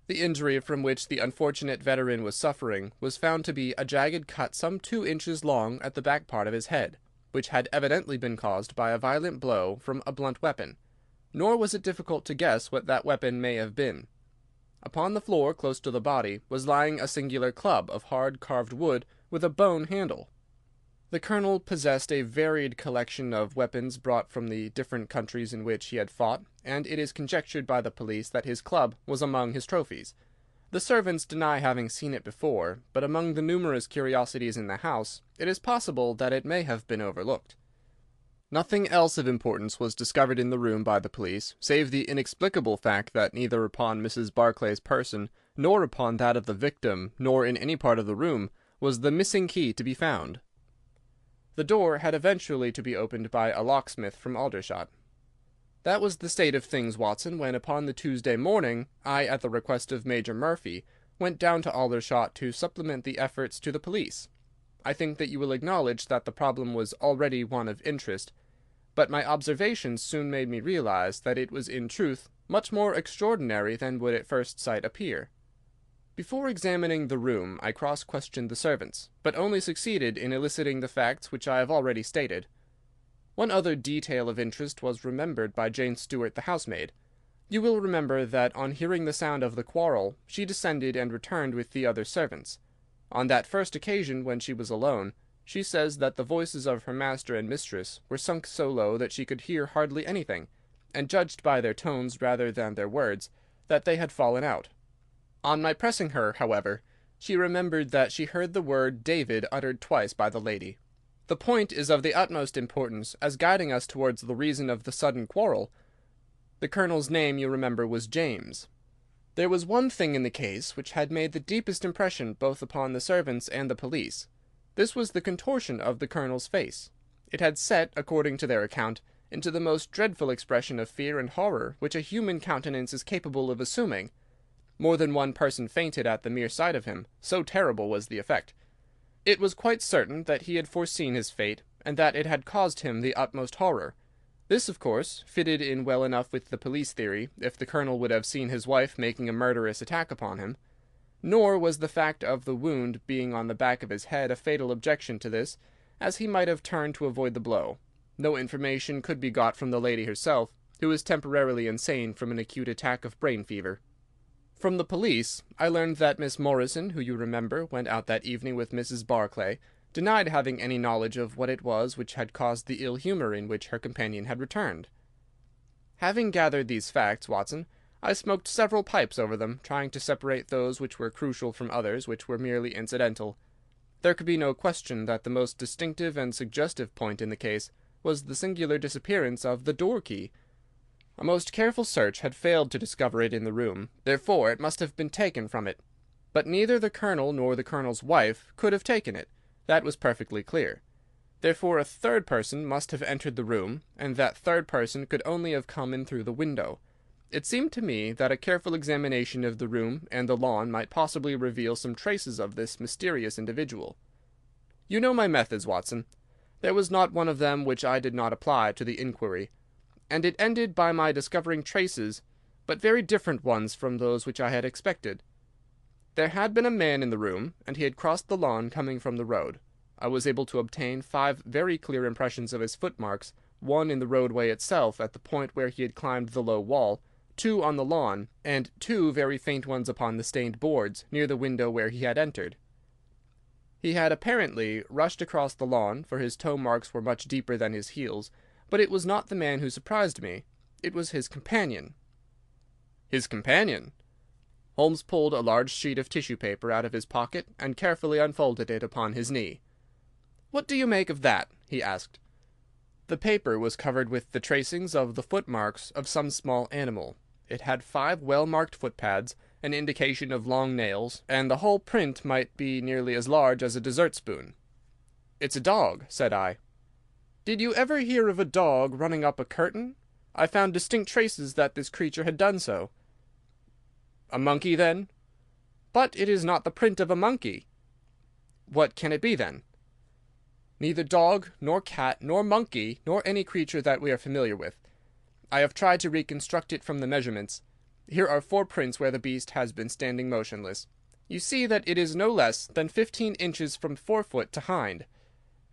The injury from which the unfortunate veteran was suffering was found to be a jagged cut some 2 inches long at the back part of his head, which had evidently been caused by a violent blow from a blunt weapon, nor was it difficult to guess what that weapon may have been. Upon the floor, close to the body, was lying a singular club of hard carved wood with a bone handle. The Colonel possessed a varied collection of weapons brought from the different countries in which he had fought, and it is conjectured by the police that his club was among his trophies. The servants deny having seen it before, but among the numerous curiosities in the house, it is possible that it may have been overlooked. Nothing else of importance was discovered in the room by the police, save the inexplicable fact that neither upon Mrs. Barclay's person, nor upon that of the victim, nor in any part of the room, was the missing key to be found. The door had eventually to be opened by a locksmith from Aldershot. That was the state of things, Watson, when upon the Tuesday morning I, at the request of Major Murphy, went down to Aldershot to supplement the efforts to the police. I think that you will acknowledge that the problem was already one of interest, but my observations soon made me realize that it was in truth much more extraordinary than would at first sight appear. Before examining the room, I cross-questioned the servants, but only succeeded in eliciting the facts which I have already stated. One other detail of interest was remembered by Jane Stewart, the housemaid. You will remember that on hearing the sound of the quarrel, she descended and returned with the other servants. On that first occasion, when she was alone, she says that the voices of her master and mistress were sunk so low that she could hear hardly anything, and judged by their tones rather than their words that they had fallen out. On my pressing her, however, she remembered that she heard the word David uttered twice by the lady. The point is of the utmost importance as guiding us towards the reason of the sudden quarrel. The colonel's name, you remember, was James. There was one thing in the case which had made the deepest impression both upon the servants and the police. This was the contortion of the colonel's face. It had set, according to their account, into the most dreadful expression of fear and horror which a human countenance is capable of assuming. More than one person fainted at the mere sight of him, so terrible was the effect. It was quite certain that he had foreseen his fate, and that it had caused him the utmost horror. This, of course, fitted in well enough with the police theory, if the colonel would have seen his wife making a murderous attack upon him. Nor was the fact of the wound being on the back of his head a fatal objection to this, as he might have turned to avoid the blow. No information could be got from the lady herself, who was temporarily insane from an acute attack of brain fever. From the police, I learned that Miss Morrison, who you remember went out that evening with Mrs. Barclay, denied having any knowledge of what it was which had caused the ill humour in which her companion had returned. Having gathered these facts, Watson, I smoked several pipes over them, trying to separate those which were crucial from others which were merely incidental. There could be no question that the most distinctive and suggestive point in the case was the singular disappearance of the door-key. A most careful search had failed to discover it in the room, therefore it must have been taken from it. But neither the colonel nor the colonel's wife could have taken it. That was perfectly clear. Therefore a third person must have entered the room, and that third person could only have come in through the window. It seemed to me that a careful examination of the room and the lawn might possibly reveal some traces of this mysterious individual. You know my methods, Watson. There was not one of them which I did not apply to the inquiry, and it ended by my discovering traces, but very different ones from those which I had expected. There had been a man in the room, and he had crossed the lawn coming from the road. I was able to obtain 5 very clear impressions of his footmarks, 1 in the roadway itself at the point where he had climbed the low wall, 2 on the lawn, and 2 very faint ones upon the stained boards near the window where he had entered. He had apparently rushed across the lawn, for his toe marks were much deeper than his heels, but it was not the man who surprised me. It was his companion. His companion? Holmes pulled a large sheet of tissue paper out of his pocket and carefully unfolded it upon his knee. "What do you make of that?" he asked. The paper was covered with the tracings of the footmarks of some small animal. It had 5 well-marked footpads, an indication of long nails, and the whole print might be nearly as large as a dessert spoon. "It's a dog," said I. "Did you ever hear of a dog running up a curtain? I found distinct traces that this creature had done so." "A monkey, then?" "But it is not the print of a monkey." "What can it be, then?" "Neither dog, nor cat, nor monkey, nor any creature that we are familiar with. I have tried to reconstruct it from the measurements. Here are 4 prints where the beast has been standing motionless. You see that it is no less than 15 inches from forefoot to hind.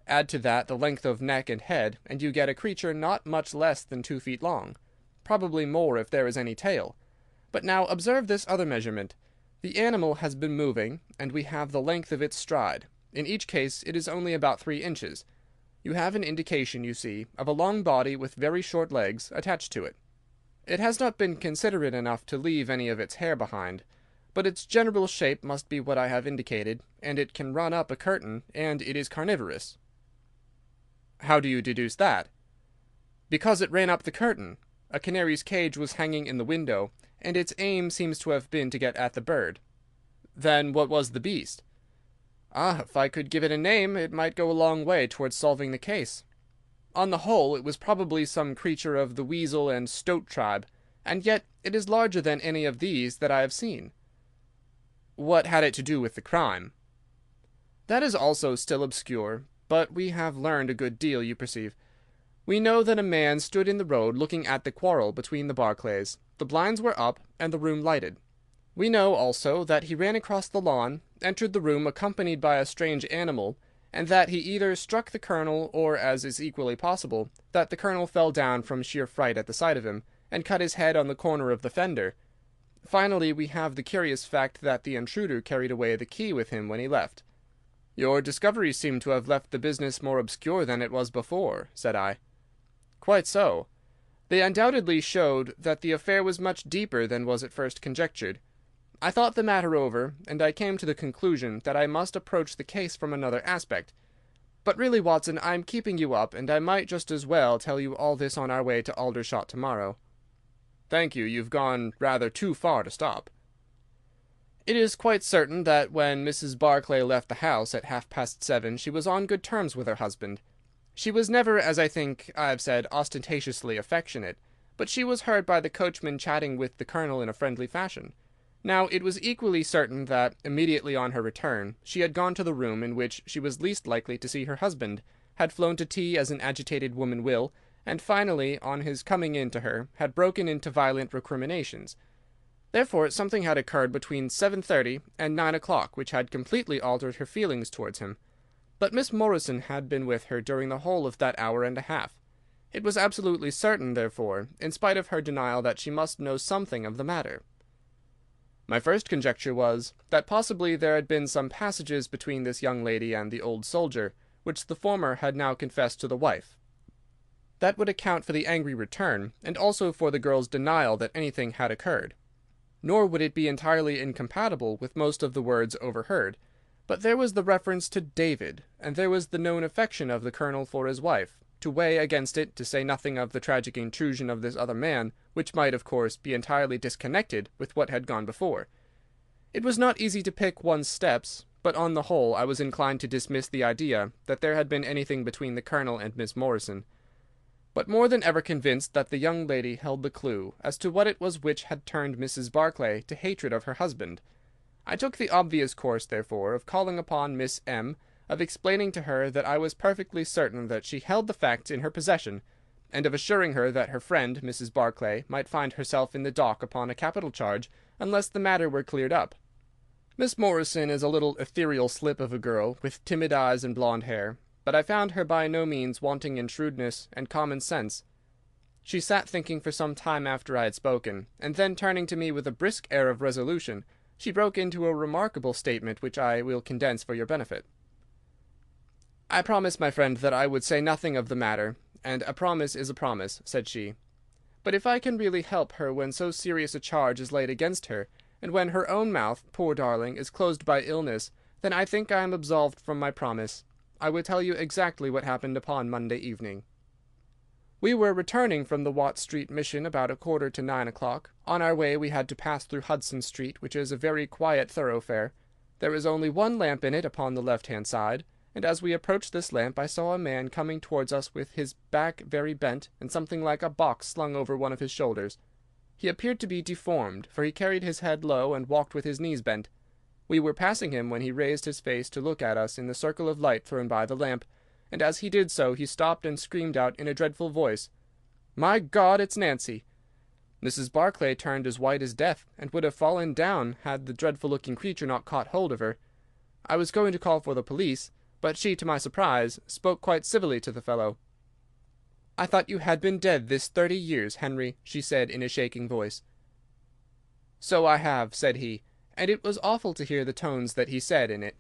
Add to that the length of neck and head, and you get a creature not much less than 2 feet long, probably more if there is any tail. But now observe this other measurement. The animal has been moving, and we have the length of its stride. In each case it is only about 3 inches. You have an indication, you see, of a long body with very short legs attached to it. It has not been considerate enough to leave any of its hair behind, but its general shape must be what I have indicated, and it can run up a curtain, and it is carnivorous." "How do you deduce that?" "Because it ran up the curtain. A canary's cage was hanging in the window, and its aim seems to have been to get at the bird." "Then what was the beast?" "Ah, if I could give it a name, it might go a long way towards solving the case. On the whole, it was probably some creature of the weasel and stoat tribe, and yet it is larger than any of these that I have seen." "What had it to do with the crime?" "That is also still obscure, but we have learned a good deal, you perceive. We know that a man stood in the road looking at the quarrel between the Barclays. The blinds were up, and the room lighted. We know also that he ran across the lawn, entered the room accompanied by a strange animal, and that he either struck the Colonel, or, as is equally possible, that the Colonel fell down from sheer fright at the sight of him, and cut his head on the corner of the fender. Finally, we have the curious fact that the intruder carried away the key with him when he left. "Your discoveries seem to have left the business more obscure than it was before," said I. "Quite so. They undoubtedly showed that the affair was much deeper than was at first conjectured. I thought the matter over, and I came to the conclusion that I must approach the case from another aspect. But really, Watson, I am keeping you up, and I might just as well tell you all this on our way to Aldershot tomorrow." "Thank you. You've gone rather too far to stop." "It is quite certain that when Mrs. Barclay left the house at 7:30 she was on good terms with her husband. She was never, as I think I have said, ostentatiously affectionate, but she was heard by the coachman chatting with the Colonel in a friendly fashion. Now, it was equally certain that, immediately on her return, she had gone to the room in which she was least likely to see her husband, had flown to tea as an agitated woman will, and finally, on his coming in to her, had broken into violent recriminations. Therefore, something had occurred between 7:30 and 9 o'clock which had completely altered her feelings towards him. But Miss Morrison had been with her during the whole of that hour and a half. It was absolutely certain, therefore, in spite of her denial, that she must know something of the matter. My first conjecture was, that possibly there had been some passages between this young lady and the old soldier, which the former had now confessed to the wife. That would account for the angry return, and also for the girl's denial that anything had occurred. Nor would it be entirely incompatible with most of the words overheard. But there was the reference to David, and there was the known affection of the Colonel for his wife, to weigh against it, to say nothing of the tragic intrusion of this other man, which might, of course, be entirely disconnected with what had gone before. It was not easy to pick one's steps, but on the whole I was inclined to dismiss the idea that there had been anything between the Colonel and Miss Morrison, but more than ever convinced that the young lady held the clue as to what it was which had turned Mrs. Barclay to hatred of her husband. I took the obvious course, therefore, of calling upon Miss M., of explaining to her that I was perfectly certain that she held the facts in her possession, and of assuring her that her friend, Mrs. Barclay, might find herself in the dock upon a capital charge unless the matter were cleared up. Miss Morrison is a little ethereal slip of a girl, with timid eyes and blonde hair, but I found her by no means wanting in shrewdness and common sense. She sat thinking for some time after I had spoken, and then turning to me with a brisk air of resolution, she broke into a remarkable statement which I will condense for your benefit. "I promised my friend that I would say nothing of the matter, and a promise is a promise," said she. "But if I can really help her when so serious a charge is laid against her, and when her own mouth, poor darling, is closed by illness, then I think I am absolved from my promise. I will tell you exactly what happened upon Monday evening. We were returning from the Watt Street Mission about 8:45 o'clock. On our way we had to pass through Hudson Street, which is a very quiet thoroughfare. There is only one lamp in it upon the left-hand side, and as we approached this lamp I saw a man coming towards us with his back very bent and something like a box slung over one of his shoulders. He appeared to be deformed, for he carried his head low and walked with his knees bent. We were passing him when he raised his face to look at us in the circle of light thrown by the lamp, and as he did so he stopped and screamed out in a dreadful voice, 'My God, it's Nancy!' Mrs. Barclay turned as white as death, and would have fallen down had the dreadful-looking creature not caught hold of her. I was going to call for the police, but she, to my surprise, spoke quite civilly to the fellow. 'I thought you had been dead this 30 years, Henry,' she said in a shaking voice. 'So I have,' said he, and it was awful to hear the tones that he said in it.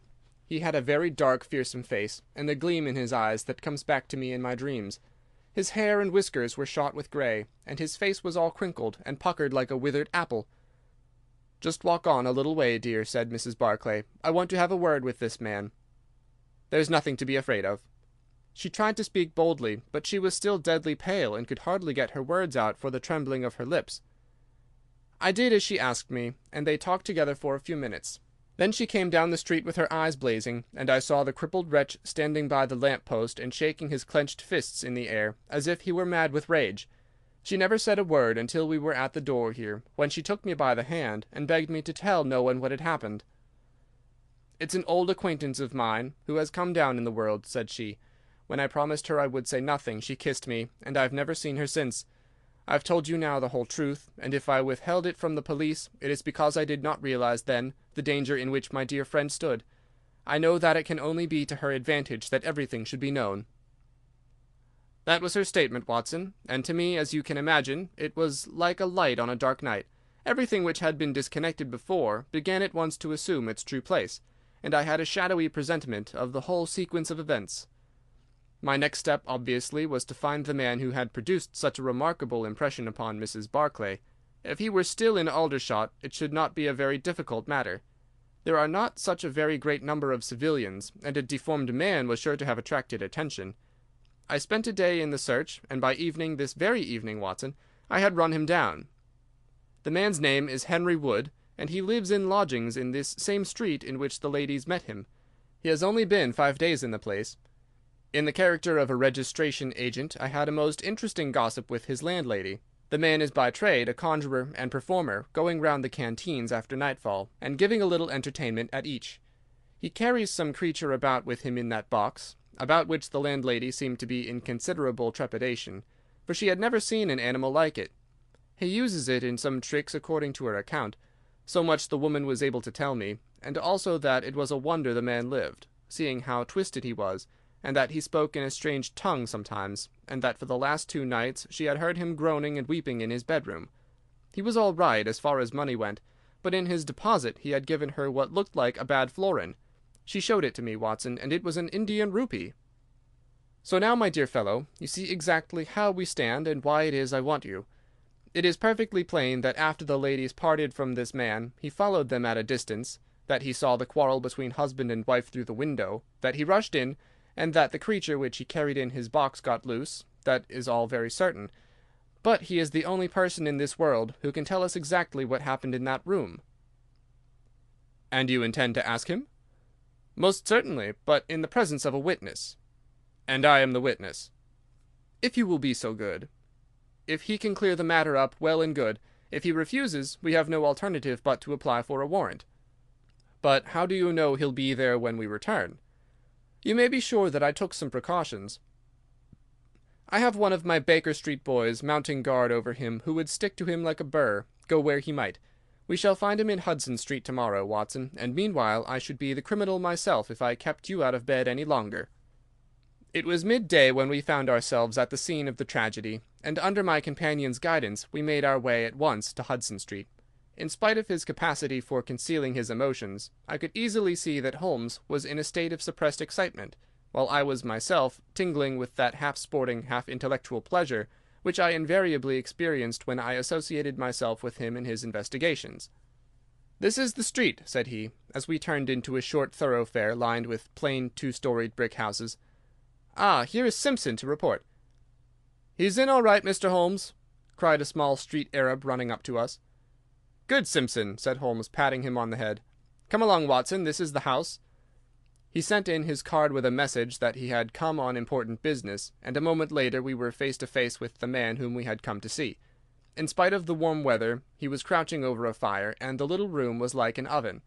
He had a very dark, fearsome face, and the gleam in his eyes that comes back to me in my dreams. His hair and whiskers were shot with grey, and his face was all crinkled and puckered like a withered apple. 'Just walk on a little way, dear,' said Mrs. Barclay. 'I want to have a word with this man. There's nothing to be afraid of.' She tried to speak boldly, but she was still deadly pale, and could hardly get her words out for the trembling of her lips. I did as she asked me, and they talked together for a few minutes. Then she came down the street with her eyes blazing, and I saw the crippled wretch standing by the lamp-post and shaking his clenched fists in the air, as if he were mad with rage. She never said a word until we were at the door here, when she took me by the hand, and begged me to tell no one what had happened. 'It's an old acquaintance of mine, who has come down in the world,' said she. When I promised her I would say nothing, she kissed me, and I've never seen her since. I've told you now the whole truth, and if I withheld it from the police, it is because I did not realize then the danger in which my dear friend stood. I know that it can only be to her advantage that everything should be known." That was her statement, Watson, and to me, as you can imagine, it was like a light on a dark night. Everything which had been disconnected before began at once to assume its true place, and I had a shadowy presentiment of the whole sequence of events. My next step, obviously, was to find the man who had produced such a remarkable impression upon Mrs. Barclay. If he were still in Aldershot, it should not be a very difficult matter. There are not such a very great number of civilians, and a deformed man was sure to have attracted attention. I spent a day in the search, and by evening, this very evening, Watson, I had run him down. The man's name is Henry Wood, and he lives in lodgings in this same street in which the ladies met him. He has only been 5 days in the place. In the character of a registration agent, I had a most interesting gossip with his landlady. The man is by trade a conjurer and performer, going round the canteens after nightfall, and giving a little entertainment at each. He carries some creature about with him in that box, about which the landlady seemed to be in considerable trepidation, for she had never seen an animal like it. He uses it in some tricks according to her account. So much the woman was able to tell me, and also that it was a wonder the man lived, seeing how twisted he was, and that he spoke in a strange tongue sometimes, and that for the last 2 nights she had heard him groaning and weeping in his bedroom. He was all right as far as money went, but in his deposit he had given her what looked like a bad florin. She showed it to me, Watson, and it was an Indian rupee. So now, my dear fellow, you see exactly how we stand and why it is I want you. It is perfectly plain that after the ladies parted from this man, he followed them at a distance, that he saw the quarrel between husband and wife through the window, that he rushed in, and that the creature which he carried in his box got loose. That is all very certain. But he is the only person in this world who can tell us exactly what happened in that room." "And you intend to ask him?" "Most certainly, but in the presence of a witness." "And I am the witness." "If you will be so good. If he can clear the matter up, well and good. If he refuses, we have no alternative but to apply for a warrant." "But how do you know he'll be there when we return?" "You may be sure that I took some precautions. I have one of my Baker Street boys mounting guard over him who would stick to him like a burr, go where he might. We shall find him in Hudson Street tomorrow, Watson, and meanwhile I should be the criminal myself if I kept you out of bed any longer." It was midday when we found ourselves at the scene of the tragedy, and under my companion's guidance we made our way at once to Hudson Street. In spite of his capacity for concealing his emotions, I could easily see that Holmes was in a state of suppressed excitement, while I was myself tingling with that half-sporting, half-intellectual pleasure which I invariably experienced when I associated myself with him in his investigations. "This is the street," said he, as we turned into a short thoroughfare lined with plain 2-storied brick houses. "Ah, here is Simpson to report." "He's in all right, Mr. Holmes," cried a small street Arab running up to us. "Good, Simpson," said Holmes, patting him on the head. "Come along, Watson, this is the house." He sent in his card with a message that he had come on important business, and a moment later we were face to face with the man whom we had come to see. In spite of the warm weather, he was crouching over a fire, and the little room was like an oven.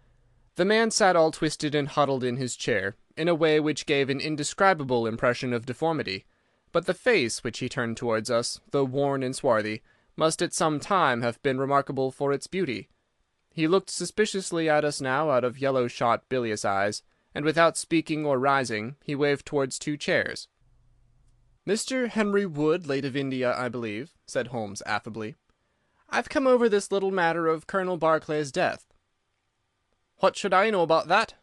The man sat all twisted and huddled in his chair, in a way which gave an indescribable impression of deformity. But the face which he turned towards us, though worn and swarthy, must at some time have been remarkable for its beauty. He looked suspiciously at us now out of yellow-shot bilious eyes, and without speaking or rising, he waved towards 2 chairs. "Mr. Henry Wood, late of India, I believe," said Holmes affably. "I've come over this little matter of Colonel Barclay's death." "What should I know about that?"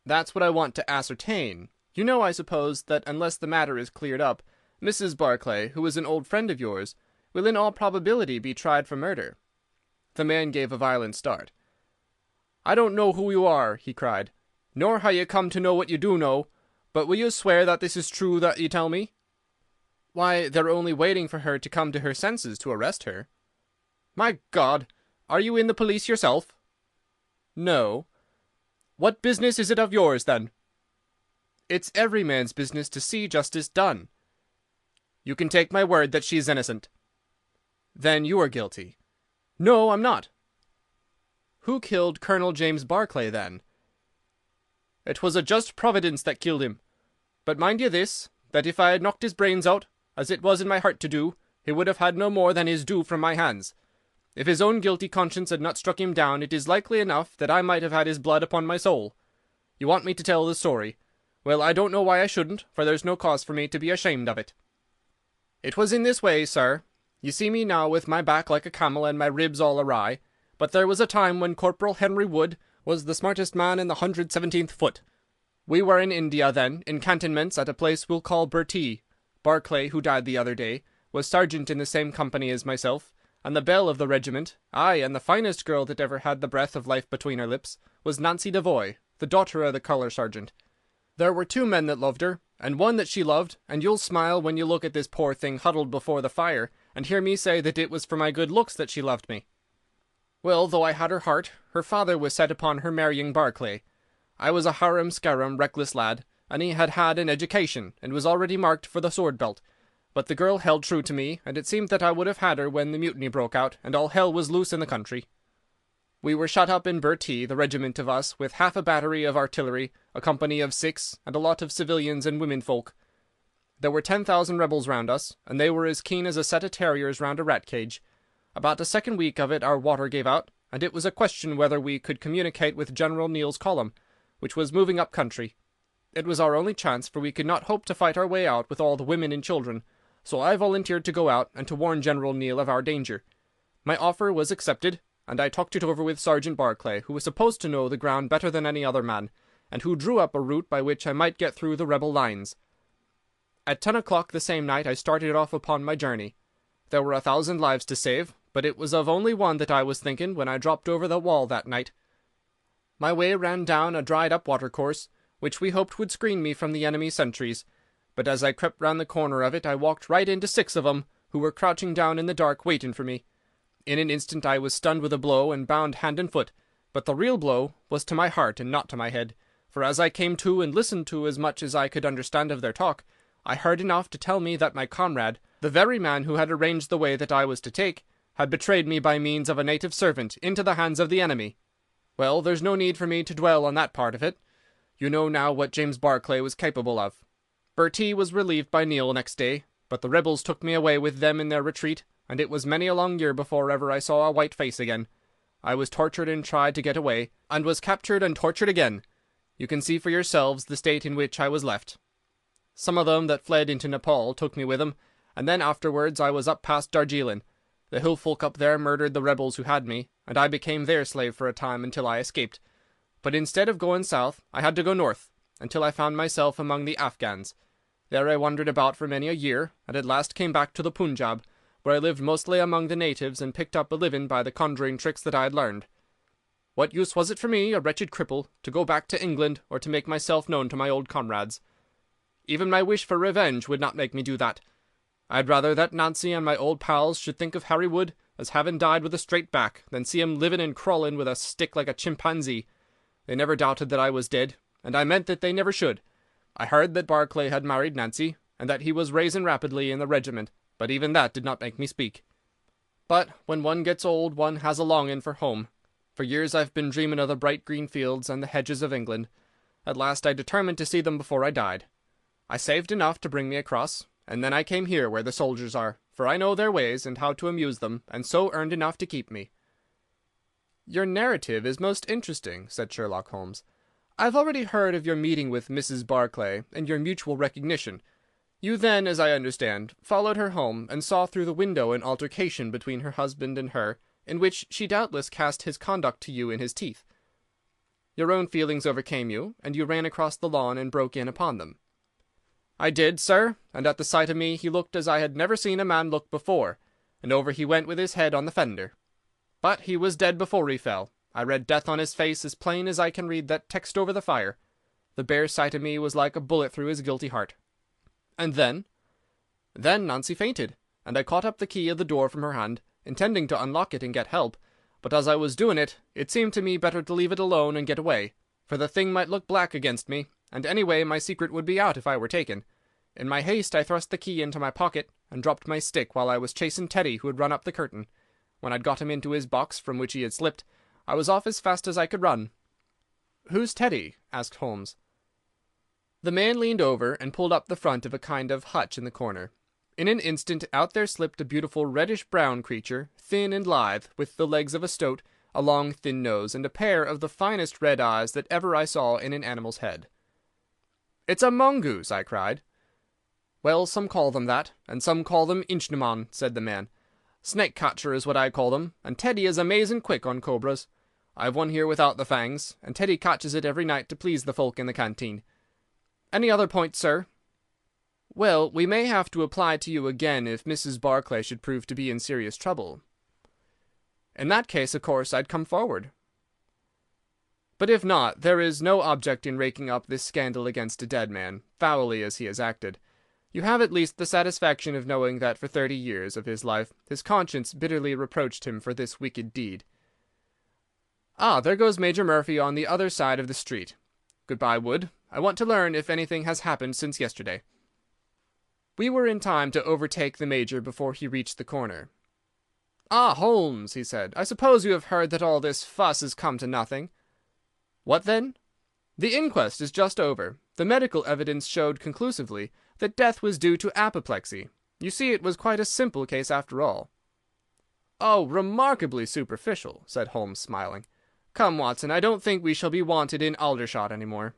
"That's what I want to ascertain. You know, I suppose, that unless the matter is cleared up, Mrs. Barclay, who is an old friend of yours, will in all probability be tried for murder." The man gave a violent start. "I don't know who you are," he cried, "nor how you come to know what you do know, but will you swear that this is true that you tell me?" "Why, they're only waiting for her to come to her senses to arrest her." "My God! Are you in the police yourself?" "No." "What business is it of yours, then?" "It's every man's business to see justice done." "You can take my word that she's innocent." "Then you are guilty." "No, I'm not." "Who killed Colonel James Barclay, then?" "It was a just providence that killed him." But mind you this, that if I had knocked his brains out, as it was in my heart to do, he would have had no more than his due from my hands. If his own guilty conscience had not struck him down, it is likely enough that I might have had his blood upon my soul. You want me to tell the story. Well, I don't know why I shouldn't, for there's no cause for me to be ashamed of it. It was in this way, sir. You see me now with my back like a camel and my ribs all awry, but there was a time when Corporal Henry Wood was the smartest man in the 117th foot. We were in India then, in cantonments at a place we'll call Bertie. Barclay, who died the other day, was sergeant in the same company as myself, and the belle of the regiment, aye, and the finest girl that ever had the breath of life between her lips, was Nancy Devoy, the daughter of the colour sergeant. There were 2 men that loved her, and one that she loved, and you'll smile when you look at this poor thing huddled before the fire, and hear me say that it was for my good looks that she loved me. Well, though I had her heart, her father was set upon her marrying Barclay. I was a harum-scarum, reckless lad, and he had had an education, and was already marked for the sword belt. But the girl held true to me, and it seemed that I would have had her when the mutiny broke out, and all hell was loose in the country. We were shut up in Bertie, the regiment of us, with half a battery of artillery, a company of 6, and a lot of civilians and womenfolk. There were 10,000 rebels round us, and they were as keen as a set of terriers round a rat cage. About the 2nd week of it our water gave out, and it was a question whether we could communicate with General Neill's column, which was moving up country. It was our only chance, for we could not hope to fight our way out with all the women and children, so I volunteered to go out and to warn General Neille of our danger. My offer was accepted, and I talked it over with Sergeant Barclay, who was supposed to know the ground better than any other man, and who drew up a route by which I might get through the rebel lines. At 10 o'clock the same night I started off upon my journey. There were 1,000 lives to save, but it was of only one that I was thinking when I dropped over the wall that night. My way ran down a dried-up watercourse, which we hoped would screen me from the enemy's sentries, but as I crept round the corner of it I walked right into 6 of 'em, who were crouching down in the dark waiting for me. In an instant I was stunned with a blow and bound hand and foot, but the real blow was to my heart and not to my head, for as I came to and listened to as much as I could understand of their talk, I heard enough to tell me that my comrade, the very man who had arranged the way that I was to take, had betrayed me by means of a native servant into the hands of the enemy. Well, there's no need for me to dwell on that part of it. You know now what James Barclay was capable of. Bertie was relieved by Neille next day, but the rebels took me away with them in their retreat, and it was many a long year before ever I saw a white face again. I was tortured and tried to get away, and was captured and tortured again. You can see for yourselves the state in which I was left. Some of them that fled into Nepal took me with them, and then afterwards I was up past Darjeeling. The hill folk up there murdered the rebels who had me, and I became their slave for a time until I escaped. But instead of going south, I had to go north, until I found myself among the Afghans. There I wandered about for many a year, and at last came back to the Punjab, where I lived mostly among the natives and picked up a living by the conjuring tricks that I had learned. What use was it for me, a wretched cripple, to go back to England or to make myself known to my old comrades? Even my wish for revenge would not make me do that. I'd rather that Nancy and my old pals should think of Harry Wood as having died with a straight back than see him living and crawling with a stick like a chimpanzee. They never doubted that I was dead, and I meant that they never should. I heard that Barclay had married Nancy, and that he was raising rapidly in the regiment, but even that did not make me speak. But when one gets old one has a longing for home. For years I've been dreaming of the bright green fields and the hedges of England. At last I determined to see them before I died. I saved enough to bring me across, and then I came here where the soldiers are, for I know their ways and how to amuse them, and so earned enough to keep me. "Your narrative is most interesting," said Sherlock Holmes. "I've already heard of your meeting with Mrs. Barclay, and your mutual recognition. You then, as I understand, followed her home, and saw through the window an altercation between her husband and her, in which she doubtless cast his conduct to you in his teeth. Your own feelings overcame you, and you ran across the lawn and broke in upon them." "I did, sir, and at the sight of me he looked as I had never seen a man look before, and over he went with his head on the fender. But he was dead before he fell. I read death on his face as plain as I can read that text over the fire. The bare sight of me was like a bullet through his guilty heart." "And then?" "Then Nancy fainted, and I caught up the key of the door from her hand, intending to unlock it and get help, but as I was doing it, it seemed to me better to leave it alone and get away, for the thing might look black against me, and anyway my secret would be out if I were taken. In my haste I thrust the key into my pocket, and dropped my stick while I was chasing Teddy, who had run up the curtain. When I'd got him into his box, from which he had slipped, I was off as fast as I could run." "Who's Teddy?" asked Holmes. The man leaned over and pulled up the front of a kind of hutch in the corner. In an instant out there slipped a beautiful reddish-brown creature, thin and lithe, with the legs of a stoat, a long thin nose, and a pair of the finest red eyes that ever I saw in an animal's head. "It's a mongoose!" I cried. "Well, some call them that, and some call them inchnaman," said the man. "Snake-catcher is what I call them, and Teddy is amazing quick on cobras. I've one here without the fangs, and Teddy catches it every night to please the folk in the canteen. Any other points, sir?" "Well, we may have to apply to you again if Mrs. Barclay should prove to be in serious trouble." "In that case, of course, I'd come forward." "But if not, there is no object in raking up this scandal against a dead man, foully as he has acted. You have at least the satisfaction of knowing that for 30 years of his life his conscience bitterly reproached him for this wicked deed. Ah, there goes Major Murphy on the other side of the street. Good-bye, Wood. I want to learn if anything has happened since yesterday." We were in time to overtake the Major before he reached the corner. "Ah, Holmes," he said, "I suppose you have heard that all this fuss has come to nothing." "What then?" "The inquest is just over. The medical evidence showed conclusively that death was due to apoplexy. You see, it was quite a simple case after all." "Oh, remarkably superficial," said Holmes, smiling. "Come, Watson, I don't think we shall be wanted in Aldershot any more."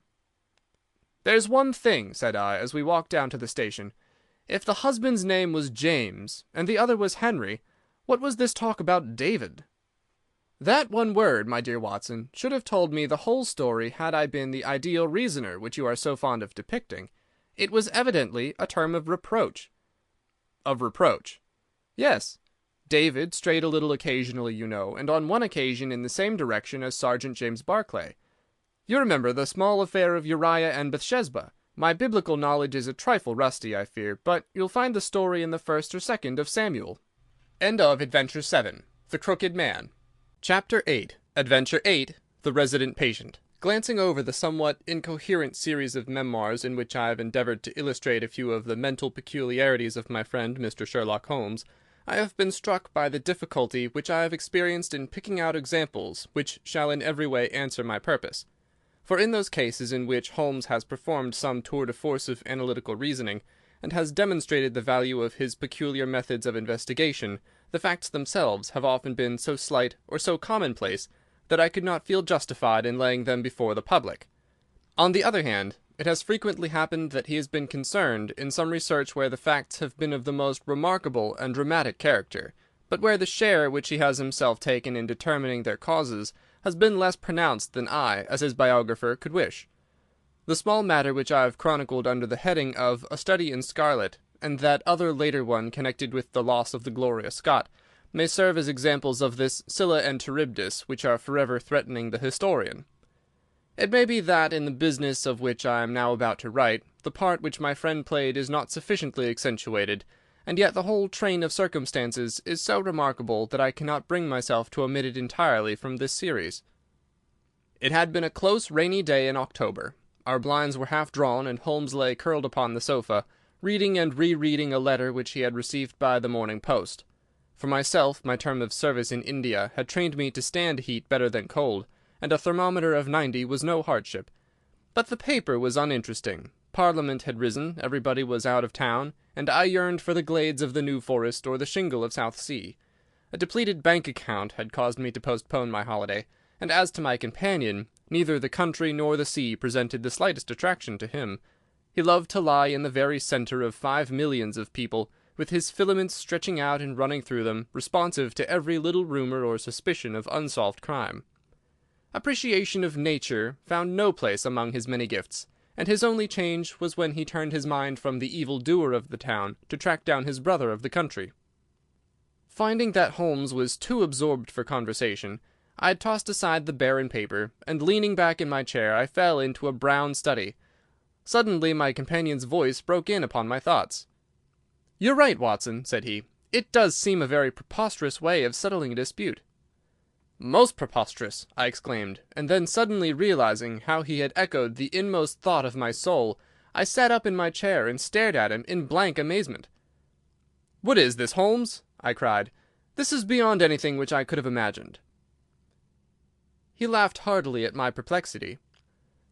"There's one thing," said I, as we walked down to the station. "If the husband's name was James, and the other was Henry, what was this talk about David?" "That one word, my dear Watson, should have told me the whole story had I been the ideal reasoner which you are so fond of depicting. It was evidently a term of reproach." "Of reproach?" "Yes. David strayed a little occasionally, you know, and on one occasion in the same direction as Sergeant James Barclay. You remember the small affair of Uriah and Bathsheba. My biblical knowledge is a trifle rusty, I fear, but you'll find the story in the 1st or 2nd of Samuel." End of Adventure 7. The Crooked Man. Chapter 8. Adventure 8. The Resident Patient. Glancing over the somewhat incoherent series of memoirs in which I have endeavoured to illustrate a few of the mental peculiarities of my friend Mr. Sherlock Holmes, I have been struck by the difficulty which I have experienced in picking out examples which shall in every way answer my purpose. For in those cases in which Holmes has performed some tour de force of analytical reasoning, and has demonstrated the value of his peculiar methods of investigation, the facts themselves have often been so slight or so commonplace that I could not feel justified in laying them before the public. On the other hand, it has frequently happened that he has been concerned in some research where the facts have been of the most remarkable and dramatic character, but where the share which he has himself taken in determining their causes has been less pronounced than I, as his biographer, could wish. The small matter which I have chronicled under the heading of A Study in Scarlet, and that other later one connected with the loss of the Gloria Scott, may serve as examples of this Scylla and Charybdis which are forever threatening the historian. It may be that in the business of which I am now about to write, the part which my friend played is not sufficiently accentuated, and yet the whole train of circumstances is so remarkable that I cannot bring myself to omit it entirely from this series. It had been a close rainy day in October. Our blinds were half drawn, and Holmes lay curled upon the sofa, reading and re-reading a letter which he had received by the morning post. For myself, my term of service in India had trained me to stand heat better than cold, and a thermometer of 90 was no hardship. But the paper was uninteresting. Parliament had risen, everybody was out of town, and I yearned for the glades of the New Forest or the shingle of South Sea. A depleted bank account had caused me to postpone my holiday, and as to my companion, neither the country nor the sea presented the slightest attraction to him. He loved to lie in the very centre of 5 millions of people, with his filaments stretching out and running through them, responsive to every little rumour or suspicion of unsolved crime. Appreciation of nature found no place among his many gifts, and his only change was when he turned his mind from the evil doer of the town to track down his brother of the country. Finding that Holmes was too absorbed for conversation, I had tossed aside the barren paper, and leaning back in my chair I fell into a brown study. Suddenly my companion's voice broke in upon my thoughts. "You're right, Watson," said he. "It does seem a very preposterous way of settling a dispute." "Most preposterous," I exclaimed, and then suddenly realizing how he had echoed the inmost thought of my soul, I sat up in my chair and stared at him in blank amazement. "What is this, Holmes?" I cried. "This is beyond anything which I could have imagined." He laughed heartily at my perplexity.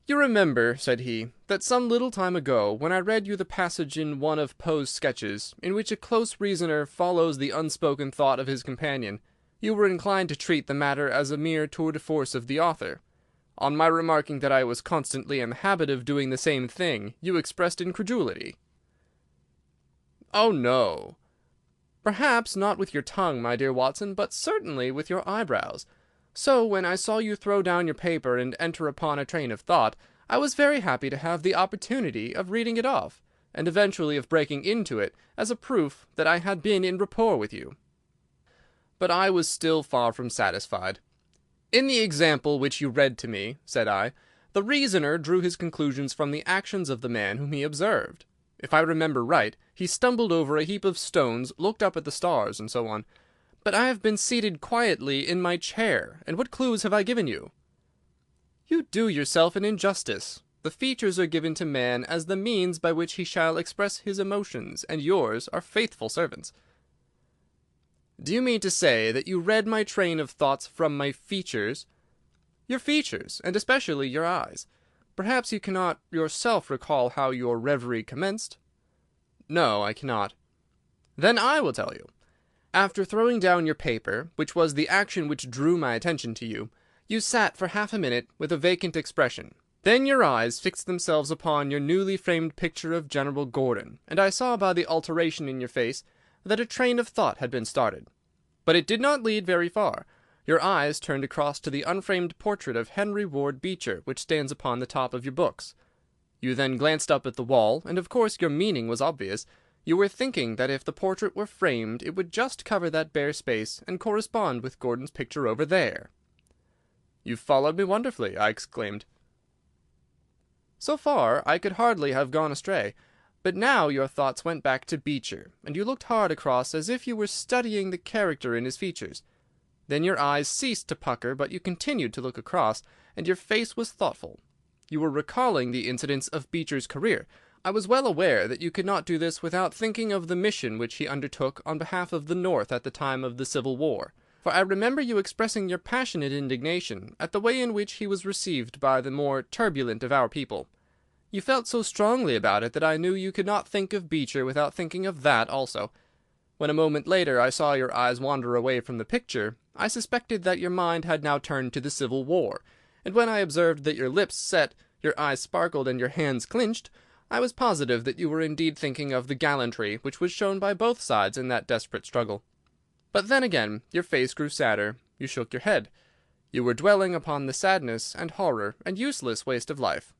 "You remember," said he, "that some little time ago, when I read you the passage in one of Poe's sketches, in which a close reasoner follows the unspoken thought of his companion, you were inclined to treat the matter as a mere tour de force of the author. On my remarking that I was constantly in the habit of doing the same thing, you expressed incredulity." "Oh, no." "Perhaps not with your tongue, my dear Watson, but certainly with your eyebrows. So, when I saw you throw down your paper and enter upon a train of thought, I was very happy to have the opportunity of reading it off, and eventually of breaking into it, as a proof that I had been in rapport with you." But I was still far from satisfied. "In the example which you read to me," said I, "the reasoner drew his conclusions from the actions of the man whom he observed. If I remember right, he stumbled over a heap of stones, looked up at the stars, and so on. But I have been seated quietly in my chair, and what clues have I given you?" "You do yourself an injustice. The features are given to man as the means by which he shall express his emotions, and yours are faithful servants." "Do you mean to say that you read my train of thoughts from my features?" "Your features, and especially your eyes. Perhaps you cannot yourself recall how your reverie commenced?" "No, I cannot." "Then I will tell you. After throwing down your paper, which was the action which drew my attention to you, you sat for half a minute with a vacant expression. Then your eyes fixed themselves upon your newly framed picture of General Gordon, and I saw by the alteration in your face that a train of thought had been started. But it did not lead very far. Your eyes turned across to the unframed portrait of Henry Ward Beecher, which stands upon the top of your books. You then glanced up at the wall, and of course your meaning was obvious. You were thinking that if the portrait were framed it would just cover that bare space and correspond with Gordon's picture over there." "You followed me wonderfully," I exclaimed. "So far I could hardly have gone astray. But now your thoughts went back to Beecher, and you looked hard across as if you were studying the character in his features. Then your eyes ceased to pucker, but you continued to look across, and your face was thoughtful. You were recalling the incidents of Beecher's career. I was well aware that you could not do this without thinking of the mission which he undertook on behalf of the North at the time of the Civil War, for I remember you expressing your passionate indignation at the way in which he was received by the more turbulent of our people. You felt so strongly about it that I knew you could not think of Beecher without thinking of that also. When a moment later I saw your eyes wander away from the picture, I suspected that your mind had now turned to the Civil War, and when I observed that your lips set, your eyes sparkled, and your hands clinched, I was positive that you were indeed thinking of the gallantry which was shown by both sides in that desperate struggle. But then again your face grew sadder, you shook your head. You were dwelling upon the sadness and horror and useless waste of life.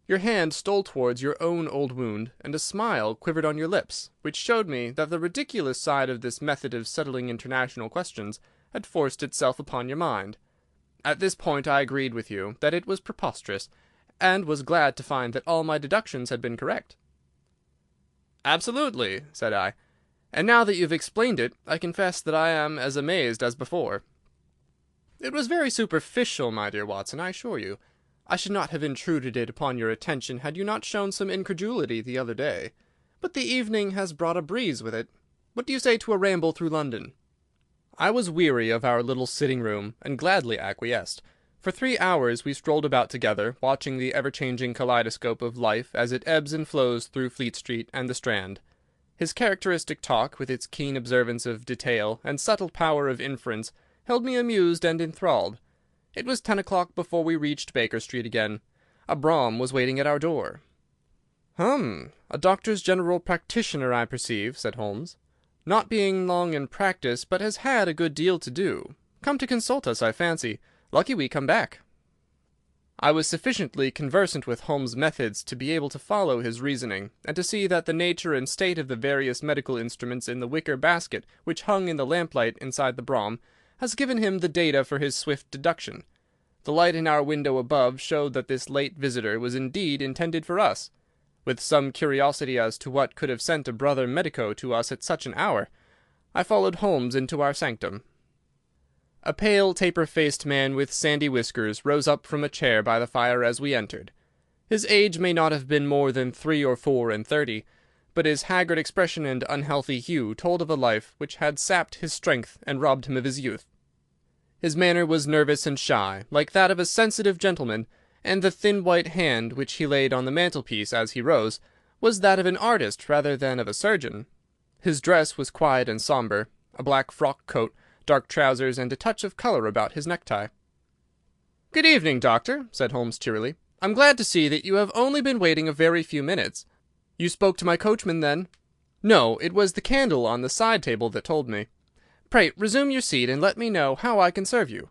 Your hand stole towards your own old wound, and a smile quivered on your lips, which showed me that the ridiculous side of this method of settling international questions had forced itself upon your mind. At this point I agreed with you that it was preposterous, and was glad to find that all my deductions had been correct. "Absolutely," said I. "And now that you've explained it, I confess that I am as amazed as before." "It was very superficial, my dear Watson, I assure you. I should not have intruded it upon your attention had you not shown some incredulity the other day. But the evening has brought a breeze with it. What do you say to a ramble through London?" I was weary of our little sitting-room, and gladly acquiesced. For 3 hours we strolled about together, watching the ever-changing kaleidoscope of life as it ebbs and flows through Fleet Street and the Strand. His characteristic talk, with its keen observance of detail and subtle power of inference, held me amused and enthralled. It was 10 o'clock before we reached Baker Street again. A brougham was waiting at our door. A doctor's general practitioner, I perceive," said Holmes. "Not being long in practice, but has had a good deal to do. Come to consult us, I fancy. Lucky we come back." I was sufficiently conversant with Holmes' methods to be able to follow his reasoning, and to see that the nature and state of the various medical instruments in the wicker basket which hung in the lamplight inside the brougham has given him the data for his swift deduction. The light in our window above showed that this late visitor was indeed intended for us. With some curiosity as to what could have sent a brother medico to us at such an hour, I followed Holmes into our sanctum. A pale, taper-faced man with sandy whiskers rose up from a chair by the fire as we entered. His age may not have been more than 3 or 4 and 30, but his haggard expression and unhealthy hue told of a life which had sapped his strength and robbed him of his youth. His manner was nervous and shy, like that of a sensitive gentleman, and the thin white hand which he laid on the mantelpiece as he rose was that of an artist rather than of a surgeon. His dress was quiet and sombre, a black frock coat, dark trousers, and a touch of colour about his necktie. "Good evening, Doctor," said Holmes cheerily. "I'm glad to see that you have only been waiting a very few minutes. You spoke to my coachman, then?" "No, it was the candle on the side table that told me. Pray resume your seat, and let me know how I can serve you."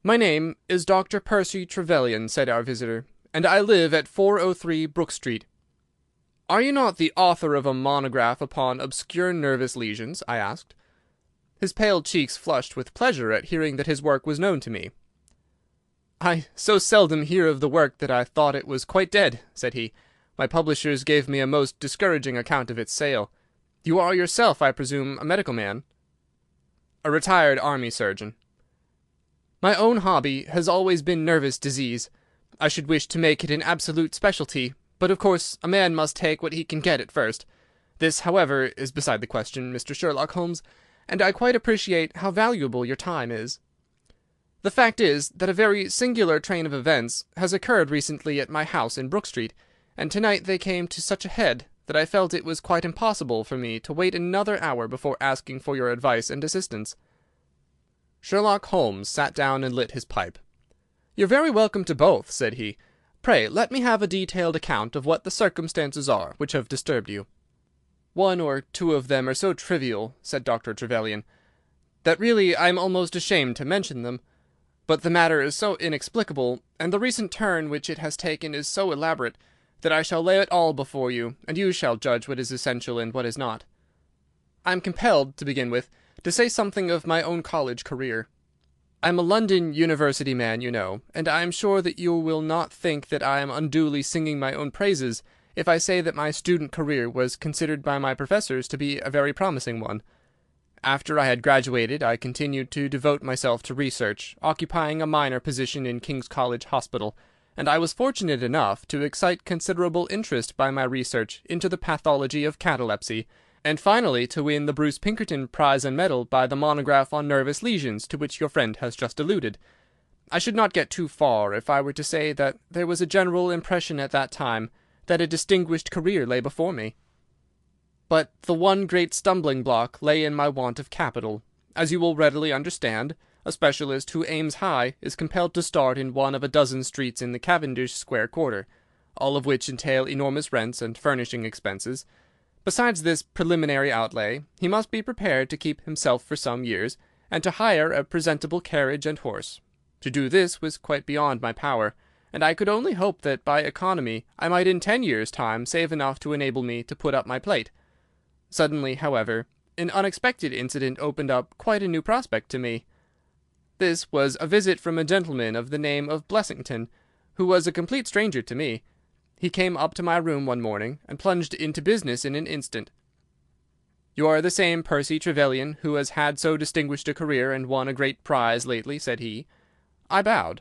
"My name is Dr. Percy Trevelyan," said our visitor, "and I live at 403 Brook Street." "Are you not the author of a monograph upon obscure nervous lesions?" I asked. His pale cheeks flushed with pleasure at hearing that his work was known to me. "I so seldom hear of the work that I thought it was quite dead," said he. "My publishers gave me a most discouraging account of its sale. You are yourself, I presume, a medical man?" "A retired army surgeon." "My own hobby has always been nervous disease. I should wish to make it an absolute specialty, but of course a man must take what he can get at first. This, however, is beside the question, Mr. Sherlock Holmes, and I quite appreciate how valuable your time is. The fact is that a very singular train of events has occurred recently at my house in Brook Street, and tonight they came to such a head that I felt it was quite impossible for me to wait another hour before asking for your advice and assistance." Sherlock Holmes sat down and lit his pipe. "You're very welcome to both," said he. "Pray let me have a detailed account of what the circumstances are which have disturbed you." "One or two of them are so trivial," said Dr. Trevelyan, "that really I am almost ashamed to mention them. But the matter is so inexplicable, and the recent turn which it has taken is so elaborate, that I shall lay it all before you, and you shall judge what is essential and what is not. I am compelled, to begin with, to say something of my own college career. I am a London University man, you know, and I am sure that you will not think that I am unduly singing my own praises if I say that my student career was considered by my professors to be a very promising one. After I had graduated, I continued to devote myself to research, occupying a minor position in King's College Hospital, and I was fortunate enough to excite considerable interest by my research into the pathology of catalepsy, and finally to win the Bruce Pinkerton Prize and Medal by the monograph on nervous lesions to which your friend has just alluded. I should not get too far if I were to say that there was a general impression at that time that a distinguished career lay before me. But the one great stumbling block lay in my want of capital. As you will readily understand, a specialist who aims high is compelled to start in one of a dozen streets in the Cavendish Square quarter, all of which entail enormous rents and furnishing expenses. Besides this preliminary outlay, he must be prepared to keep himself for some years, and to hire a presentable carriage and horse. To do this was quite beyond my power, and I could only hope that by economy I might in 10 years' time save enough to enable me to put up my plate. Suddenly, however, an unexpected incident opened up quite a new prospect to me. This was a visit from a gentleman of the name of Blessington, who was a complete stranger to me. He came up to my room one morning, and plunged into business in an instant. "You are the same Percy Trevelyan who has had so distinguished a career and won a great prize lately," said he. I bowed.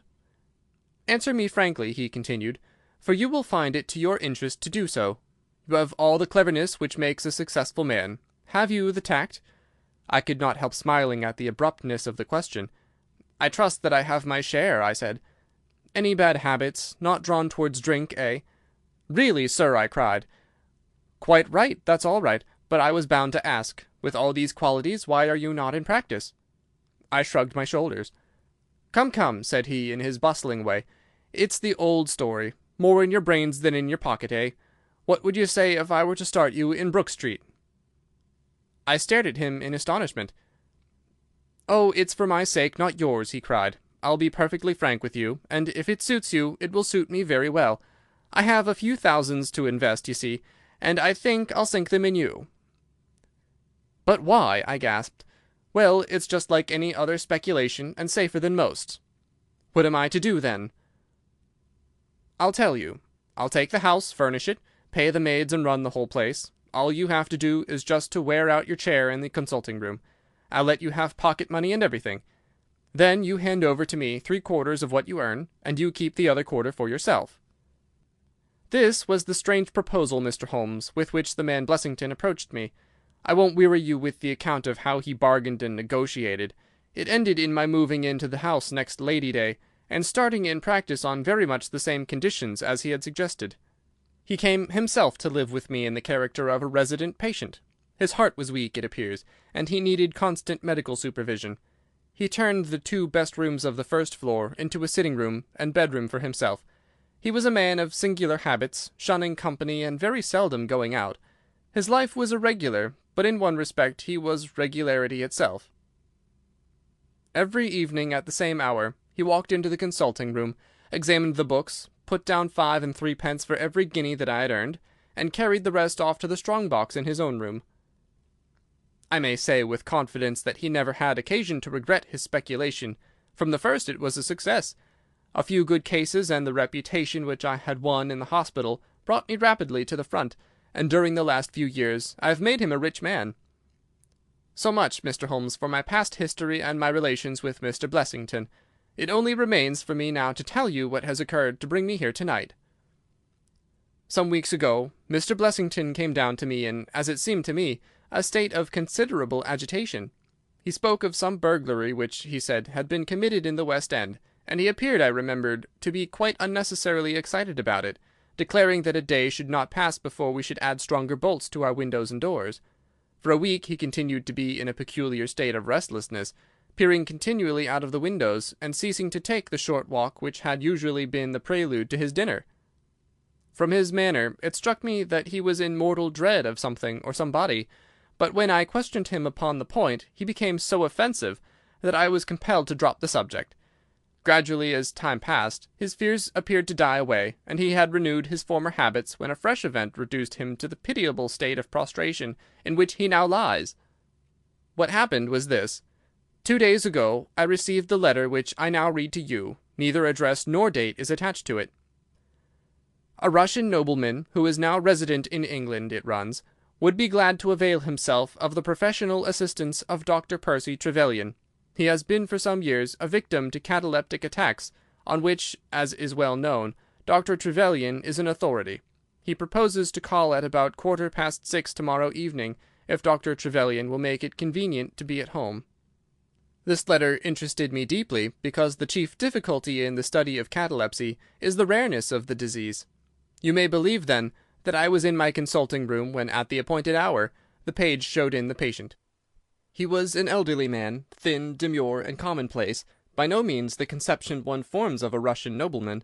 "Answer me frankly," he continued, "for you will find it to your interest to do so. You have all the cleverness which makes a successful man. Have you the tact?" I could not help smiling at the abruptness of the question. "I trust that I have my share," I said. "Any bad habits? Not drawn towards drink, eh?" "Really, sir," I cried. "Quite right, that's all right, but I was bound to ask. With all these qualities, why are you not in practice?" I shrugged my shoulders. "Come, come," said he in his bustling way. "It's the old story. More in your brains than in your pocket, eh? What would you say if I were to start you in Brook Street?" I stared at him in astonishment. "Oh, it's for my sake, not yours," he cried. "I'll be perfectly frank with you, and if it suits you, it will suit me very well. I have a few thousands to invest, you see, and I think I'll sink them in you." "But why?" I gasped. "Well, it's just like any other speculation, and safer than most." "What am I to do, then?" "I'll tell you. I'll take the house, furnish it, pay the maids, and run the whole place. All you have to do is just to wear out your chair in the consulting room. I'll let you have pocket money and everything. Then you hand over to me 3/4 of what you earn, and you keep the other quarter for yourself." This was the strange proposal, Mr. Holmes, with which the man Blessington approached me. I won't weary you with the account of how he bargained and negotiated. It ended in my moving into the house next Lady Day, and starting in practice on very much the same conditions as he had suggested. He came himself to live with me in the character of a resident patient. His heart was weak, it appears, and he needed constant medical supervision. He turned the 2 best rooms of the first floor into a sitting-room and bedroom for himself. He was a man of singular habits, shunning company and very seldom going out. His life was irregular, but in one respect he was regularity itself. Every evening at the same hour he walked into the consulting-room, examined the books, put down 5 and 3 pence for every guinea that I had earned, and carried the rest off to the strong-box in his own room. I may say with confidence that he never had occasion to regret his speculation. From the first it was a success. A few good cases and the reputation which I had won in the hospital brought me rapidly to the front, and during the last few years I have made him a rich man. So much, Mr. Holmes, for my past history and my relations with Mr. Blessington. It only remains for me now to tell you what has occurred to bring me here tonight. Some weeks ago Mr. Blessington came down to me in, as it seemed to me, a state of considerable agitation. He spoke of some burglary which, he said, had been committed in the West End, and he appeared, I remembered, to be quite unnecessarily excited about it, declaring that a day should not pass before we should add stronger bolts to our windows and doors. For a week he continued to be in a peculiar state of restlessness, peering continually out of the windows, and ceasing to take the short walk which had usually been the prelude to his dinner. From his manner it struck me that he was in mortal dread of something or somebody, but when I questioned him upon the point he became so offensive that I was compelled to drop the subject. Gradually, as time passed, his fears appeared to die away, and he had renewed his former habits when a fresh event reduced him to the pitiable state of prostration in which he now lies. What happened was this. 2 days ago I received the letter which I now read to you. Neither address nor date is attached to it. A Russian nobleman, who is now resident in England, it runs, would be glad to avail himself of the professional assistance of Dr. Percy Trevelyan. He has been for some years a victim to cataleptic attacks, on which, as is well known, Dr. Trevelyan is an authority. He proposes to call at about 6:15 tomorrow evening, if Dr. Trevelyan will make it convenient to be at home. This letter interested me deeply, because the chief difficulty in the study of catalepsy is the rareness of the disease. You may believe, then, that I was in my consulting-room when, at the appointed hour, the page showed in the patient. He was an elderly man, thin, demure, and commonplace, by no means the conception one forms of a Russian nobleman.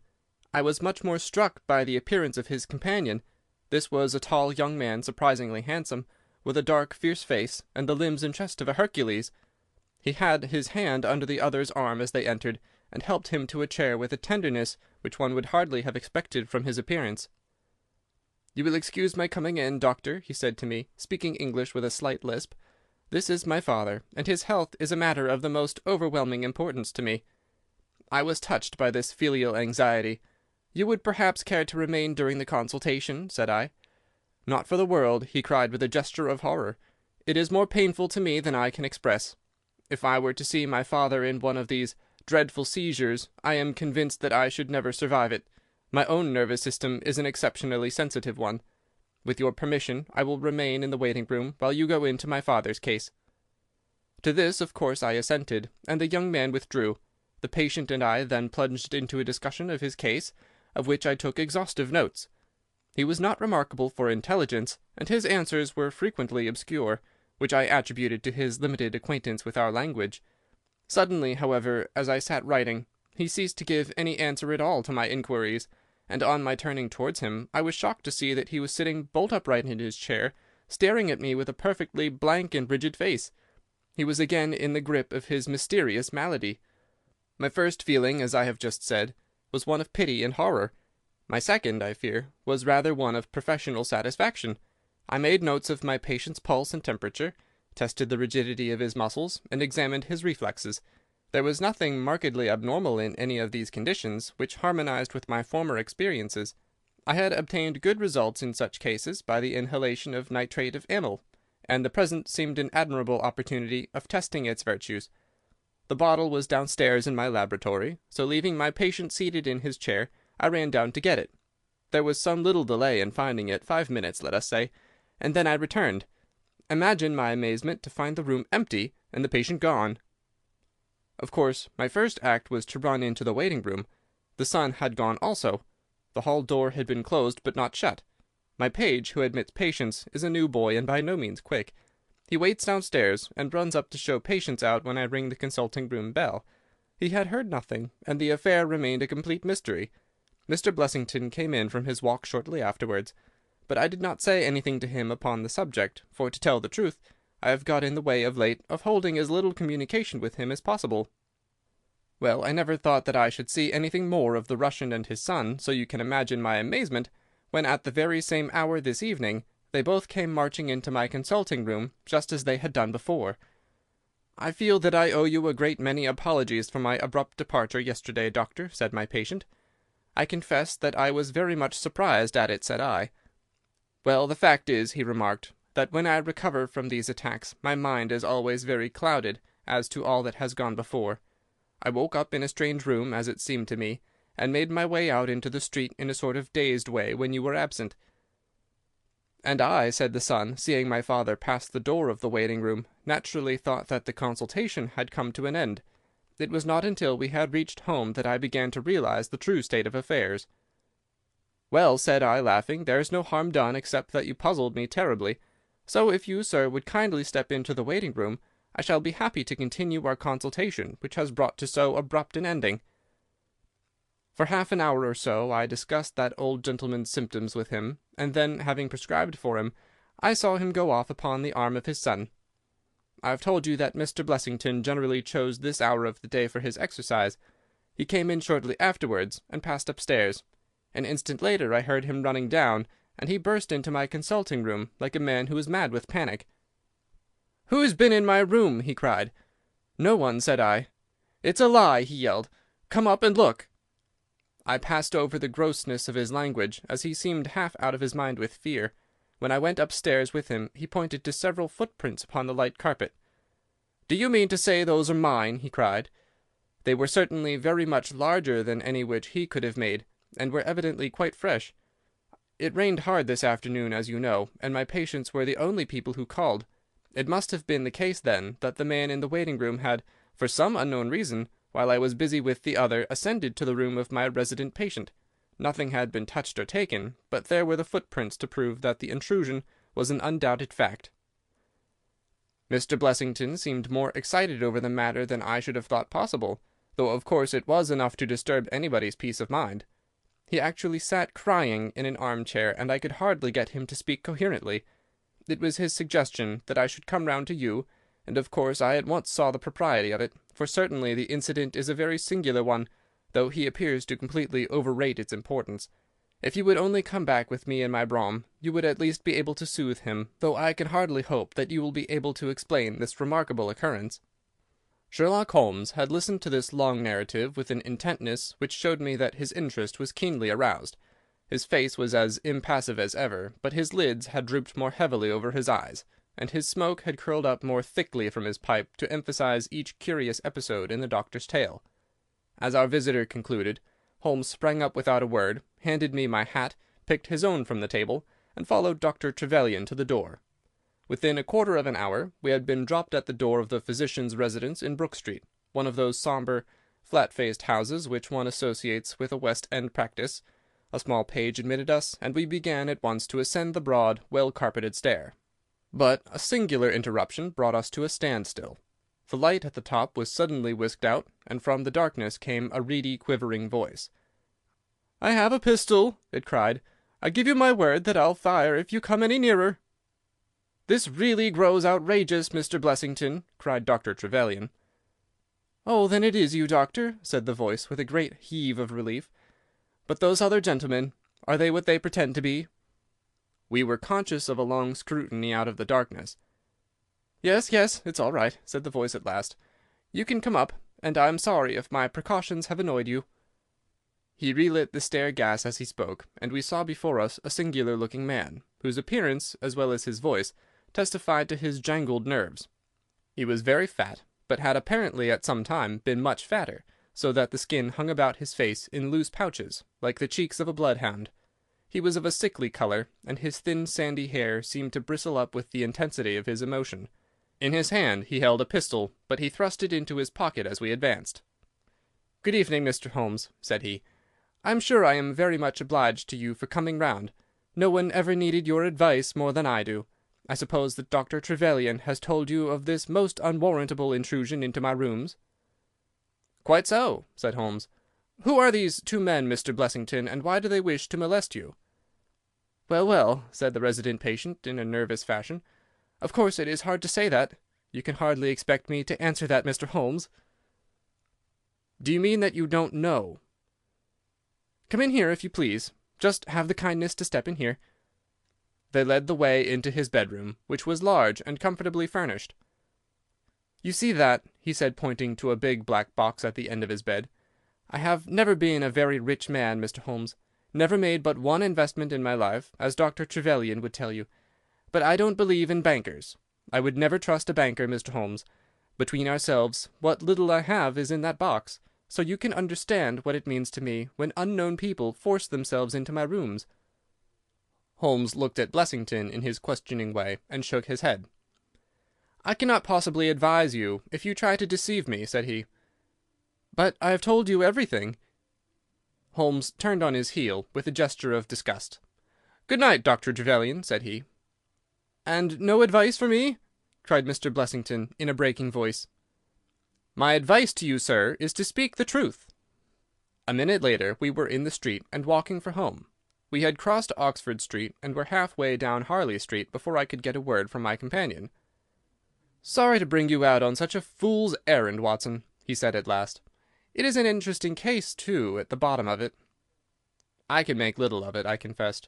I was much more struck by the appearance of his companion. This was a tall young man, surprisingly handsome, with a dark, fierce face, and the limbs and chest of a Hercules. He had his hand under the other's arm as they entered, and helped him to a chair with a tenderness which one would hardly have expected from his appearance. "You will excuse my coming in, doctor," he said to me, speaking English with a slight lisp. "This is my father, and his health is a matter of the most overwhelming importance to me." I was touched by this filial anxiety. "You would perhaps care to remain during the consultation?" said I. "Not for the world," he cried with a gesture of horror. "It is more painful to me than I can express. If I were to see my father in one of these dreadful seizures, I am convinced that I should never survive it. My own nervous system is an exceptionally sensitive one. With your permission, I will remain in the waiting-room while you go into my father's case." To this, of course, I assented, and the young man withdrew. The patient and I then plunged into a discussion of his case, of which I took exhaustive notes. He was not remarkable for intelligence, and his answers were frequently obscure, which I attributed to his limited acquaintance with our language. Suddenly, however, as I sat writing, he ceased to give any answer at all to my inquiries, and on my turning towards him I was shocked to see that he was sitting bolt upright in his chair, staring at me with a perfectly blank and rigid face. He was again in the grip of his mysterious malady. My first feeling, as I have just said, was one of pity and horror. My second, I fear, was rather one of professional satisfaction. I made notes of my patient's pulse and temperature, tested the rigidity of his muscles, and examined his reflexes. There was nothing markedly abnormal in any of these conditions, which harmonized with my former experiences. I had obtained good results in such cases by the inhalation of nitrate of amyl, and the present seemed an admirable opportunity of testing its virtues. The bottle was downstairs in my laboratory, so leaving my patient seated in his chair, I ran down to get it. There was some little delay in finding it, 5 minutes, let us say, and then I returned. Imagine my amazement to find the room empty and the patient gone. Of course, my first act was to run into the waiting-room. The son had gone also. The hall door had been closed but not shut. My page, who admits patients, is a new boy and by no means quick. He waits downstairs, and runs up to show Patience out when I ring the consulting-room bell. He had heard nothing, and the affair remained a complete mystery. Mr. Blessington came in from his walk shortly afterwards, but I did not say anything to him upon the subject, for, to tell the truth, I have got in the way of late of holding as little communication with him as possible. Well, I never thought that I should see anything more of the Russian and his son, so you can imagine my amazement, when at the very same hour this evening, they both came marching into my consulting-room, just as they had done before. "I feel that I owe you a great many apologies for my abrupt departure yesterday, doctor," said my patient. "I confess that I was very much surprised at it," said I. "Well, the fact is," he remarked, "that when I recover from these attacks, my mind is always very clouded as to all that has gone before. I woke up in a strange room, as it seemed to me, and made my way out into the street in a sort of dazed way when you were absent." "And I," said the son, seeing my father pass the door of the waiting-room, "naturally thought that the consultation had come to an end. It was not until we had reached home that I began to realize the true state of affairs." "Well," said I, laughing, "there's no harm done except that you puzzled me terribly. So if you, sir, would kindly step into the waiting-room, I shall be happy to continue our consultation, which has brought to so abrupt an ending." For half an hour or so I discussed that old gentleman's symptoms with him, and then, having prescribed for him, I saw him go off upon the arm of his son. I have told you that Mr. Blessington generally chose this hour of the day for his exercise. He came in shortly afterwards, and passed upstairs. An instant later I heard him running down, and he burst into my consulting-room like a man who is mad with panic. "Who's been in my room?" he cried. "No one," said I. "It's a lie," he yelled. "Come up and look." I passed over the grossness of his language, as he seemed half out of his mind with fear. When I went upstairs with him, he pointed to several footprints upon the light carpet. "Do you mean to say those are mine?" he cried. They were certainly very much larger than any which he could have made, and were evidently quite fresh. It rained hard this afternoon, as you know, and my patients were the only people who called. It must have been the case, then, that the man in the waiting-room had, for some unknown reason, while I was busy with the other, ascended to the room of my resident patient. Nothing had been touched or taken, but there were the footprints to prove that the intrusion was an undoubted fact. Mr. Blessington seemed more excited over the matter than I should have thought possible, though of course it was enough to disturb anybody's peace of mind. He actually sat crying in an armchair, and I could hardly get him to speak coherently. It was his suggestion that I should come round to you, and of course I at once saw the propriety of it, for certainly the incident is a very singular one, though he appears to completely overrate its importance. If you would only come back with me in my brougham, you would at least be able to soothe him, though I can hardly hope that you will be able to explain this remarkable occurrence." Sherlock Holmes had listened to this long narrative with an intentness which showed me that his interest was keenly aroused. His face was as impassive as ever, but his lids had drooped more heavily over his eyes, and his smoke had curled up more thickly from his pipe to emphasize each curious episode in the doctor's tale. As our visitor concluded, Holmes sprang up without a word, handed me my hat, picked his own from the table, and followed Dr. Trevelyan to the door. Within a quarter of an hour we had been dropped at the door of the physician's residence in Brook Street, one of those sombre, flat-faced houses which one associates with a West End practice. A small page admitted us, and we began at once to ascend the broad, well-carpeted stair. But a singular interruption brought us to a standstill. The light at the top was suddenly whisked out, and from the darkness came a reedy, quivering voice. "I have a pistol," it cried. "I give you my word that I'll fire if you come any nearer." "This really grows outrageous, Mr. Blessington," cried Dr. Trevelyan. "Oh, then it is you, doctor," said the voice, with a great heave of relief. "But those other gentlemen, are they what they pretend to be?" We were conscious of a long scrutiny out of the darkness. "Yes, yes, it's all right," said the voice at last. "You can come up, and I'm sorry if my precautions have annoyed you." He relit the stair gas as he spoke, and we saw before us a singular-looking man, whose appearance, as well as his voice, testified to his jangled nerves. He was very fat, but had apparently at some time been much fatter, so that the skin hung about his face in loose pouches, like the cheeks of a bloodhound. He was of a sickly colour, and his thin sandy hair seemed to bristle up with the intensity of his emotion. In his hand he held a pistol, but he thrust it into his pocket as we advanced. "Good evening, Mr. Holmes," said he. "I am sure I am very much obliged to you for coming round. No one ever needed your advice more than I do. I suppose that Dr. Trevelyan has told you of this most unwarrantable intrusion into my rooms?" "Quite so," said Holmes. "Who are these two men, Mr. Blessington, and why do they wish to molest you?" "Well, well," said the resident patient in a nervous fashion. "Of course it is hard to say that. You can hardly expect me to answer that, Mr. Holmes." "Do you mean that you don't know?" "Come in here, if you please. Just have the kindness to step in here." They led the way into his bedroom, which was large and comfortably furnished. "You see that," he said, pointing to a big black box at the end of his bed. "I have never been a very rich man, Mr. Holmes. Never made but one investment in my life, as Dr. Trevelyan would tell you. But I don't believe in bankers. I would never trust a banker, Mr. Holmes. Between ourselves, what little I have is in that box, so you can understand what it means to me when unknown people force themselves into my rooms." Holmes looked at Blessington in his questioning way, and shook his head. "I cannot possibly advise you if you try to deceive me," said he. "But I have told you everything." Holmes turned on his heel with a gesture of disgust. "Good night, Dr. Trevelyan," said he. "And no advice for me?" cried Mr. Blessington in a breaking voice. "My advice to you, sir, is to speak the truth." A minute later we were in the street and walking for home. We had crossed Oxford Street and were half-way down Harley Street before I could get a word from my companion. "Sorry to bring you out on such a fool's errand, Watson," he said at last. "It is an interesting case, too, at the bottom of it." "I can make little of it," I confessed.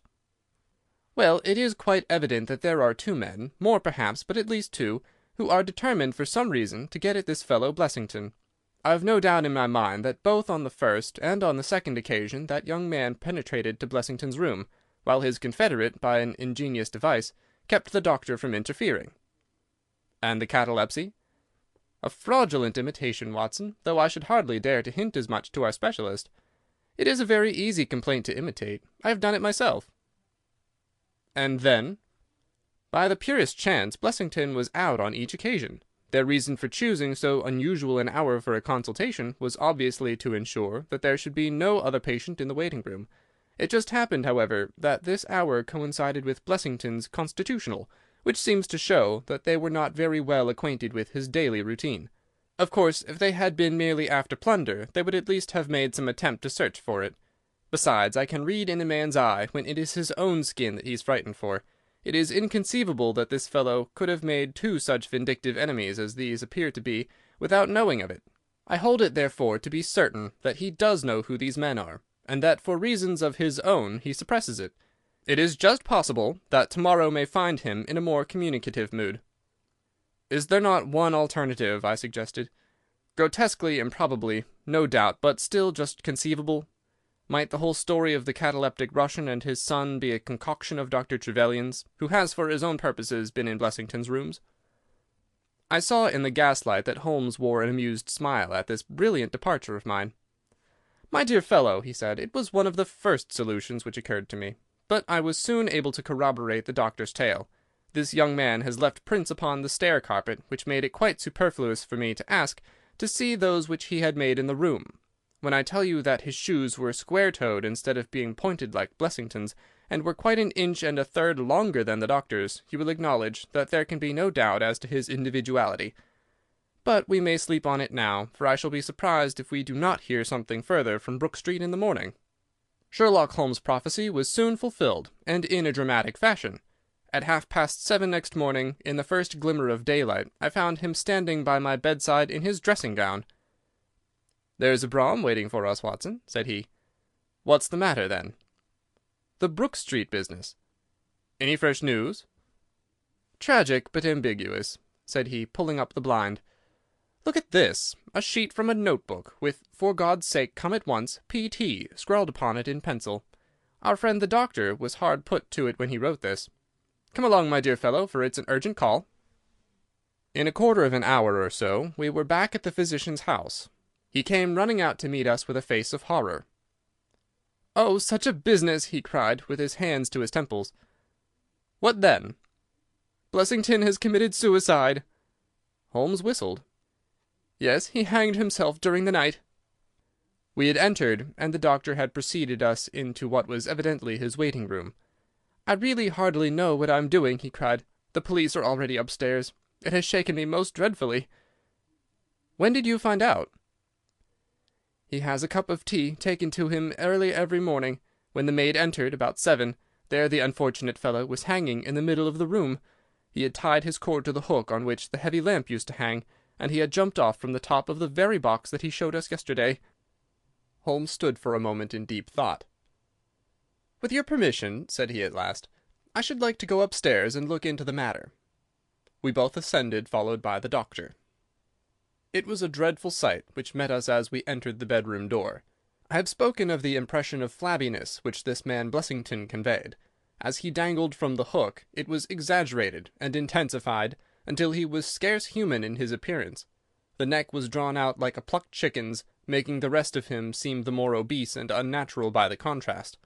"Well, it is quite evident that there are two men, more perhaps, but at least two, who are determined for some reason to get at this fellow Blessington. I've no doubt in my mind that both on the first and on the second occasion that young man penetrated to Blessington's room, while his confederate, by an ingenious device, kept the doctor from interfering." "And the catalepsy?" "A fraudulent imitation, Watson, though I should hardly dare to hint as much to our specialist. It is a very easy complaint to imitate. I have done it myself." "And then?" "By the purest chance, Blessington was out on each occasion. Their reason for choosing so unusual an hour for a consultation was obviously to ensure that there should be no other patient in the waiting room. It just happened, however, that this hour coincided with Blessington's constitutional, which seems to show that they were not very well acquainted with his daily routine. Of course, if they had been merely after plunder, they would at least have made some attempt to search for it. Besides, I can read in a man's eye when it is his own skin that he is frightened for. It is inconceivable that this fellow could have made two such vindictive enemies as these appear to be without knowing of it. I hold it, therefore, to be certain that he does know who these men are, and that for reasons of his own he suppresses it. It is just possible that tomorrow may find him in a more communicative mood." "Is there not one alternative?" I suggested. "Grotesquely improbably, no doubt, but still just conceivable. Might the whole story of the cataleptic Russian and his son be a concoction of Dr. Trevelyan's, who has for his own purposes been in Blessington's rooms?" I saw in the gaslight that Holmes wore an amused smile at this brilliant departure of mine. "My dear fellow," he said, "it was one of the first solutions which occurred to me. But I was soon able to corroborate the doctor's tale. This young man has left prints upon the stair carpet, which made it quite superfluous for me to ask to see those which he had made in the room. When I tell you that his shoes were square-toed instead of being pointed like Blessington's, and were quite an inch and a third longer than the doctor's, you will acknowledge that there can be no doubt as to his individuality. But we may sleep on it now, for I shall be surprised if we do not hear something further from Brook Street in the morning." Sherlock Holmes' prophecy was soon fulfilled, and in a dramatic fashion. At 7:30 next morning, in the first glimmer of daylight, I found him standing by my bedside in his dressing-gown. "There's a brougham waiting for us, Watson," said he. "What's the matter, then?" "The Brook Street business." "Any fresh news?" "Tragic, but ambiguous," said he, pulling up the blind. "Look at this, a sheet from a notebook, with 'For God's sake, come at once, P.T.' scrawled upon it in pencil. Our friend the doctor was hard put to it when he wrote this. Come along, my dear fellow, for it's an urgent call." In a quarter of an hour or so we were back at the physician's house. He came running out to meet us with a face of horror. "Oh, such a business!" he cried, with his hands to his temples. "What then?" "Blessington has committed suicide." Holmes whistled. "Yes, he hanged himself during the night." We had entered, and the doctor had preceded us into what was evidently his waiting room. "I really hardly know what I am doing," he cried. "The police are already upstairs. It has shaken me most dreadfully." "When did you find out?" "He has a cup of tea taken to him early every morning. When the maid entered, about 7, there the unfortunate fellow was hanging in the middle of the room. He had tied his cord to the hook on which the heavy lamp used to hang, and he had jumped off from the top of the very box that he showed us yesterday." Holmes stood for a moment in deep thought. "With your permission," said he at last, "I should like to go upstairs and look into the matter." We both ascended, followed by the doctor. It was a dreadful sight which met us as we entered the bedroom door. I have spoken of the impression of flabbiness which this man Blessington conveyed. As he dangled from the hook, it was exaggerated and intensified until he was scarce human in his appearance. The neck was drawn out like a plucked chicken's, making the rest of him seem the more obese and unnatural by the contrast.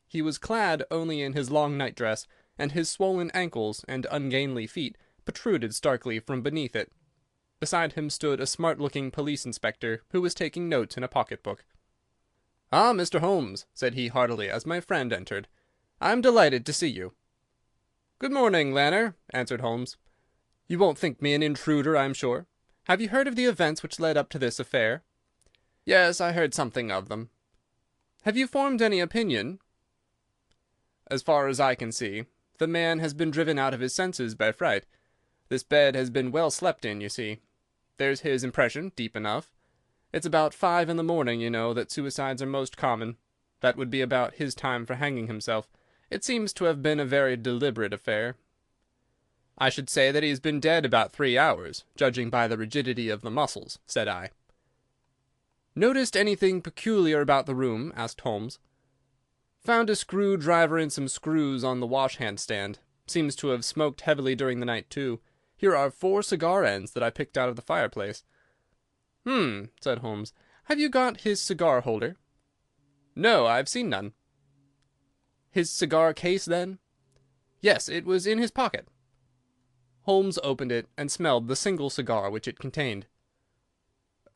He was clad only in his long nightdress, and his swollen ankles and ungainly feet protruded starkly from beneath it. Beside him stood a smart-looking police inspector, who was taking notes in a pocket-book. "Ah, Mr. Holmes," said he heartily as my friend entered. "I am delighted to see you." "Good morning, Lanner," answered Holmes. "You won't think me an intruder, I am sure. Have you heard of the events which led up to this affair?" "Yes, I heard something of them." "Have you formed any opinion?" "As far as I can see, the man has been driven out of his senses by fright. This bed has been well slept in, you see. There's his impression, deep enough. It's about 5 in the morning, you know, that suicides are most common. That would be about his time for hanging himself. It seems to have been a very deliberate affair." "I should say that he has been dead about 3 hours, judging by the rigidity of the muscles," said I. "Noticed anything peculiar about the room?" asked Holmes. "Found a screwdriver and some screws on the wash-hand stand. Seems to have smoked heavily during the night, too. Here are 4 cigar ends that I picked out of the fireplace." Said Holmes. "Have you got his cigar holder?" "No, I have seen none." "His cigar case, then?" "Yes, it was in his pocket." Holmes opened it and smelled the single cigar which it contained.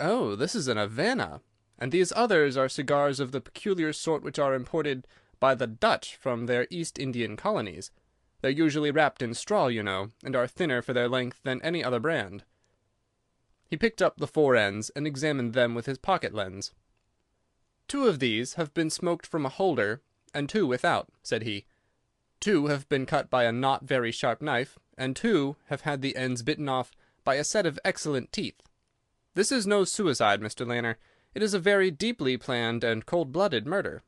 "Oh, this is an Havana, and these others are cigars of the peculiar sort which are imported by the Dutch from their East Indian colonies. They're usually wrapped in straw, you know, and are thinner for their length than any other brand." He picked up the 4 ends and examined them with his pocket lens. "2 of these have been smoked from a holder, and 2 without," said he. "2 have been cut by a not very sharp knife, and 2 have had the ends bitten off by a set of excellent teeth. This is no suicide, Mr. Lanner. It is a very deeply planned and cold-blooded murder."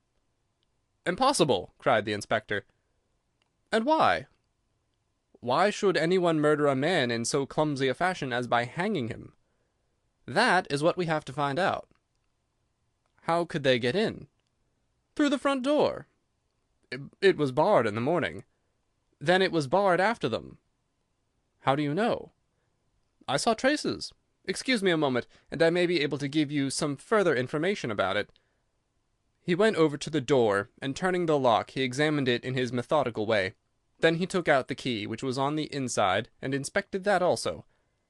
"Impossible!" cried the inspector. "And why?" "Why should anyone murder a man in so clumsy a fashion as by hanging him? That is what we have to find out." "How could they get in?" "Through the front door." It was barred in the morning." "Then it was barred after them." "How do you know?" "I saw traces. Excuse me a moment, and I may be able to give you some further information about it." He went over to the door, and turning the lock, he examined it in his methodical way. Then he took out the key, which was on the inside, and inspected that also.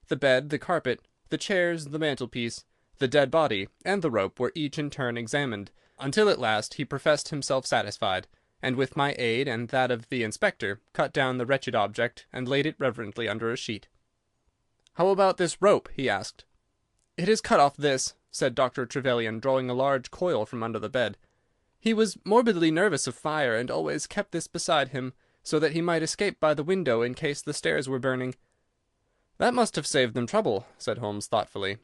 The bed, the carpet, the chairs, the mantelpiece, the dead body, and the rope were each in turn examined, until at last he professed himself satisfied, and with my aid and that of the inspector cut down the wretched object and laid it reverently under a sheet. "How about this rope?" he asked. "It is cut off this," said Dr. Trevelyan, drawing a large coil from under the bed. "He was morbidly nervous of fire, and always kept this beside him, so that he might escape by the window in case the stairs were burning." "That must have saved them trouble," said Holmes thoughtfully.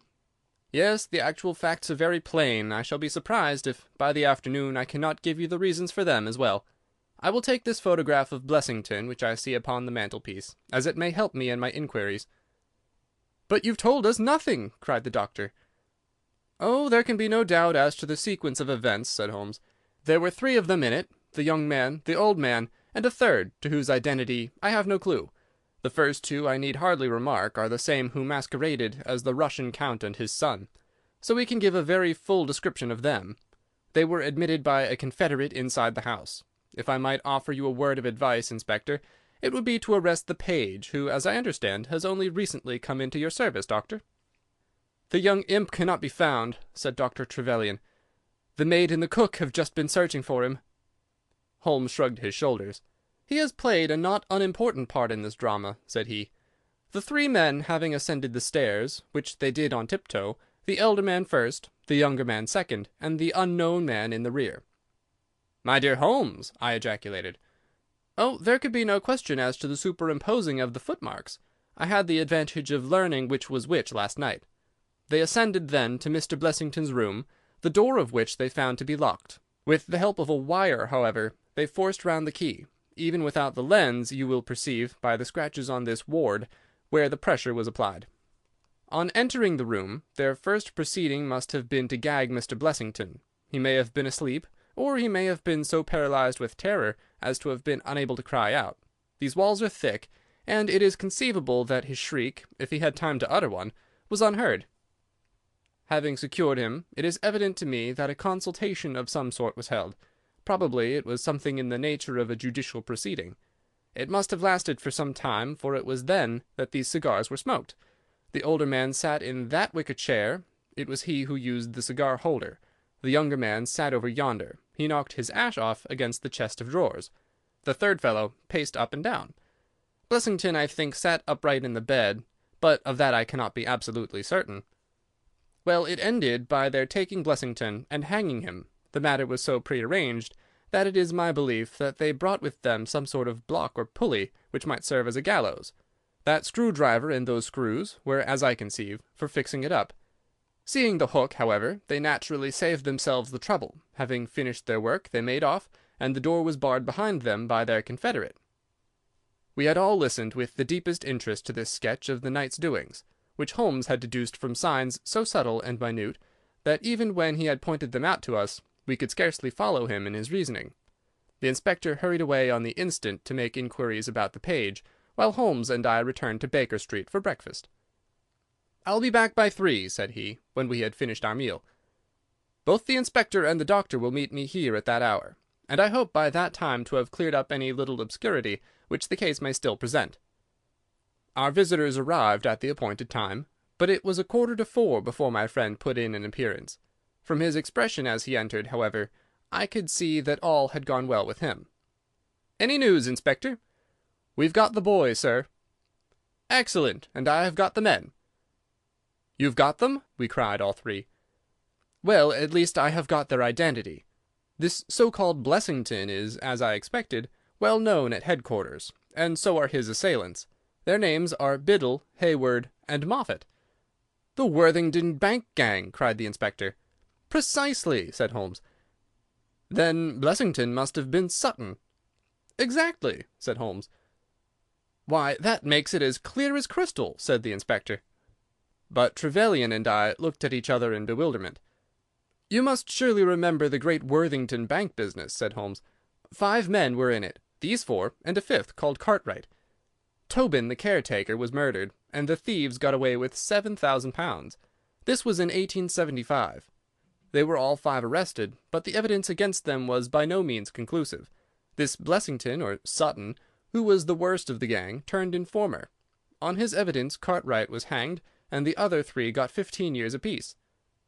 "Yes, the actual facts are very plain. I shall be surprised if by the afternoon I cannot give you the reasons for them as well. I will take this photograph of Blessington which I see upon the mantelpiece, as it may help me in my inquiries." "But you've told us nothing!" cried the doctor. "Oh, there can be no doubt as to the sequence of events," said Holmes. "There were 3 of them in it, the young man, the old man, and a third, to whose identity I have no clue. The first 2, I need hardly remark, are the same who masqueraded as the Russian count and his son, so we can give a very full description of them. They were admitted by a confederate inside the house. If I might offer you a word of advice, Inspector, It would be to arrest the page, who, as I understand, has only recently come into your service, Doctor." "The young imp cannot be found," said Dr. Trevelyan. "The maid and the cook have just been searching for him." Holmes shrugged his shoulders. "He has played a not unimportant part in this drama," said he. "The three men having ascended the stairs, which they did on tiptoe, the elder man first, the younger man second, and the unknown man in the rear." "My dear Holmes!" I ejaculated. "Oh, there could be no question as to the superimposing of the footmarks. I had the advantage of learning which was which last night. They ascended then to Mr. Blessington's room, the door of which they found to be locked. With the help of a wire, however, they forced round the key, even without the lens, you will perceive by the scratches on this ward, where the pressure was applied. On entering the room, their first proceeding must have been to gag Mr. Blessington. He may have been asleep, or he may have been so paralyzed with terror as to have been unable to cry out. These walls are thick, and it is conceivable that his shriek, if he had time to utter one, was unheard. Having secured him, it is evident to me that a consultation of some sort was held. Probably it was something in the nature of a judicial proceeding. It must have lasted for some time, for it was then that these cigars were smoked. The older man sat in that wicker chair. It was he who used the cigar holder. The younger man sat over yonder. He knocked his ash off against the chest of drawers. The third fellow paced up and down. Blessington, I think, sat upright in the bed, but of that I cannot be absolutely certain. Well, it ended by their taking Blessington and hanging him. The matter was so prearranged that it is my belief that they brought with them some sort of block or pulley which might serve as a gallows. That screwdriver and those screws were, as I conceive, for fixing it up. Seeing the hook, however, they naturally saved themselves the trouble. Having finished their work, they made off, and the door was barred behind them by their confederate. We had all listened with the deepest interest to this sketch of the night's doings, which Holmes had deduced from signs so subtle and minute that even when he had pointed them out to us, we could scarcely follow him in his reasoning. The inspector hurried away on the instant to make inquiries about the page, while Holmes and I returned to Baker Street for breakfast. "I'll be back by 3, said he, when we had finished our meal. "Both the inspector and the doctor will meet me here at that hour, and I hope by that time to have cleared up any little obscurity which the case may still present." Our visitors arrived at the appointed time, but it was 3:15 before my friend put in an appearance. From his expression as he entered, however, I could see that all had gone well with him. "Any news, Inspector?" "We've got the boy, sir." "Excellent, and I have got the men." "You've got them?" we cried, all three. "Well, at least I have got their identity. This so-called Blessington is, as I expected, well known at headquarters, and so are his assailants. Their names are Biddle, Hayward, and Moffat." "The Worthington Bank gang!" cried the inspector. "Precisely," said Holmes. "Then Blessington must have been Sutton." "Exactly," said Holmes. "Why, that makes it as clear as crystal," said the inspector. But Trevelyan and I looked at each other in bewilderment. "You must surely remember the great Worthington Bank business," said Holmes. 5 men were in it, these 4, and a 5th called Cartwright. Tobin, the caretaker, was murdered, and the thieves got away with £7,000. This was in 1875. They were all 5 arrested, but the evidence against them was by no means conclusive. This Blessington, or Sutton, who was the worst of the gang, turned informer. On his evidence Cartwright was hanged, and the other 3 got 15 years apiece.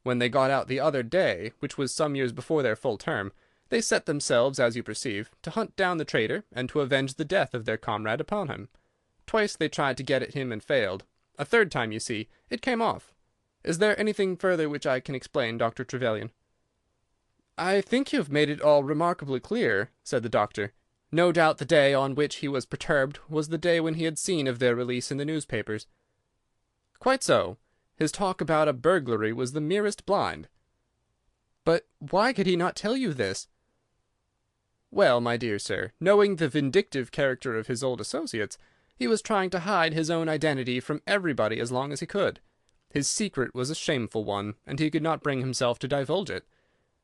When they got out the other day, which was some years before their full term, they set themselves, as you perceive, to hunt down the traitor, and to avenge the death of their comrade upon him. Twice they tried to get at him and failed. A third time, you see, it came off. Is there anything further which I can explain, Dr. Trevelyan?" "I think you have made it all remarkably clear," said the doctor. "No doubt the day on which he was perturbed was the day when he had seen of their release in the newspapers." "Quite so. His talk about a burglary was the merest blind." "But why could he not tell you this?" "Well, my dear sir, knowing the vindictive character of his old associates, he was trying to hide his own identity from everybody as long as he could. His secret was a shameful one, and he could not bring himself to divulge it.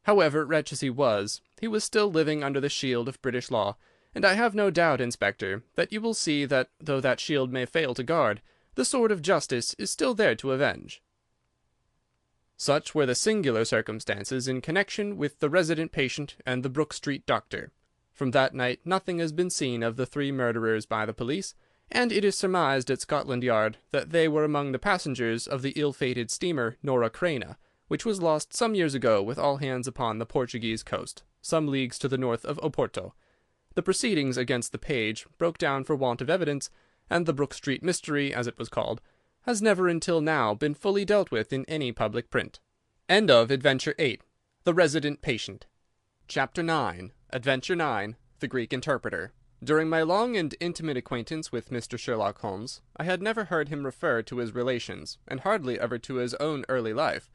However, wretch as he was still living under the shield of British law, and I have no doubt, Inspector, that you will see that, though that shield may fail to guard, the sword of justice is still there to avenge." Such were the singular circumstances in connection with the resident patient and the Brook Street doctor. From that night nothing has been seen of the 3 murderers by the police, and it is surmised at Scotland Yard that they were among the passengers of the ill-fated steamer Norah Creina, which was lost some years ago with all hands upon the Portuguese coast, some leagues to the north of Oporto. The proceedings against the page broke down for want of evidence, and the Brook Street mystery, as it was called, has never until now been fully dealt with in any public print. End of Adventure 8. The Resident Patient. Chapter 9. Adventure 9. The Greek Interpreter. During my long and intimate acquaintance with Mr. Sherlock Holmes, I had never heard him refer to his relations, and hardly ever to his own early life.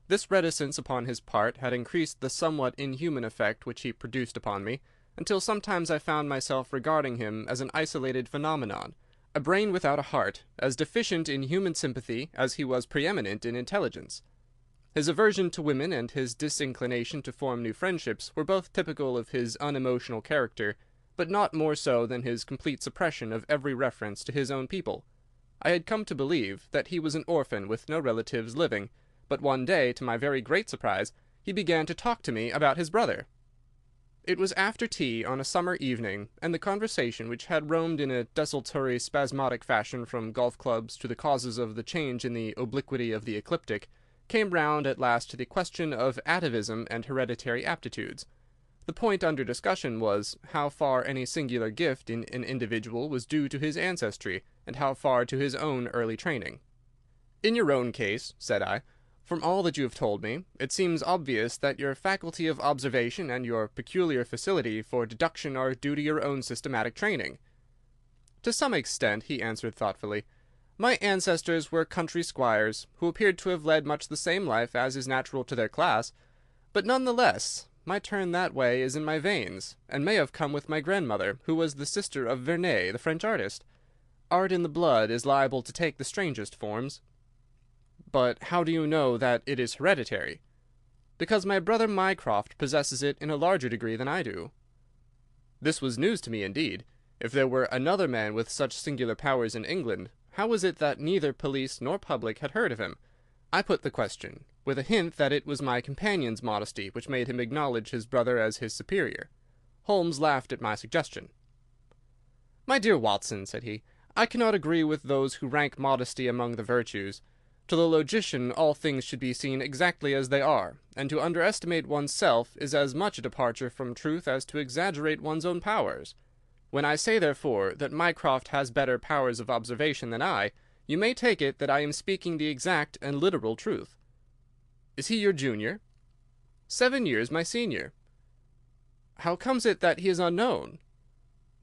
This reticence upon his part had increased the somewhat inhuman effect which he produced upon me, until sometimes I found myself regarding him as an isolated phenomenon, a brain without a heart, as deficient in human sympathy as he was preeminent in intelligence. His aversion to women and his disinclination to form new friendships were both typical of his unemotional character, but not more so than his complete suppression of every reference to his own people. I had come to believe that he was an orphan with no relatives living, but one day, to my very great surprise, he began to talk to me about his brother. It was after tea on a summer evening, and the conversation, which had roamed in a desultory spasmodic fashion from golf clubs to the causes of the change in the obliquity of the ecliptic, came round at last to the question of atavism and hereditary aptitudes. The point under discussion was, how far any singular gift in an individual was due to his ancestry, and how far to his own early training. "In your own case," said I, "from all that you have told me, it seems obvious that your faculty of observation and your peculiar facility for deduction are due to your own systematic training." "To some extent," he answered thoughtfully. "My ancestors were country squires, who appeared to have led much the same life as is natural to their class, but none the less my turn that way is in my veins, and may have come with my grandmother, who was the sister of Vernet, the French artist. Art in the blood is liable to take the strangest forms." "But how do you know that it is hereditary?" "Because my brother Mycroft possesses it in a larger degree than I do." This was news to me indeed. If there were another man with such singular powers in England, how was it that neither police nor public had heard of him? I put the question, with a hint that it was my companion's modesty which made him acknowledge his brother as his superior. Holmes laughed at my suggestion. "My dear Watson," said he, "I cannot agree with those who rank modesty among the virtues. To the logician all things should be seen exactly as they are, and to underestimate one's self is as much a departure from truth as to exaggerate one's own powers. When I say, therefore, that Mycroft has better powers of observation than I, you may take it that I am speaking the exact and literal truth." "Is he your junior?" "7 years my senior." "How comes it that he is unknown?"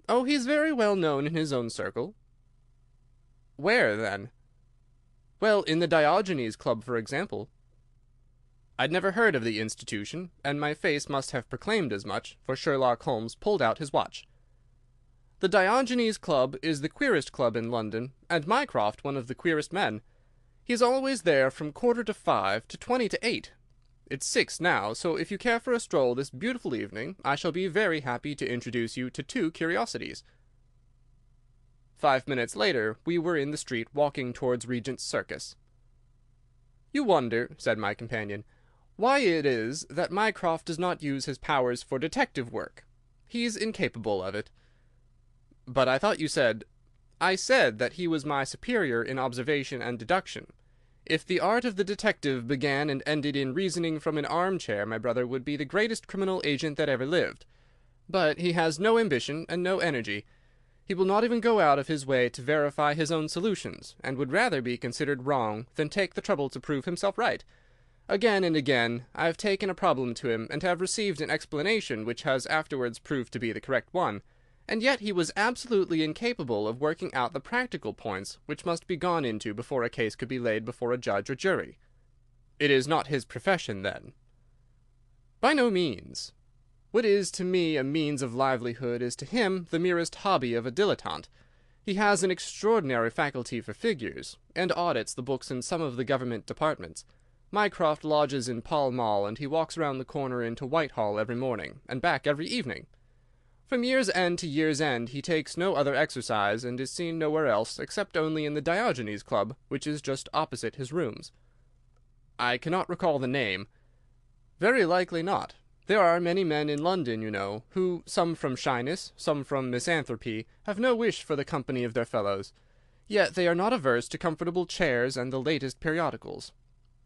"Oh, he is very well known in his own circle." "Where, then?" "Well, in the Diogenes Club, for example." I'd never heard of the institution, and my face must have proclaimed as much, for Sherlock Holmes pulled out his watch. "The Diogenes Club is the queerest club in London, and Mycroft one of the queerest men. He is always there from 4:45 to 8:20. It's 6 now, so if you care for a stroll this beautiful evening, I shall be very happy to introduce you to 2 curiosities." 5 minutes later we were in the street walking towards Regent's Circus. "You wonder," said my companion, "why it is that Mycroft does not use his powers for detective work. He's incapable of it." "But I thought you said—" "I said that he was my superior in observation and deduction. If the art of the detective began and ended in reasoning from an armchair, my brother would be the greatest criminal agent that ever lived. But he has no ambition and no energy. He will not even go out of his way to verify his own solutions, and would rather be considered wrong than take the trouble to prove himself right. Again and again I have taken a problem to him, and have received an explanation which has afterwards proved to be the correct one, and yet he was absolutely incapable of working out the practical points which must be gone into before a case could be laid before a judge or jury." "It is not his profession, then?" "By no means. What is to me a means of livelihood is to him the merest hobby of a dilettante. He has an extraordinary faculty for figures, and audits the books in some of the government departments. Mycroft lodges in Pall Mall, and he walks round the corner into Whitehall every morning, and back every evening. From year's end to year's end he takes no other exercise, and is seen nowhere else, except only in the Diogenes Club, which is just opposite his rooms." "I cannot recall the name." "Very likely not. There are many men in London, you know, who, some from shyness, some from misanthropy, have no wish for the company of their fellows. Yet they are not averse to comfortable chairs and the latest periodicals.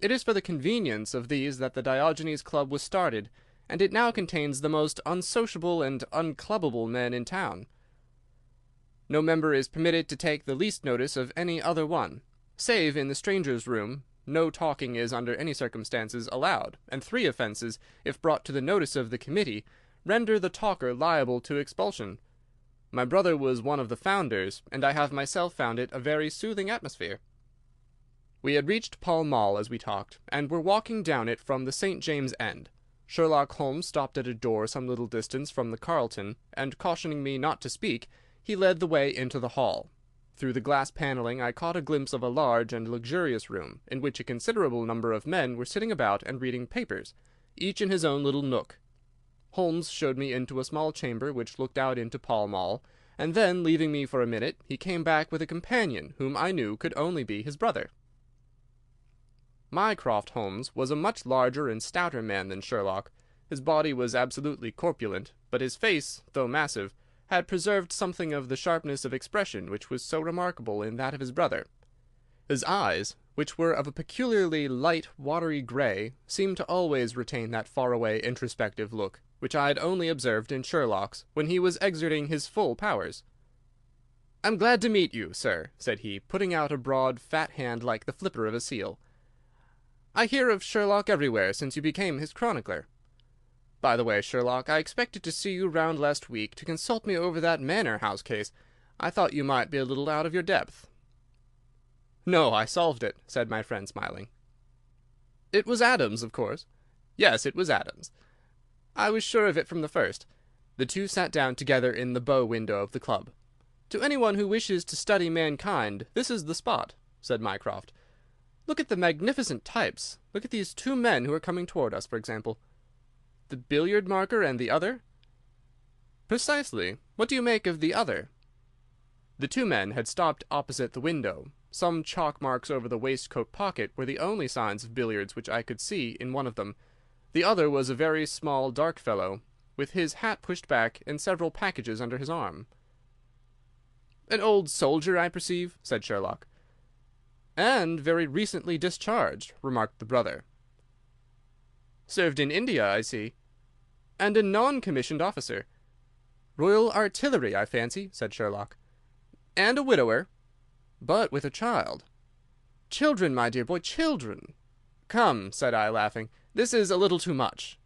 It is for the convenience of these that the Diogenes Club was started, and it now contains the most unsociable and unclubbable men in town. No member is permitted to take the least notice of any other one. Save in the strangers' room, no talking is under any circumstances allowed, and 3 offences, if brought to the notice of the committee, render the talker liable to expulsion. My brother was one of the founders, and I have myself found it a very soothing atmosphere. We had reached Pall Mall as we talked, and were walking down it from the St. James's End. Sherlock Holmes stopped at a door some little distance from the Carlton, and cautioning me not to speak, he led the way into the hall. Through the glass panelling I caught a glimpse of a large and luxurious room, in which a considerable number of men were sitting about and reading papers, each in his own little nook. Holmes showed me into a small chamber which looked out into Pall Mall, and then, leaving me for a minute, he came back with a companion whom I knew could only be his brother. Mycroft Holmes was a much larger and stouter man than Sherlock. His body was absolutely corpulent, but his face, though massive, had preserved something of the sharpness of expression which was so remarkable in that of his brother. His eyes, which were of a peculiarly light, watery grey, seemed to always retain that far-away, introspective look, which I had only observed in Sherlock's, when he was exerting his full powers. "I'm glad to meet you, sir," said he, putting out a broad, fat hand like the flipper of a seal. "I hear of Sherlock everywhere since you became his chronicler. By the way, Sherlock, I expected to see you round last week to consult me over that Manor House case. I thought you might be a little out of your depth." "No, I solved it," said my friend, smiling. "It was Adams, of course?" "Yes, it was Adams." "I was sure of it from the first." The two sat down together in the bow window of the club. "To anyone who wishes to study mankind, this is the spot," said Mycroft. "Look at the magnificent types. Look at these 2 men who are coming toward us, for example." "The billiard marker and the other?" "Precisely. What do you make of the other?" The 2 men had stopped opposite the window. Some chalk marks over the waistcoat pocket were the only signs of billiards which I could see in one of them. The other was a very small, dark fellow, with his hat pushed back and several packages under his arm. "An old soldier, I perceive," said Sherlock. "And very recently discharged," remarked the brother. "Served in India, I see." "And a non-commissioned officer." "Royal Artillery, I fancy," said Sherlock. "And a widower." "But with a child." "Children, my dear boy, children." "Come," said I, laughing, "this is a little too much."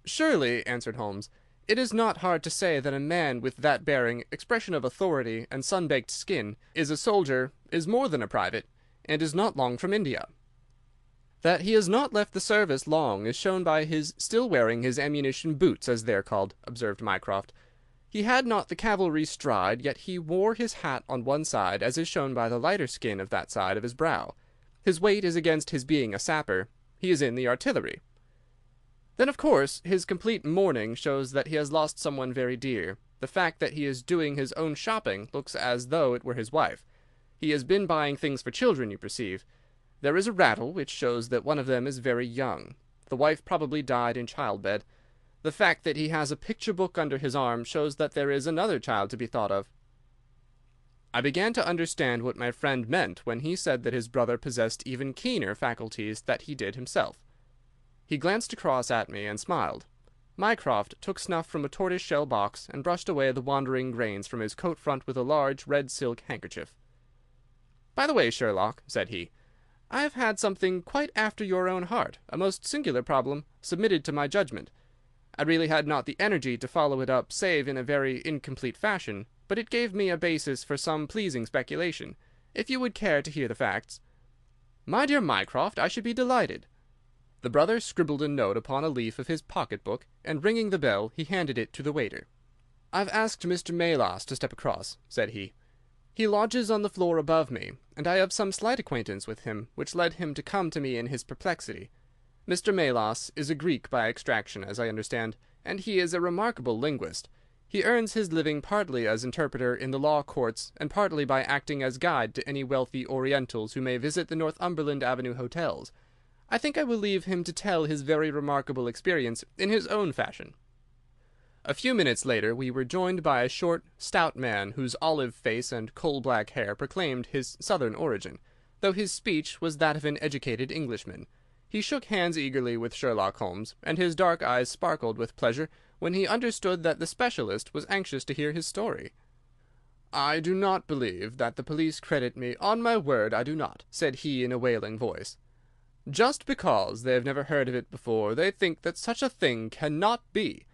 "Surely," answered Holmes, "it is not hard to say that a man with that bearing, expression of authority, and sun-baked skin, is a soldier, is more than a private, and is not long from India. That he has not left the service long is shown by his still wearing his ammunition boots, as they are called," observed Mycroft. "He had not the cavalry stride, yet he wore his hat on one side, as is shown by the lighter skin of that side of his brow. His weight is against his being a sapper. He is in the artillery. Then, of course, his complete mourning shows that he has lost someone very dear. The fact that he is doing his own shopping looks as though it were his wife. He has been buying things for children, you perceive. There is a rattle, which shows that one of them is very young. The wife probably died in childbed. The fact that he has a picture book under his arm shows that there is another child to be thought of." I began to understand what my friend meant when he said that his brother possessed even keener faculties than he did himself. He glanced across at me and smiled. Mycroft took snuff from a tortoise-shell box and brushed away the wandering grains from his coat front with a large red silk handkerchief. "By the way, Sherlock," said he, "I have had something quite after your own heart, a most singular problem, submitted to my judgment. I really had not the energy to follow it up save in a very incomplete fashion, but it gave me a basis for some pleasing speculation, if you would care to hear the facts." "My dear Mycroft, I should be delighted." The brother scribbled a note upon a leaf of his pocket-book, and ringing the bell, he handed it to the waiter. "I've asked Mr. Melas to step across," said he. "He lodges on the floor above me, and I have some slight acquaintance with him, which led him to come to me in his perplexity. Mr. Melas is a Greek by extraction, as I understand, and he is a remarkable linguist. He earns his living partly as interpreter in the law courts and partly by acting as guide to any wealthy Orientals who may visit the Northumberland Avenue hotels. I think I will leave him to tell his very remarkable experience in his own fashion. A few minutes later we were joined by a short, stout man whose olive face and coal-black hair proclaimed his southern origin, though his speech was that of an educated Englishman. He shook hands eagerly with Sherlock Holmes, and his dark eyes sparkled with pleasure when he understood that the specialist was anxious to hear his story. "I do not believe that the police credit me, on my word I do not," said he in a wailing voice. "Just because they have never heard of it before, they think that such a thing cannot be.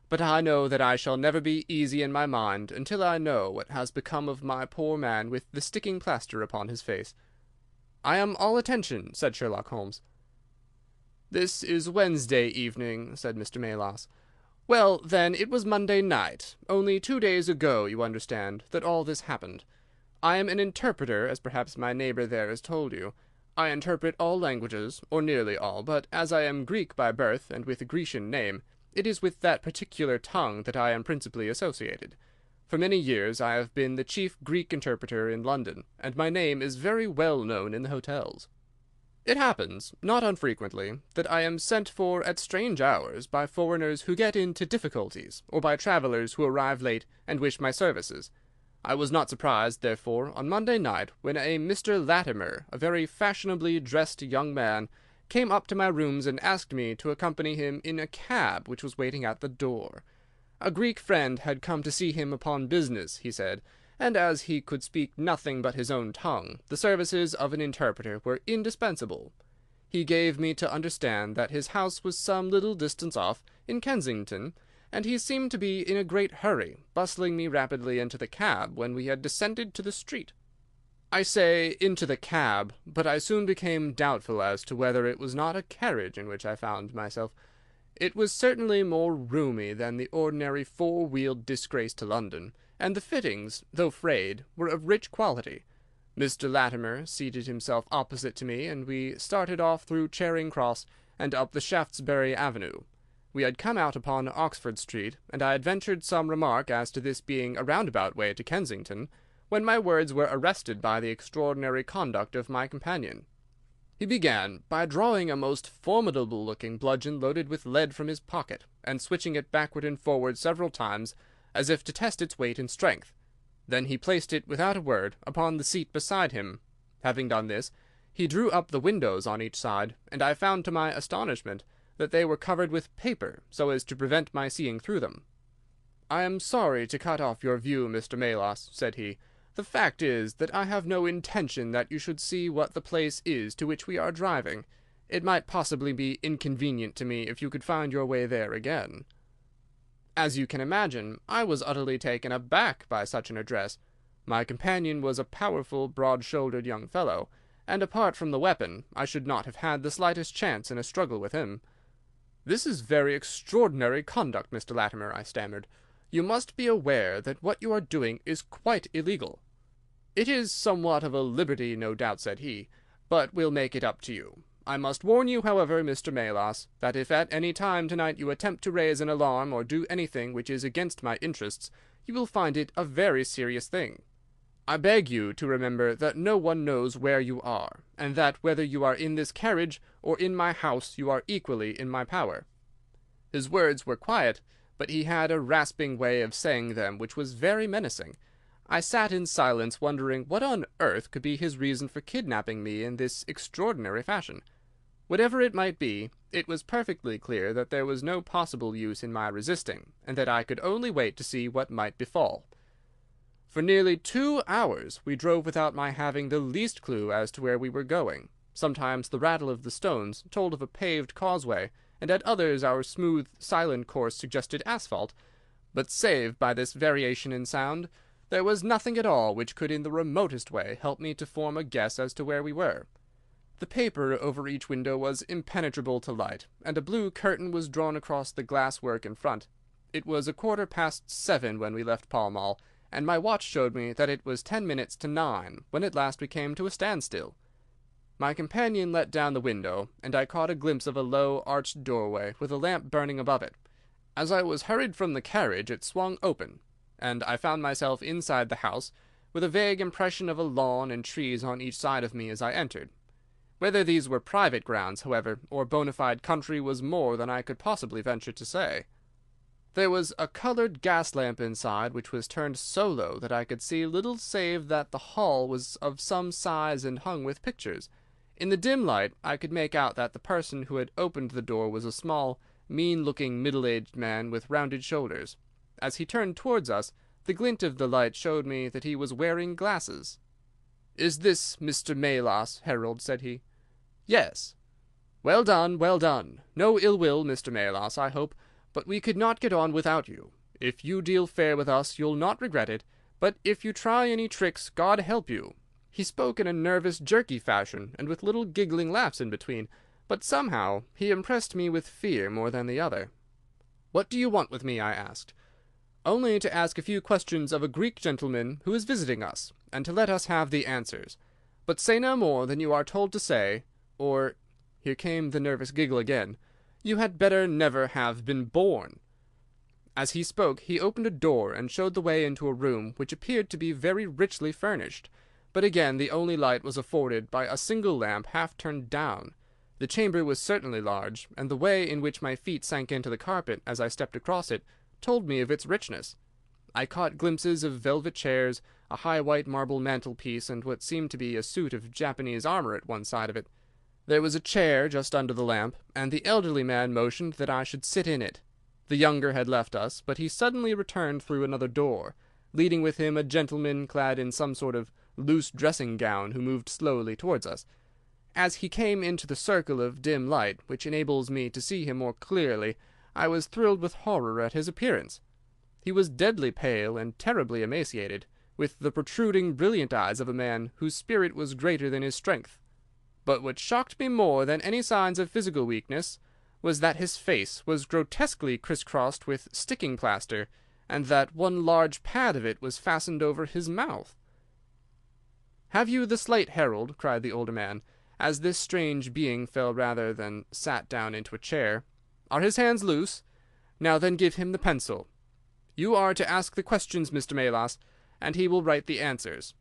But I know that I shall never be easy in my mind until I know what has become of my poor man with the sticking plaster upon his face." "I am all attention," said Sherlock Holmes. "This is Wednesday evening," said Mr. Melas. "Well, then, it was Monday night, only 2 days ago, you understand, that all this happened. I am an interpreter, as perhaps my neighbour there has told you. I interpret all languages, or nearly all, but as I am Greek by birth and with a Grecian name, it is with that particular tongue that I am principally associated. For many years I have been the chief Greek interpreter in London, and my name is very well known in the hotels. It happens, not unfrequently, that I am sent for at strange hours by foreigners who get into difficulties, or by travellers who arrive late and wish my services. I was not surprised, therefore, on Monday night, when a Mr. Latimer, a very fashionably dressed young man, came up to my rooms and asked me to accompany him in a cab which was waiting at the door. A Greek friend had come to see him upon business, he said, and as he could speak nothing but his own tongue, the services of an interpreter were indispensable. He gave me to understand that his house was some little distance off, in Kensington, and he seemed to be in a great hurry, bustling me rapidly into the cab when we had descended to the street. I say into the cab, but I soon became doubtful as to whether it was not a carriage in which I found myself. It was certainly more roomy than the ordinary four-wheeled disgrace to London, and the fittings, though frayed, were of rich quality. Mr. Latimer seated himself opposite to me, and we started off through Charing Cross and up the Shaftesbury Avenue. We had come out upon Oxford Street, and I had ventured some remark as to this being a roundabout way to Kensington, when my words were arrested by the extraordinary conduct of my companion. He began by drawing a most formidable-looking bludgeon loaded with lead from his pocket, and switching it backward and forward several times, as if to test its weight and strength. Then he placed it, without a word, upon the seat beside him. Having done this, he drew up the windows on each side, and I found to my astonishment that they were covered with paper, so as to prevent my seeing through them. "I am sorry to cut off your view, Mr. Melas," said he. "The fact is that I have no intention that you should see what the place is to which we are driving. It might possibly be inconvenient to me if you could find your way there again." As you can imagine, I was utterly taken aback by such an address. My companion was a powerful, broad-shouldered young fellow, and apart from the weapon, I should not have had the slightest chance in a struggle with him. "This is very extraordinary conduct, Mr. Latimer," I stammered. "You must be aware that what you are doing is quite illegal." "It is somewhat of a liberty, no doubt," said he, "but we'll make it up to you. I must warn you, however, Mr. Melas, that if at any time tonight you attempt to raise an alarm or do anything which is against my interests, you will find it a very serious thing. I beg you to remember that no one knows where you are, and that whether you are in this carriage or in my house you are equally in my power." His words were quiet, but he had a rasping way of saying them which was very menacing. I sat in silence, wondering what on earth could be his reason for kidnapping me in this extraordinary fashion. Whatever it might be, it was perfectly clear that there was no possible use in my resisting, and that I could only wait to see what might befall. For nearly 2 hours we drove without my having the least clue as to where we were going. Sometimes the rattle of the stones told of a paved causeway, and at others our smooth, silent course suggested asphalt. But save by this variation in sound, there was nothing at all which could in the remotest way help me to form a guess as to where we were. The paper over each window was impenetrable to light, and a blue curtain was drawn across the glass work in front. It was 7:15 when we left Pall Mall, and my watch showed me that it was 10 minutes to 9 when at last we came to a standstill. My companion let down the window, and I caught a glimpse of a low, arched doorway with a lamp burning above it. As I was hurried from the carriage, it swung open, and I found myself inside the house, with a vague impression of a lawn and trees on each side of me as I entered. Whether these were private grounds, however, or bona fide country was more than I could possibly venture to say. There was a coloured gas lamp inside, which was turned so low that I could see little save that the hall was of some size and hung with pictures. In the dim light I could make out that the person who had opened the door was a small, mean-looking, middle-aged man with rounded shoulders. As he turned towards us, the glint of the light showed me that he was wearing glasses. "Is this Mr. Melas, Herald?" said he. "Yes." "Well done, well done. No ill will, Mr. Melas, I hope, but we could not get on without you. If you deal fair with us, you'll not regret it, but if you try any tricks, God help you." He spoke in a nervous, jerky fashion, and with little giggling laughs in between, but somehow he impressed me with fear more than the other. "What do you want with me?" I asked. "Only to ask a few questions of a Greek gentleman who is visiting us, and to let us have the answers. But say no more than you are told to say, or—" here came the nervous giggle again, "you had better never have been born." As he spoke he opened a door and showed the way into a room which appeared to be very richly furnished, but again the only light was afforded by a single lamp half turned down. The chamber was certainly large, and the way in which my feet sank into the carpet as I stepped across it told me of its richness. I caught glimpses of velvet chairs, a high white marble mantelpiece, and what seemed to be a suit of Japanese armour at one side of it. There was a chair just under the lamp, and the elderly man motioned that I should sit in it. The younger had left us, but he suddenly returned through another door, leading with him a gentleman clad in some sort of loose dressing-gown who moved slowly towards us. As he came into the circle of dim light, which enables me to see him more clearly, I was thrilled with horror at his appearance. He was deadly pale and terribly emaciated, with the protruding, brilliant eyes of a man whose spirit was greater than his strength. But what shocked me more than any signs of physical weakness was that his face was grotesquely criss-crossed with sticking plaster, and that one large pad of it was fastened over his mouth. "Have you the slate, Herald?" cried the older man, as this strange being fell rather than sat down into a chair. "Are his hands loose? Now then give him the pencil. You are to ask the questions, Mr. Melas, and he will write the answers.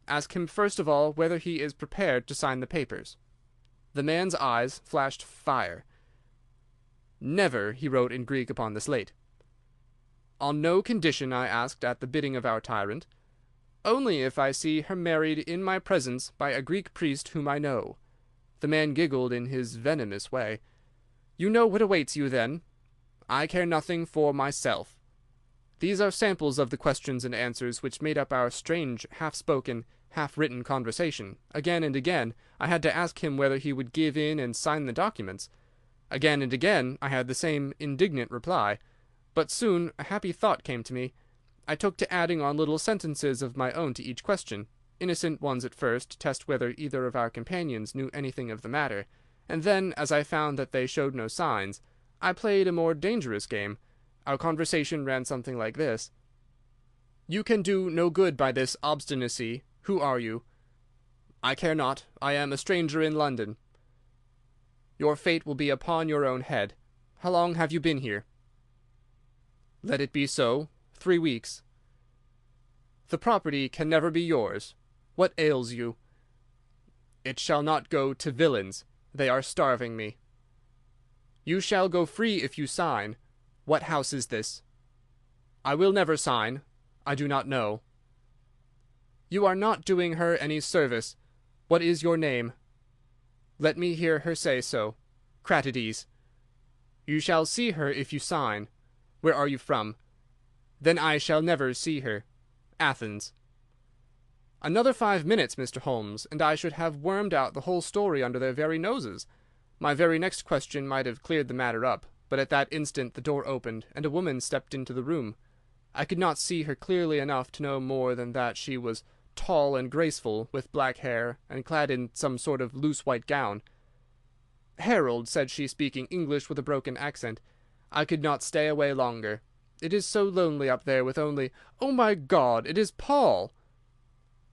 Ask him first of all whether he is prepared to sign the papers." The man's eyes flashed fire. "Never," he wrote in Greek upon the slate. "On no condition?" I asked, at the bidding of our tyrant. "Only if I see her married in my presence by a Greek priest whom I know." The man giggled in his venomous way. "You know what awaits you, then?" "I care nothing for myself." These are samples of the questions and answers which made up our strange, half-spoken, half-written conversation. Again and again I had to ask him whether he would give in and sign the documents. Again and again I had the same indignant reply. But soon a happy thought came to me. I took to adding on little sentences of my own to each question, innocent ones at first, to test whether either of our companions knew anything of the matter, and then, as I found that they showed no signs, I played a more dangerous game. Our conversation ran something like this. "You can do no good by this obstinacy. Who are you?" "I care not. I am a stranger in London." "Your fate will be upon your own head. How long have you been here?" "Let it be so. 3 weeks." "The property can never be yours. What ails you?" "It shall not go to villains. They are starving me." "You shall go free if you sign. What house is this?" "I will never sign. I do not know." "You are not doing her any service. What is your name?" "Let me hear her say so. Cratides." "You shall see her if you sign. Where are you from?" "Then I shall never see her. Athens." Another 5 minutes, Mr. Holmes, and I should have wormed out the whole story under their very noses. My very next question might have cleared the matter up, but at that instant the door opened, and a woman stepped into the room. I could not see her clearly enough to know more than that she was tall and graceful, with black hair, and clad in some sort of loose white gown. "Herald," said she, speaking English with a broken accent, "I could not stay away longer. It is so lonely up there with only— Oh, my God, it is Paul!"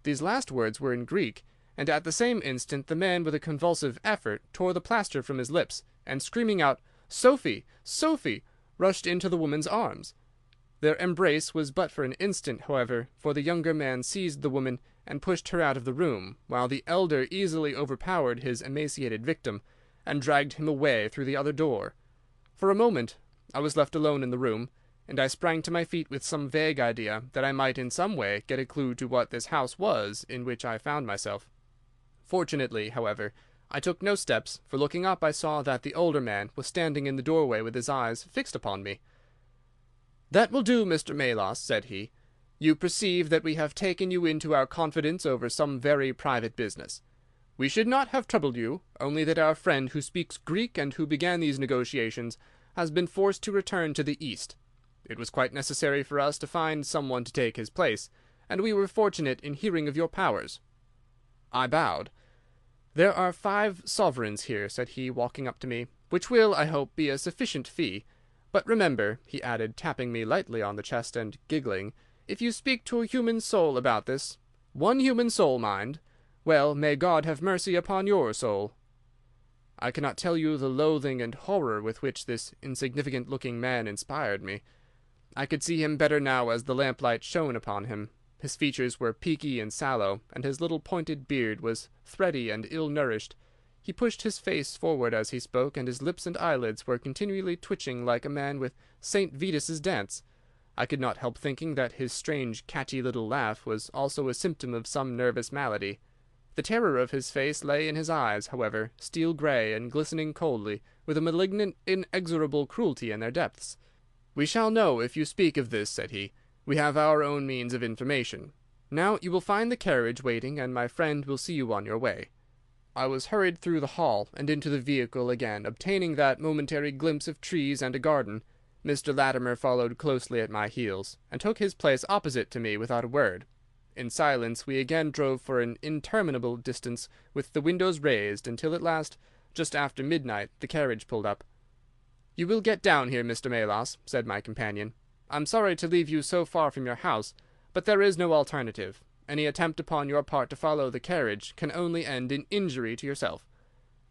These last words were in Greek, and at the same instant the man with a convulsive effort tore the plaster from his lips, and screaming out, "Sophie! Sophie!" rushed into the woman's arms. Their embrace was but for an instant, however, for the younger man seized the woman and pushed her out of the room, while the elder easily overpowered his emaciated victim, and dragged him away through the other door. For a moment I was left alone in the room, and I sprang to my feet with some vague idea that I might in some way get a clue to what this house was in which I found myself. Fortunately, however, I took no steps, for looking up I saw that the older man was standing in the doorway with his eyes fixed upon me. "That will do, Mr. Melas," said he. "You perceive that we have taken you into our confidence over some very private business. We should not have troubled you, only that our friend who speaks Greek and who began these negotiations has been forced to return to the East. It was quite necessary for us to find someone to take his place, and we were fortunate in hearing of your powers." I bowed. "There are 5 sovereigns here," said he, walking up to me, "which will, I hope, be a sufficient fee. But remember," he added, tapping me lightly on the chest and giggling, "if you speak to a human soul about this, one human soul, mind, well, may God have mercy upon your soul." I cannot tell you the loathing and horror with which this insignificant-looking man inspired me. I could see him better now as the lamplight shone upon him. His features were peaky and sallow, and his little pointed beard was thready and ill-nourished. He pushed his face forward as he spoke, and his lips and eyelids were continually twitching like a man with St. Vitus's dance. I could not help thinking that his strange, catchy little laugh was also a symptom of some nervous malady. The terror of his face lay in his eyes, however, steel-grey and glistening coldly, with a malignant, inexorable cruelty in their depths. "We shall know if you speak of this," said he. "We have our own means of information. Now you will find the carriage waiting, and my friend will see you on your way." I was hurried through the hall and into the vehicle again, obtaining that momentary glimpse of trees and a garden. Mr. Latimer followed closely at my heels, and took his place opposite to me without a word. In silence we again drove for an interminable distance with the windows raised, until at last, just after midnight, the carriage pulled up. "You will get down here, Mr. Melas," said my companion. "I'm sorry to leave you so far from your house, but there is no alternative. Any attempt upon your part to follow the carriage can only end in injury to yourself."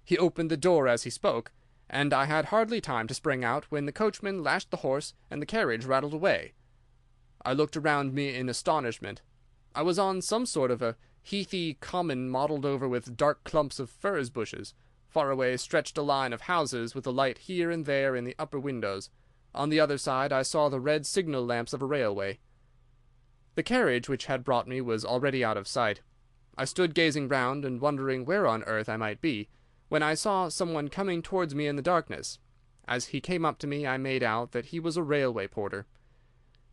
He opened the door as he spoke, and I had hardly time to spring out when the coachman lashed the horse and the carriage rattled away. I looked around me in astonishment. I was on some sort of a heathy common mottled over with dark clumps of furze bushes. Far away stretched a line of houses with a light here and there in the upper windows. On the other side I saw the red signal lamps of a railway. The carriage which had brought me was already out of sight. I stood gazing round and wondering where on earth I might be, when I saw someone coming towards me in the darkness. As he came up to me I made out that he was a railway porter.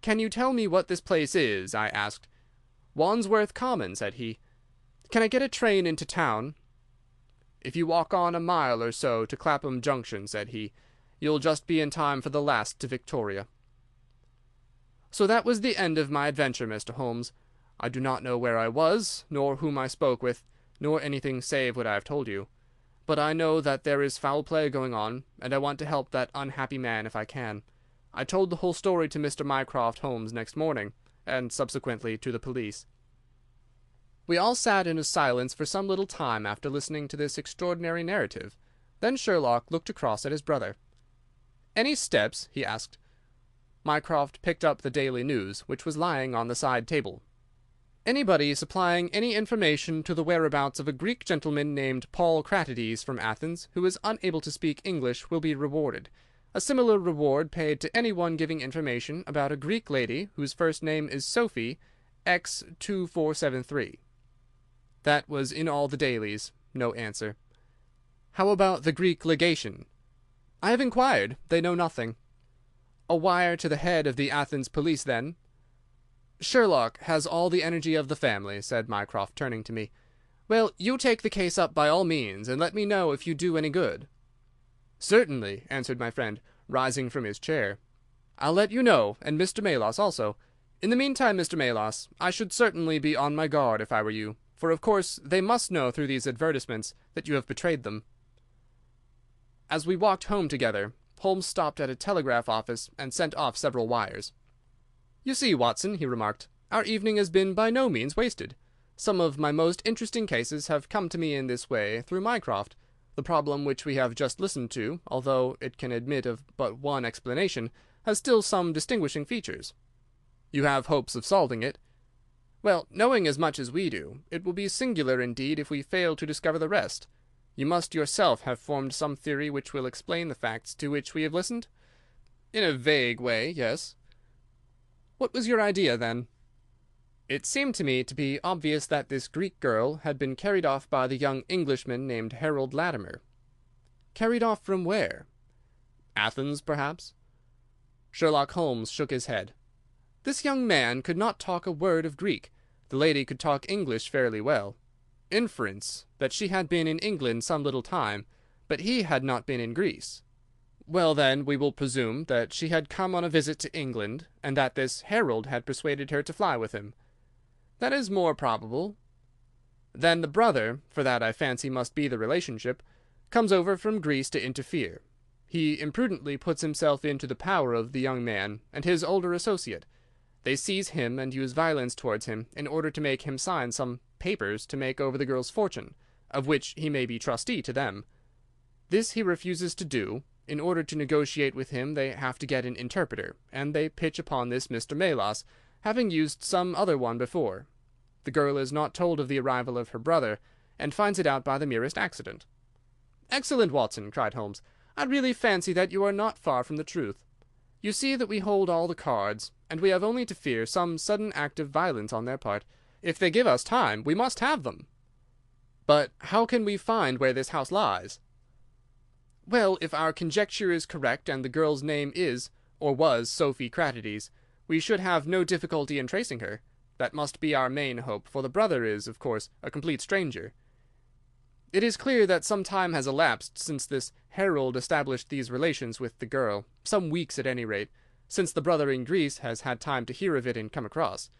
"Can you tell me what this place is?" I asked. "Wandsworth Common," said he. "Can I get a train into town?" "If you walk on a mile or so to Clapham Junction," said he, "you'll just be in time for the last to Victoria." So that was the end of my adventure, Mr. Holmes. I do not know where I was, nor whom I spoke with, nor anything save what I have told you. But I know that there is foul play going on, and I want to help that unhappy man if I can. I told the whole story to Mr. Mycroft Holmes next morning, and subsequently to the police. We all sat in a silence for some little time after listening to this extraordinary narrative. Then Sherlock looked across at his brother. "Any steps?" he asked. Mycroft picked up the Daily News, which was lying on the side table. "Anybody supplying any information to the whereabouts of a Greek gentleman named Paul Cratides from Athens, who is unable to speak English, will be rewarded. A similar reward paid to anyone giving information about a Greek lady whose first name is Sophie, X2473. That was in all the dailies. No answer. "How about the Greek legation?" "I have inquired. They know nothing." "A wire to the head of the Athens police, then?" "Sherlock has all the energy of the family," said Mycroft, turning to me. "Well, you take the case up by all means, and let me know if you do any good." "Certainly," answered my friend, rising from his chair. "I'll let you know, and Mr. Melas also. In the meantime, Mr. Melas, I should certainly be on my guard if I were you, for of course they must know through these advertisements that you have betrayed them." As we walked home together, Holmes stopped at a telegraph office and sent off several wires. "You see, Watson," he remarked, "our evening has been by no means wasted. Some of my most interesting cases have come to me in this way through Mycroft. The problem which we have just listened to, although it can admit of but one explanation, has still some distinguishing features. You have hopes of solving it? Well, knowing as much as we do, it will be singular indeed if we fail to discover the rest. You must yourself have formed some theory which will explain the facts to which we have listened? In a vague way, yes. What was your idea, then? It seemed to me to be obvious that this Greek girl had been carried off by the young Englishman named Harold Latimer. Carried off from where? Athens, perhaps? Sherlock Holmes shook his head. This young man could not talk a word of Greek. The lady could talk English fairly well. Inference that she had been in England some little time, but he had not been in Greece. Well, then, we will presume that she had come on a visit to England, and that this Harold had persuaded her to fly with him. That is more probable. Then the brother, for that I fancy must be the relationship, comes over from Greece to interfere. He imprudently puts himself into the power of the young man and his older associate. They seize him and use violence towards him in order to make him sign some papers to make over the girl's fortune, of which he may be trustee to them. This he refuses to do. In order to negotiate with him they have to get an interpreter, and they pitch upon this Mr. Melas, having used some other one before. The girl is not told of the arrival of her brother, and finds it out by the merest accident. "Excellent, Watson," cried Holmes. "I really fancy that you are not far from the truth. You see that we hold all the cards, and we have only to fear some sudden act of violence on their part. If they give us time, we must have them." "But how can we find where this house lies?" "Well, if our conjecture is correct, and the girl's name is, or was, Sophie Cratides, we should have no difficulty in tracing her. That must be our main hope, for the brother is, of course, a complete stranger. It is clear that some time has elapsed since this Harold established these relations with the girl, some weeks at any rate, since the brother in Greece has had time to hear of it and come across.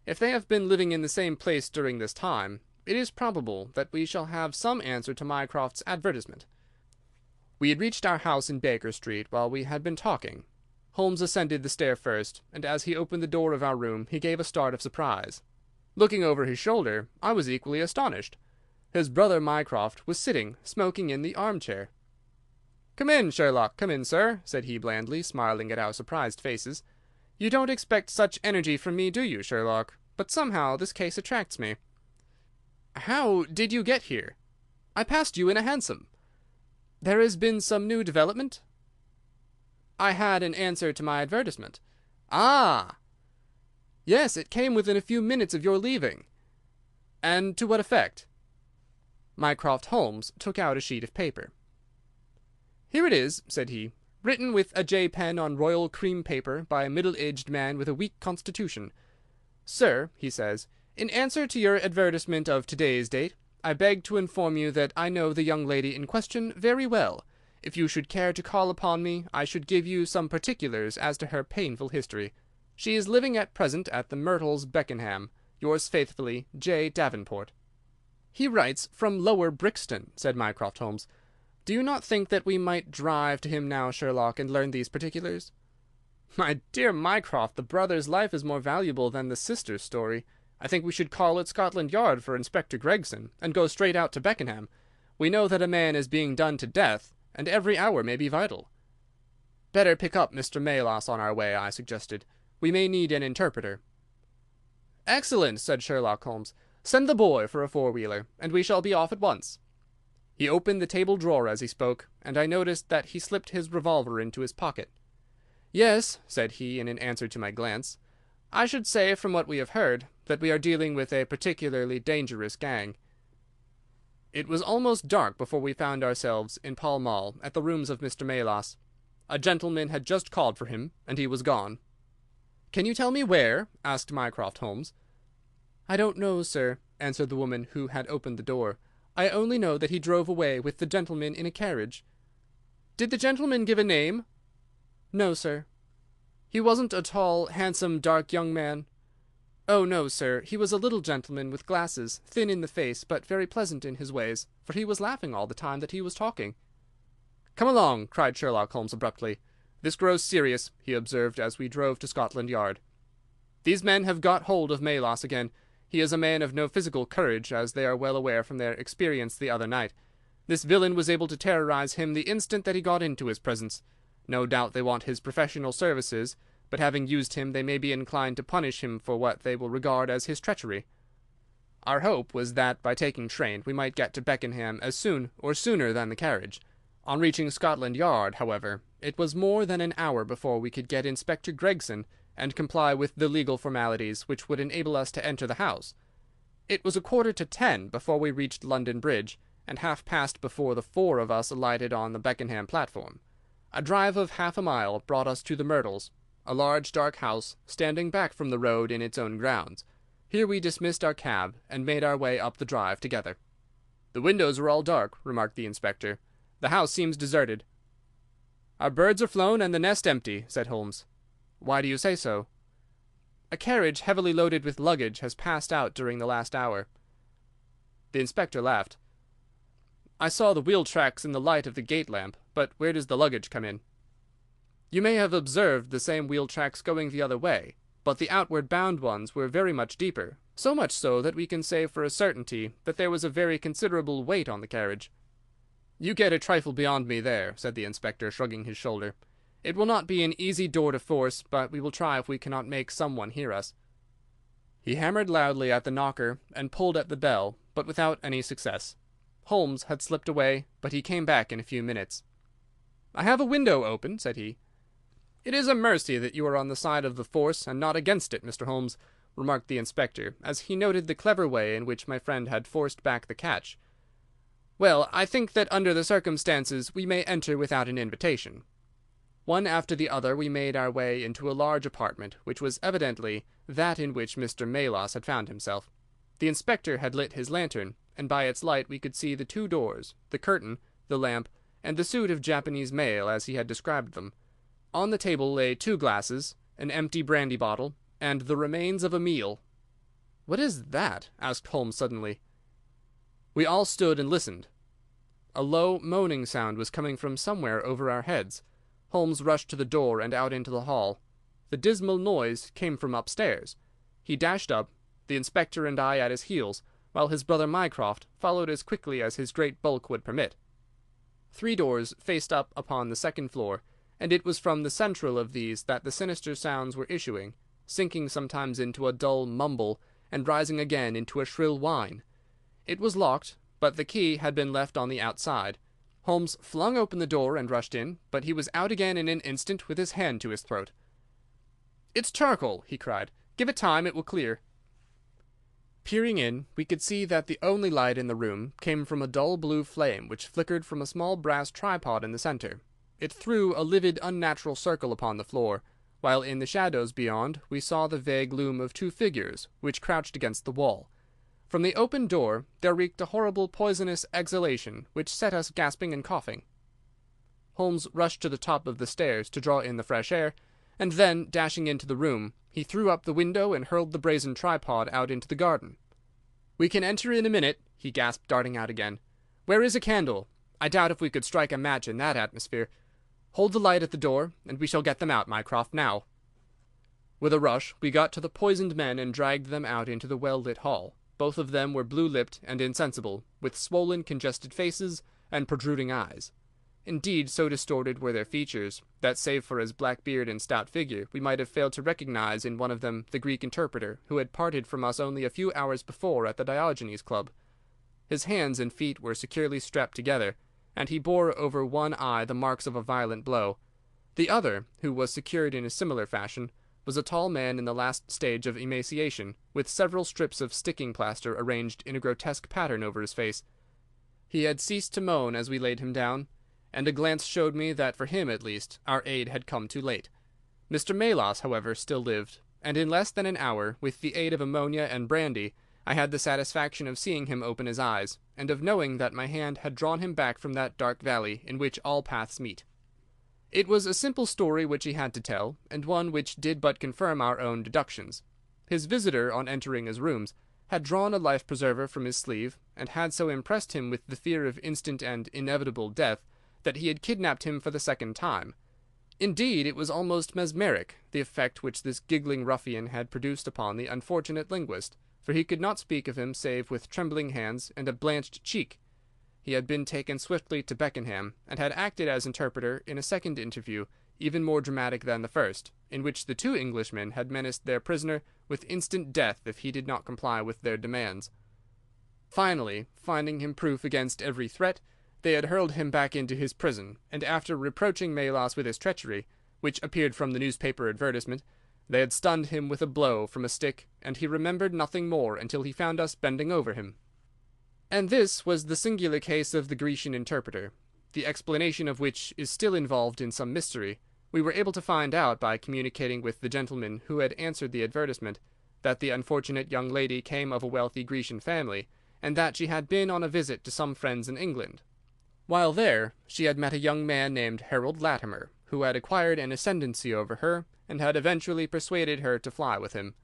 If they have been living in the same place during this time, it is probable that we shall have some answer to Mycroft's advertisement." We had reached our house in Baker Street while we had been talking. Holmes ascended the stair first, and as he opened the door of our room he gave a start of surprise. Looking over his shoulder, I was equally astonished. His brother Mycroft was sitting, smoking in the armchair. "Come in, Sherlock, come in, sir," said he blandly, smiling at our surprised faces. "You don't expect such energy from me, do you, Sherlock? But somehow this case attracts me." "How did you get here?" "I passed you in a hansom." "There has been some new development?" "I had an answer to my advertisement." "Ah!" "Yes, it came within a few minutes of your leaving." "And to what effect?" Mycroft Holmes took out a sheet of paper. "Here it is," said he, "written with a J pen on royal cream paper by a middle-aged man with a weak constitution. 'Sir,' he says, 'in answer to your advertisement of today's date, I beg to inform you that I know the young lady in question very well. If you should care to call upon me, I should give you some particulars as to her painful history. She is living at present at the Myrtles, Beckenham. Yours faithfully, J. Davenport.'" "He writes from Lower Brixton," said Mycroft Holmes. "Do you not think that we might drive to him now, Sherlock, and learn these particulars?" "My dear Mycroft, the brother's life is more valuable than the sister's story. I think we should call at Scotland Yard for Inspector Gregson, and go straight out to Beckenham. We know that a man is being done to death, and every hour may be vital." "Better pick up Mr. Melas on our way," I suggested. "We may need an interpreter." "Excellent," said Sherlock Holmes. "Send the boy for a four-wheeler, and we shall be off at once." He opened the table drawer as he spoke, and I noticed that he slipped his revolver into his pocket. "Yes," said he in answer to my glance, "I should say, from what we have heard, that we are dealing with a particularly dangerous gang." It was almost dark before we found ourselves in Pall Mall at the rooms of Mr. Melas. A gentleman had just called for him, and he was gone. "Can you tell me where?" asked Mycroft Holmes. "I don't know, sir," answered the woman who had opened the door. "I only know that he drove away with the gentleman in a carriage." "Did the gentleman give a name?" "No, sir." "He wasn't a tall, handsome, dark young man?" "Oh, no, sir. He was a little gentleman with glasses, thin in the face, but very pleasant in his ways, for he was laughing all the time that he was talking." "Come along," cried Sherlock Holmes abruptly. "This grows serious," he observed as we drove to Scotland Yard. "These men have got hold of Melas again. He is a man of no physical courage, as they are well aware from their experience the other night. This villain was able to terrorize him the instant that he got into his presence. No doubt they want his professional services, but having used him they may be inclined to punish him for what they will regard as his treachery. Our hope was that by taking train we might get to Beckenham as soon or sooner than the carriage. On reaching Scotland Yard, however, it was more than an hour before we could get Inspector Gregson and comply with the legal formalities which would enable us to enter the house. It was 9:45 before we reached London Bridge, and 9:30 before the four of us alighted on the Beckenham platform. A drive of half a mile brought us to the Myrtles, a large dark house standing back from the road in its own grounds. Here we dismissed our cab and made our way up the drive together. "The windows are all dark," remarked the inspector. "The house seems deserted." "Our birds are flown and the nest empty," said Holmes. "Why do you say so?" "A carriage heavily loaded with luggage has passed out during the last hour." The inspector laughed. "I saw the wheel tracks in the light of the gate lamp, but where does the luggage come in?" "You may have observed the same wheel tracks going the other way, but the outward bound ones were very much deeper, so much so that we can say for a certainty that there was a very considerable weight on the carriage." "You get a trifle beyond me there," said the inspector, shrugging his shoulder. "It will not be an easy door to force, but we will try if we cannot make some one hear us." He hammered loudly at the knocker and pulled at the bell, but without any success. Holmes had slipped away, but he came back in a few minutes. "I have a window open," said he. "It is a mercy that you are on the side of the force and not against it, Mr. Holmes," remarked the inspector, as he noted the clever way in which my friend had forced back the catch. "Well, I think that under the circumstances we may enter without an invitation." One after the other we made our way into a large apartment, which was evidently that in which Mr. Melas had found himself. The inspector had lit his lantern, and by its light we could see the two doors, the curtain, the lamp, and the suit of Japanese mail as he had described them. On the table lay 2 glasses, an empty brandy bottle, and the remains of a meal. "What is that?" asked Holmes suddenly. We all stood and listened. A low, moaning sound was coming from somewhere over our heads. Holmes rushed to the door and out into the hall. The dismal noise came from upstairs. He dashed up, the inspector and I at his heels, while his brother Mycroft followed as quickly as his great bulk would permit. 3 doors faced up upon the second floor, and it was from the central of these that the sinister sounds were issuing, sinking sometimes into a dull mumble and rising again into a shrill whine. It was locked, but the key had been left on the outside. Holmes flung open the door and rushed in, but he was out again in an instant with his hand to his throat. "It's charcoal," he cried. "Give it time, it will clear." Peering in, we could see that the only light in the room came from a dull blue flame which flickered from a small brass tripod in the centre. It threw a livid, unnatural circle upon the floor, while in the shadows beyond we saw the vague loom of 2 figures which crouched against the wall. From the open door there reeked a horrible poisonous exhalation which set us gasping and coughing. Holmes rushed to the top of the stairs to draw in the fresh air, and then, dashing into the room, he threw up the window and hurled the brazen tripod out into the garden. "We can enter in a minute," he gasped, darting out again. "Where is a candle? I doubt if we could strike a match in that atmosphere. Hold the light at the door, and we shall get them out, Mycroft, now." With a rush we got to the poisoned men and dragged them out into the well-lit hall. Both of them were blue-lipped and insensible, with swollen, congested faces and protruding eyes. Indeed, so distorted were their features that, save for his black beard and stout figure, we might have failed to recognize in one of them the Greek interpreter who had parted from us only a few hours before at the Diogenes Club. His hands and feet were securely strapped together, and he bore over one eye the marks of a violent blow. The other, who was secured in a similar fashion, was a tall man in the last stage of emaciation, with several strips of sticking plaster arranged in a grotesque pattern over his face. He had ceased to moan as we laid him down, and a glance showed me that for him at least our aid had come too late. Mr. Melas, however, still lived, and in less than an hour, with the aid of ammonia and brandy, I had the satisfaction of seeing him open his eyes, and of knowing that my hand had drawn him back from that dark valley in which all paths meet. It was a simple story which he had to tell, and one which did but confirm our own deductions. His visitor, on entering his rooms, had drawn a life-preserver from his sleeve, and had so impressed him with the fear of instant and inevitable death that he had kidnapped him for the second time. Indeed, it was almost mesmeric, the effect which this giggling ruffian had produced upon the unfortunate linguist, for he could not speak of him save with trembling hands and a blanched cheek. he had been taken swiftly to Beckenham, and had acted as interpreter in a second interview, even more dramatic than the first, in which the two Englishmen had menaced their prisoner with instant death if he did not comply with their demands. Finally, finding him proof against every threat, they had hurled him back into his prison, and after reproaching Melas with his treachery, which appeared from the newspaper advertisement, they had stunned him with a blow from a stick, and he remembered nothing more until he found us bending over him. And this was the singular case of the Grecian interpreter, the explanation of which is still involved in some mystery. We were able to find out, by communicating with the gentleman who had answered the advertisement, that the unfortunate young lady came of a wealthy Grecian family, and that she had been on a visit to some friends in England. While there, she had met a young man named Harold Latimer, who had acquired an ascendancy over her, and had eventually persuaded her to fly with him.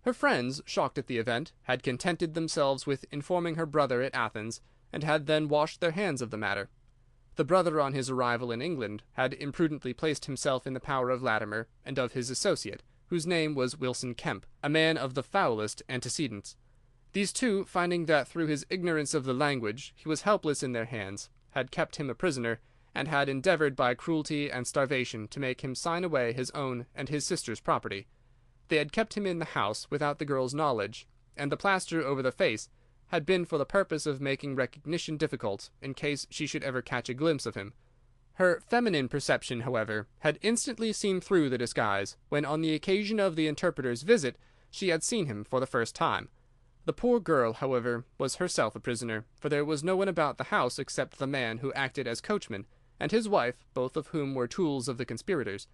Her friends, shocked at the event, had contented themselves with informing her brother at Athens, and had then washed their hands of the matter. The brother, on his arrival in England, had imprudently placed himself in the power of Latimer and of his associate, whose name was Wilson Kemp, a man of the foulest antecedents. These two, finding that through his ignorance of the language he was helpless in their hands, had kept him a prisoner, and had endeavoured by cruelty and starvation to make him sign away his own and his sister's property. They had kept him in the house without the girl's knowledge, and the plaster over the face had been for the purpose of making recognition difficult in case she should ever catch a glimpse of him. Her feminine perception, however, had instantly seen through the disguise, when on the occasion of the interpreter's visit she had seen him for the first time. The poor girl, however, was herself a prisoner, for there was no one about the house except the man who acted as coachman, and his wife, both of whom were tools of the conspirators.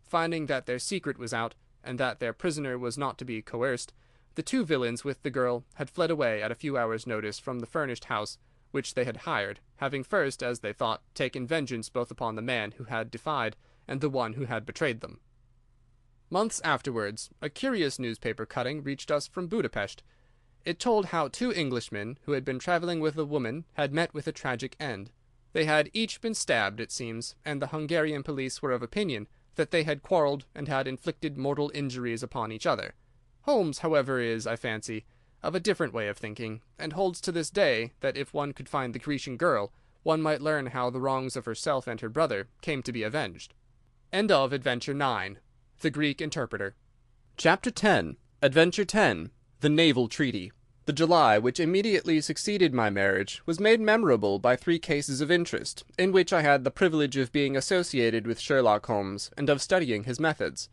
Finding that their secret was out, and that their prisoner was not to be coerced, the two villains with the girl had fled away at a few hours' notice from the furnished house which they had hired, having first, as they thought, taken vengeance both upon the man who had defied and the one who had betrayed them. Months afterwards, a curious newspaper cutting reached us from Budapest. It told how two Englishmen, who had been travelling with a woman, had met with a tragic end. They had each been stabbed, it seems, and the Hungarian police were of opinion that they had quarrelled and had inflicted mortal injuries upon each other. Holmes, however, is, I fancy, of a different way of thinking, and holds to this day that if one could find the Grecian girl, one might learn how the wrongs of herself and her brother came to be avenged. End of Adventure 9. The Greek Interpreter. Chapter 10. Adventure 10. The Naval Treaty. The July which immediately succeeded my marriage was made memorable by 3 cases of interest, in which I had the privilege of being associated with Sherlock Holmes, and of studying his methods.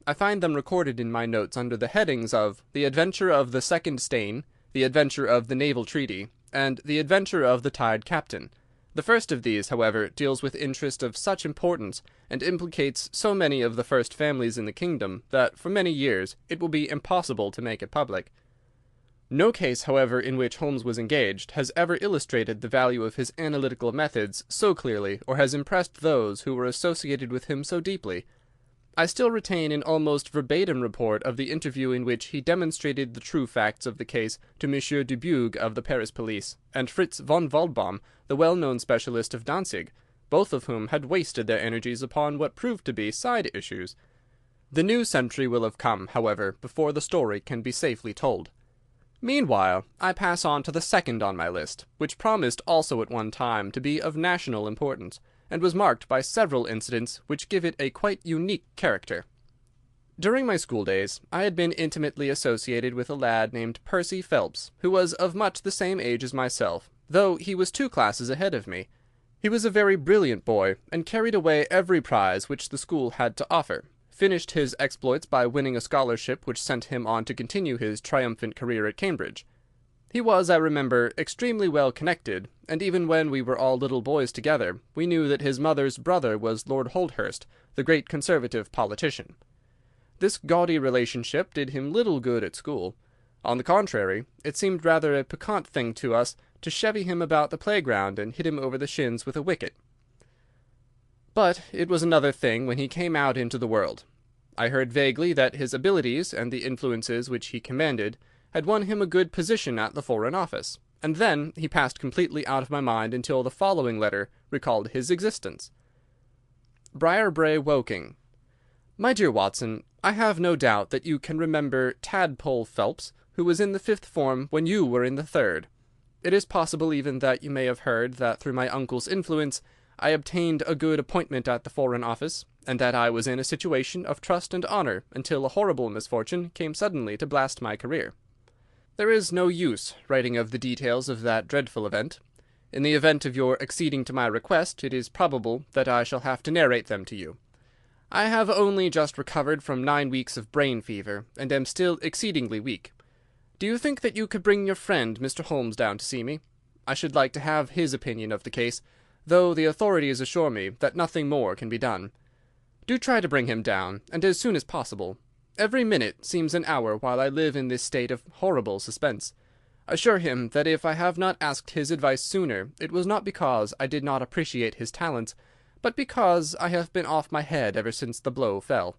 I find them recorded in my notes under the headings of The Adventure of the Second Stain, The Adventure of the Naval Treaty, and The Adventure of the Tied Captain. The first of these, however, deals with interest of such importance, and implicates so many of the first families in the kingdom, that for many years it will be impossible to make it public. No case, however, in which Holmes was engaged has ever illustrated the value of his analytical methods so clearly, or has impressed those who were associated with him so deeply. I still retain an almost verbatim report of the interview in which he demonstrated the true facts of the case to Monsieur Dubuque of the Paris police, and Fritz von Waldbaum, the well-known specialist of Danzig, both of whom had wasted their energies upon what proved to be side issues. The new century will have come, however, before the story can be safely told. Meanwhile, I pass on to the second on my list, which promised also at one time to be of national importance, and was marked by several incidents which give it a quite unique character. During my school days, I had been intimately associated with a lad named Percy Phelps, who was of much the same age as myself, though he was 2 classes ahead of me. He was a very brilliant boy, and carried away every prize which the school had to offer, finished his exploits by winning a scholarship which sent him on to continue his triumphant career at Cambridge. He was, I remember, extremely well connected, and even when we were all little boys together, we knew that his mother's brother was Lord Holdhurst, the great Conservative politician. This gaudy relationship did him little good at school. On the contrary, it seemed rather a piquant thing to us to chevy him about the playground and hit him over the shins with a wicket. But it was another thing when he came out into the world. I heard vaguely that his abilities and the influences which he commanded had won him a good position at the Foreign Office, and then he passed completely out of my mind until the following letter recalled his existence. Briarbrae, Woking. My dear Watson, I have no doubt that you can remember Tadpole Phelps, who was in the 5th form when you were in the 3rd. It is possible even that you may have heard that through my uncle's influence I obtained a good appointment at the Foreign Office, and that I was in a situation of trust and honour until a horrible misfortune came suddenly to blast my career. There is no use writing of the details of that dreadful event. In the event of your acceding to my request, it is probable that I shall have to narrate them to you. I have only just recovered from 9 weeks of brain fever, and am still exceedingly weak. Do you think that you could bring your friend Mr. Holmes down to see me? I should like to have his opinion of the case, though the authorities assure me that nothing more can be done. Do try to bring him down, and as soon as possible. Every minute seems an hour while I live in this state of horrible suspense. Assure him that if I have not asked his advice sooner, it was not because I did not appreciate his talents, but because I have been off my head ever since the blow fell.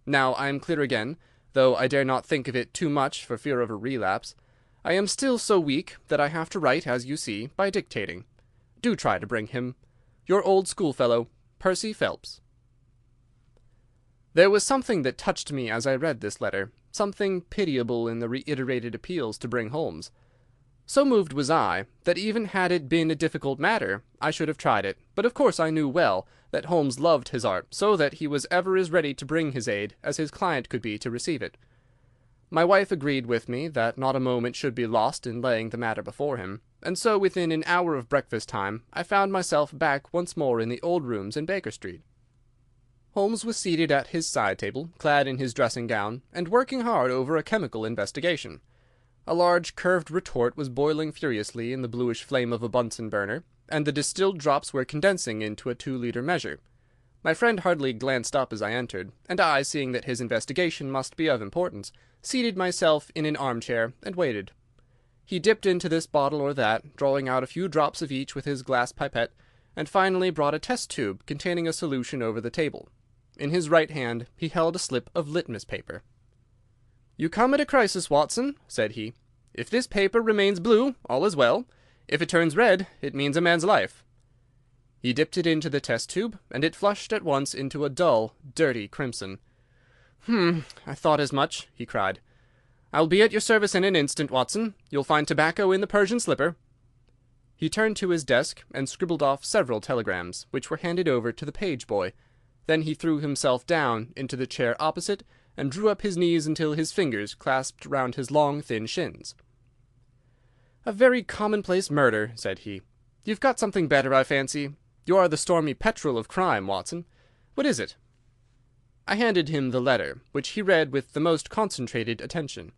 Now I am clear again, though I dare not think of it too much for fear of a relapse. I am still so weak that I have to write, as you see, by dictating. Do try to bring him. Your old schoolfellow, Percy Phelps. There was something that touched me as I read this letter, something pitiable in the reiterated appeals to bring Holmes. So moved was I, that even had it been a difficult matter, I should have tried it, but of course I knew well that Holmes loved his art, so that he was ever as ready to bring his aid as his client could be to receive it. My wife agreed with me that not a moment should be lost in laying the matter before him, and so within an hour of breakfast time I found myself back once more in the old rooms in Baker Street. Holmes was seated at his side table, clad in his dressing gown, and working hard over a chemical investigation. A large curved retort was boiling furiously in the bluish flame of a Bunsen burner, and the distilled drops were condensing into a 2-liter measure. My friend hardly glanced up as I entered, and I, seeing that his investigation must be of importance, seated myself in an armchair and waited. He dipped into this bottle or that, drawing out a few drops of each with his glass pipette, and finally brought a test tube containing a solution over the table. In his right hand he held a slip of litmus paper. "You come at a crisis, Watson," said he. "If this paper remains blue, all is well. If it turns red, it means a man's life." He dipped it into the test tube, and it flushed at once into a dull, dirty crimson. I thought as much," he cried. "I'll be at your service in an instant, Watson. You'll find tobacco in the Persian slipper." He turned to his desk and scribbled off several telegrams, which were handed over to the page boy. Then he threw himself down into the chair opposite, and drew up his knees until his fingers clasped round his long, thin shins. "A very commonplace murder," said he. "You've got something better, I fancy. You are the stormy petrel of crime, Watson. What is it?" I handed him the letter, which he read with the most concentrated attention.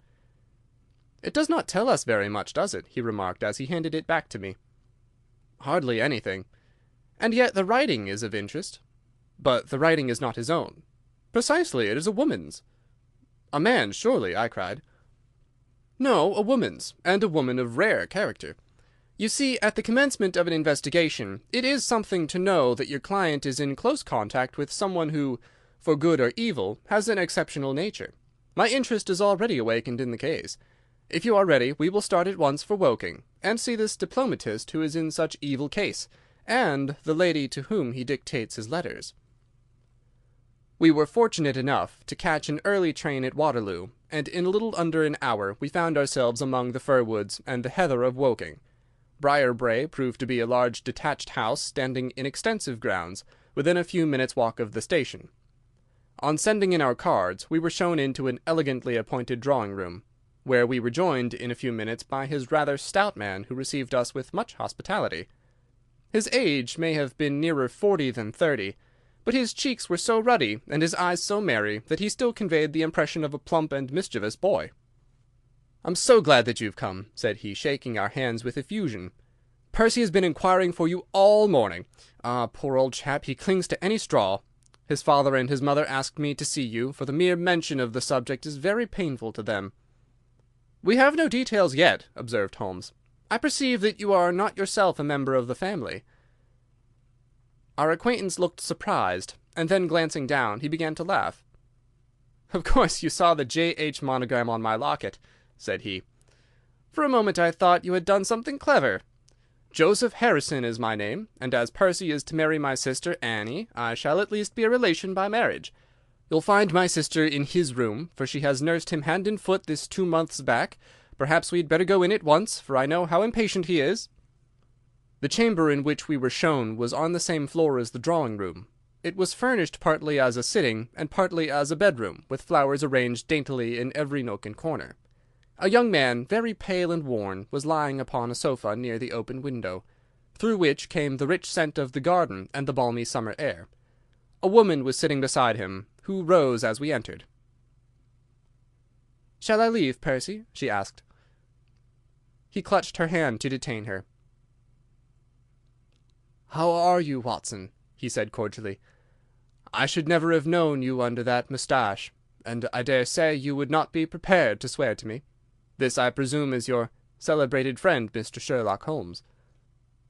"It does not tell us very much, does it?" he remarked as he handed it back to me. "Hardly anything. And yet the writing is of interest." "But the writing is not his own." "Precisely, it is a woman's." "A man's, surely," I cried. "No, a woman's, and a woman of rare character. You see, at the commencement of an investigation, it is something to know that your client is in close contact with someone who, for good or evil, has an exceptional nature. My interest is already awakened in the case. If you are ready, we will start at once for Woking, and see this diplomatist who is in such evil case, and the lady to whom he dictates his letters." We were fortunate enough to catch an early train at Waterloo, and in a little under an hour we found ourselves among the fir woods and the heather of Woking. Briar-Brae proved to be a large detached house standing in extensive grounds, within a few minutes' walk of the station. On sending in our cards, we were shown into an elegantly appointed drawing-room, where we were joined in a few minutes by his rather stout man, who received us with much hospitality. His age may have been nearer 40 than 30, but his cheeks were so ruddy and his eyes so merry that he still conveyed the impression of a plump and mischievous boy. "I'm so glad that you've come," said he, shaking our hands with effusion. "Percy has been inquiring for you all morning. Ah, poor old chap, he clings to any straw. His father and his mother asked me to see you, for the mere mention of the subject is very painful to them." "We have no details yet," observed Holmes. "I perceive that you are not yourself a member of the family." Our acquaintance looked surprised, and then glancing down, he began to laugh. "Of course you saw the J.H. monogram on my locket," said he. "For a moment I thought you had done something clever. Joseph Harrison is my name, and as Percy is to marry my sister Annie, I shall at least be a relation by marriage. You'll find my sister in his room, for she has nursed him hand and foot this 2 months back, Perhaps we'd better go in at once, for I know how impatient he is." The chamber in which we were shown was on the same floor as the drawing-room. It was furnished partly as a sitting and partly as a bedroom, with flowers arranged daintily in every nook and corner. A young man, very pale and worn, was lying upon a sofa near the open window, through which came the rich scent of the garden and the balmy summer air. A woman was sitting beside him, who rose as we entered. "Shall I leave, Percy?" she asked. He clutched her hand to detain her. "How are you, Watson?" he said cordially. "I should never have known you under that moustache, and I dare say you would not be prepared to swear to me. This, I presume, is your celebrated friend, Mr. Sherlock Holmes."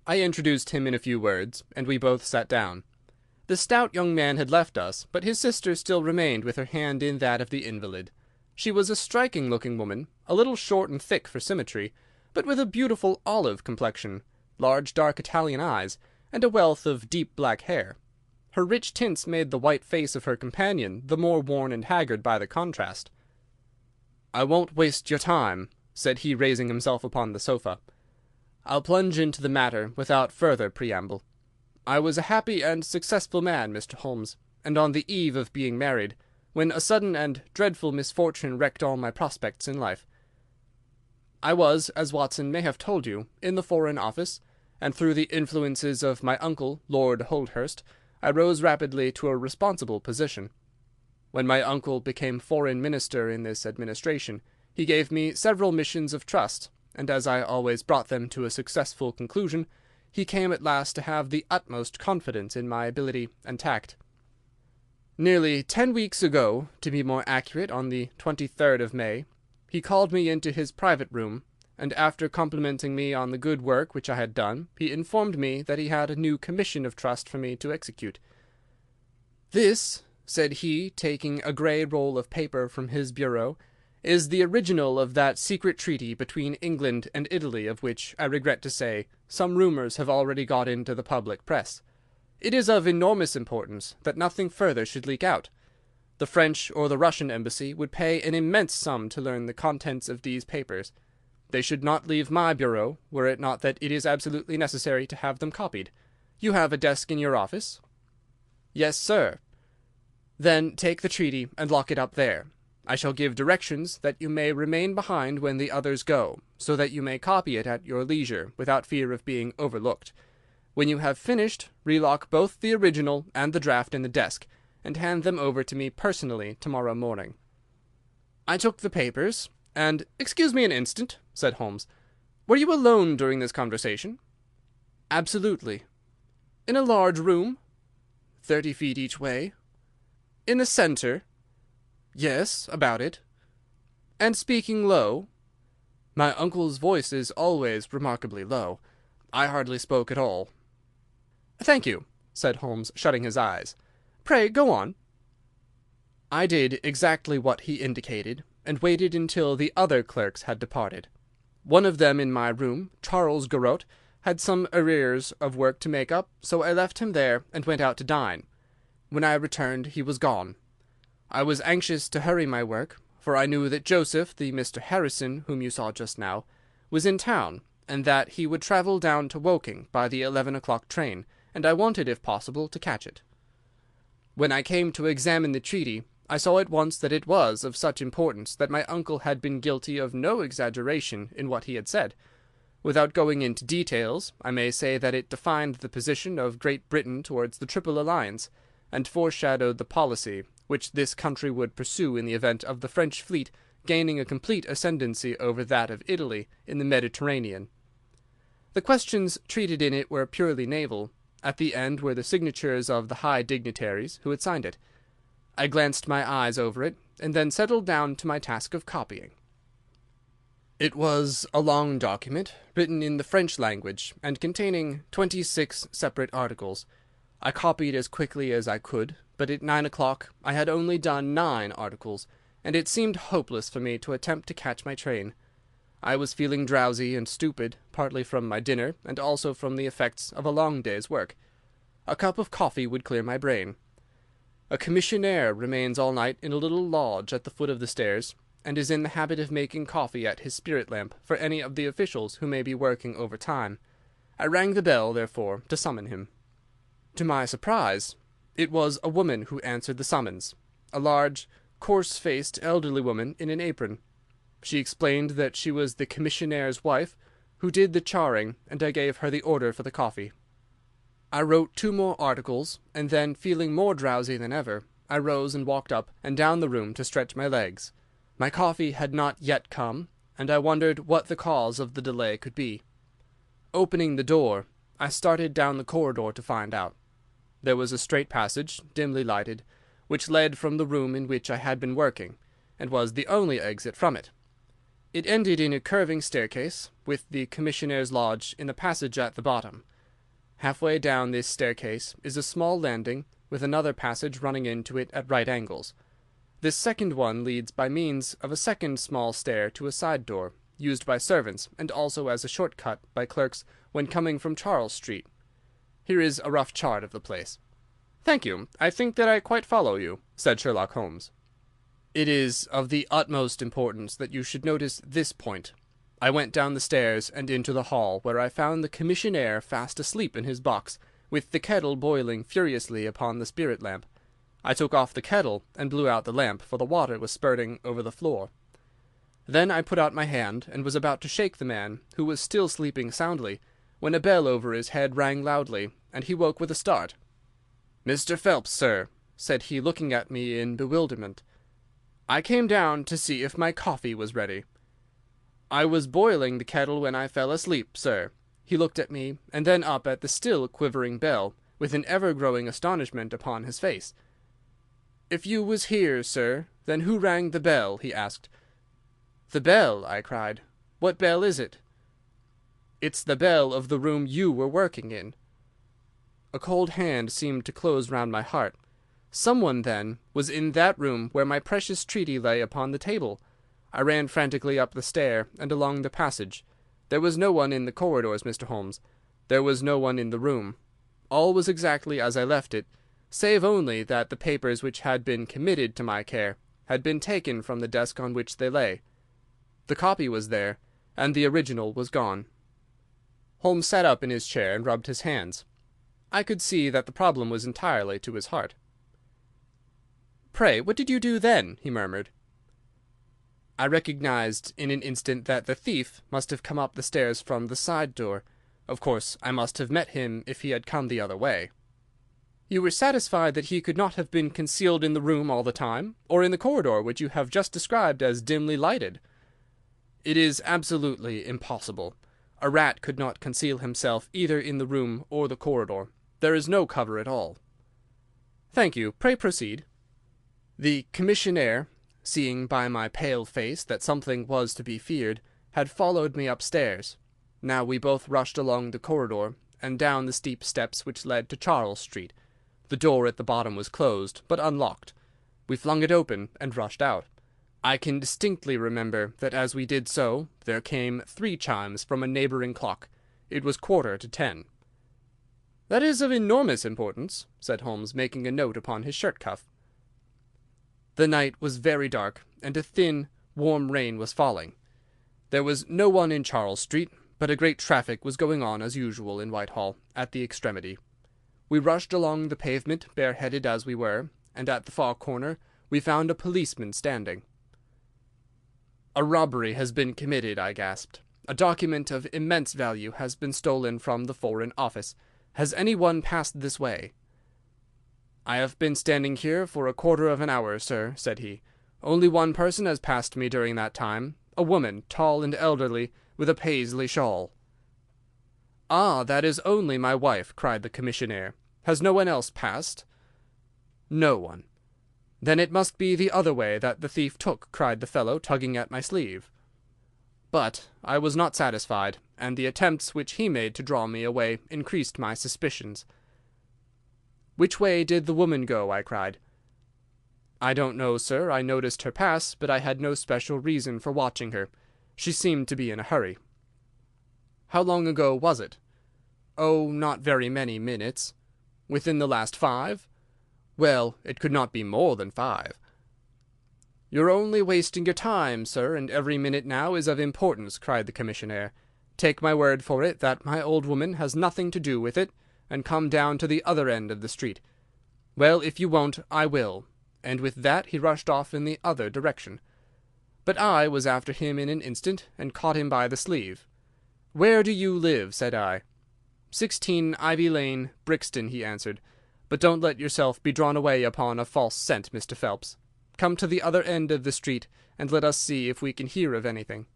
I introduced him in a few words, and we both sat down. The stout young man had left us, but his sister still remained with her hand in that of the invalid. She was a striking-looking woman, a little short and thick for symmetry, but with a beautiful olive complexion, large dark Italian eyes, and a wealth of deep black hair. Her rich tints made the white face of her companion the more worn and haggard by the contrast. "I won't waste your time," said he, raising himself upon the sofa. "I'll plunge into the matter without further preamble. I was a happy and successful man, Mr. Holmes, and on the eve of being married, when a sudden and dreadful misfortune wrecked all my prospects in life. I was, as Watson may have told you, in the Foreign Office, and through the influences of my uncle, Lord Holdhurst, I rose rapidly to a responsible position. When my uncle became Foreign Minister in this administration, he gave me several missions of trust, and as I always brought them to a successful conclusion, he came at last to have the utmost confidence in my ability and tact. Nearly 10 weeks ago, to be more accurate, on the 23rd of May, he called me into his private room, and after complimenting me on the good work which I had done, he informed me that he had a new commission of trust for me to execute. "This," said he, taking a grey roll of paper from his bureau, "is the original of that secret treaty between England and Italy of which, I regret to say, some rumours have already got into the public press. It is of enormous importance that nothing further should leak out. The French or the Russian embassy would pay an immense sum to learn the contents of these papers. They should not leave my bureau, were it not that it is absolutely necessary to have them copied. You have a desk in your office?" "Yes, sir." "Then take the treaty and lock it up there. I shall give directions that you may remain behind when the others go, so that you may copy it at your leisure without fear of being overlooked. When you have finished, relock both the original and the draft in the desk, and hand them over to me personally tomorrow morning." I took the papers, and— "Excuse me an instant," said Holmes. "Were you alone during this conversation?" "Absolutely." "In a large room?" 30 feet each way." "In the centre?" "Yes, about it." "And speaking low?" "My uncle's voice is always remarkably low. I hardly spoke at all." "Thank you," said Holmes, shutting his eyes. "Pray go on." I did exactly what he indicated, and waited until the other clerks had departed. One of them in my room, Charles Garrot, had some arrears of work to make up, so I left him there and went out to dine. When I returned he was gone. I was anxious to hurry my work, for I knew that Joseph, the Mr. Harrison whom you saw just now, was in town, and that he would travel down to Woking by the 11 o'clock train, and I wanted, if possible, to catch it. When I came to examine the treaty, I saw at once that it was of such importance that my uncle had been guilty of no exaggeration in what he had said. Without going into details, I may say that it defined the position of Great Britain towards the Triple Alliance, and foreshadowed the policy which this country would pursue in the event of the French fleet gaining a complete ascendancy over that of Italy in the Mediterranean. The questions treated in it were purely naval. At the end were the signatures of the high dignitaries who had signed it. I glanced my eyes over it, and then settled down to my task of copying. It was a long document, written in the French language, and containing 26 separate articles. I copied as quickly as I could, but at 9 o'clock I had only done 9 articles, and it seemed hopeless for me to attempt to catch my train. I was feeling drowsy and stupid, partly from my dinner, and also from the effects of a long day's work. A cup of coffee would clear my brain. A commissionaire remains all night in a little lodge at the foot of the stairs, and is in the habit of making coffee at his spirit lamp for any of the officials who may be working overtime. I rang the bell, therefore, to summon him. To my surprise, it was a woman who answered the summons, a large, coarse-faced, elderly woman in an apron. She explained that she was the commissionnaire's wife, who did the charring, and I gave her the order for the coffee. I wrote 2 more articles, and then, feeling more drowsy than ever, I rose and walked up and down the room to stretch my legs. My coffee had not yet come, and I wondered what the cause of the delay could be. Opening the door, I started down the corridor to find out. There was a straight passage, dimly lighted, which led from the room in which I had been working, and was the only exit from it. It ended in a curving staircase, with the commissionnaire's lodge in the passage at the bottom. Halfway down this staircase is a small landing, with another passage running into it at right angles. This second one leads by means of a second small stair to a side door, used by servants, and also as a short cut by clerks when coming from Charles Street. Here is a rough chart of the place. "Thank you. I think that I quite follow you," said Sherlock Holmes. "It is of the utmost importance that you should notice this point." I went down the stairs and into the hall, where I found the commissionaire fast asleep in his box, with the kettle boiling furiously upon the spirit lamp. I took off the kettle and blew out the lamp, for the water was spurting over the floor. Then I put out my hand, and was about to shake the man, who was still sleeping soundly, when a bell over his head rang loudly, and he woke with a start. "Mr. Phelps, sir," said he, looking at me in bewilderment. "I came down to see if my coffee was ready." "I was boiling the kettle when I fell asleep, sir." He looked at me, and then up at the still quivering bell, with an ever-growing astonishment upon his face. "If you was here, sir, then who rang the bell?" he asked. "The bell!" I cried. "What bell is it?" "It's the bell of the room you were working in." A cold hand seemed to close round my heart. Someone, then, was in that room where my precious treaty lay upon the table. I ran frantically up the stair and along the passage. There was no one in the corridors, Mr. Holmes. There was no one in the room. All was exactly as I left it, save only that the papers which had been committed to my care had been taken from the desk on which they lay. The copy was there, and the original was gone. Holmes sat up in his chair and rubbed his hands. I could see that the problem was entirely to his heart. "Pray, what did you do then?" he murmured. I recognized in an instant that the thief must have come up the stairs from the side door. Of course, I must have met him if he had come the other way. "You were satisfied that he could not have been concealed in the room all the time, or in the corridor which you have just described as dimly lighted?" "It is absolutely impossible. A rat could not conceal himself either in the room or the corridor. There is no cover at all." "Thank you. Pray proceed." "The commissionaire, seeing by my pale face that something was to be feared, had followed me upstairs. Now we both rushed along the corridor and down the steep steps which led to Charles Street. The door at the bottom was closed, but unlocked. We flung it open and rushed out. I can distinctly remember that as we did so there came 3 chimes from a neighbouring clock. It was 10:15. "That is of enormous importance," said Holmes, making a note upon his shirt cuff. The night was very dark, and a thin, warm rain was falling. There was no one in Charles Street, but a great traffic was going on as usual in Whitehall, at the extremity. We rushed along the pavement, bareheaded as we were, and at the far corner we found a policeman standing. "A robbery has been committed," I gasped. "A document of immense value has been stolen from the Foreign Office. Has any one passed this way?" "I have been standing here for a quarter of an hour, sir," said he. "Only one person has passed me during that time, a woman, tall and elderly, with a Paisley shawl." "Ah, that is only my wife," cried the commissionaire. "Has no one else passed?" "No one." "Then it must be the other way that the thief took," cried the fellow, tugging at my sleeve. But I was not satisfied, and the attempts which he made to draw me away increased my suspicions. "Which way did the woman go?" I cried. "I don't know, sir. I noticed her pass, but I had no special reason for watching her. She seemed to be in a hurry." "How long ago was it?" "Oh, not very many minutes." "Within the last 5?" "Well, it could not be more than 5." "You're only wasting your time, sir, and every minute now is of importance," cried the commissionaire. "Take my word for it that my old woman has nothing to do with it, and come down to the other end of the street. Well, if you won't, I will." And with that he rushed off in the other direction. But I was after him in an instant, and caught him by the sleeve. "Where do you live?" said I. 16 Ivy Lane, Brixton," he answered. "But don't let yourself be drawn away upon a false scent, Mr. Phelps. Come to the other end of the street, and let us see if we can hear of anything."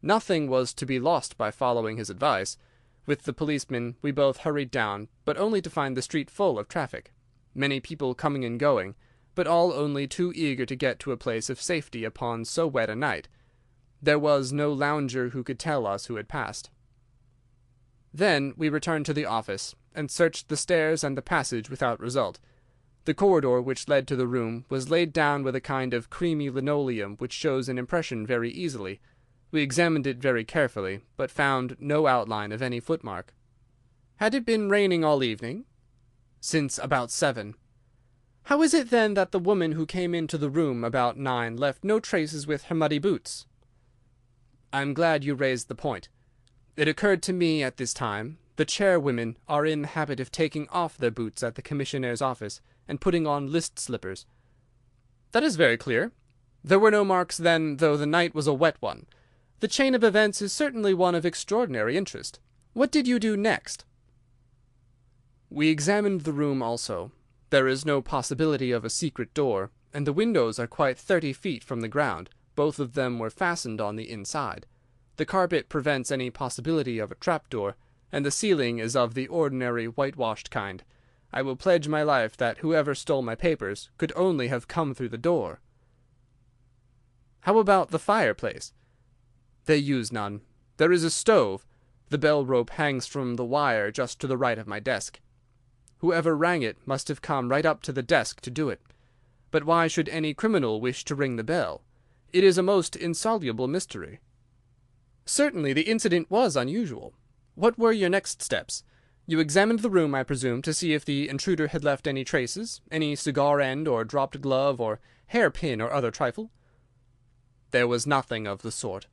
Nothing was to be lost by following his advice. With the policeman we both hurried down, but only to find the street full of traffic. Many people coming and going, but all only too eager to get to a place of safety upon so wet a night. There was no lounger who could tell us who had passed. Then we returned to the office, and searched the stairs and the passage without result. The corridor which led to the room was laid down with a kind of creamy linoleum which shows an impression very easily. We examined it very carefully, but found no outline of any footmark. "Had it been raining all evening?" "Since about 7. "How is it, then, that the woman who came into the room about 9 left no traces with her muddy boots?" "I am glad you raised the point. It occurred to me at this time. The chairwomen are in the habit of taking off their boots at the commissionnaire's office, and putting on list slippers." "That is very clear. There were no marks, then, though the night was a wet one. The chain of events is certainly one of extraordinary interest. What did you do next?" "We examined the room also. There is no possibility of a secret door, and the windows are quite 30 feet from the ground. Both of them were fastened on the inside. The carpet prevents any possibility of a trap-door, and the ceiling is of the ordinary whitewashed kind. I will pledge my life that whoever stole my papers could only have come through the door." "How about the fireplace?" "They use none. There is a stove. The bell rope hangs from the wire just to the right of my desk. Whoever rang it must have come right up to the desk to do it. But why should any criminal wish to ring the bell? It is a most insoluble mystery." "Certainly the incident was unusual. What were your next steps? You examined the room, I presume, to see if the intruder had left any traces, any cigar end or dropped glove or hair-pin or other trifle?" "There was nothing of the sort."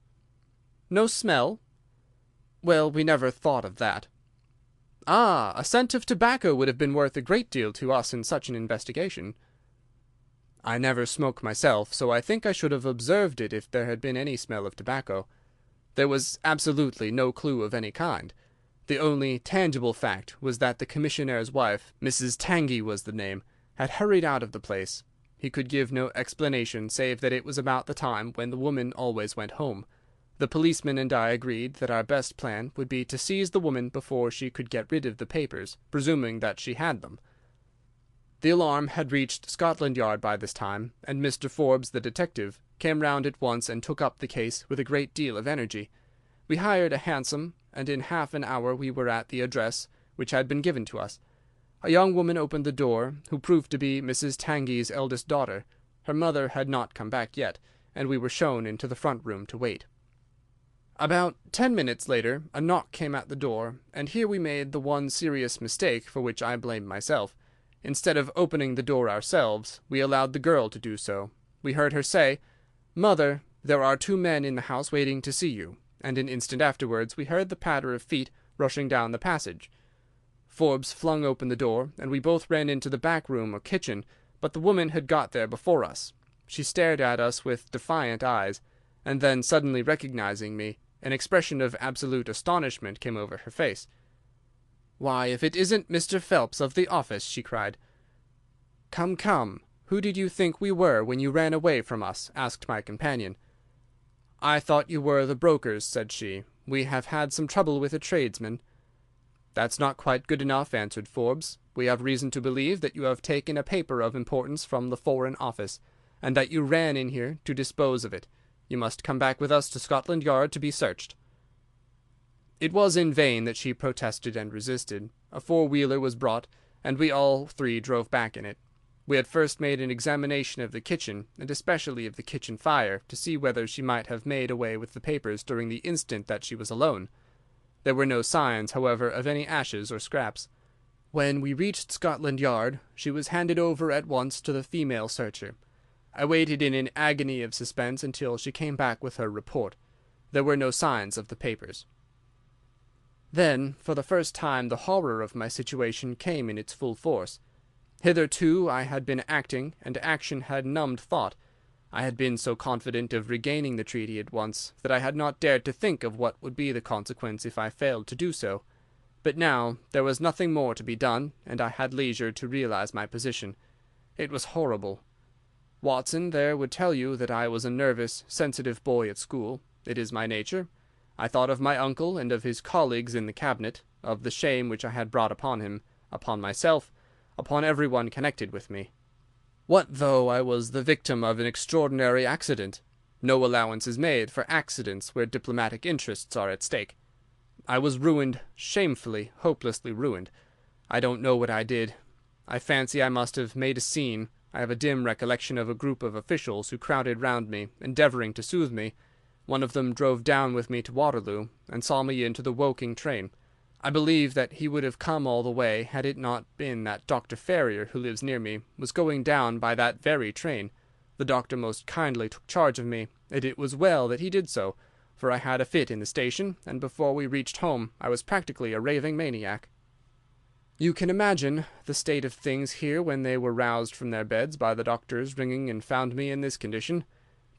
"No smell?" "Well, we never thought of that." "Ah, a scent of tobacco would have been worth a great deal to us in such an investigation." "I never smoke myself, so I think I should have observed it if there had been any smell of tobacco. There was absolutely no clue of any kind. The only tangible fact was that the commissionnaire's wife, Mrs. Tangey was the name, had hurried out of the place. He could give no explanation save that it was about the time when the woman always went home. The policeman and I agreed that our best plan would be to seize the woman before she could get rid of the papers, presuming that she had them. The alarm had reached Scotland Yard by this time, and Mr. Forbes, the detective, came round at once and took up the case with a great deal of energy. We hired a hansom, and in half an hour we were at the address which had been given to us. A young woman opened the door, who proved to be Mrs. Tangey's eldest daughter. Her mother had not come back yet, and we were shown into the front room to wait. About 10 minutes later a knock came at the door, and here we made the one serious mistake for which I blame myself. Instead of opening the door ourselves, we allowed the girl to do so. We heard her say, "Mother, there are 2 men in the house waiting to see you," and an instant afterwards we heard the patter of feet rushing down the passage. Forbes flung open the door, and we both ran into the back room or kitchen, but the woman had got there before us. She stared at us with defiant eyes, and then, suddenly recognizing me, an expression of absolute astonishment came over her face. "Why, if it isn't Mr. Phelps of the office!" she cried. "Come, come, who did you think we were when you ran away from us?" asked my companion. "I thought you were the brokers," said she. "We have had some trouble with a tradesman." "That's not quite good enough," answered Forbes. "We have reason to believe that you have taken a paper of importance from the Foreign Office, and that you ran in here to dispose of it. You must come back with us to Scotland Yard to be searched." It was in vain that she protested and resisted. A 4-wheeler was brought, and we all 3 drove back in it. We had first made an examination of the kitchen, and especially of the kitchen fire, to see whether she might have made away with the papers during the instant that she was alone. There were no signs, however, of any ashes or scraps. When we reached Scotland Yard, she was handed over at once to the female searcher. I waited in an agony of suspense until she came back with her report. There were no signs of the papers. Then, for the first time, the horror of my situation came in its full force. Hitherto I had been acting, and action had numbed thought. I had been so confident of regaining the treaty at once that I had not dared to think of what would be the consequence if I failed to do so. But now there was nothing more to be done, and I had leisure to realize my position. It was horrible. Watson there would tell you that I was a nervous, sensitive boy at school. It is my nature. I thought of my uncle and of his colleagues in the cabinet, of the shame which I had brought upon him, upon myself, upon everyone connected with me. What though I was the victim of an extraordinary accident? No allowance is made for accidents where diplomatic interests are at stake. I was ruined, shamefully, hopelessly ruined. I don't know what I did. I fancy I must have made a scene. I have a dim recollection of a group of officials who crowded round me, endeavouring to soothe me. One of them drove down with me to Waterloo, and saw me into the Woking train. I believe that he would have come all the way had it not been that Dr. Ferrier, who lives near me, was going down by that very train. The doctor most kindly took charge of me, and it was well that he did so, for I had a fit in the station, and before we reached home I was practically a raving maniac. You can imagine the state of things here when they were roused from their beds by the doctor's ringing and found me in this condition.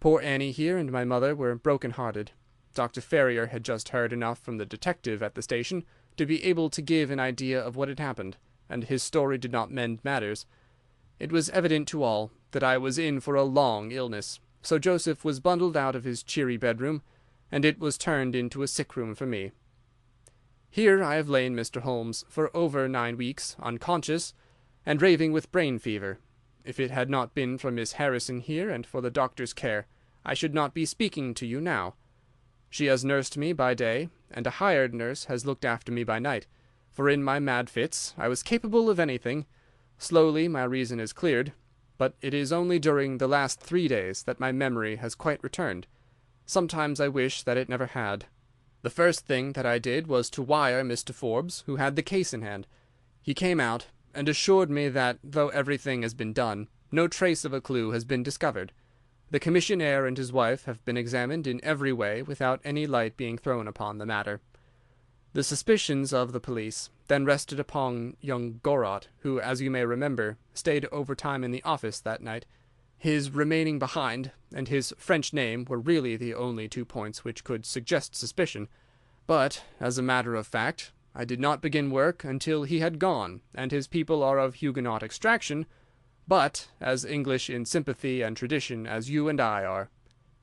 Poor Annie here and my mother were broken-hearted. Dr. Ferrier had just heard enough from the detective at the station to be able to give an idea of what had happened, and his story did not mend matters. It was evident to all that I was in for a long illness, so Joseph was bundled out of his cheery bedroom, and it was turned into a sick-room for me. Here I have lain, Mr. Holmes, for over 9 weeks, unconscious, and raving with brain fever. If it had not been for Miss Harrison here and for the doctor's care, I should not be speaking to you now. She has nursed me by day, and a hired nurse has looked after me by night, for in my mad fits I was capable of anything. Slowly my reason is cleared, but it is only during the last 3 days that my memory has quite returned. Sometimes I wish that it never had. The first thing that I did was to wire Mr. Forbes, who had the case in hand. He came out, and assured me that, though everything has been done, no trace of a clue has been discovered. The commissionaire and his wife have been examined in every way without any light being thrown upon the matter. The suspicions of the police then rested upon young Gorot, who, as you may remember, stayed overtime in the office that night. His remaining behind and his French name were really the only 2 points which could suggest suspicion. But, as a matter of fact, I did not begin work until he had gone, and his people are of Huguenot extraction, but as English in sympathy and tradition as you and I are.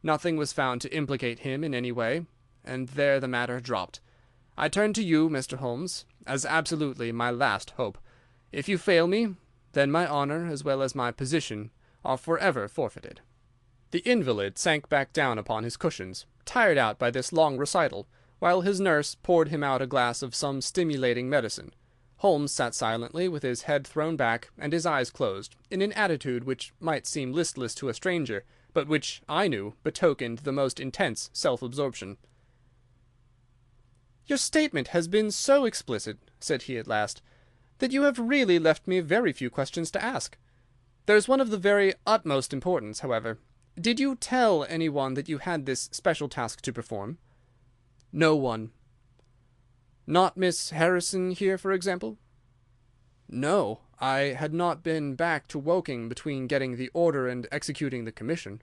Nothing was found to implicate him in any way, and there the matter dropped. I turn to you, Mr. Holmes, as absolutely my last hope. If you fail me, then my honour as well as my position are forever forfeited." The invalid sank back down upon his cushions, tired out by this long recital, while his nurse poured him out a glass of some stimulating medicine. Holmes sat silently, with his head thrown back and his eyes closed, in an attitude which might seem listless to a stranger, but which, I knew, betokened the most intense self-absorption. "Your statement has been so explicit," said he at last, "that you have really left me very few questions to ask. There is one of the very utmost importance, however. Did you tell any one that you had this special task to perform?" "No one." "Not Miss Harrison here, for example?" "No. I had not been back to Woking between getting the order and executing the commission."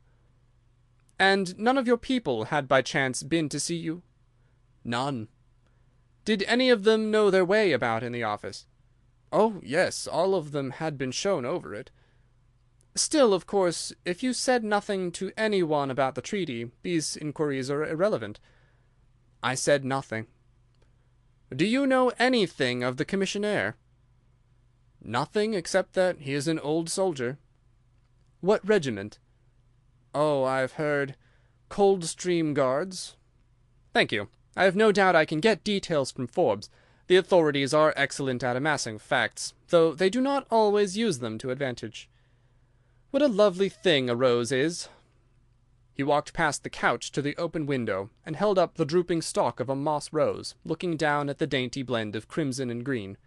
"And none of your people had by chance been to see you?" "None." "Did any of them know their way about in the office?" "Oh, yes, all of them had been shown over it." "Still, of course, if you said nothing to any one about the treaty, these inquiries are irrelevant." "I said nothing." "Do you know anything of the commissionaire?" "Nothing, except that he is an old soldier." "What regiment?" "Oh, I've heard Coldstream Guards." "Thank you. I have no doubt I can get details from Forbes. The authorities are excellent at amassing facts, though they do not always use them to advantage. What a lovely thing a rose is!" He walked past the couch to the open window, and held up the drooping stalk of a moss rose, looking down at the dainty blend of crimson and green.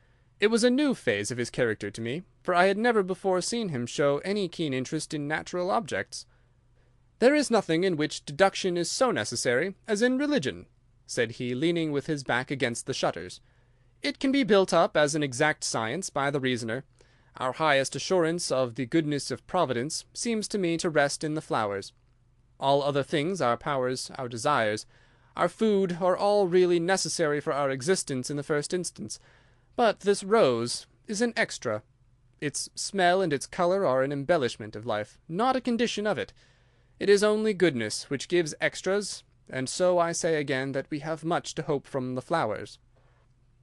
It was a new phase of his character to me, for I had never before seen him show any keen interest in natural objects. "There is nothing in which deduction is so necessary as in religion," said he, leaning with his back against the shutters. "It can be built up as an exact science by the reasoner. Our highest assurance of the goodness of Providence seems to me to rest in the flowers. All other things, our powers, our desires, our food, are all really necessary for our existence in the first instance. But this rose is an extra. Its smell and its colour are an embellishment of life, not a condition of it. It is only goodness which gives extras, and so I say again that we have much to hope from the flowers."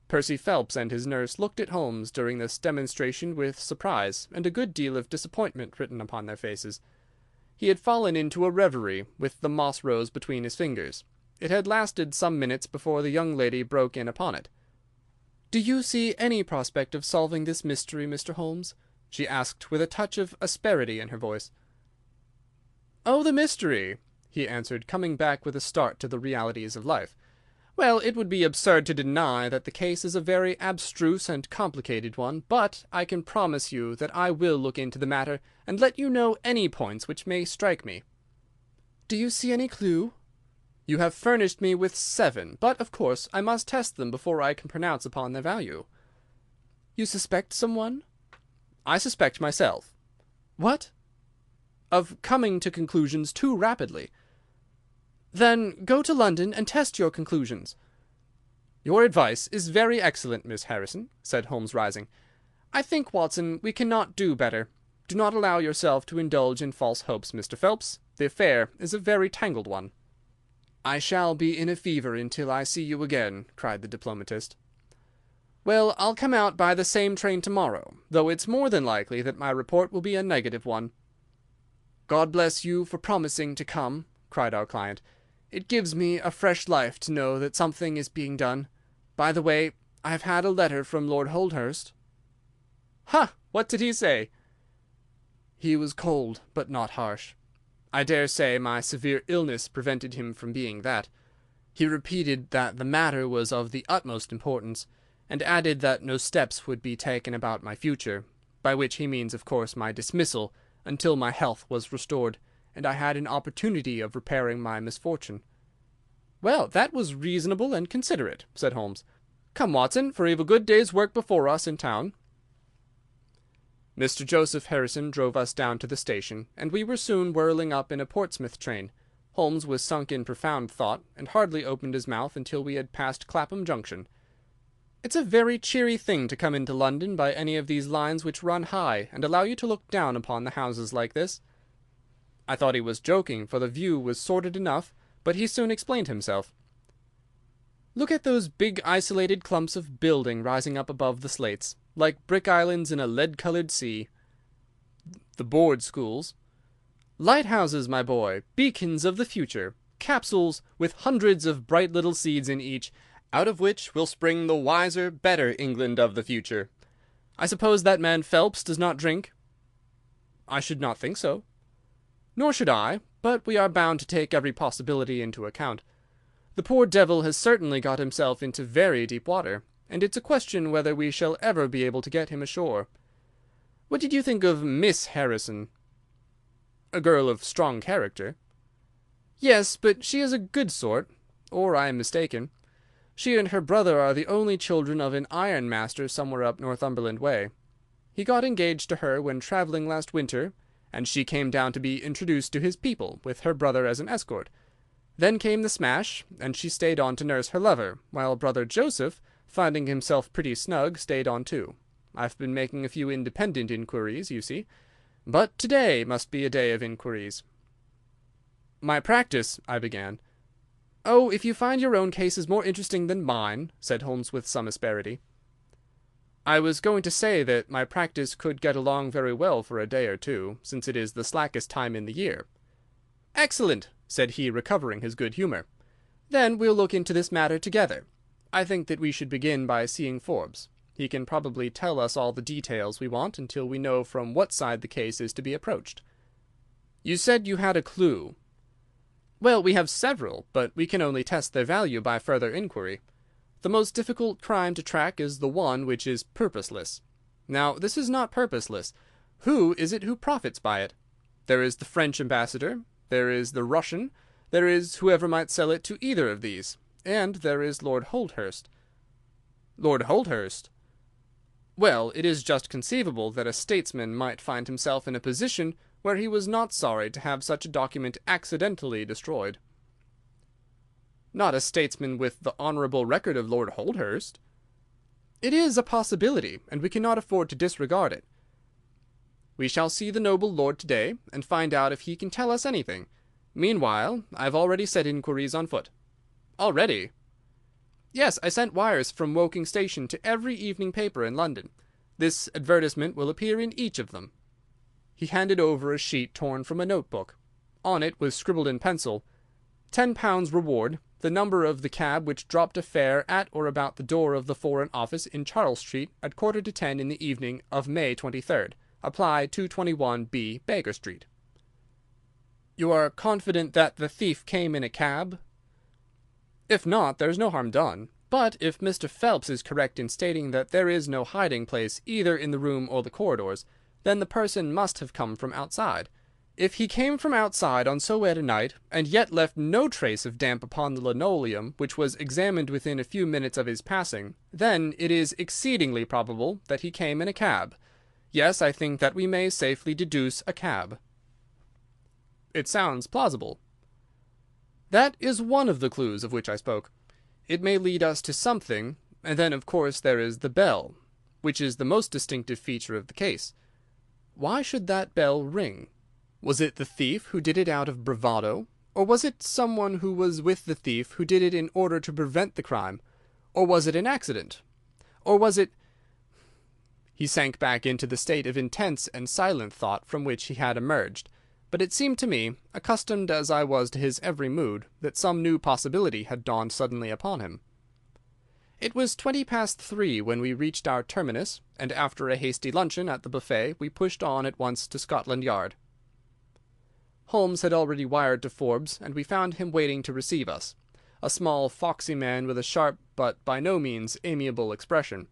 Percy Phelps and his nurse looked at Holmes during this demonstration with surprise and a good deal of disappointment written upon their faces. He had fallen into a reverie, with the moss rose between his fingers. It had lasted some minutes before the young lady broke in upon it. "Do you see any prospect of solving this mystery, Mr. Holmes?" she asked, with a touch of asperity in her voice. "Oh, the mystery," he answered, coming back with a start to the realities of life. "Well, it would be absurd to deny that the case is a very abstruse and complicated one, but I can promise you that I will look into the matter and let you know any points which may strike me." "Do you see any clue?" "You have furnished me with 7, but, of course, I must test them before I can pronounce upon their value." "You suspect someone?" "I suspect myself." "What?" "Of coming to conclusions too rapidly." "Then go to London and test your conclusions." "Your advice is very excellent, Miss Harrison," said Holmes, rising. "I think, Watson, we cannot do better. Do not allow yourself to indulge in false hopes, Mr. Phelps. The affair is a very tangled one." "I shall be in a fever until I see you again," cried the diplomatist. "Well, I'll come out by the same train tomorrow, though it's more than likely that my report will be a negative one." "God bless you for promising to come," cried our client. "It gives me a fresh life to know that something is being done. By the way, I have had a letter from Lord Holdhurst." "Ha! What did he say?" "He was cold, but not harsh. I dare say my severe illness prevented him from being that. He repeated that the matter was of the utmost importance, and added that no steps would be taken about my future, by which he means, of course, my dismissal, until my health was restored, and I had an opportunity of repairing my misfortune." "Well, that was reasonable and considerate," said Holmes. "Come, Watson, for we've a good day's work before us in town." Mr. Joseph Harrison drove us down to the station, and we were soon whirling up in a Portsmouth train. Holmes was sunk in profound thought, and hardly opened his mouth until we had passed Clapham Junction. "It's a very cheery thing to come into London by any of these lines which run high and allow you to look down upon the houses like this." I thought he was joking, for the view was sordid enough, but he soon explained himself. "Look at those big isolated clumps of building rising up above the slates, like brick islands in a lead-coloured sea. The board schools. Lighthouses, my boy, beacons of the future, capsules with hundreds of bright little seeds in each, out of which will spring the wiser, better England of the future. I suppose that man Phelps does not drink?" "I should not think so." "Nor should I, but we are bound to take every possibility into account. The poor devil has certainly got himself into very deep water, and it's a question whether we shall ever be able to get him ashore. What did you think of Miss Harrison?" "A girl of strong character." "Yes, but she is a good sort, or I am mistaken. She and her brother are the only children of an ironmaster somewhere up Northumberland way. He got engaged to her when travelling last winter, and she came down to be introduced to his people, with her brother as an escort. Then came the smash, and she stayed on to nurse her lover, while brother Joseph, finding himself pretty snug, stayed on too. I've been making a few independent inquiries, you see. But to-day must be a day of inquiries." "My practice—" I began. "Oh, if you find your own cases more interesting than mine," said Holmes with some asperity. "I was going to say that my practice could get along very well for a day or two, since it is the slackest time in the year." "Excellent," said he, recovering his good humour. "Then we'll look into this matter together. I think that we should begin by seeing Forbes. He can probably tell us all the details we want until we know from what side the case is to be approached." "You said you had a clue." "Well, we have several, but we can only test their value by further inquiry. The most difficult crime to track is the one which is purposeless. Now, this is not purposeless. Who is it who profits by it? There is the French ambassador, there is the Russian, there is whoever might sell it to either of these, and there is Lord Holdhurst. Lord Holdhurst? Well, it is just conceivable that a statesman might find himself in a position where he was not sorry to have such a document accidentally destroyed. Not a statesman with the honourable record of Lord Holdhurst. It is a possibility, and we cannot afford to disregard it. We shall see the noble lord to-day, and find out if he can tell us anything. Meanwhile, I have already set inquiries on foot. Already? Yes, I sent wires from Woking Station to every evening paper in London. This advertisement will appear in each of them. He handed over a sheet torn from a notebook. On it was scribbled in pencil, £10 reward, the number of the cab which dropped a fare at or about the door of the Foreign Office in Charles Street at 10:15 in the evening of May 23rd. Apply 221B Baker Street. You are confident that the thief came in a cab? If not, there is no harm done. But if Mr. Phelps is correct in stating that there is no hiding place either in the room or the corridors, then the person must have come from outside. If he came from outside on so wet a night, and yet left no trace of damp upon the linoleum, which was examined within a few minutes of his passing, then it is exceedingly probable that he came in a cab. Yes, I think that we may safely deduce a cab. It sounds plausible. That is one of the clues of which I spoke. It may lead us to something, and then, of course, there is the bell, which is the most distinctive feature of the case. Why should that bell ring? Was it the thief who did it out of bravado? Or was it someone who was with the thief who did it in order to prevent the crime? Or was it an accident? Or was it— He sank back into the state of intense and silent thought from which he had emerged, but it seemed to me, accustomed as I was to his every mood, that some new possibility had dawned suddenly upon him. It was 3:20 when we reached our terminus, and after a hasty luncheon at the buffet we pushed on at once to Scotland Yard. Holmes had already wired to Forbes, and we found him waiting to receive us, a small foxy man with a sharp but by no means amiable expression.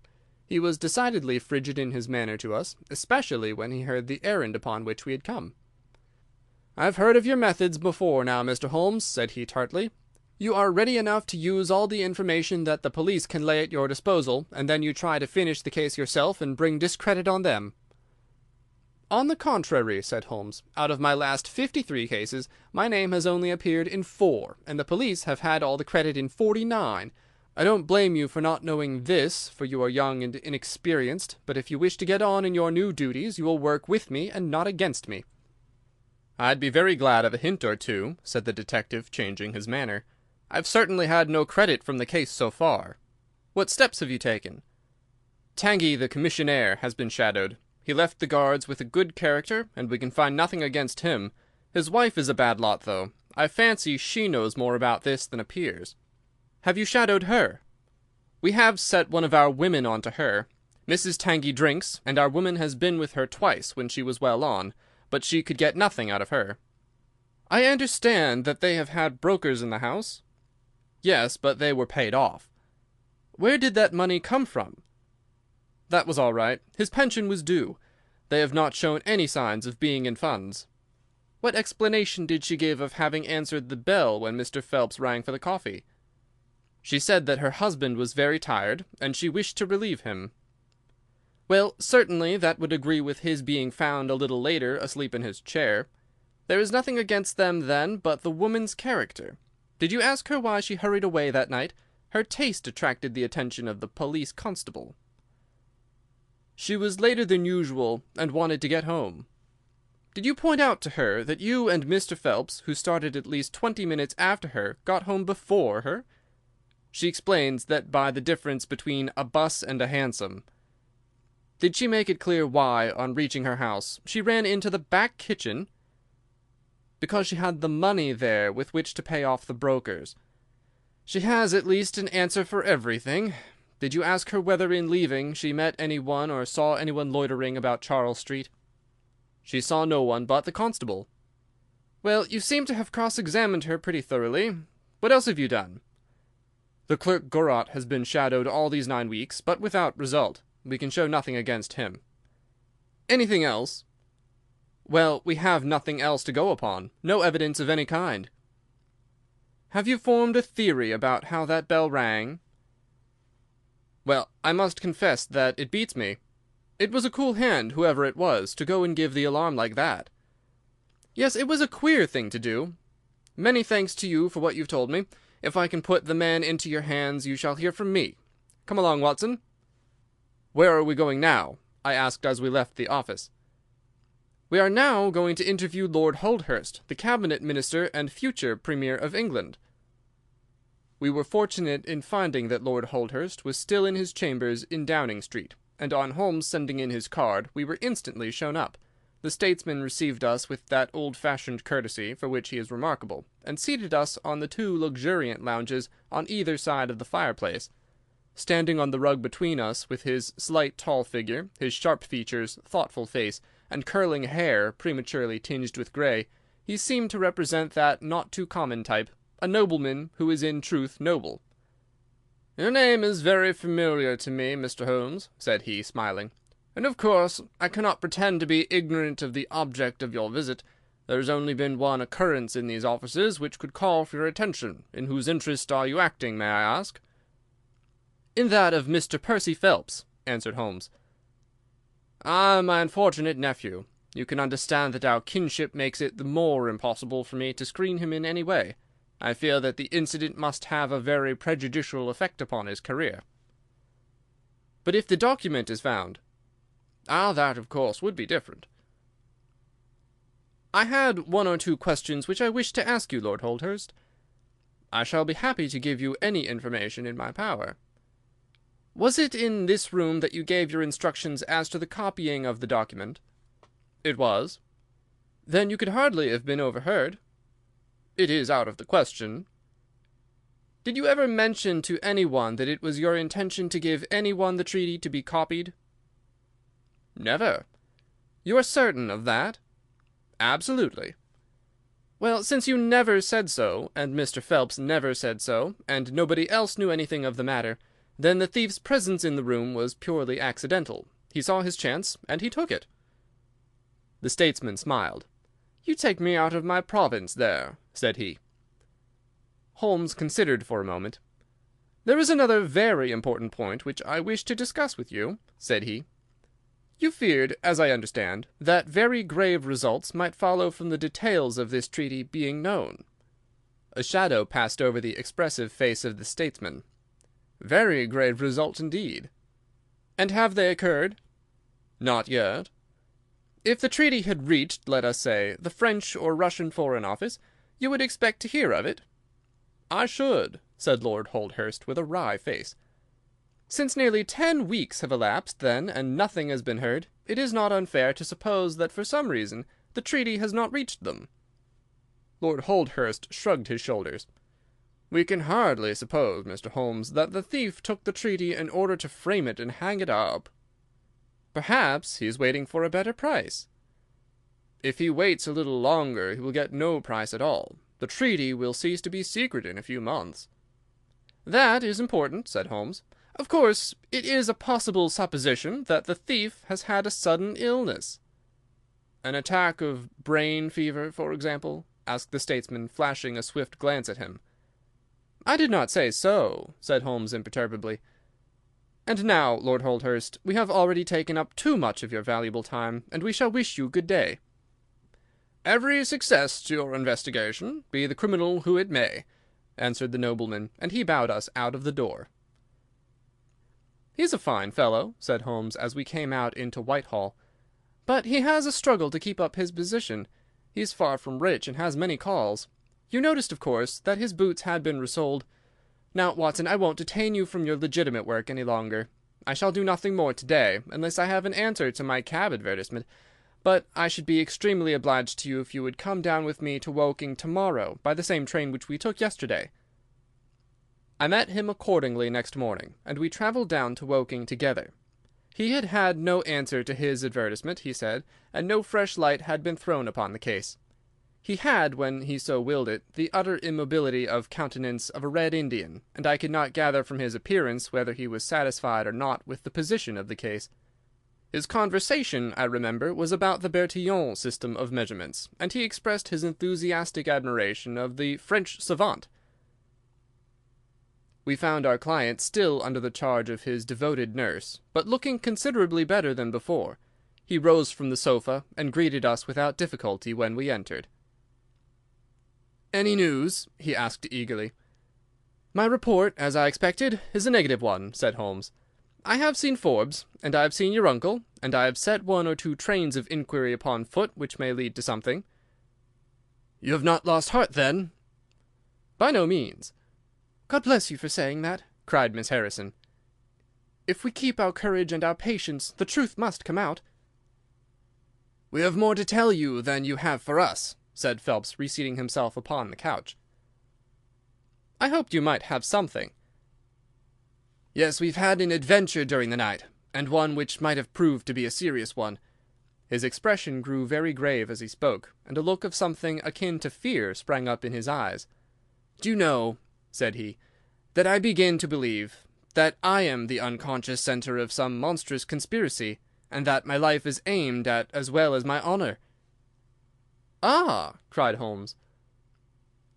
He was decidedly frigid in his manner to us, especially when he heard the errand upon which we had come. "I've heard of your methods before now, Mr. Holmes," said he tartly. "You are ready enough to use all the information that the police can lay at your disposal, and then you try to finish the case yourself and bring discredit on them." "On the contrary," said Holmes, "out of my last 53 cases, my name has only appeared in 4, and the police have had all the credit in 49. I don't blame you for not knowing this, for you are young and inexperienced, but if you wish to get on in your new duties, you will work with me and not against me." "I'd be very glad of a hint or two," said the detective, changing his manner. "I've certainly had no credit from the case so far. What steps have you taken?" "Tanguy, the commissionaire, has been shadowed. He left the Guards with a good character, and we can find nothing against him. His wife is a bad lot, though. I fancy she knows more about this than appears." "Have you shadowed her?" "We have set one of our women on to her. Mrs. Tanguy drinks, and our woman has been with her twice when she was well on, but she could get nothing out of her." "I understand that they have had brokers in the house?" "Yes, but they were paid off." "Where did that money come from?" "That was all right. His pension was due. They have not shown any signs of being in funds." "What explanation did she give of having answered the bell when Mr. Phelps rang for the coffee?" "She said that her husband was very tired, and she wished to relieve him." "Well, certainly that would agree with his being found a little later asleep in his chair. There is nothing against them, then, but the woman's character. Did you ask her why she hurried away that night? Her taste attracted the attention of the police constable." "She was later than usual, and wanted to get home." "Did you point out to her that you and Mr. Phelps, who started at least 20 minutes after her, got home before her?" "She explains that by the difference between a bus and a hansom." "Did she make it clear why, on reaching her house, she ran into the back kitchen?" "Because she had the money there with which to pay off the brokers." "She has at least an answer for everything. Did you ask her whether in leaving she met anyone or saw anyone loitering about Charles Street?" "She saw no one but the constable." "Well, you seem to have cross-examined her pretty thoroughly. What else have you done?" The clerk Gorot has been shadowed all these 9 weeks, but without result. We can show nothing against him." "Anything else?" "Well, we have nothing else to go upon. No evidence of any kind." "Have you formed a theory about how that bell rang?" "Well, I must confess that it beats me. It was a cool hand, whoever it was, to go and give the alarm like that." "Yes, it was a queer thing to do. Many thanks to you for what you've told me. If I can put the man into your hands, you shall hear from me. Come along, Watson." "Where are we going now?" I asked as we left the office. "We are now going to interview Lord Holdhurst, the Cabinet Minister and future Premier of England." We were fortunate in finding that Lord Holdhurst was still in his chambers in Downing Street, and on Holmes sending in his card, we were instantly shown up. The statesman received us with that old-fashioned courtesy for which he is remarkable, and seated us on the 2 luxuriant lounges on either side of the fireplace. Standing on the rug between us, with his slight tall figure, his sharp features, thoughtful face, and curling hair prematurely tinged with grey, he seemed to represent that not too common type, a nobleman who is in truth noble. "Your name is very familiar to me, Mr. Holmes," said he, smiling, "and of course I cannot pretend to be ignorant of the object of your visit. There has only been one occurrence in these offices which could call for your attention. In whose interest are you acting, may I ask?" "In that of Mr. Percy Phelps," answered Holmes. "Ah, my unfortunate nephew. You can understand that our kinship makes it the more impossible for me to screen him in any way. I fear that the incident must have a very prejudicial effect upon his career." "But if the document is found?" "Ah, that, of course, would be different." "I had 1 or 2 questions which I wished to ask you, Lord Holdhurst." "I shall be happy to give you any information in my power." "Was it in this room that you gave your instructions as to the copying of the document?" "It was." "Then you could hardly have been overheard." "It is out of the question." "Did you ever mention to anyone that it was your intention to give anyone the treaty to be copied?" "Never." "You are certain of that?" "Absolutely." "Well, since you never said so, and Mr. Phelps never said so, and nobody else knew anything of the matter, then the thief's presence in the room was purely accidental. He saw his chance, and he took it." The statesman smiled. "You take me out of my province there," said he. Holmes considered for a moment. "There is another very important point which I wish to discuss with you," said he. "You feared, as I understand, that very grave results might follow from the details of this treaty being known." A shadow passed over the expressive face of the statesman. "Very grave results indeed." "And have they occurred?" "Not yet." "If the treaty had reached, let us say, the French or Russian Foreign Office, you would expect to hear of it?" "I should," said Lord Holdhurst, with a wry face. "Since nearly 10 weeks have elapsed, then, and nothing has been heard, it is not unfair to suppose that for some reason the treaty has not reached them." Lord Holdhurst shrugged his shoulders. "We can hardly suppose, Mr. Holmes, that the thief took the treaty in order to frame it and hang it up." "Perhaps he is waiting for a better price." "If he waits a little longer he will get no price at all. The treaty will cease to be secret in a few months." "That is important," said Holmes. "Of course, it is a possible supposition that the thief has had a sudden illness." "An attack of brain fever, for example?" asked the statesman, flashing a swift glance at him. "I did not say so," said Holmes imperturbably. "And now, Lord Holdhurst, we have already taken up too much of your valuable time, and we shall wish you good day." "Every success to your investigation, be the criminal who it may," answered the nobleman, and he bowed us out of the door. "He's a fine fellow," said Holmes as we came out into Whitehall, "but he has a struggle to keep up his position. He's far from rich and has many calls. You noticed, of course, that his boots had been resoled. Now, Watson, I won't detain you from your legitimate work any longer. I shall do nothing more to-day, unless I have an answer to my cab advertisement, but I should be extremely obliged to you if you would come down with me to Woking to-morrow by the same train which we took yesterday." I met him accordingly next morning, and we travelled down to Woking together. He had had no answer to his advertisement, he said, and no fresh light had been thrown upon the case. He had, when he so willed it, the utter immobility of countenance of a Red Indian, and I could not gather from his appearance whether he was satisfied or not with the position of the case. His conversation, I remember, was about the Bertillon system of measurements, and he expressed his enthusiastic admiration of the French savant. We found our client still under the charge of his devoted nurse, but looking considerably better than before. He rose from the sofa and greeted us without difficulty when we entered. "Any news?" he asked eagerly. "My report, as I expected, is a negative one," said Holmes. "I have seen Forbes, and I have seen your uncle, and I have set one or two trains of inquiry upon foot which may lead to something." "You have not lost heart, then?" "By no means." "God bless you for saying that," cried Miss Harrison. "If we keep our courage and our patience, the truth must come out." "We have more to tell you than you have for us," said Phelps, reseating himself upon the couch. "I hoped you might have something." "Yes, we've had an adventure during the night, and one which might have proved to be a serious one." His expression grew very grave as he spoke, and a look of something akin to fear sprang up in his eyes. "Do you know," said he, "that I begin to believe that I am the unconscious centre of some monstrous conspiracy, and that my life is aimed at as well as my honour." "Ah!" cried Holmes.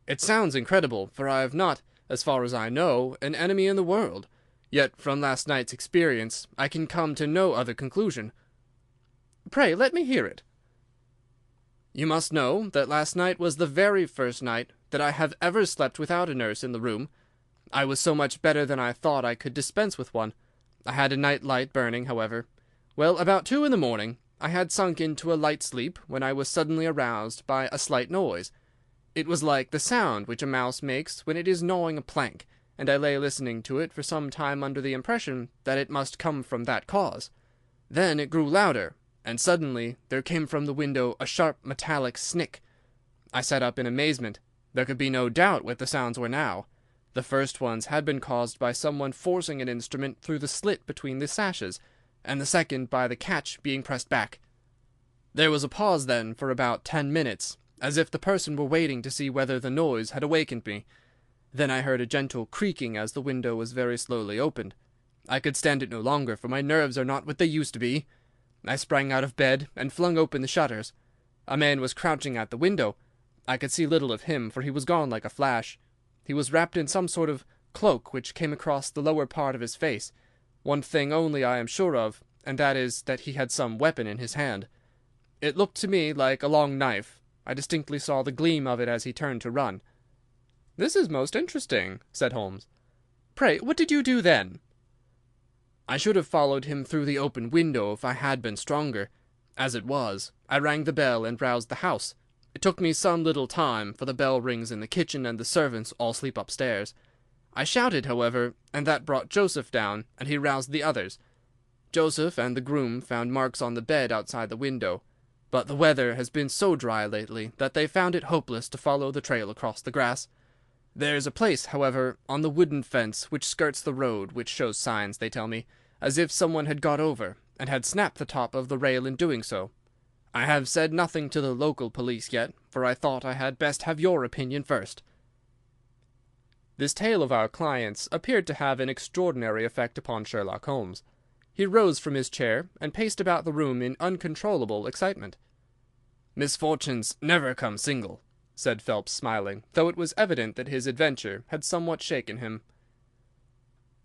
"It sounds incredible, for I have not, as far as I know, an enemy in the world. Yet from last night's experience I can come to no other conclusion." "Pray let me hear it." "You must know that last night was the very first night that I have ever slept without a nurse in the room. I was so much better than I thought I could dispense with one. I had a night light burning, however. Well, about 2 in the morning I had sunk into a light sleep when I was suddenly aroused by a slight noise. It was like the sound which a mouse makes when it is gnawing a plank, and I lay listening to it for some time under the impression that it must come from that cause. Then it grew louder, and suddenly there came from the window a sharp metallic snick. I sat up in amazement. There could be no doubt what the sounds were now. The first ones had been caused by someone forcing an instrument through the slit between the sashes, and the second by the catch being pressed back. There was a pause then for about 10 minutes, as if the person were waiting to see whether the noise had awakened me. Then I heard a gentle creaking as the window was very slowly opened. I could stand it no longer, for my nerves are not what they used to be. I sprang out of bed and flung open the shutters. A man was crouching at the window. I could see little of him, for he was gone like a flash. He was wrapped in some sort of cloak which came across the lower part of his face. One thing only I am sure of, and that is that he had some weapon in his hand. It looked to me like a long knife. I distinctly saw the gleam of it as he turned to run. "This is most interesting," said Holmes. "Pray, what did you do then?" "I should have followed him through the open window if I had been stronger. As it was, I rang the bell and roused the house. It took me some little time, for the bell rings in the kitchen and the servants all sleep upstairs. I shouted, however, and that brought Joseph down, and he roused the others. Joseph and the groom found marks on the bed outside the window, but the weather has been so dry lately that they found it hopeless to follow the trail across the grass. There's a place, however, on the wooden fence which skirts the road which shows signs, they tell me, as if someone had got over, and had snapped the top of the rail in doing so. I have said nothing to the local police yet, for I thought I had best have your opinion first." This tale of our client's appeared to have an extraordinary effect upon Sherlock Holmes. He rose from his chair and paced about the room in uncontrollable excitement. "Misfortunes never come single," said Phelps, smiling, though it was evident that his adventure had somewhat shaken him.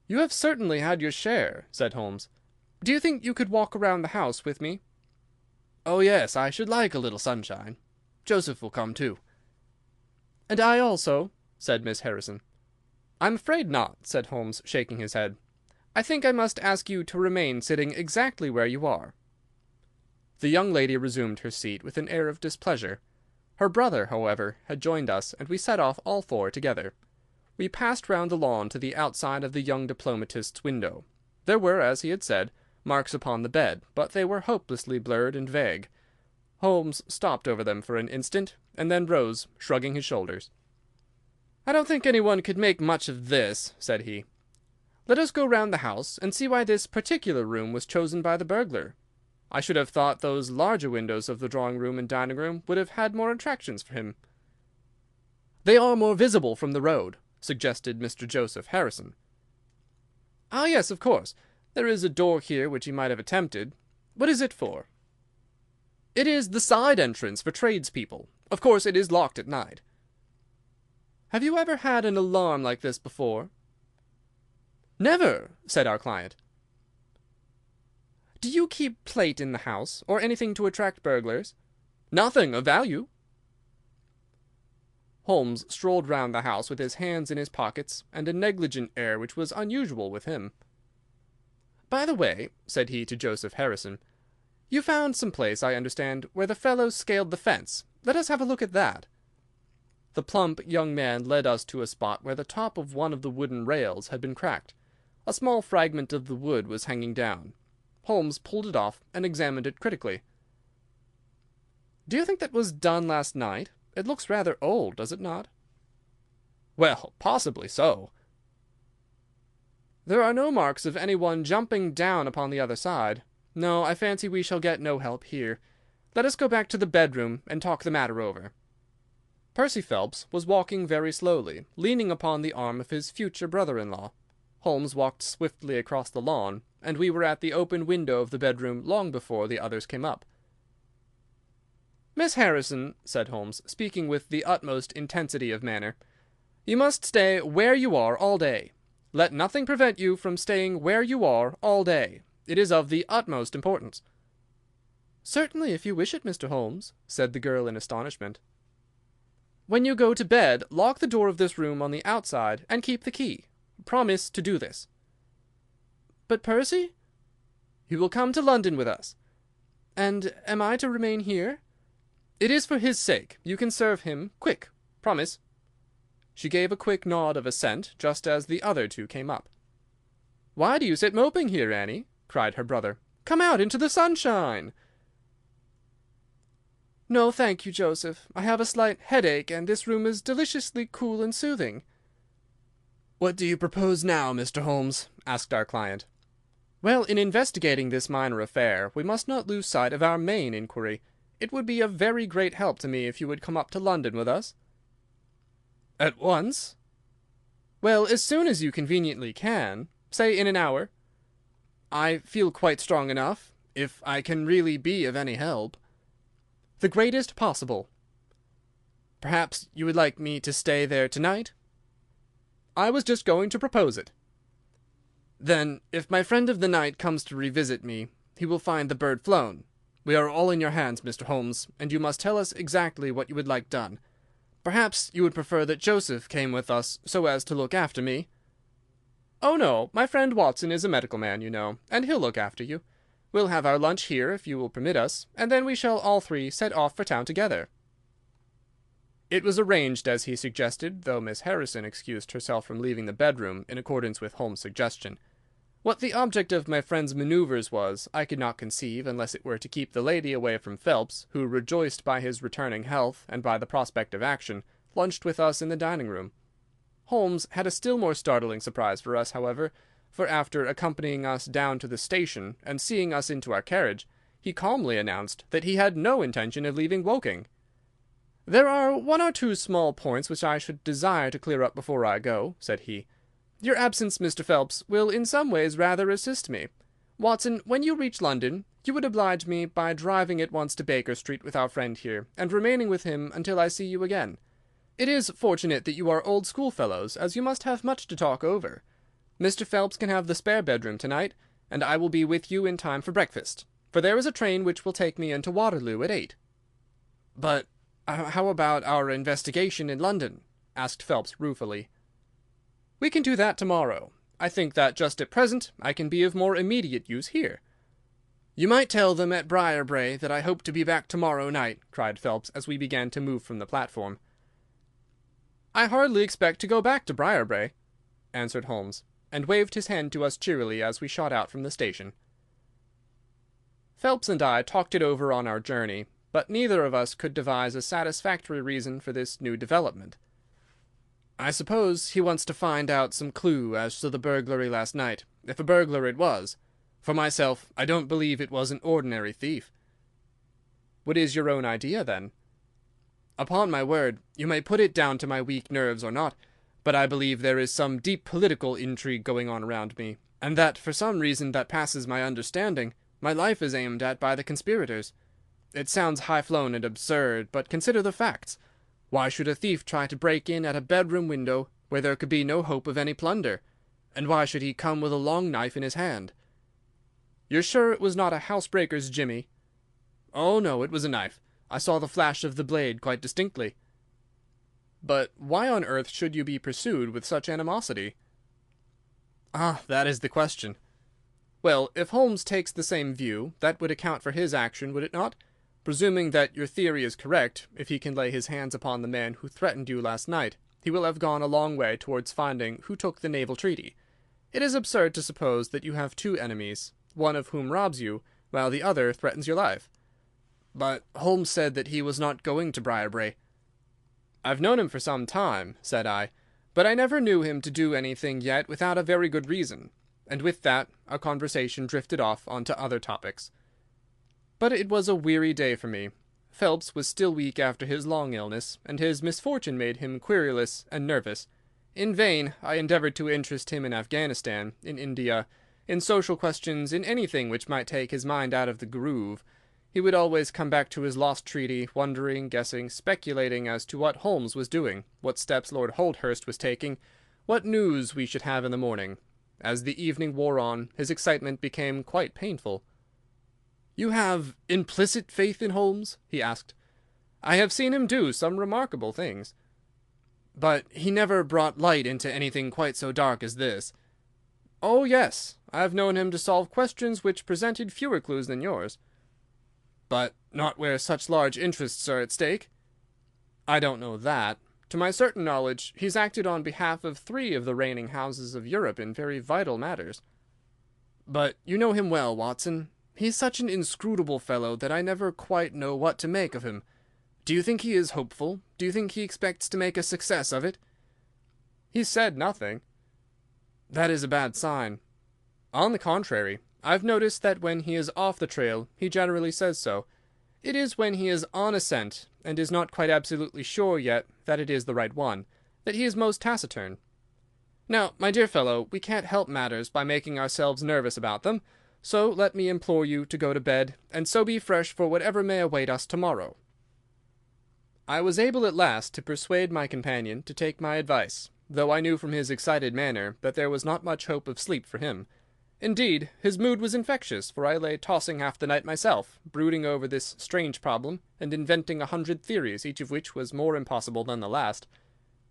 "You have certainly had your share," said Holmes. "Do you think you could walk around the house with me?" "Oh, yes, I should like a little sunshine. Joseph will come too." "And I also," said Miss Harrison. "I'm afraid not," said Holmes, shaking his head. "I think I must ask you to remain sitting exactly where you are." The young lady resumed her seat with an air of displeasure. Her brother, however, had joined us, and we set off all four together. We passed round the lawn to the outside of the young diplomatist's window. There were, as he had said, marks upon the bed, but they were hopelessly blurred and vague. Holmes stopped over them for an instant, and then rose, shrugging his shoulders. "I don't think anyone could make much of this," said he. "Let us go round the house and see why this particular room was chosen by the burglar. I should have thought those larger windows of the drawing-room and dining-room would have had more attractions for him." "They are more visible from the road," suggested Mr. Joseph Harrison. "Ah, yes, of course. There is a door here which he might have attempted. What is it for?" "It is the side entrance for tradespeople. Of course it is locked at night." "Have you ever had an alarm like this before?" "Never," said our client. "Do you keep plate in the house, or anything to attract burglars?" "Nothing of value." Holmes strolled round the house with his hands in his pockets and a negligent air which was unusual with him. "By the way," said he to Joseph Harrison, "you found some place, I understand, where the fellow scaled the fence. Let us have a look at that." The plump young man led us to a spot where the top of one of the wooden rails had been cracked. A small fragment of the wood was hanging down. Holmes pulled it off and examined it critically. "Do you think that was done last night? It looks rather old, does it not?" "Well, possibly so." "There are no marks of any one jumping down upon the other side. No, I fancy we shall get no help here. Let us go back to the bedroom and talk the matter over." Percy Phelps was walking very slowly, leaning upon the arm of his future brother-in-law. Holmes walked swiftly across the lawn, and we were at the open window of the bedroom long before the others came up. "Miss Harrison," said Holmes, speaking with the utmost intensity of manner, "you must stay where you are all day. Let nothing prevent you from staying where you are all day. It is of the utmost importance." "Certainly, if you wish it, Mr. Holmes," said the girl in astonishment. "When you go to bed, lock the door of this room on the outside and keep the key. Promise to do this." "But Percy?" "He will come to London with us." "And am I to remain here?" "It is for his sake. You can serve him. Quick. Promise." She gave a quick nod of assent just as the other two came up. "Why do you sit moping here, Annie?" cried her brother. "Come out into the sunshine." "No, thank you, Joseph. I have a slight headache, and this room is deliciously cool and soothing." "What do you propose now, Mr. Holmes?" asked our client. "Well, in investigating this minor affair, we must not lose sight of our main inquiry. It would be a very great help to me if you would come up to London with us." "At once?" "Well, as soon as you conveniently can. Say in an hour." "I feel quite strong enough, if I can really be of any help." "The greatest possible." "Perhaps you would like me to stay there tonight?" "I was just going to propose it." "Then, if my friend of the night comes to revisit me, he will find the bird flown. We are all in your hands, Mr. Holmes, and you must tell us exactly what you would like done. Perhaps you would prefer that Joseph came with us so as to look after me?" "Oh, no, my friend Watson is a medical man, you know, and he'll look after you. We'll have our lunch here, if you will permit us, and then we shall all three set off for town together." It was arranged as he suggested, though Miss Harrison excused herself from leaving the bedroom in accordance with Holmes' suggestion. What the object of my friend's manoeuvres was, I could not conceive unless it were to keep the lady away from Phelps, who, rejoiced by his returning health and by the prospect of action, lunched with us in the dining-room. Holmes had a still more startling surprise for us, however, for after accompanying us down to the station and seeing us into our carriage, he calmly announced that he had no intention of leaving Woking. "There are one or two small points which I should desire to clear up before I go," said he. "Your absence, Mr. Phelps, will in some ways rather assist me. Watson, when you reach London, you would oblige me by driving at once to Baker Street with our friend here, and remaining with him until I see you again. It is fortunate that you are old schoolfellows, as you must have much to talk over. Mr. Phelps can have the spare bedroom tonight, and I will be with you in time for breakfast, for there is a train which will take me into Waterloo at 8. "But how about our investigation in London?" asked Phelps ruefully. "We can do that tomorrow. I think that just at present I can be of more immediate use here." "You might tell them at Briarbrae that I hope to be back tomorrow night," cried Phelps as we began to move from the platform. "I hardly expect to go back to Briarbrae," answered Holmes, and waved his hand to us cheerily as we shot out from the station. Phelps and I talked it over on our journey, but neither of us could devise a satisfactory reason for this new development. "I suppose he wants to find out some clue as to the burglary last night, if a burglar it was," For myself, I don't believe it was an ordinary thief." "What is your own idea, then?" "Upon my word, you may put it down to my weak nerves or not, but I believe there is some deep political intrigue going on around me, and that, for some reason that passes my understanding, my life is aimed at by the conspirators. It sounds high-flown and absurd, but consider the facts. Why should a thief try to break in at a bedroom window where there could be no hope of any plunder? And why should he come with a long knife in his hand?" "You're sure it was not a housebreaker's jimmy?" "Oh, no, it was a knife. I saw the flash of the blade quite distinctly." "But why on earth should you be pursued with such animosity?" "Ah, that is the question. Well, if Holmes takes the same view, that would account for his action, would it not? Presuming that your theory is correct, if he can lay his hands upon the man who threatened you last night, he will have gone a long way towards finding who took the naval treaty. It is absurd to suppose that you have two enemies, one of whom robs you, while the other threatens your life." "But Holmes said that he was not going to Briarbrae." "I've known him for some time," said I, "but I never knew him to do anything yet without a very good reason." And with that our conversation drifted off on to other topics. But it was a weary day for me. Phelps was still weak after his long illness, and his misfortune made him querulous and nervous. In vain I endeavoured to interest him in Afghanistan, in India, in social questions, in anything which might take his mind out of the groove. He would always come back to his lost treaty, wondering, guessing, speculating as to what Holmes was doing, what steps Lord Holdhurst was taking, what news we should have in the morning. As the evening wore on, his excitement became quite painful. "You have implicit faith in Holmes?" he asked. "I have seen him do some remarkable things." "But he never brought light into anything quite so dark as this." "Oh, yes. I have known him to solve questions which presented fewer clues than yours." "But not where such large interests are at stake?" "I don't know that. To my certain knowledge, he's acted on behalf of 3 of the reigning houses of Europe in very vital matters." "But you know him well, Watson. He's such an inscrutable fellow that I never quite know what to make of him. Do you think he is hopeful? Do you think he expects to make a success of it?" "He's said nothing." "That is a bad sign." "On the contrary, I've noticed that when he is off the trail he generally says so. It is when he is on a scent, and is not quite absolutely sure yet that it is the right one, that he is most taciturn. Now, my dear fellow, we can't help matters by making ourselves nervous about them, so let me implore you to go to bed, and so be fresh for whatever may await us tomorrow." I was able at last to persuade my companion to take my advice, though I knew from his excited manner that there was not much hope of sleep for him. Indeed, his mood was infectious, for I lay tossing half the night myself, brooding over this strange problem, and inventing 100 theories, each of which was more impossible than the last.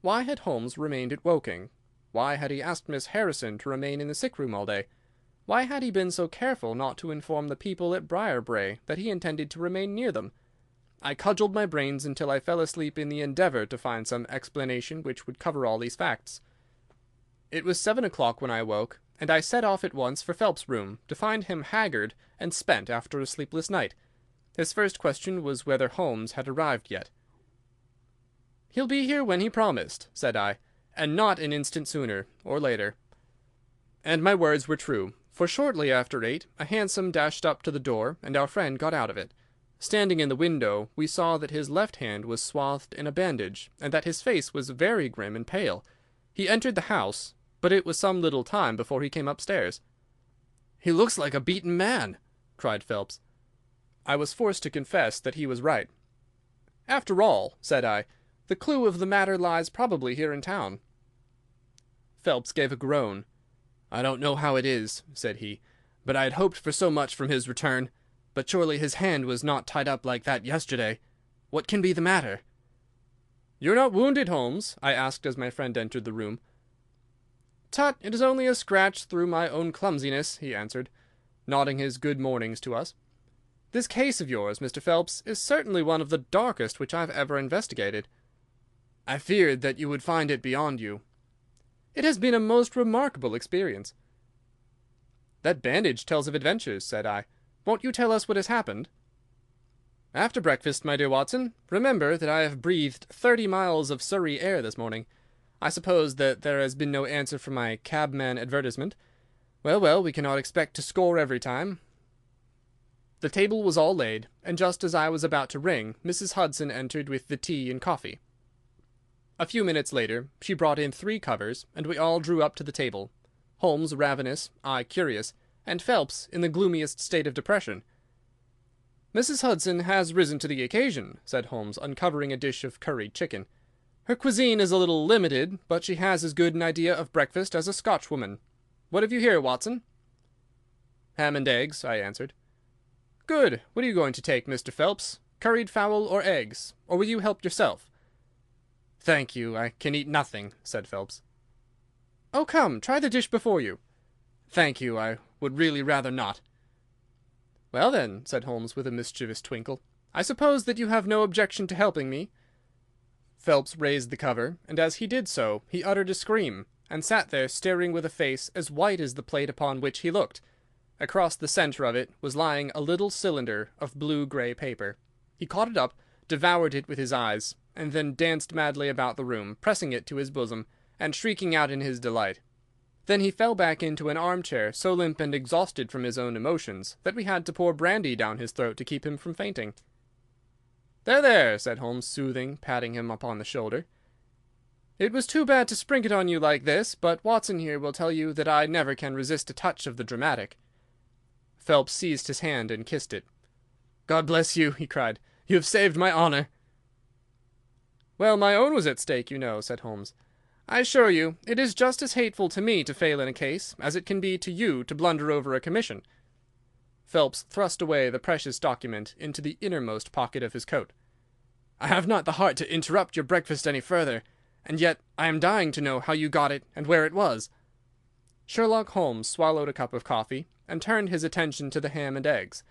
Why had Holmes remained at Woking? Why had he asked Miss Harrison to remain in the sick-room all day? Why had he been so careful not to inform the people at Briarbrae that he intended to remain near them? I cudgelled my brains until I fell asleep in the endeavour to find some explanation which would cover all these facts. It was 7 o'clock when I awoke, and I set off at once for Phelps' room, to find him haggard and spent after a sleepless night. His first question was whether Holmes had arrived yet. "He'll be here when he promised," said I, "and not an instant sooner or later." And my words were true, for shortly after 8 a hansom dashed up to the door, and our friend got out of it. Standing in the window, we saw that his left hand was swathed in a bandage, and that his face was very grim and pale. He entered the house, but it was some little time before he came upstairs. "He looks like a beaten man," cried Phelps. I was forced to confess that he was right. "After all," said I, "the clue of the matter lies probably here in town." Phelps gave a groan. "I don't know how it is," said he, "but I had hoped for so much from his return. But surely his hand was not tied up like that yesterday. What can be the matter?" "You're not wounded, Holmes?" I asked as my friend entered the room. "Tut, it is only a scratch through my own clumsiness," he answered, nodding his good mornings to us. "This case of yours, Mr. Phelps, is certainly one of the darkest which I've ever investigated." "I feared that you would find it beyond you." "It has been a most remarkable experience." "That bandage tells of adventures," said I. "Won't you tell us what has happened?" "After breakfast, my dear Watson. Remember that I have breathed 30 miles of Surrey air this morning. I suppose that there has been no answer from my cabman advertisement. Well, well, we cannot expect to score every time." The table was all laid, and just as I was about to ring, Mrs. Hudson entered with the tea and coffee. A few minutes later she brought in 3 covers, and we all drew up to the table, Holmes ravenous, I curious, and Phelps in the gloomiest state of depression. "Mrs. Hudson has risen to the occasion," said Holmes, uncovering a dish of curried chicken. "Her cuisine is a little limited, but she has as good an idea of breakfast as a Scotchwoman. What have you here, Watson?" "Ham and eggs," I answered. "Good. What are you going to take, Mr. Phelps? Curried fowl or eggs? Or will you help yourself?" "Thank you, I can eat nothing," said Phelps. "Oh, come, try the dish before you." "Thank you, I would really rather not." "Well, then," said Holmes with a mischievous twinkle, "I suppose that you have no objection to helping me." Phelps raised the cover, and as he did so he uttered a scream, and sat there staring with a face as white as the plate upon which he looked. Across the centre of it was lying a little cylinder of blue-grey paper. He caught it up, devoured it with his eyes, and then danced madly about the room, pressing it to his bosom, and shrieking out in his delight. Then he fell back into an armchair, so limp and exhausted from his own emotions that we had to pour brandy down his throat to keep him from fainting. "There, there," said Holmes, soothing, patting him upon the shoulder. "It was too bad to spring it on you like this, but Watson here will tell you that I never can resist a touch of the dramatic." Phelps seized his hand and kissed it. "God bless you," he cried. "You have saved my honour." "Well, my own was at stake, you know," said Holmes. "I assure you it is just as hateful to me to fail in a case as it can be to you to blunder over a commission." Phelps thrust away the precious document into the innermost pocket of his coat. "I have not the heart to interrupt your breakfast any further, and yet I am dying to know how you got it and where it was." Sherlock Holmes swallowed a cup of coffee, and turned his attention to the ham and eggs.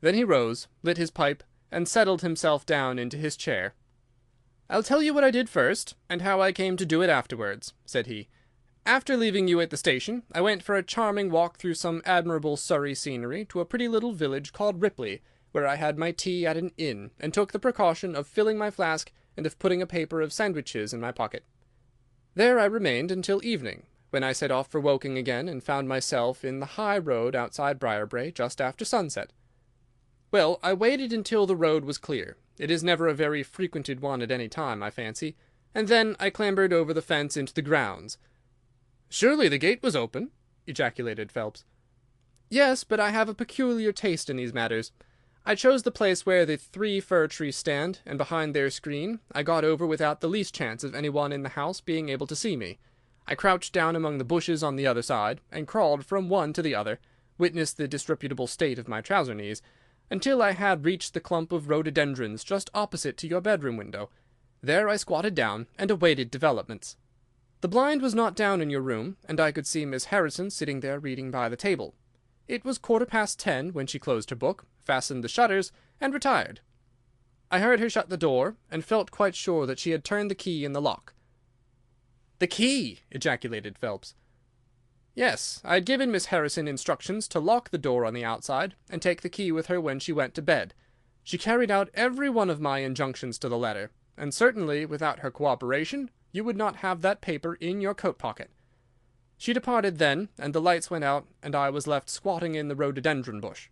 Then he rose, lit his pipe, and settled himself down into his chair. "I'll tell you what I did first, and how I came to do it afterwards," said he. "After leaving you at the station, I went for a charming walk through some admirable Surrey scenery to a pretty little village called Ripley, where I had my tea at an inn, and took the precaution of filling my flask and of putting a paper of sandwiches in my pocket. There I remained until evening, when I set off for Woking again, and found myself in the high road outside Briarbrae just after sunset. Well, I waited until the road was clear. It is never a very frequented one at any time, I fancy, and then I clambered over the fence into the grounds." "Surely the gate was open?" ejaculated Phelps. "Yes, but I have a peculiar taste in these matters. I chose the place where the 3 fir trees stand, and behind their screen I got over without the least chance of any one in the house being able to see me. I crouched down among the bushes on the other side, and crawled from one to the other, witness the disreputable state of my trouser knees, until I had reached the clump of rhododendrons just opposite to your bedroom window. There I squatted down and awaited developments. The blind was not down in your room, and I could see Miss Harrison sitting there reading by the table. It was 10:15 when she closed her book, fastened the shutters, and retired. I heard her shut the door, and felt quite sure that she had turned the key in the lock." "The key!" ejaculated Phelps. "Yes, I had given Miss Harrison instructions to lock the door on the outside, and take the key with her when she went to bed. She carried out every one of my injunctions to the letter, and certainly without her cooperation you would not have that paper in your coat pocket. She departed then, and the lights went out, and I was left squatting in the rhododendron bush.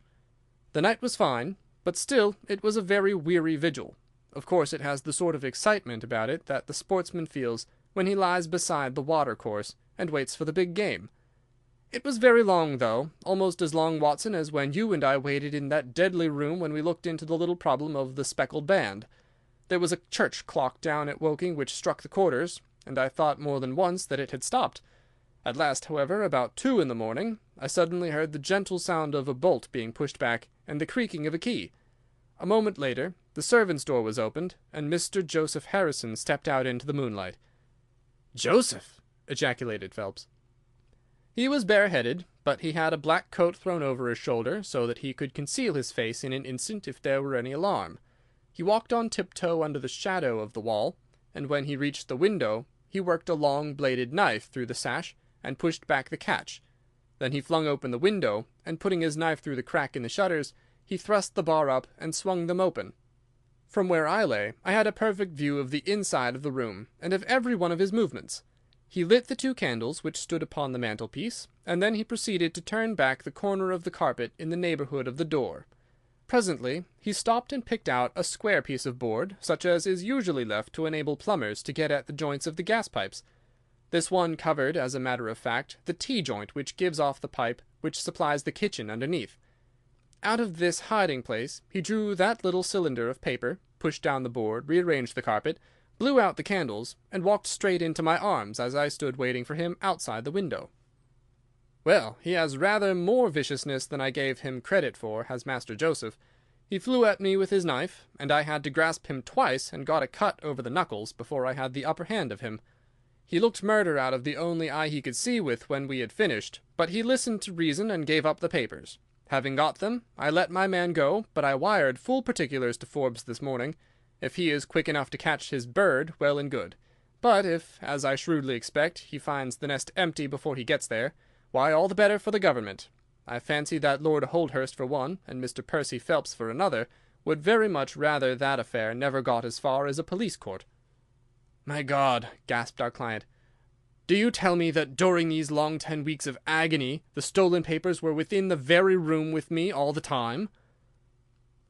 The night was fine, but still it was a very weary vigil. Of course it has the sort of excitement about it that the sportsman feels when he lies beside the water-course and waits for the big game. It was very long, though, almost as long, Watson, as when you and I waited in that deadly room when we looked into the little problem of the speckled band. There was a church clock down at Woking which struck the quarters, and I thought more than once that it had stopped. At last, however, about 2 in the morning, I suddenly heard the gentle sound of a bolt being pushed back and the creaking of a key. A moment later the servants' door was opened, and Mr. Joseph Harrison stepped out into the moonlight." "Joseph!" ejaculated Phelps. "He was bareheaded, but he had a black coat thrown over his shoulder, so that he could conceal his face in an instant if there were any alarm. He walked on tiptoe under the shadow of the wall, and when he reached the window he worked a long bladed knife through the sash and pushed back the catch. Then he flung open the window, and putting his knife through the crack in the shutters, he thrust the bar up and swung them open. From where I lay I had a perfect view of the inside of the room and of every one of his movements. He lit the 2 candles which stood upon the mantelpiece, and then he proceeded to turn back the corner of the carpet in the neighbourhood of the door. Presently he stopped and picked out a square piece of board, such as is usually left to enable plumbers to get at the joints of the gas-pipes. This one covered, as a matter of fact, the T-joint which gives off the pipe which supplies the kitchen underneath. Out of this hiding-place he drew that little cylinder of paper, pushed down the board, rearranged the carpet, blew out the candles, and walked straight into my arms as I stood waiting for him outside the window. Well, he has rather more viciousness than I gave him credit for, has Master Joseph. He flew at me with his knife, and I had to grasp him twice and got a cut over the knuckles before I had the upper hand of him. He looked murder out of the only eye he could see with when we had finished, but he listened to reason and gave up the papers. Having got them, I let my man go, but I wired full particulars to Forbes this morning. If he is quick enough to catch his bird, well and good. But if, as I shrewdly expect, he finds the nest empty before he gets there, why, all the better for the government. I fancy that Lord Holdhurst for one, and Mr. Percy Phelps for another, would very much rather that affair never got as far as a police court. "My God!" gasped our client. "Do you tell me that during these long 10 weeks of agony the stolen papers were within the very room with me all the time?"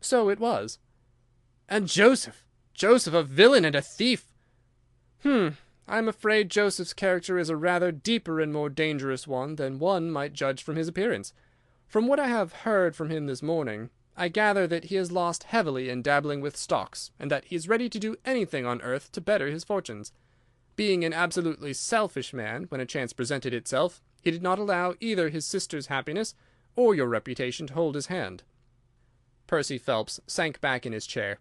"So it was." "And Joseph, a villain and a thief!" I'm afraid Joseph's character is a rather deeper and more dangerous one than one might judge from his appearance. From what I have heard from him this morning, I gather that he has lost heavily in dabbling with stocks, and that he is ready to do anything on earth to better his fortunes. Being an absolutely selfish man, when a chance presented itself, he did not allow either his sister's happiness or your reputation to hold his hand." Percy Phelps sank back in his chair.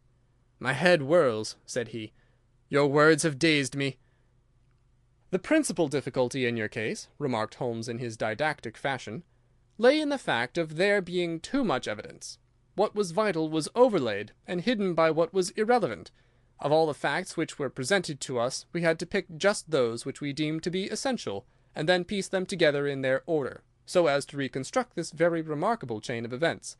"My head whirls," said he. "Your words have dazed me." "The principal difficulty in your case," remarked Holmes in his didactic fashion, "lay in the fact of there being too much evidence. What was vital was overlaid and hidden by what was irrelevant. Of all the facts which were presented to us, we had to pick just those which we deemed to be essential, and then piece them together in their order, so as to reconstruct this very remarkable chain of events.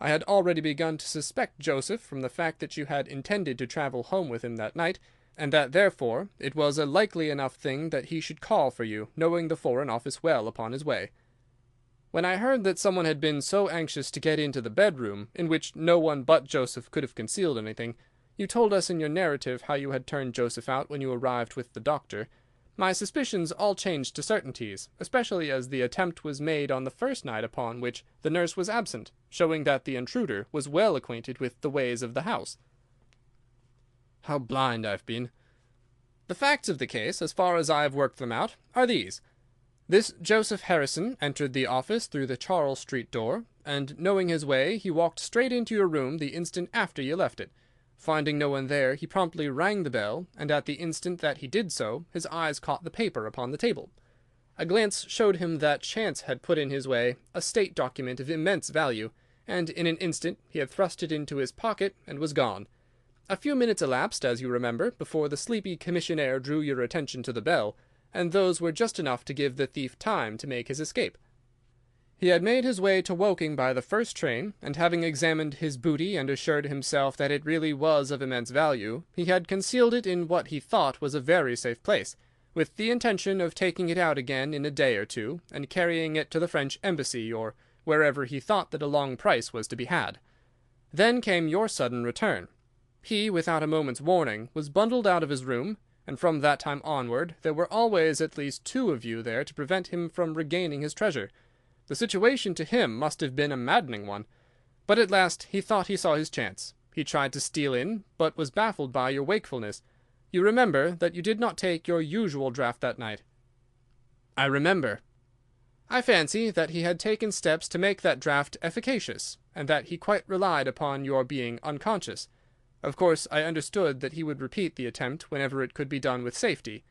I had already begun to suspect Joseph from the fact that you had intended to travel home with him that night, and that, therefore, it was a likely enough thing that he should call for you, knowing the Foreign Office well upon his way. When I heard that someone had been so anxious to get into the bedroom, in which no one but Joseph could have concealed anything, you told us in your narrative how you had turned Joseph out when you arrived with the doctor. My suspicions all changed to certainties, especially as the attempt was made on the first night upon which the nurse was absent, showing that the intruder was well acquainted with the ways of the house." "How blind I've been!" "The facts of the case, as far as I have worked them out, are these. This Joseph Harrison entered the office through the Charles Street door, and, knowing his way, he walked straight into your room the instant after you left it. Finding no one there, he promptly rang the bell, and at the instant that he did so, his eyes caught the paper upon the table. A glance showed him that chance had put in his way a state document of immense value, and in an instant he had thrust it into his pocket and was gone. A few minutes elapsed, as you remember, before the sleepy commissionaire drew your attention to the bell, and those were just enough to give the thief time to make his escape. He had made his way to Woking by the first train, and having examined his booty and assured himself that it really was of immense value, he had concealed it in what he thought was a very safe place, with the intention of taking it out again in a day or two, and carrying it to the French embassy, or wherever he thought that a long price was to be had. Then came your sudden return. He, without a moment's warning, was bundled out of his room, and from that time onward there were always at least 2 of you there to prevent him from regaining his treasure. The situation to him must have been a maddening one. But at last he thought he saw his chance. He tried to steal in, but was baffled by your wakefulness. You remember that you did not take your usual draught that night." "I remember." "I fancy that he had taken steps to make that draught efficacious, and that he quite relied upon your being unconscious. Of course, I understood that he would repeat the attempt whenever it could be done with safety.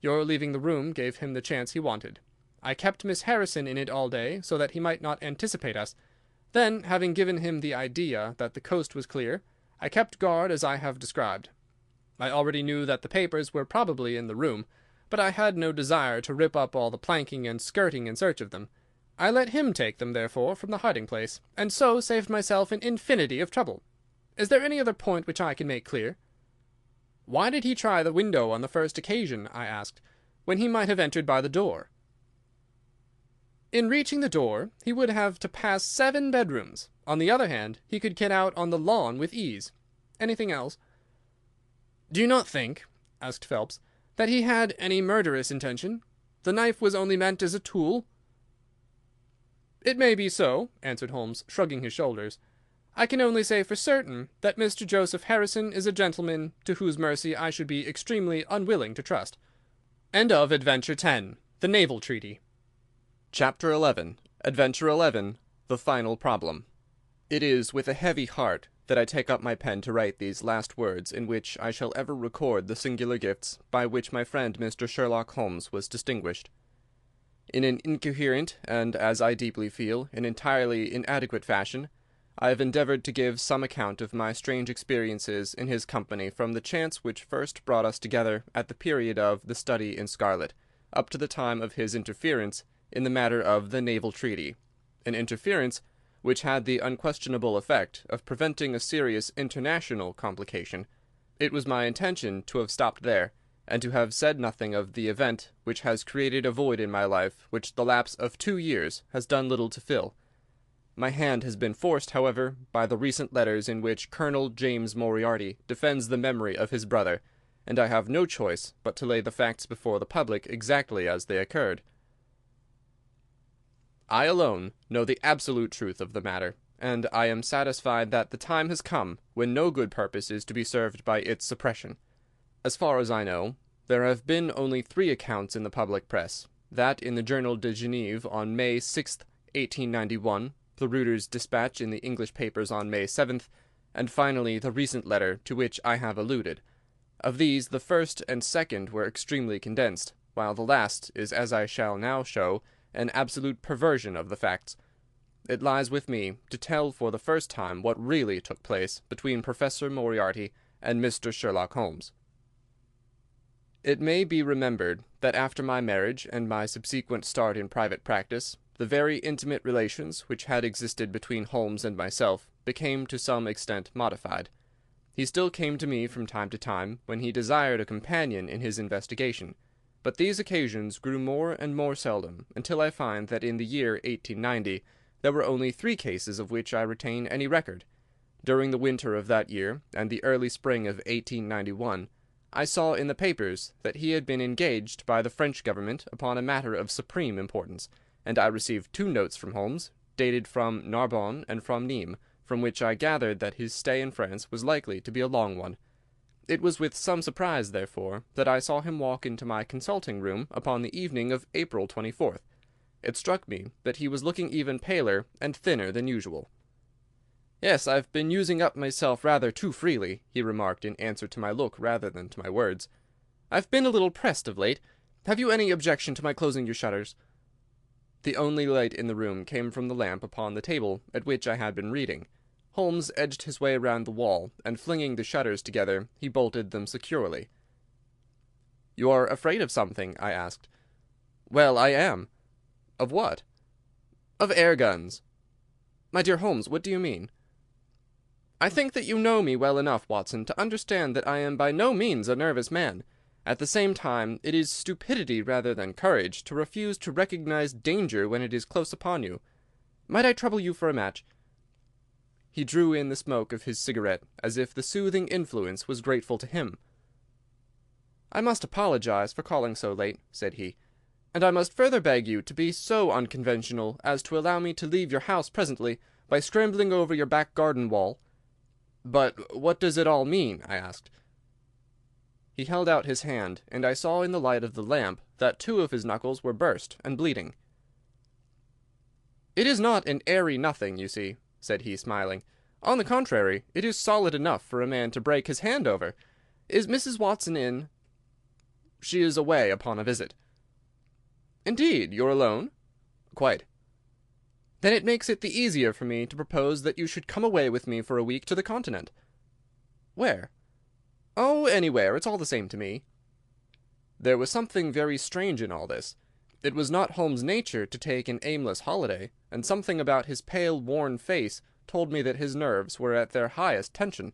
Your leaving the room gave him the chance he wanted. I kept Miss Harrison in it all day, so that he might not anticipate us. Then, having given him the idea that the coast was clear, I kept guard as I have described. I already knew that the papers were probably in the room, but I had no desire to rip up all the planking and skirting in search of them. I let him take them, therefore, from the hiding-place, and so saved myself an infinity of trouble. Is there any other point which I can make clear?" "Why did he try the window on the first occasion?" I asked. when he might have entered by the door. In reaching the door, he would have to pass 7 bedrooms. On the other hand, he could get out on the lawn with ease. Anything else?" "Do you not think," asked Phelps, "that he had any murderous intention? The knife was only meant as a tool." "It may be so," answered Holmes, shrugging his shoulders. "I can only say for certain that Mr. Joseph Harrison is a gentleman to whose mercy I should be extremely unwilling to trust." End of Adventure 10. The Naval Treaty. Chapter 11. Adventure 11. The Final Problem. It is with a heavy heart that I take up my pen to write these last words in which I shall ever record the singular gifts by which my friend Mr. Sherlock Holmes was distinguished. In an incoherent, and, as I deeply feel, an entirely inadequate fashion, I have endeavoured to give some account of my strange experiences in his company from the chance which first brought us together at the period of The Study in Scarlet, up to the time of his interference in the matter of the naval treaty, an interference which had the unquestionable effect of preventing a serious international complication. It was my intention to have stopped there, and to have said nothing of the event which has created a void in my life which the lapse of 2 years has done little to fill. My hand has been forced, however, by the recent letters in which Colonel James Moriarty defends the memory of his brother, and I have no choice but to lay the facts before the public exactly as they occurred. I alone know the absolute truth of the matter, and I am satisfied that the time has come when no good purpose is to be served by its suppression. As far as I know, there have been only 3 accounts in the public press, that in the Journal de Genève on May 6th, 1891, the Reuter's dispatch in the English papers on May 7th, and finally the recent letter to which I have alluded. Of these, the first and second were extremely condensed, while the last is, as I shall now show, an absolute perversion of the facts. It lies with me to tell for the first time what really took place between Professor Moriarty and Mr. Sherlock Holmes. It may be remembered that after my marriage and my subsequent start in private practice, the very intimate relations which had existed between Holmes and myself became to some extent modified. He still came to me from time to time when he desired a companion in his investigation, but these occasions grew more and more seldom, until I find that in the year 1890 there were only 3 cases of which I retain any record. During the winter of that year and the early spring of 1891, I saw in the papers that he had been engaged by the French government upon a matter of supreme importance, and I received 2 notes from Holmes, dated from Narbonne and from Nîmes, from which I gathered that his stay in France was likely to be a long one. It was with some surprise, therefore, that I saw him walk into my consulting room upon the evening of April 24th. It struck me that he was looking even paler and thinner than usual. "Yes, I've been using up myself rather too freely," he remarked in answer to my look rather than to my words. "I've been a little pressed of late. Have you any objection to my closing your shutters?" The only light in the room came from the lamp upon the table at which I had been reading. Holmes edged his way round the wall, and flinging the shutters together, he bolted them securely. "You are afraid of something?" I asked. "Well, I am." "Of what?" "Of air guns." "My dear Holmes, what do you mean?" "I think that you know me well enough, Watson, to understand that I am by no means a nervous man. At the same time, it is stupidity rather than courage to refuse to recognize danger when it is close upon you. Might I trouble you for a match?" He drew in the smoke of his cigarette, as if the soothing influence was grateful to him. "I must apologize for calling so late," said he, "and I must further beg you to be so unconventional as to allow me to leave your house presently by scrambling over your back garden wall." "But what does it all mean?" I asked. He held out his hand, and I saw in the light of the lamp that 2 of his knuckles were burst and bleeding. "It is not an airy nothing, you see," said he, smiling. "On the contrary, it is solid enough for a man to break his hand over. Is Mrs. Watson in?" "She is away upon a visit." "Indeed, you're alone?" "Quite." "Then it makes it the easier for me to propose that you should come away with me for a week to the Continent." "Where?" "Oh, anywhere. It's all the same to me." There was something very strange in all this. It was not Holmes' nature to take an aimless holiday, and something about his pale, worn face told me that his nerves were at their highest tension.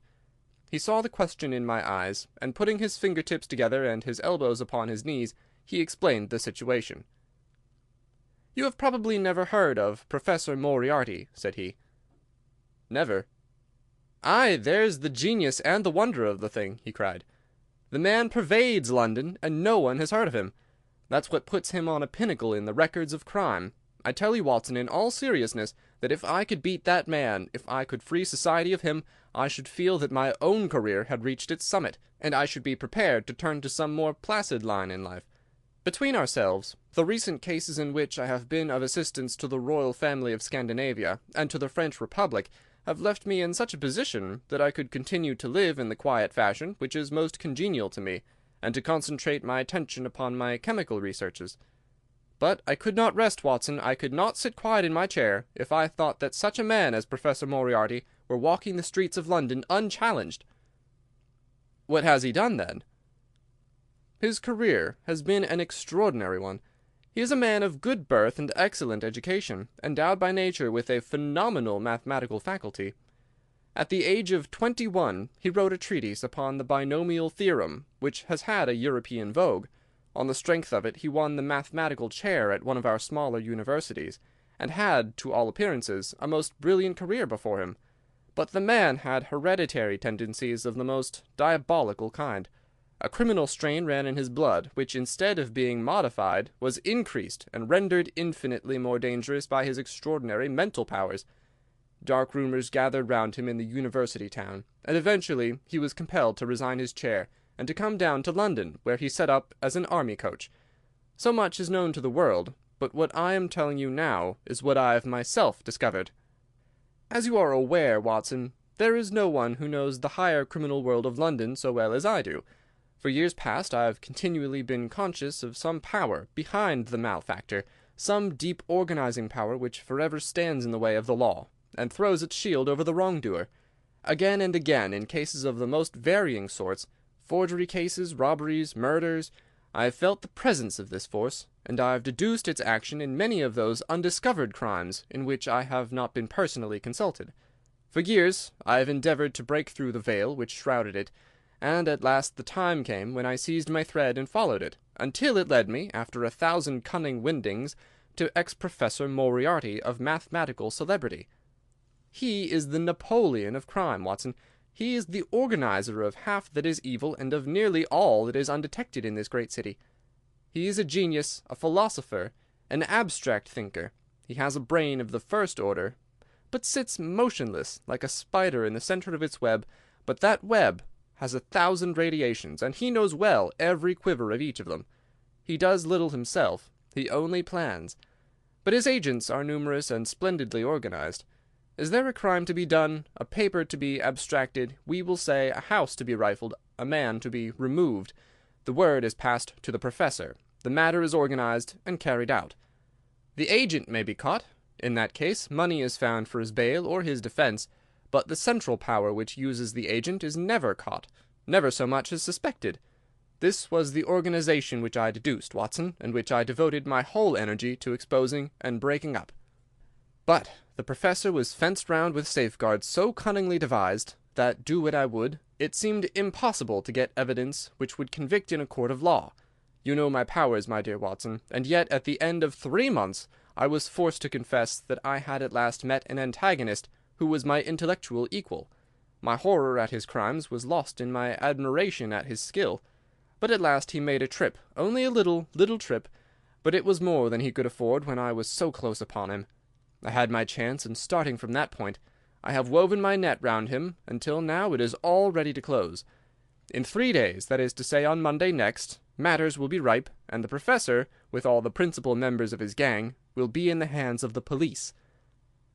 He saw the question in my eyes, and putting his finger-tips together and his elbows upon his knees, He explained the situation. "You have probably never heard of Professor Moriarty," said he. "Never." "Aye, there's the genius and the wonder of the thing," he cried. "The man pervades London, and no one has heard of him. That's what puts him on a pinnacle in the records of crime. I tell you, Watson, in all seriousness, that if I could beat that man, if I could free society of him, I should feel that my own career had reached its summit, and I should be prepared to turn to some more placid line in life. Between ourselves, the recent cases in which I have been of assistance to the royal family of Scandinavia and to the French Republic have left me in such a position that I could continue to live in the quiet fashion which is most congenial to me, and to concentrate my attention upon my chemical researches. But I could not rest, Watson, I could not sit quiet in my chair, if I thought that such a man as Professor Moriarty were walking the streets of London unchallenged." "What has he done, then?" "His career has been an extraordinary one. He is a man of good birth and excellent education, endowed by nature with a phenomenal mathematical faculty. At the age of 21 he wrote a treatise upon the binomial theorem, which has had a European vogue. On the strength of it he won the mathematical chair at one of our smaller universities, and had, to all appearances, a most brilliant career before him. But the man had hereditary tendencies of the most diabolical kind. A criminal strain ran in his blood, which, instead of being modified, was increased and rendered infinitely more dangerous by his extraordinary mental powers. Dark rumours gathered round him in the university town, and eventually he was compelled to resign his chair, and to come down to London, where he set up as an army coach. So much is known to the world, but what I am telling you now is what I have myself discovered. As you are aware, Watson, there is no one who knows the higher criminal world of London so well as I do. For years past I have continually been conscious of some power behind the malefactor, some deep organizing power which forever stands in the way of the law, and throws its shield over the wrongdoer. Again and again, in cases of the most varying sorts, forgery cases, robberies, murders, I have felt the presence of this force, and I have deduced its action in many of those undiscovered crimes in which I have not been personally consulted. For years I have endeavoured to break through the veil which shrouded it, and at last the time came when I seized my thread and followed it, until it led me, after 1,000 cunning windings, to ex-Professor Moriarty of mathematical celebrity. He is the Napoleon of crime, Watson. He is the organizer of half that is evil and of nearly all that is undetected in this great city. He is a genius, a philosopher, an abstract thinker. He has a brain of the first order, but sits motionless like a spider in the centre of its web. But that web has 1,000 radiations, and he knows well every quiver of each of them. He does little himself. He only plans. But his agents are numerous and splendidly organized. Is there a crime to be done, a paper to be abstracted, we will say a house to be rifled, a man to be removed, the word is passed to the professor, the matter is organized and carried out. The agent may be caught. In that case, money is found for his bail or his defence, but the central power which uses the agent is never caught, never so much as suspected. This was the organization which I deduced, Watson, and which I devoted my whole energy to exposing and breaking up. But the professor was fenced round with safeguards so cunningly devised that, do what I would, it seemed impossible to get evidence which would convict in a court of law. You know my powers, my dear Watson, and yet at the end of 3 months I was forced to confess that I had at last met an antagonist who was my intellectual equal. My horror at his crimes was lost in my admiration at his skill. But at last he made a trip, only a little trip, but it was more than he could afford when I was so close upon him. I had my chance, and starting from that point, I have woven my net round him, until now it is all ready to close. In 3 days, that is to say on Monday next, matters will be ripe, and the professor, with all the principal members of his gang, will be in the hands of the police.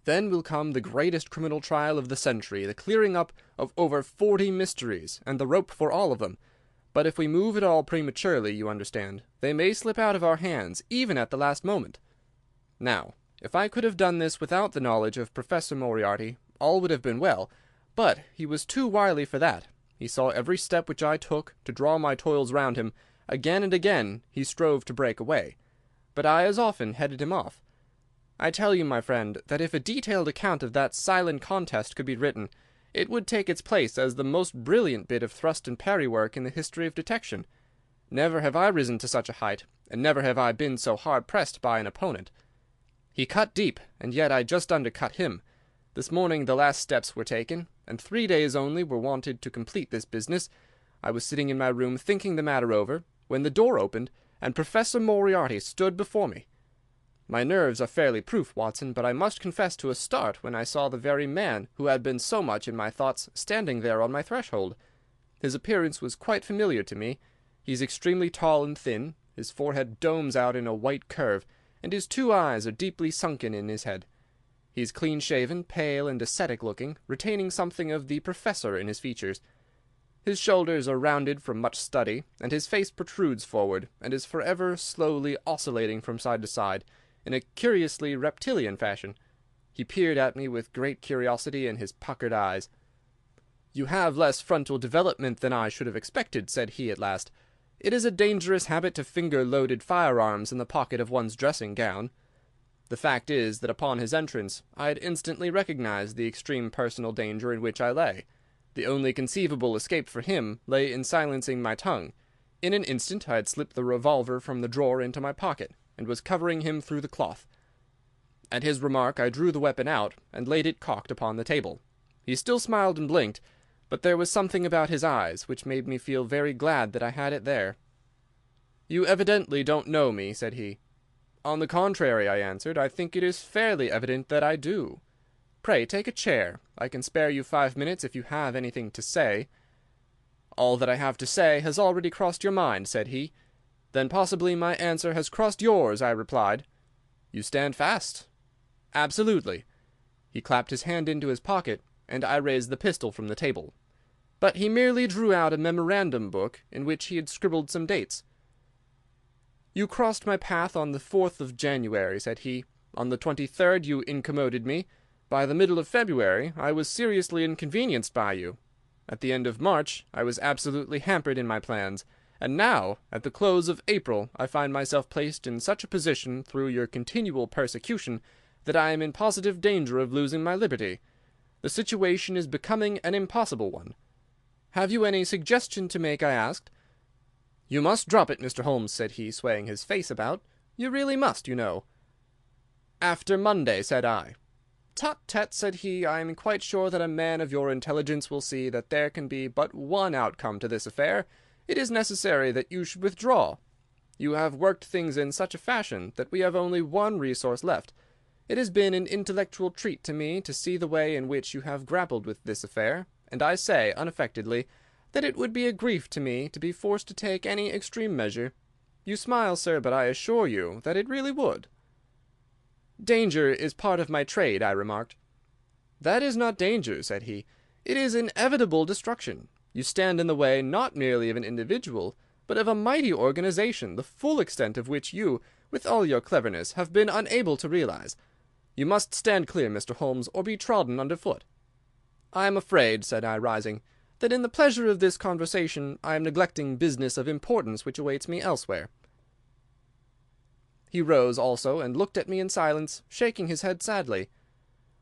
Then will come the greatest criminal trial of the century, the clearing up of over 40 mysteries, and the rope for all of them. But if we move at all prematurely, you understand, they may slip out of our hands, even at the last moment. Now, if I could have done this without the knowledge of Professor Moriarty, all would have been well, but he was too wily for that. He saw every step which I took to draw my toils round him. Again and again he strove to break away, but I as often headed him off. I tell you, my friend, that if a detailed account of that silent contest could be written, it would take its place as the most brilliant bit of thrust and parry work in the history of detection. Never have I risen to such a height. and never have I been so hard pressed by an opponent. He cut deep, and yet I just undercut him. This morning the last steps were taken, and 3 days only were wanted to complete this business. I was sitting in my room thinking the matter over, when the door opened, and Professor Moriarty stood before me. My nerves are fairly proof, Watson, but I must confess to a start when I saw the very man who had been so much in my thoughts standing there on my threshold. His appearance was quite familiar to me. He is extremely tall and thin, his forehead domes out in a white curve, and his 2 eyes are deeply sunken in his head. He is clean-shaven, pale, and ascetic-looking, retaining something of the professor in his features. His shoulders are rounded from much study, and his face protrudes forward, and is forever slowly oscillating from side to side, in a curiously reptilian fashion. He peered at me with great curiosity in his puckered eyes. "You have less frontal development than I should have expected," said he at last. "It is a dangerous habit to finger loaded firearms in the pocket of one's dressing gown." The fact is that upon his entrance I had instantly recognized the extreme personal danger in which I lay. The only conceivable escape for him lay in silencing my tongue. In an instant I had slipped the revolver from the drawer into my pocket, and was covering him through the cloth. At his remark I drew the weapon out, and laid it cocked upon the table. He still smiled and blinked, but there was something about his eyes which made me feel very glad that I had it there. "You evidently don't know me," said he. "On the contrary," I answered, "I think it is fairly evident that I do. Pray take a chair. I can spare you 5 minutes if you have anything to say." "All that I have to say has already crossed your mind," said he. "Then possibly my answer has crossed yours," I replied. "You stand fast." "Absolutely." He clapped his hand into his pocket, and I raised the pistol from the table. But he merely drew out a memorandum book in which he had scribbled some dates. "You crossed my path on the 4th of January," said he. "On the 23rd you incommoded me. By the middle of February I was seriously inconvenienced by you. At the end of March I was absolutely hampered in my plans, and now, at the close of April, I find myself placed in such a position through your continual persecution that I am in positive danger of losing my liberty. The situation is becoming an impossible one." "Have you any suggestion to make?" I asked. "You must drop it, Mr. Holmes," said he, swaying his face about. "You really must, you know." "After Monday," said I. "Tut, tut," said he, "I am quite sure that a man of your intelligence will see that there can be but one outcome to this affair. It is necessary that you should withdraw. You have worked things in such a fashion that we have only one resource left. It has been an intellectual treat to me to see the way in which you have grappled with this affair, and I say, unaffectedly, that it would be a grief to me to be forced to take any extreme measure. You smile, sir, but I assure you that it really would." "Danger is part of my trade," I remarked. "That is not danger," said he. "It is inevitable destruction. You stand in the way not merely of an individual, but of a mighty organization, the full extent of which you, with all your cleverness, have been unable to realize. You must stand clear, Mr. Holmes, or be trodden under foot." "I am afraid," said I, rising, "that in the pleasure of this conversation I am neglecting business of importance which awaits me elsewhere." He rose also, and looked at me in silence, shaking his head sadly.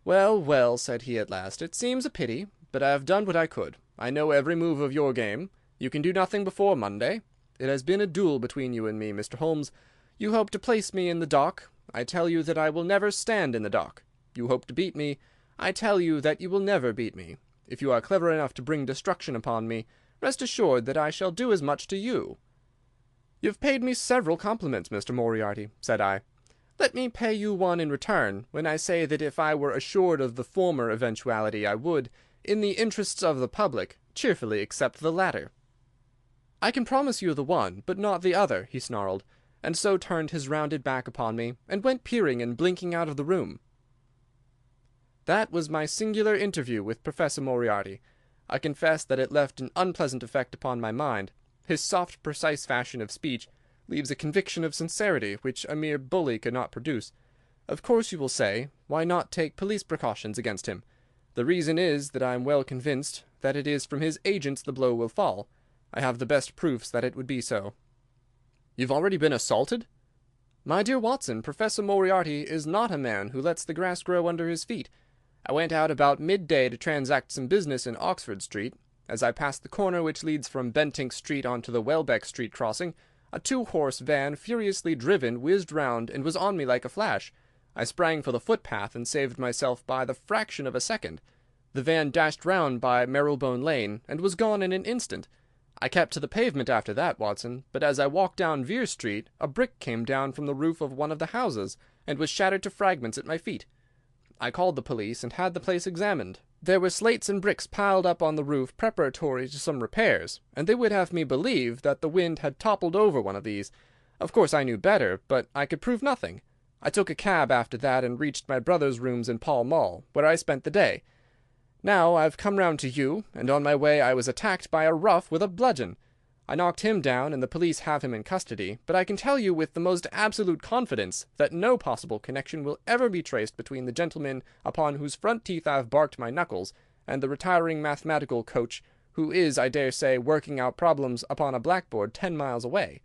"Well, well," said he at last, "it seems a pity, but I have done what I could. I know every move of your game. You can do nothing before Monday. It has been a duel between you and me, Mr. Holmes. You hope to place me in the dock. I tell you that I will never stand in the dock. You hope to beat me. I tell you that you will never beat me. If you are clever enough to bring destruction upon me, rest assured that I shall do as much to you." "You have paid me several compliments, Mr. Moriarty," said I. "Let me pay you one in return, when I say that if I were assured of the former eventuality I would, in the interests of the public, cheerfully accept the latter." "I can promise you the one, but not the other," he snarled, and so turned his rounded back upon me, and went peering and blinking out of the room. That was my singular interview with Professor Moriarty. I confess that it left an unpleasant effect upon my mind. His soft, precise fashion of speech leaves a conviction of sincerity which a mere bully could not produce. Of course, you will say, why not take police precautions against him? The reason is that I am well convinced that it is from his agents the blow will fall. I have the best proofs that it would be so. "You've already been assaulted?" "My dear Watson, Professor Moriarty is not a man who lets the grass grow under his feet. I went out about midday to transact some business in Oxford Street. As I passed the corner which leads from Bentinck Street on to the Welbeck Street crossing, A 2-horse van, furiously driven, whizzed round and was on me like a flash. I sprang for the footpath and saved myself by the fraction of a second. The van dashed round by Marylebone Lane and was gone in an instant. I kept to the pavement after that, Watson, but as I walked down Vere Street a brick came down from the roof of one of the houses and was shattered to fragments at my feet. I called the police and had the place examined. There were slates and bricks piled up on the roof preparatory to some repairs, and they would have me believe that the wind had toppled over one of these. Of course I knew better, but I could prove nothing. I took a cab after that and reached my brother's rooms in Pall Mall, where I spent the day. Now I've come round to you, and on my way I was attacked by a rough with a bludgeon. I knocked him down, and the police have him in custody, but I can tell you with the most absolute confidence that no possible connection will ever be traced between the gentleman upon whose front teeth I've barked my knuckles and the retiring mathematical coach who is, I dare say, working out problems upon a blackboard 10 miles away.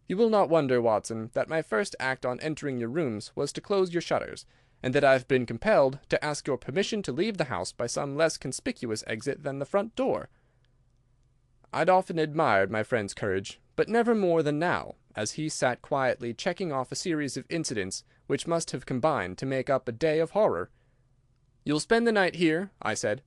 You will not wonder, Watson, that my first act on entering your rooms was to close your shutters, and that I have been compelled to ask your permission to leave the house by some less conspicuous exit than the front door. I'd often admired my friend's courage, but never more than now, as he sat quietly checking off a series of incidents which must have combined to make up a day of horror. "You'll spend the night here?" I said.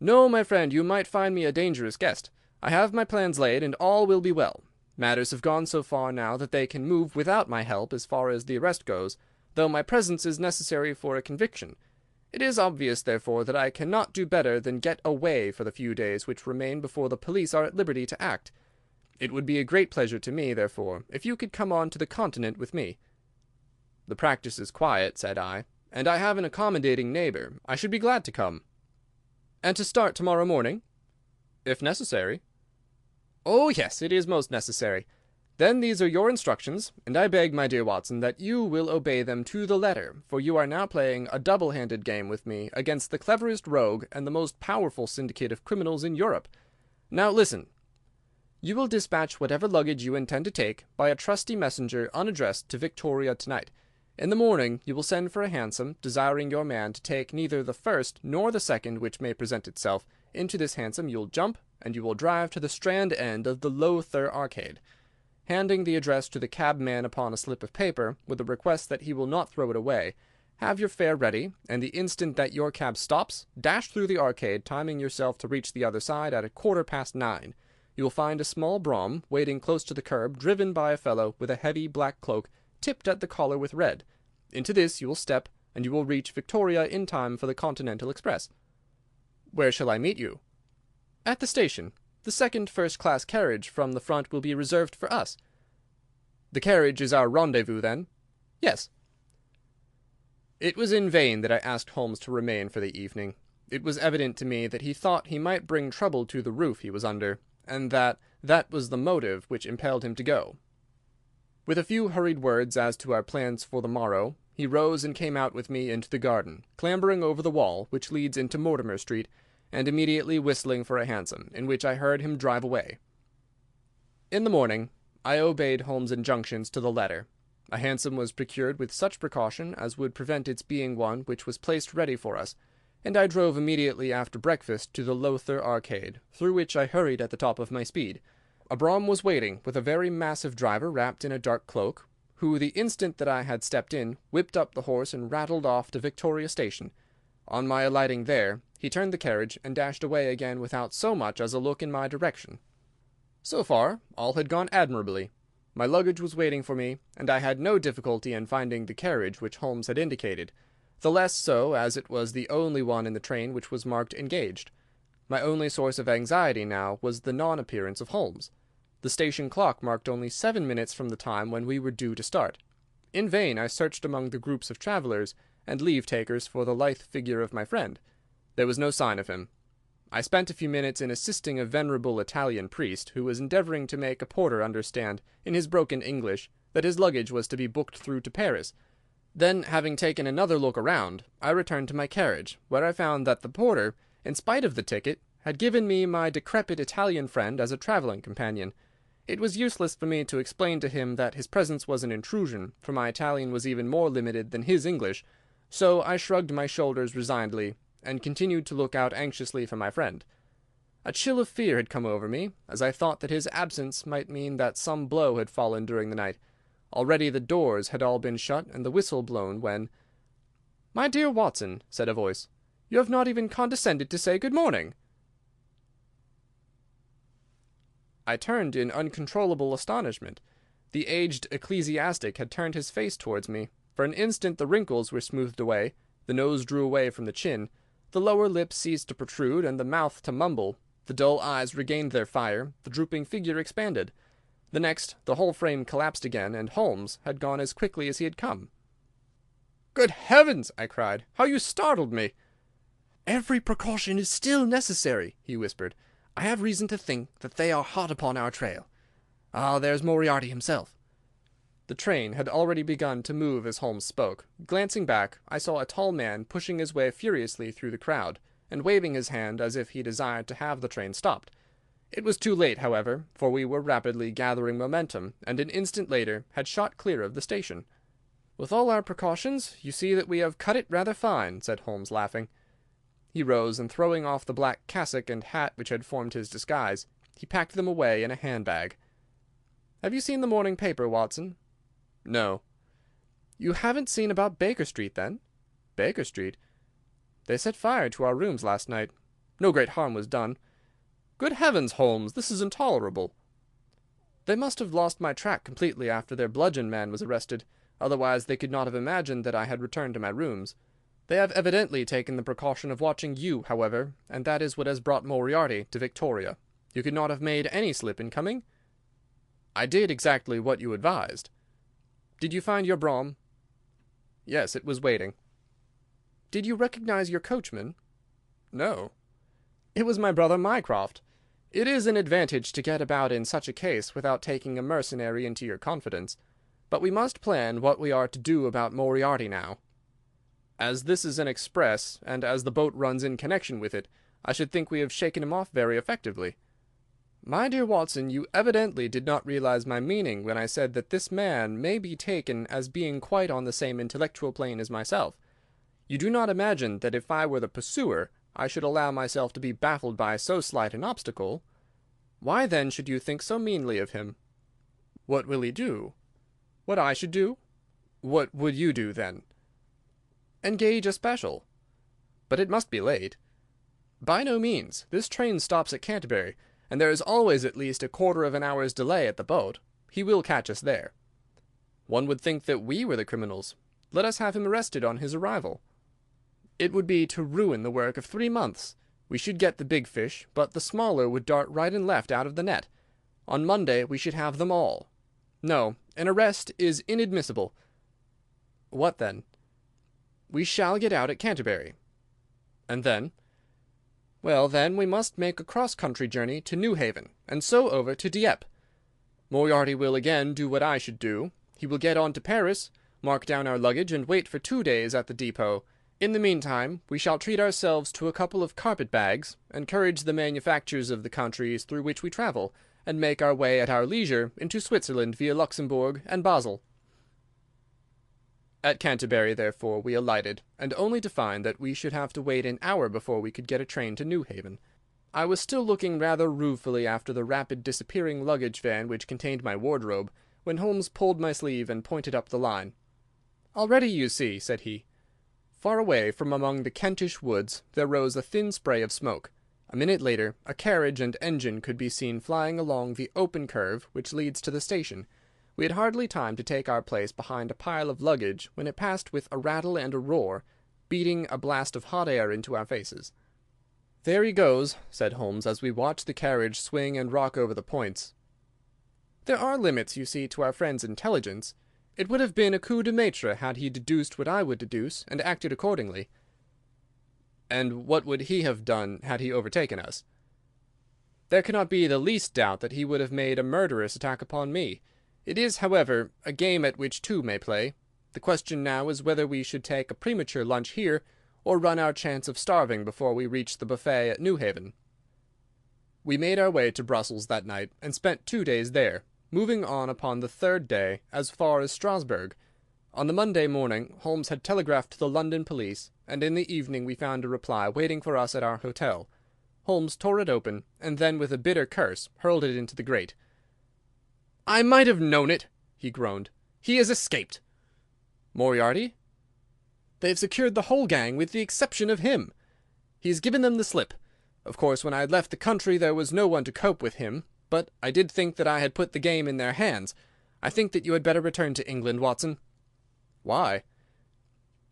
"No, my friend, you might find me a dangerous guest. I have my plans laid, and all will be well. Matters have gone so far now that they can move without my help as far as the arrest goes, though my presence is necessary for a conviction. It is obvious, therefore, that I cannot do better than get away for the few days which remain before the police are at liberty to act. It would be a great pleasure to me, therefore, if you could come on to the Continent with me." "The practice is quiet," said I, "and I have an accommodating neighbour. I should be glad to come." "And to start tomorrow morning?" "If necessary." "Oh, yes, it is most necessary. Then these are your instructions, and I beg, my dear Watson, that you will obey them to the letter, for you are now playing a double-handed game with me against the cleverest rogue and the most powerful syndicate of criminals in Europe. Now listen. You will dispatch whatever luggage you intend to take by a trusty messenger unaddressed to Victoria tonight. In the morning you will send for a hansom, desiring your man to take neither the first nor the second which may present itself. Into this hansom you will jump, and you will drive to the Strand end of the Lowther Arcade, handing the address to the cabman upon a slip of paper, with a request that he will not throw it away. Have your fare ready, and the instant that your cab stops, dash through the arcade, timing yourself to reach the other side at 9:15. You will find a small brougham waiting close to the curb, driven by a fellow with a heavy black cloak tipped at the collar with red. Into this you will step, and you will reach Victoria in time for the Continental Express." "Where shall I meet you?" "At the station. The second first-class carriage from the front will be reserved for us." "The carriage is our rendezvous, then?" "Yes." It was in vain that I asked Holmes to remain for the evening. It was evident to me that he thought he might bring trouble to the roof he was under, and that was the motive which impelled him to go. With a few hurried words as to our plans for the morrow, he rose and came out with me into the garden, clambering over the wall which leads into Mortimer Street, and immediately whistling for a hansom, in which I heard him drive away. In the morning I obeyed Holmes' injunctions to the letter. A hansom was procured with such precaution as would prevent its being one which was placed ready for us, and I drove immediately after breakfast to the Lowther Arcade, through which I hurried at the top of my speed. A brougham was waiting, with a very massive driver wrapped in a dark cloak, who, the instant that I had stepped in, whipped up the horse and rattled off to Victoria Station. On my alighting there, he turned the carriage and dashed away again without so much as a look in my direction. So far, all had gone admirably. My luggage was waiting for me, and I had no difficulty in finding the carriage which Holmes had indicated, the less so as it was the only one in the train which was marked engaged. My only source of anxiety now was the non-appearance of Holmes. The station clock marked only 7 minutes from the time when we were due to start. In vain I searched among the groups of travellers and leave-takers for the lithe figure of my friend. There was no sign of him. I spent a few minutes in assisting a venerable Italian priest who was endeavouring to make a porter understand, in his broken English, that his luggage was to be booked through to Paris. Then, having taken another look around, I returned to my carriage, where I found that the porter, in spite of the ticket, had given me my decrepit Italian friend as a travelling companion. It was useless for me to explain to him that his presence was an intrusion, for my Italian was even more limited than his English, so I shrugged my shoulders resignedly, and continued to look out anxiously for my friend. A chill of fear had come over me, as I thought that his absence might mean that some blow had fallen during the night. Already the doors had all been shut and the whistle blown when— "My dear Watson," said a voice, "you have not even condescended to say good morning." I turned in uncontrollable astonishment. The aged ecclesiastic had turned his face towards me. For an instant the wrinkles were smoothed away, the nose drew away from the chin, the lower lip ceased to protrude, and the mouth to mumble. The dull eyes regained their fire, the drooping figure expanded. The next, the whole frame collapsed again, and Holmes had gone as quickly as he had come. "Good heavens!" I cried. "How you startled me!" "Every precaution is still necessary," he whispered. "I have reason to think that they are hot upon our trail. Ah, there's Moriarty himself." The train had already begun to move as Holmes spoke. Glancing back, I saw a tall man pushing his way furiously through the crowd, and waving his hand as if he desired to have the train stopped. It was too late, however, for we were rapidly gathering momentum, and an instant later had shot clear of the station. "With all our precautions, you see that we have cut it rather fine," said Holmes, laughing. He rose, and throwing off the black cassock and hat which had formed his disguise, he packed them away in a handbag. "Have you seen the morning paper, Watson?" "No." "You haven't seen about Baker Street, then?" "Baker Street?" "They set fire to our rooms last night. No great harm was done." "Good heavens, Holmes, this is intolerable." "They must have lost my track completely after their bludgeon man was arrested. Otherwise they could not have imagined that I had returned to my rooms. They have evidently taken the precaution of watching you, however, and that is what has brought Moriarty to Victoria. You could not have made any slip in coming?" "I did exactly what you advised." "Did you find your brougham?" "Yes, it was waiting." "Did you recognize your coachman?" "No." "It was my brother Mycroft. It is an advantage to get about in such a case without taking a mercenary into your confidence. But we must plan what we are to do about Moriarty now. As this is an express, and as the boat runs in connection with it, I should think we have shaken him off very effectively." "My dear Watson, you evidently did not realize my meaning when I said that this man may be taken as being quite on the same intellectual plane as myself. You do not imagine that if I were the pursuer, I should allow myself to be baffled by so slight an obstacle. Why, then, should you think so meanly of him?" "What will he do?" "What I should do?" "What would you do, then?" "Engage a special." "But it must be late." "By no means. This train stops at Canterbury, and there is always at least a quarter of an hour's delay at the boat. He will catch us there." "One would think that we were the criminals. Let us have him arrested on his arrival." "It would be to ruin the work of 3 months. We should get the big fish, but the smaller would dart right and left out of the net. On Monday we should have them all. No, an arrest is inadmissible." "What then?" "We shall get out at Canterbury." "And then?" "Well, then we must make a cross-country journey to Newhaven, and so over to Dieppe. Moriarty will again do what I should do. He will get on to Paris, mark down our luggage, and wait for 2 days at the depot. In the meantime, we shall treat ourselves to a couple of carpet-bags, encourage the manufactures of the countries through which we travel, and make our way at our leisure into Switzerland via Luxembourg and Basel." At Canterbury, therefore, we alighted, and only to find that we should have to wait an hour before we could get a train to Newhaven. I was still looking rather ruefully after the rapid disappearing luggage van which contained my wardrobe, when Holmes pulled my sleeve and pointed up the line. "Already, you see," said he. Far away from among the Kentish woods there rose a thin spray of smoke. A minute later a carriage and engine could be seen flying along the open curve which leads to the station. We had hardly time to take our place behind a pile of luggage when it passed with a rattle and a roar, beating a blast of hot air into our faces. "There he goes," said Holmes, as we watched the carriage swing and rock over the points. "There are limits, you see, to our friend's intelligence. It would have been a coup de maître had he deduced what I would deduce, and acted accordingly." "And what would he have done had he overtaken us?" "There cannot be the least doubt that he would have made a murderous attack upon me. It is, however, a game at which two may play. The question now is whether we should take a premature lunch here, or run our chance of starving before we reach the buffet at Newhaven." We made our way to Brussels that night, and spent 2 days there, moving on upon the 3rd day as far as Strasbourg. On the Monday morning Holmes had telegraphed to the London police, and in the evening we found a reply waiting for us at our hotel. Holmes tore it open, and then with a bitter curse hurled it into the grate. "I might have known it," he groaned. "He has escaped." "Moriarty?" "They've secured the whole gang with the exception of him. He's given them the slip. Of course, when I had left the country there was no one to cope with him, but I did think that I had put the game in their hands. I think that you had better return to England, Watson." "Why?"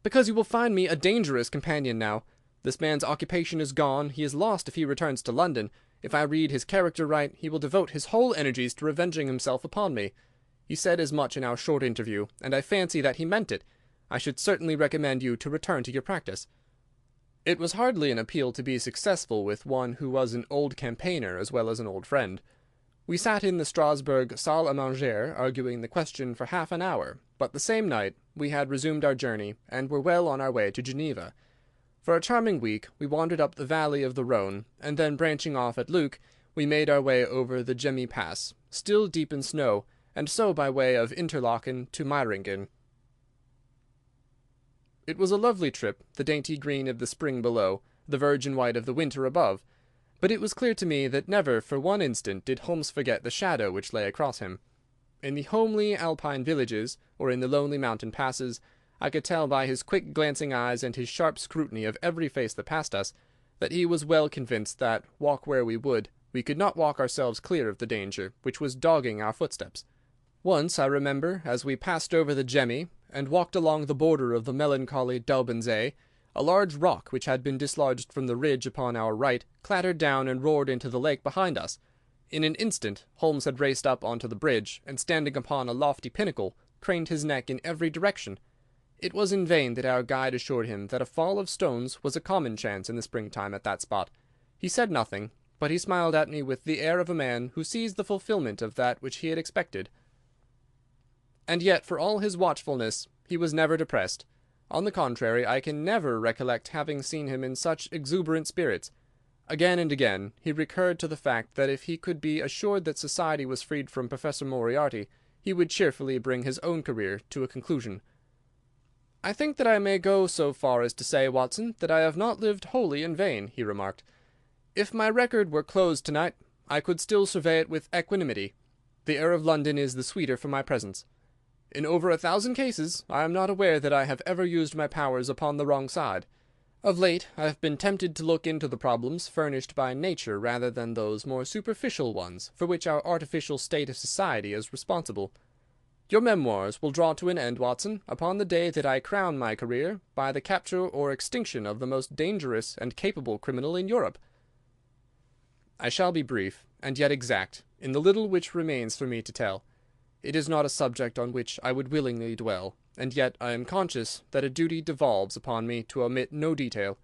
"Because you will find me a dangerous companion now. This man's occupation is gone. He is lost if he returns to London. If I read his character right, he will devote his whole energies to revenging himself upon me. He said as much in our short interview, and I fancy that he meant it. I should certainly recommend you to return to your practice." It was hardly an appeal to be successful with one who was an old campaigner as well as an old friend. We sat in the Strasbourg salle à manger arguing the question for half an hour, but the same night we had resumed our journey, and were well on our way to Geneva. For a charming week we wandered up the valley of the Rhone, and then branching off at Luc, we made our way over the Gemmi Pass, still deep in snow, and so by way of Interlaken to Meiringen. It was a lovely trip, the dainty green of the spring below, the virgin white of the winter above, but it was clear to me that never for one instant did Holmes forget the shadow which lay across him. In the homely Alpine villages, or in the lonely mountain passes, I could tell by his quick glancing eyes and his sharp scrutiny of every face that passed us, that he was well convinced that, walk where we would, we could not walk ourselves clear of the danger which was dogging our footsteps. Once, I remember, as we passed over the Gemmi, and walked along the border of the melancholy Daubensee, a large rock which had been dislodged from the ridge upon our right clattered down and roared into the lake behind us. In an instant Holmes had raced up onto the bridge, and standing upon a lofty pinnacle, craned his neck in every direction. It was in vain that our guide assured him that a fall of stones was a common chance in the springtime at that spot. He said nothing, but he smiled at me with the air of a man who sees the fulfilment of that which he had expected. And yet, for all his watchfulness, he was never depressed. On the contrary, I can never recollect having seen him in such exuberant spirits. Again and again he recurred to the fact that if he could be assured that society was freed from Professor Moriarty, he would cheerfully bring his own career to a conclusion. "I think that I may go so far as to say, Watson, that I have not lived wholly in vain," he remarked. "If my record were closed tonight, I could still survey it with equanimity. The air of London is the sweeter for my presence. In over 1,000 cases I am not aware that I have ever used my powers upon the wrong side. Of late I have been tempted to look into the problems furnished by nature rather than those more superficial ones for which our artificial state of society is responsible. Your memoirs will draw to an end, Watson, upon the day that I crown my career by the capture or extinction of the most dangerous and capable criminal in Europe. I shall be brief, and yet exact, in the little which remains for me to tell. It is not a subject on which I would willingly dwell, and yet I am conscious that a duty devolves upon me to omit no detail.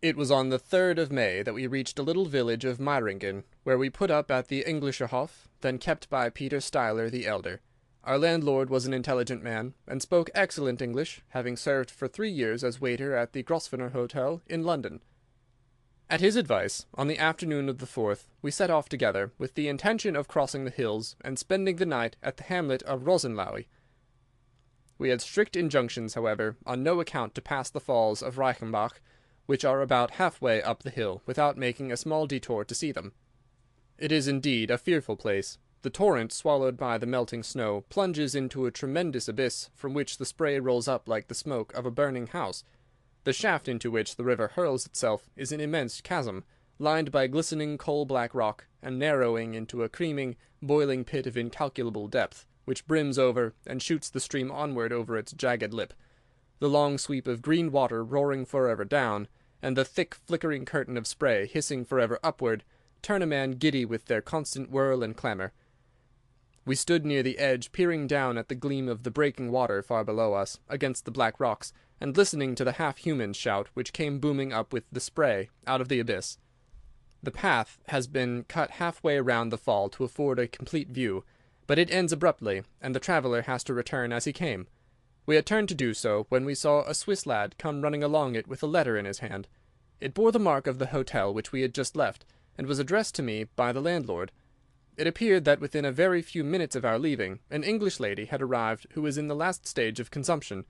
It was on the 3rd of May that we reached a little village of Meiringen, where we put up at the Englischer Hof, then kept by Peter Stuyler the elder. Our landlord was an intelligent man, and spoke excellent English, having served for 3 years as waiter at the Grosvenor Hotel in London. At his advice, on the afternoon of the 4th, we set off together, with the intention of crossing the hills, and spending the night at the hamlet of Rosenlaui. We had strict injunctions, however, on no account to pass the falls of Reichenbach, which are about half-way up the hill, without making a small detour to see them. It is indeed a fearful place. The torrent, swallowed by the melting snow, plunges into a tremendous abyss, from which the spray rolls up like the smoke of a burning house. The shaft into which the river hurls itself is an immense chasm, lined by glistening coal-black rock, and narrowing into a creaming, boiling pit of incalculable depth, which brims over and shoots the stream onward over its jagged lip. The long sweep of green water roaring forever down, and the thick flickering curtain of spray hissing forever upward, turn a man giddy with their constant whirl and clamour. We stood near the edge, peering down at the gleam of the breaking water far below us, against the black rocks, and listening to the half-human shout which came booming up with the spray out of the abyss. The path has been cut half-way round the fall to afford a complete view, but it ends abruptly, and the traveller has to return as he came. We had turned to do so, when we saw a Swiss lad come running along it with a letter in his hand. It bore the mark of the hotel which we had just left, and was addressed to me by the landlord. It appeared that within a very few minutes of our leaving, an English lady had arrived who was in the last stage of consumption.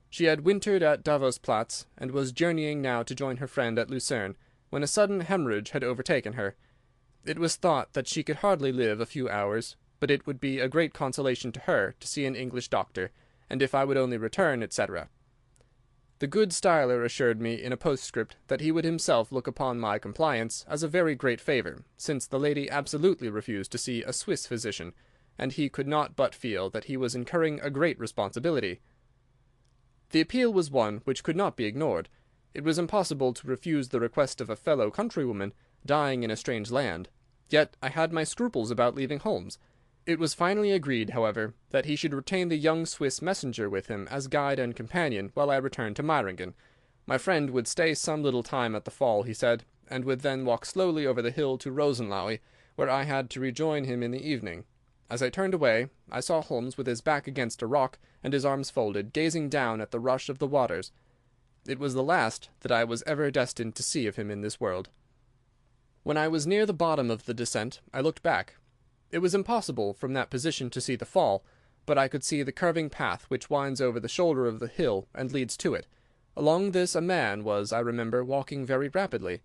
She had wintered at Davos Platz, and was journeying now to join her friend at Lucerne, when a sudden hemorrhage had overtaken her. It was thought that she could hardly live a few hours, but it would be a great consolation to her to see an English doctor, and if I would only return, etc. The good Styler assured me in a postscript that he would himself look upon my compliance as a very great favour, since the lady absolutely refused to see a Swiss physician, and he could not but feel that he was incurring a great responsibility. The appeal was one which could not be ignored. It was impossible to refuse the request of a fellow countrywoman dying in a strange land, yet I had my scruples about leaving Holmes. It was finally agreed, however, that he should retain the young Swiss messenger with him as guide and companion while I returned to Meiringen. My friend would stay some little time at the fall, he said, and would then walk slowly over the hill to Rosenlaui, where I had to rejoin him in the evening. As I turned away, I saw Holmes with his back against a rock and his arms folded, gazing down at the rush of the waters. It was the last that I was ever destined to see of him in this world. When I was near the bottom of the descent, I looked back. It was impossible from that position to see the fall, but I could see the curving path which winds over the shoulder of the hill and leads to it. Along this a man was, I remember, walking very rapidly.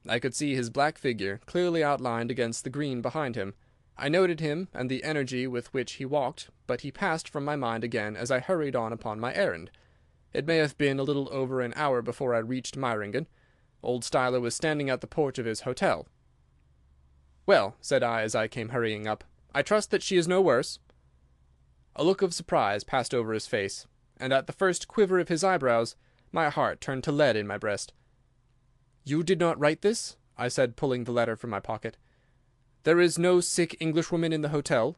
I could see his black figure clearly outlined against the green behind him. I noted him and the energy with which he walked, but he passed from my mind again as I hurried on upon my errand. It may have been a little over an hour before I reached Meiringen. Old Styler was standing at the porch of his hotel. "Well," said I as I came hurrying up, "I trust that she is no worse." A look of surprise passed over his face, and at the first quiver of his eyebrows my heart turned to lead in my breast. "You did not write this?" I said, pulling the letter from my pocket. "There is no sick Englishwoman in the hotel?"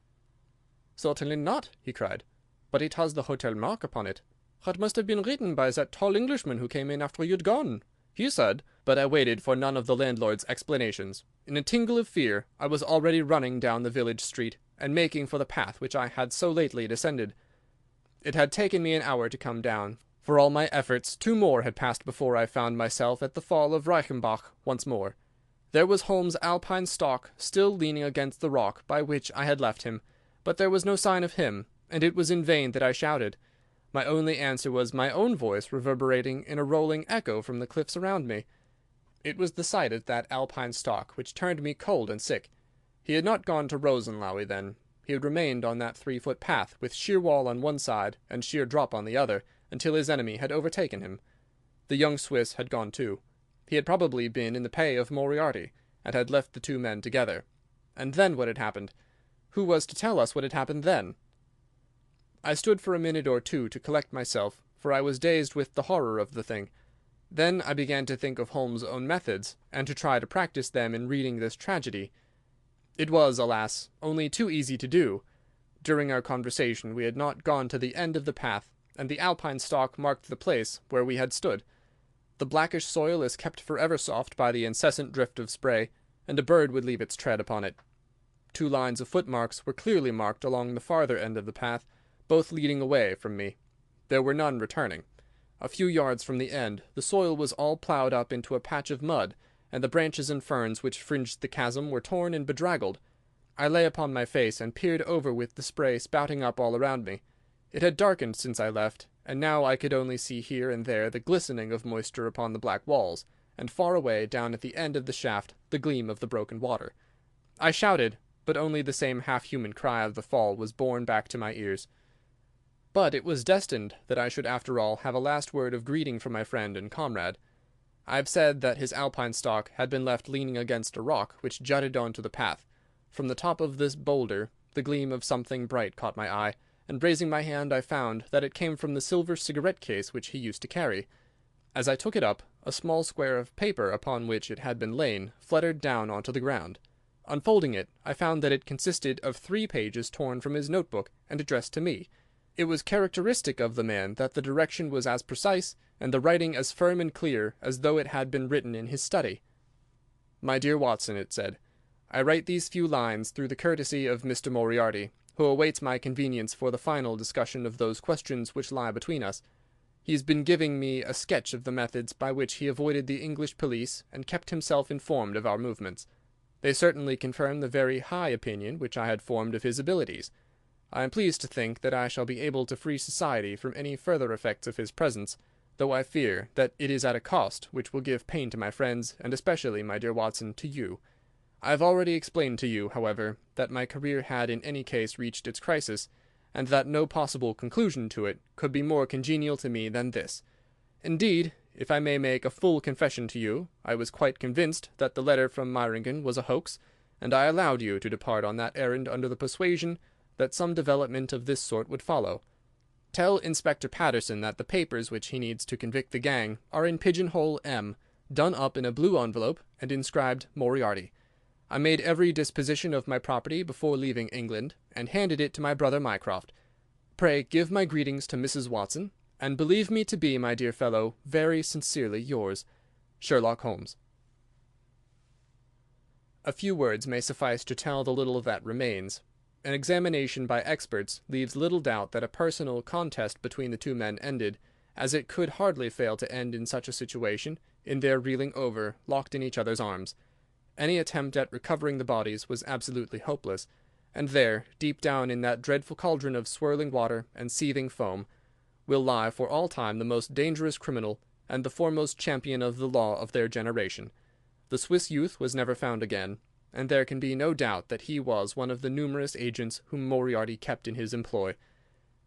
"Certainly not," he cried. "But it has the hotel mark upon it. It must have been written by that tall Englishman who came in after you'd gone. He said—" But I waited for none of the landlord's explanations. In a tingle of fear I was already running down the village street, and making for the path which I had so lately descended. It had taken me an hour to come down. For all my efforts, 2 more had passed before I found myself at the fall of Reichenbach once more. There was Holmes' alpine stock still leaning against the rock by which I had left him, but there was no sign of him, and it was in vain that I shouted. My only answer was my own voice reverberating in a rolling echo from the cliffs around me. It was the sight of that alpine stock which turned me cold and sick. He had not gone to Rosenlaui then. He had remained on that 3-foot path, with sheer wall on one side and sheer drop on the other, until his enemy had overtaken him. The young Swiss had gone too. He had probably been in the pay of Moriarty, and had left the 2 men together. And then what had happened? Who was to tell us what had happened then? I stood for a minute or 2 to collect myself, for I was dazed with the horror of the thing. Then I began to think of Holmes' own methods, and to try to practise them in reading this tragedy. It was, alas, only too easy to do. During our conversation we had not gone to the end of the path, and the alpine stalk marked the place where we had stood. The blackish soil is kept forever soft by the incessant drift of spray, and a bird would leave its tread upon it. 2 lines of footmarks were clearly marked along the farther end of the path, both leading away from me. There were none returning. A few yards from the end, the soil was all ploughed up into a patch of mud, and the branches and ferns which fringed the chasm were torn and bedraggled. I lay upon my face and peered over with the spray spouting up all around me. It had darkened since I left, and now I could only see here and there the glistening of moisture upon the black walls, and far away down at the end of the shaft the gleam of the broken water. I shouted, but only the same half-human cry of the fall was borne back to my ears. But it was destined that I should after all have a last word of greeting from my friend and comrade. I have said that his alpine stock had been left leaning against a rock which jutted on to the path. From the top of this boulder the gleam of something bright caught my eye, and raising my hand I found that it came from the silver cigarette-case which he used to carry. As I took it up, a small square of paper upon which it had been lain fluttered down onto the ground. Unfolding it, I found that it consisted of 3 pages torn from his notebook and addressed to me. It was characteristic of the man that the direction was as precise and the writing as firm and clear as though it had been written in his study. "My dear Watson," it said, "I write these few lines through the courtesy of Mr. Moriarty, who awaits my convenience for the final discussion of those questions which lie between us. He has been giving me a sketch of the methods by which he avoided the English police and kept himself informed of our movements. They certainly confirm the very high opinion which I had formed of his abilities. I am pleased to think that I shall be able to free society from any further effects of his presence, though I fear that it is at a cost which will give pain to my friends, and especially, my dear Watson, to you. I have already explained to you, however, that my career had in any case reached its crisis, and that no possible conclusion to it could be more congenial to me than this. Indeed, if I may make a full confession to you, I was quite convinced that the letter from Meiringen was a hoax, and I allowed you to depart on that errand under the persuasion that some development of this sort would follow. Tell Inspector Patterson that the papers which he needs to convict the gang are in pigeonhole M, done up in a blue envelope, and inscribed Moriarty. I made every disposition of my property before leaving England, and handed it to my brother Mycroft. Pray give my greetings to Mrs. Watson, and believe me to be, my dear fellow, very sincerely yours, Sherlock Holmes. A few words may suffice to tell the little that remains. An examination by experts leaves little doubt that a personal contest between the two men ended, as it could hardly fail to end in such a situation, in their reeling over, locked in each other's arms. Any attempt at recovering the bodies was absolutely hopeless, and there, deep down in that dreadful cauldron of swirling water and seething foam, will lie for all time the most dangerous criminal and the foremost champion of the law of their generation. The Swiss youth was never found again, and there can be no doubt that he was one of the numerous agents whom Moriarty kept in his employ.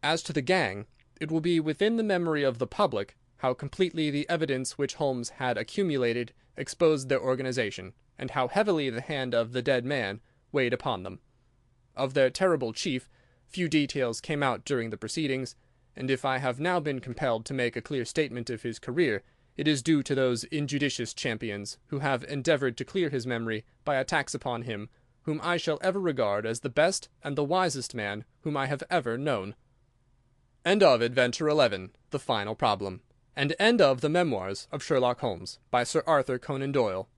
As to the gang, it will be within the memory of the public how completely the evidence which Holmes had accumulated exposed their organization, and how heavily the hand of the dead man weighed upon them. Of their terrible chief, few details came out during the proceedings, and if I have now been compelled to make a clear statement of his career, it is due to those injudicious champions who have endeavoured to clear his memory by attacks upon him, whom I shall ever regard as the best and the wisest man whom I have ever known. End of Adventure 11, The Final Problem, and end of the Memoirs of Sherlock Holmes, by Sir Arthur Conan Doyle.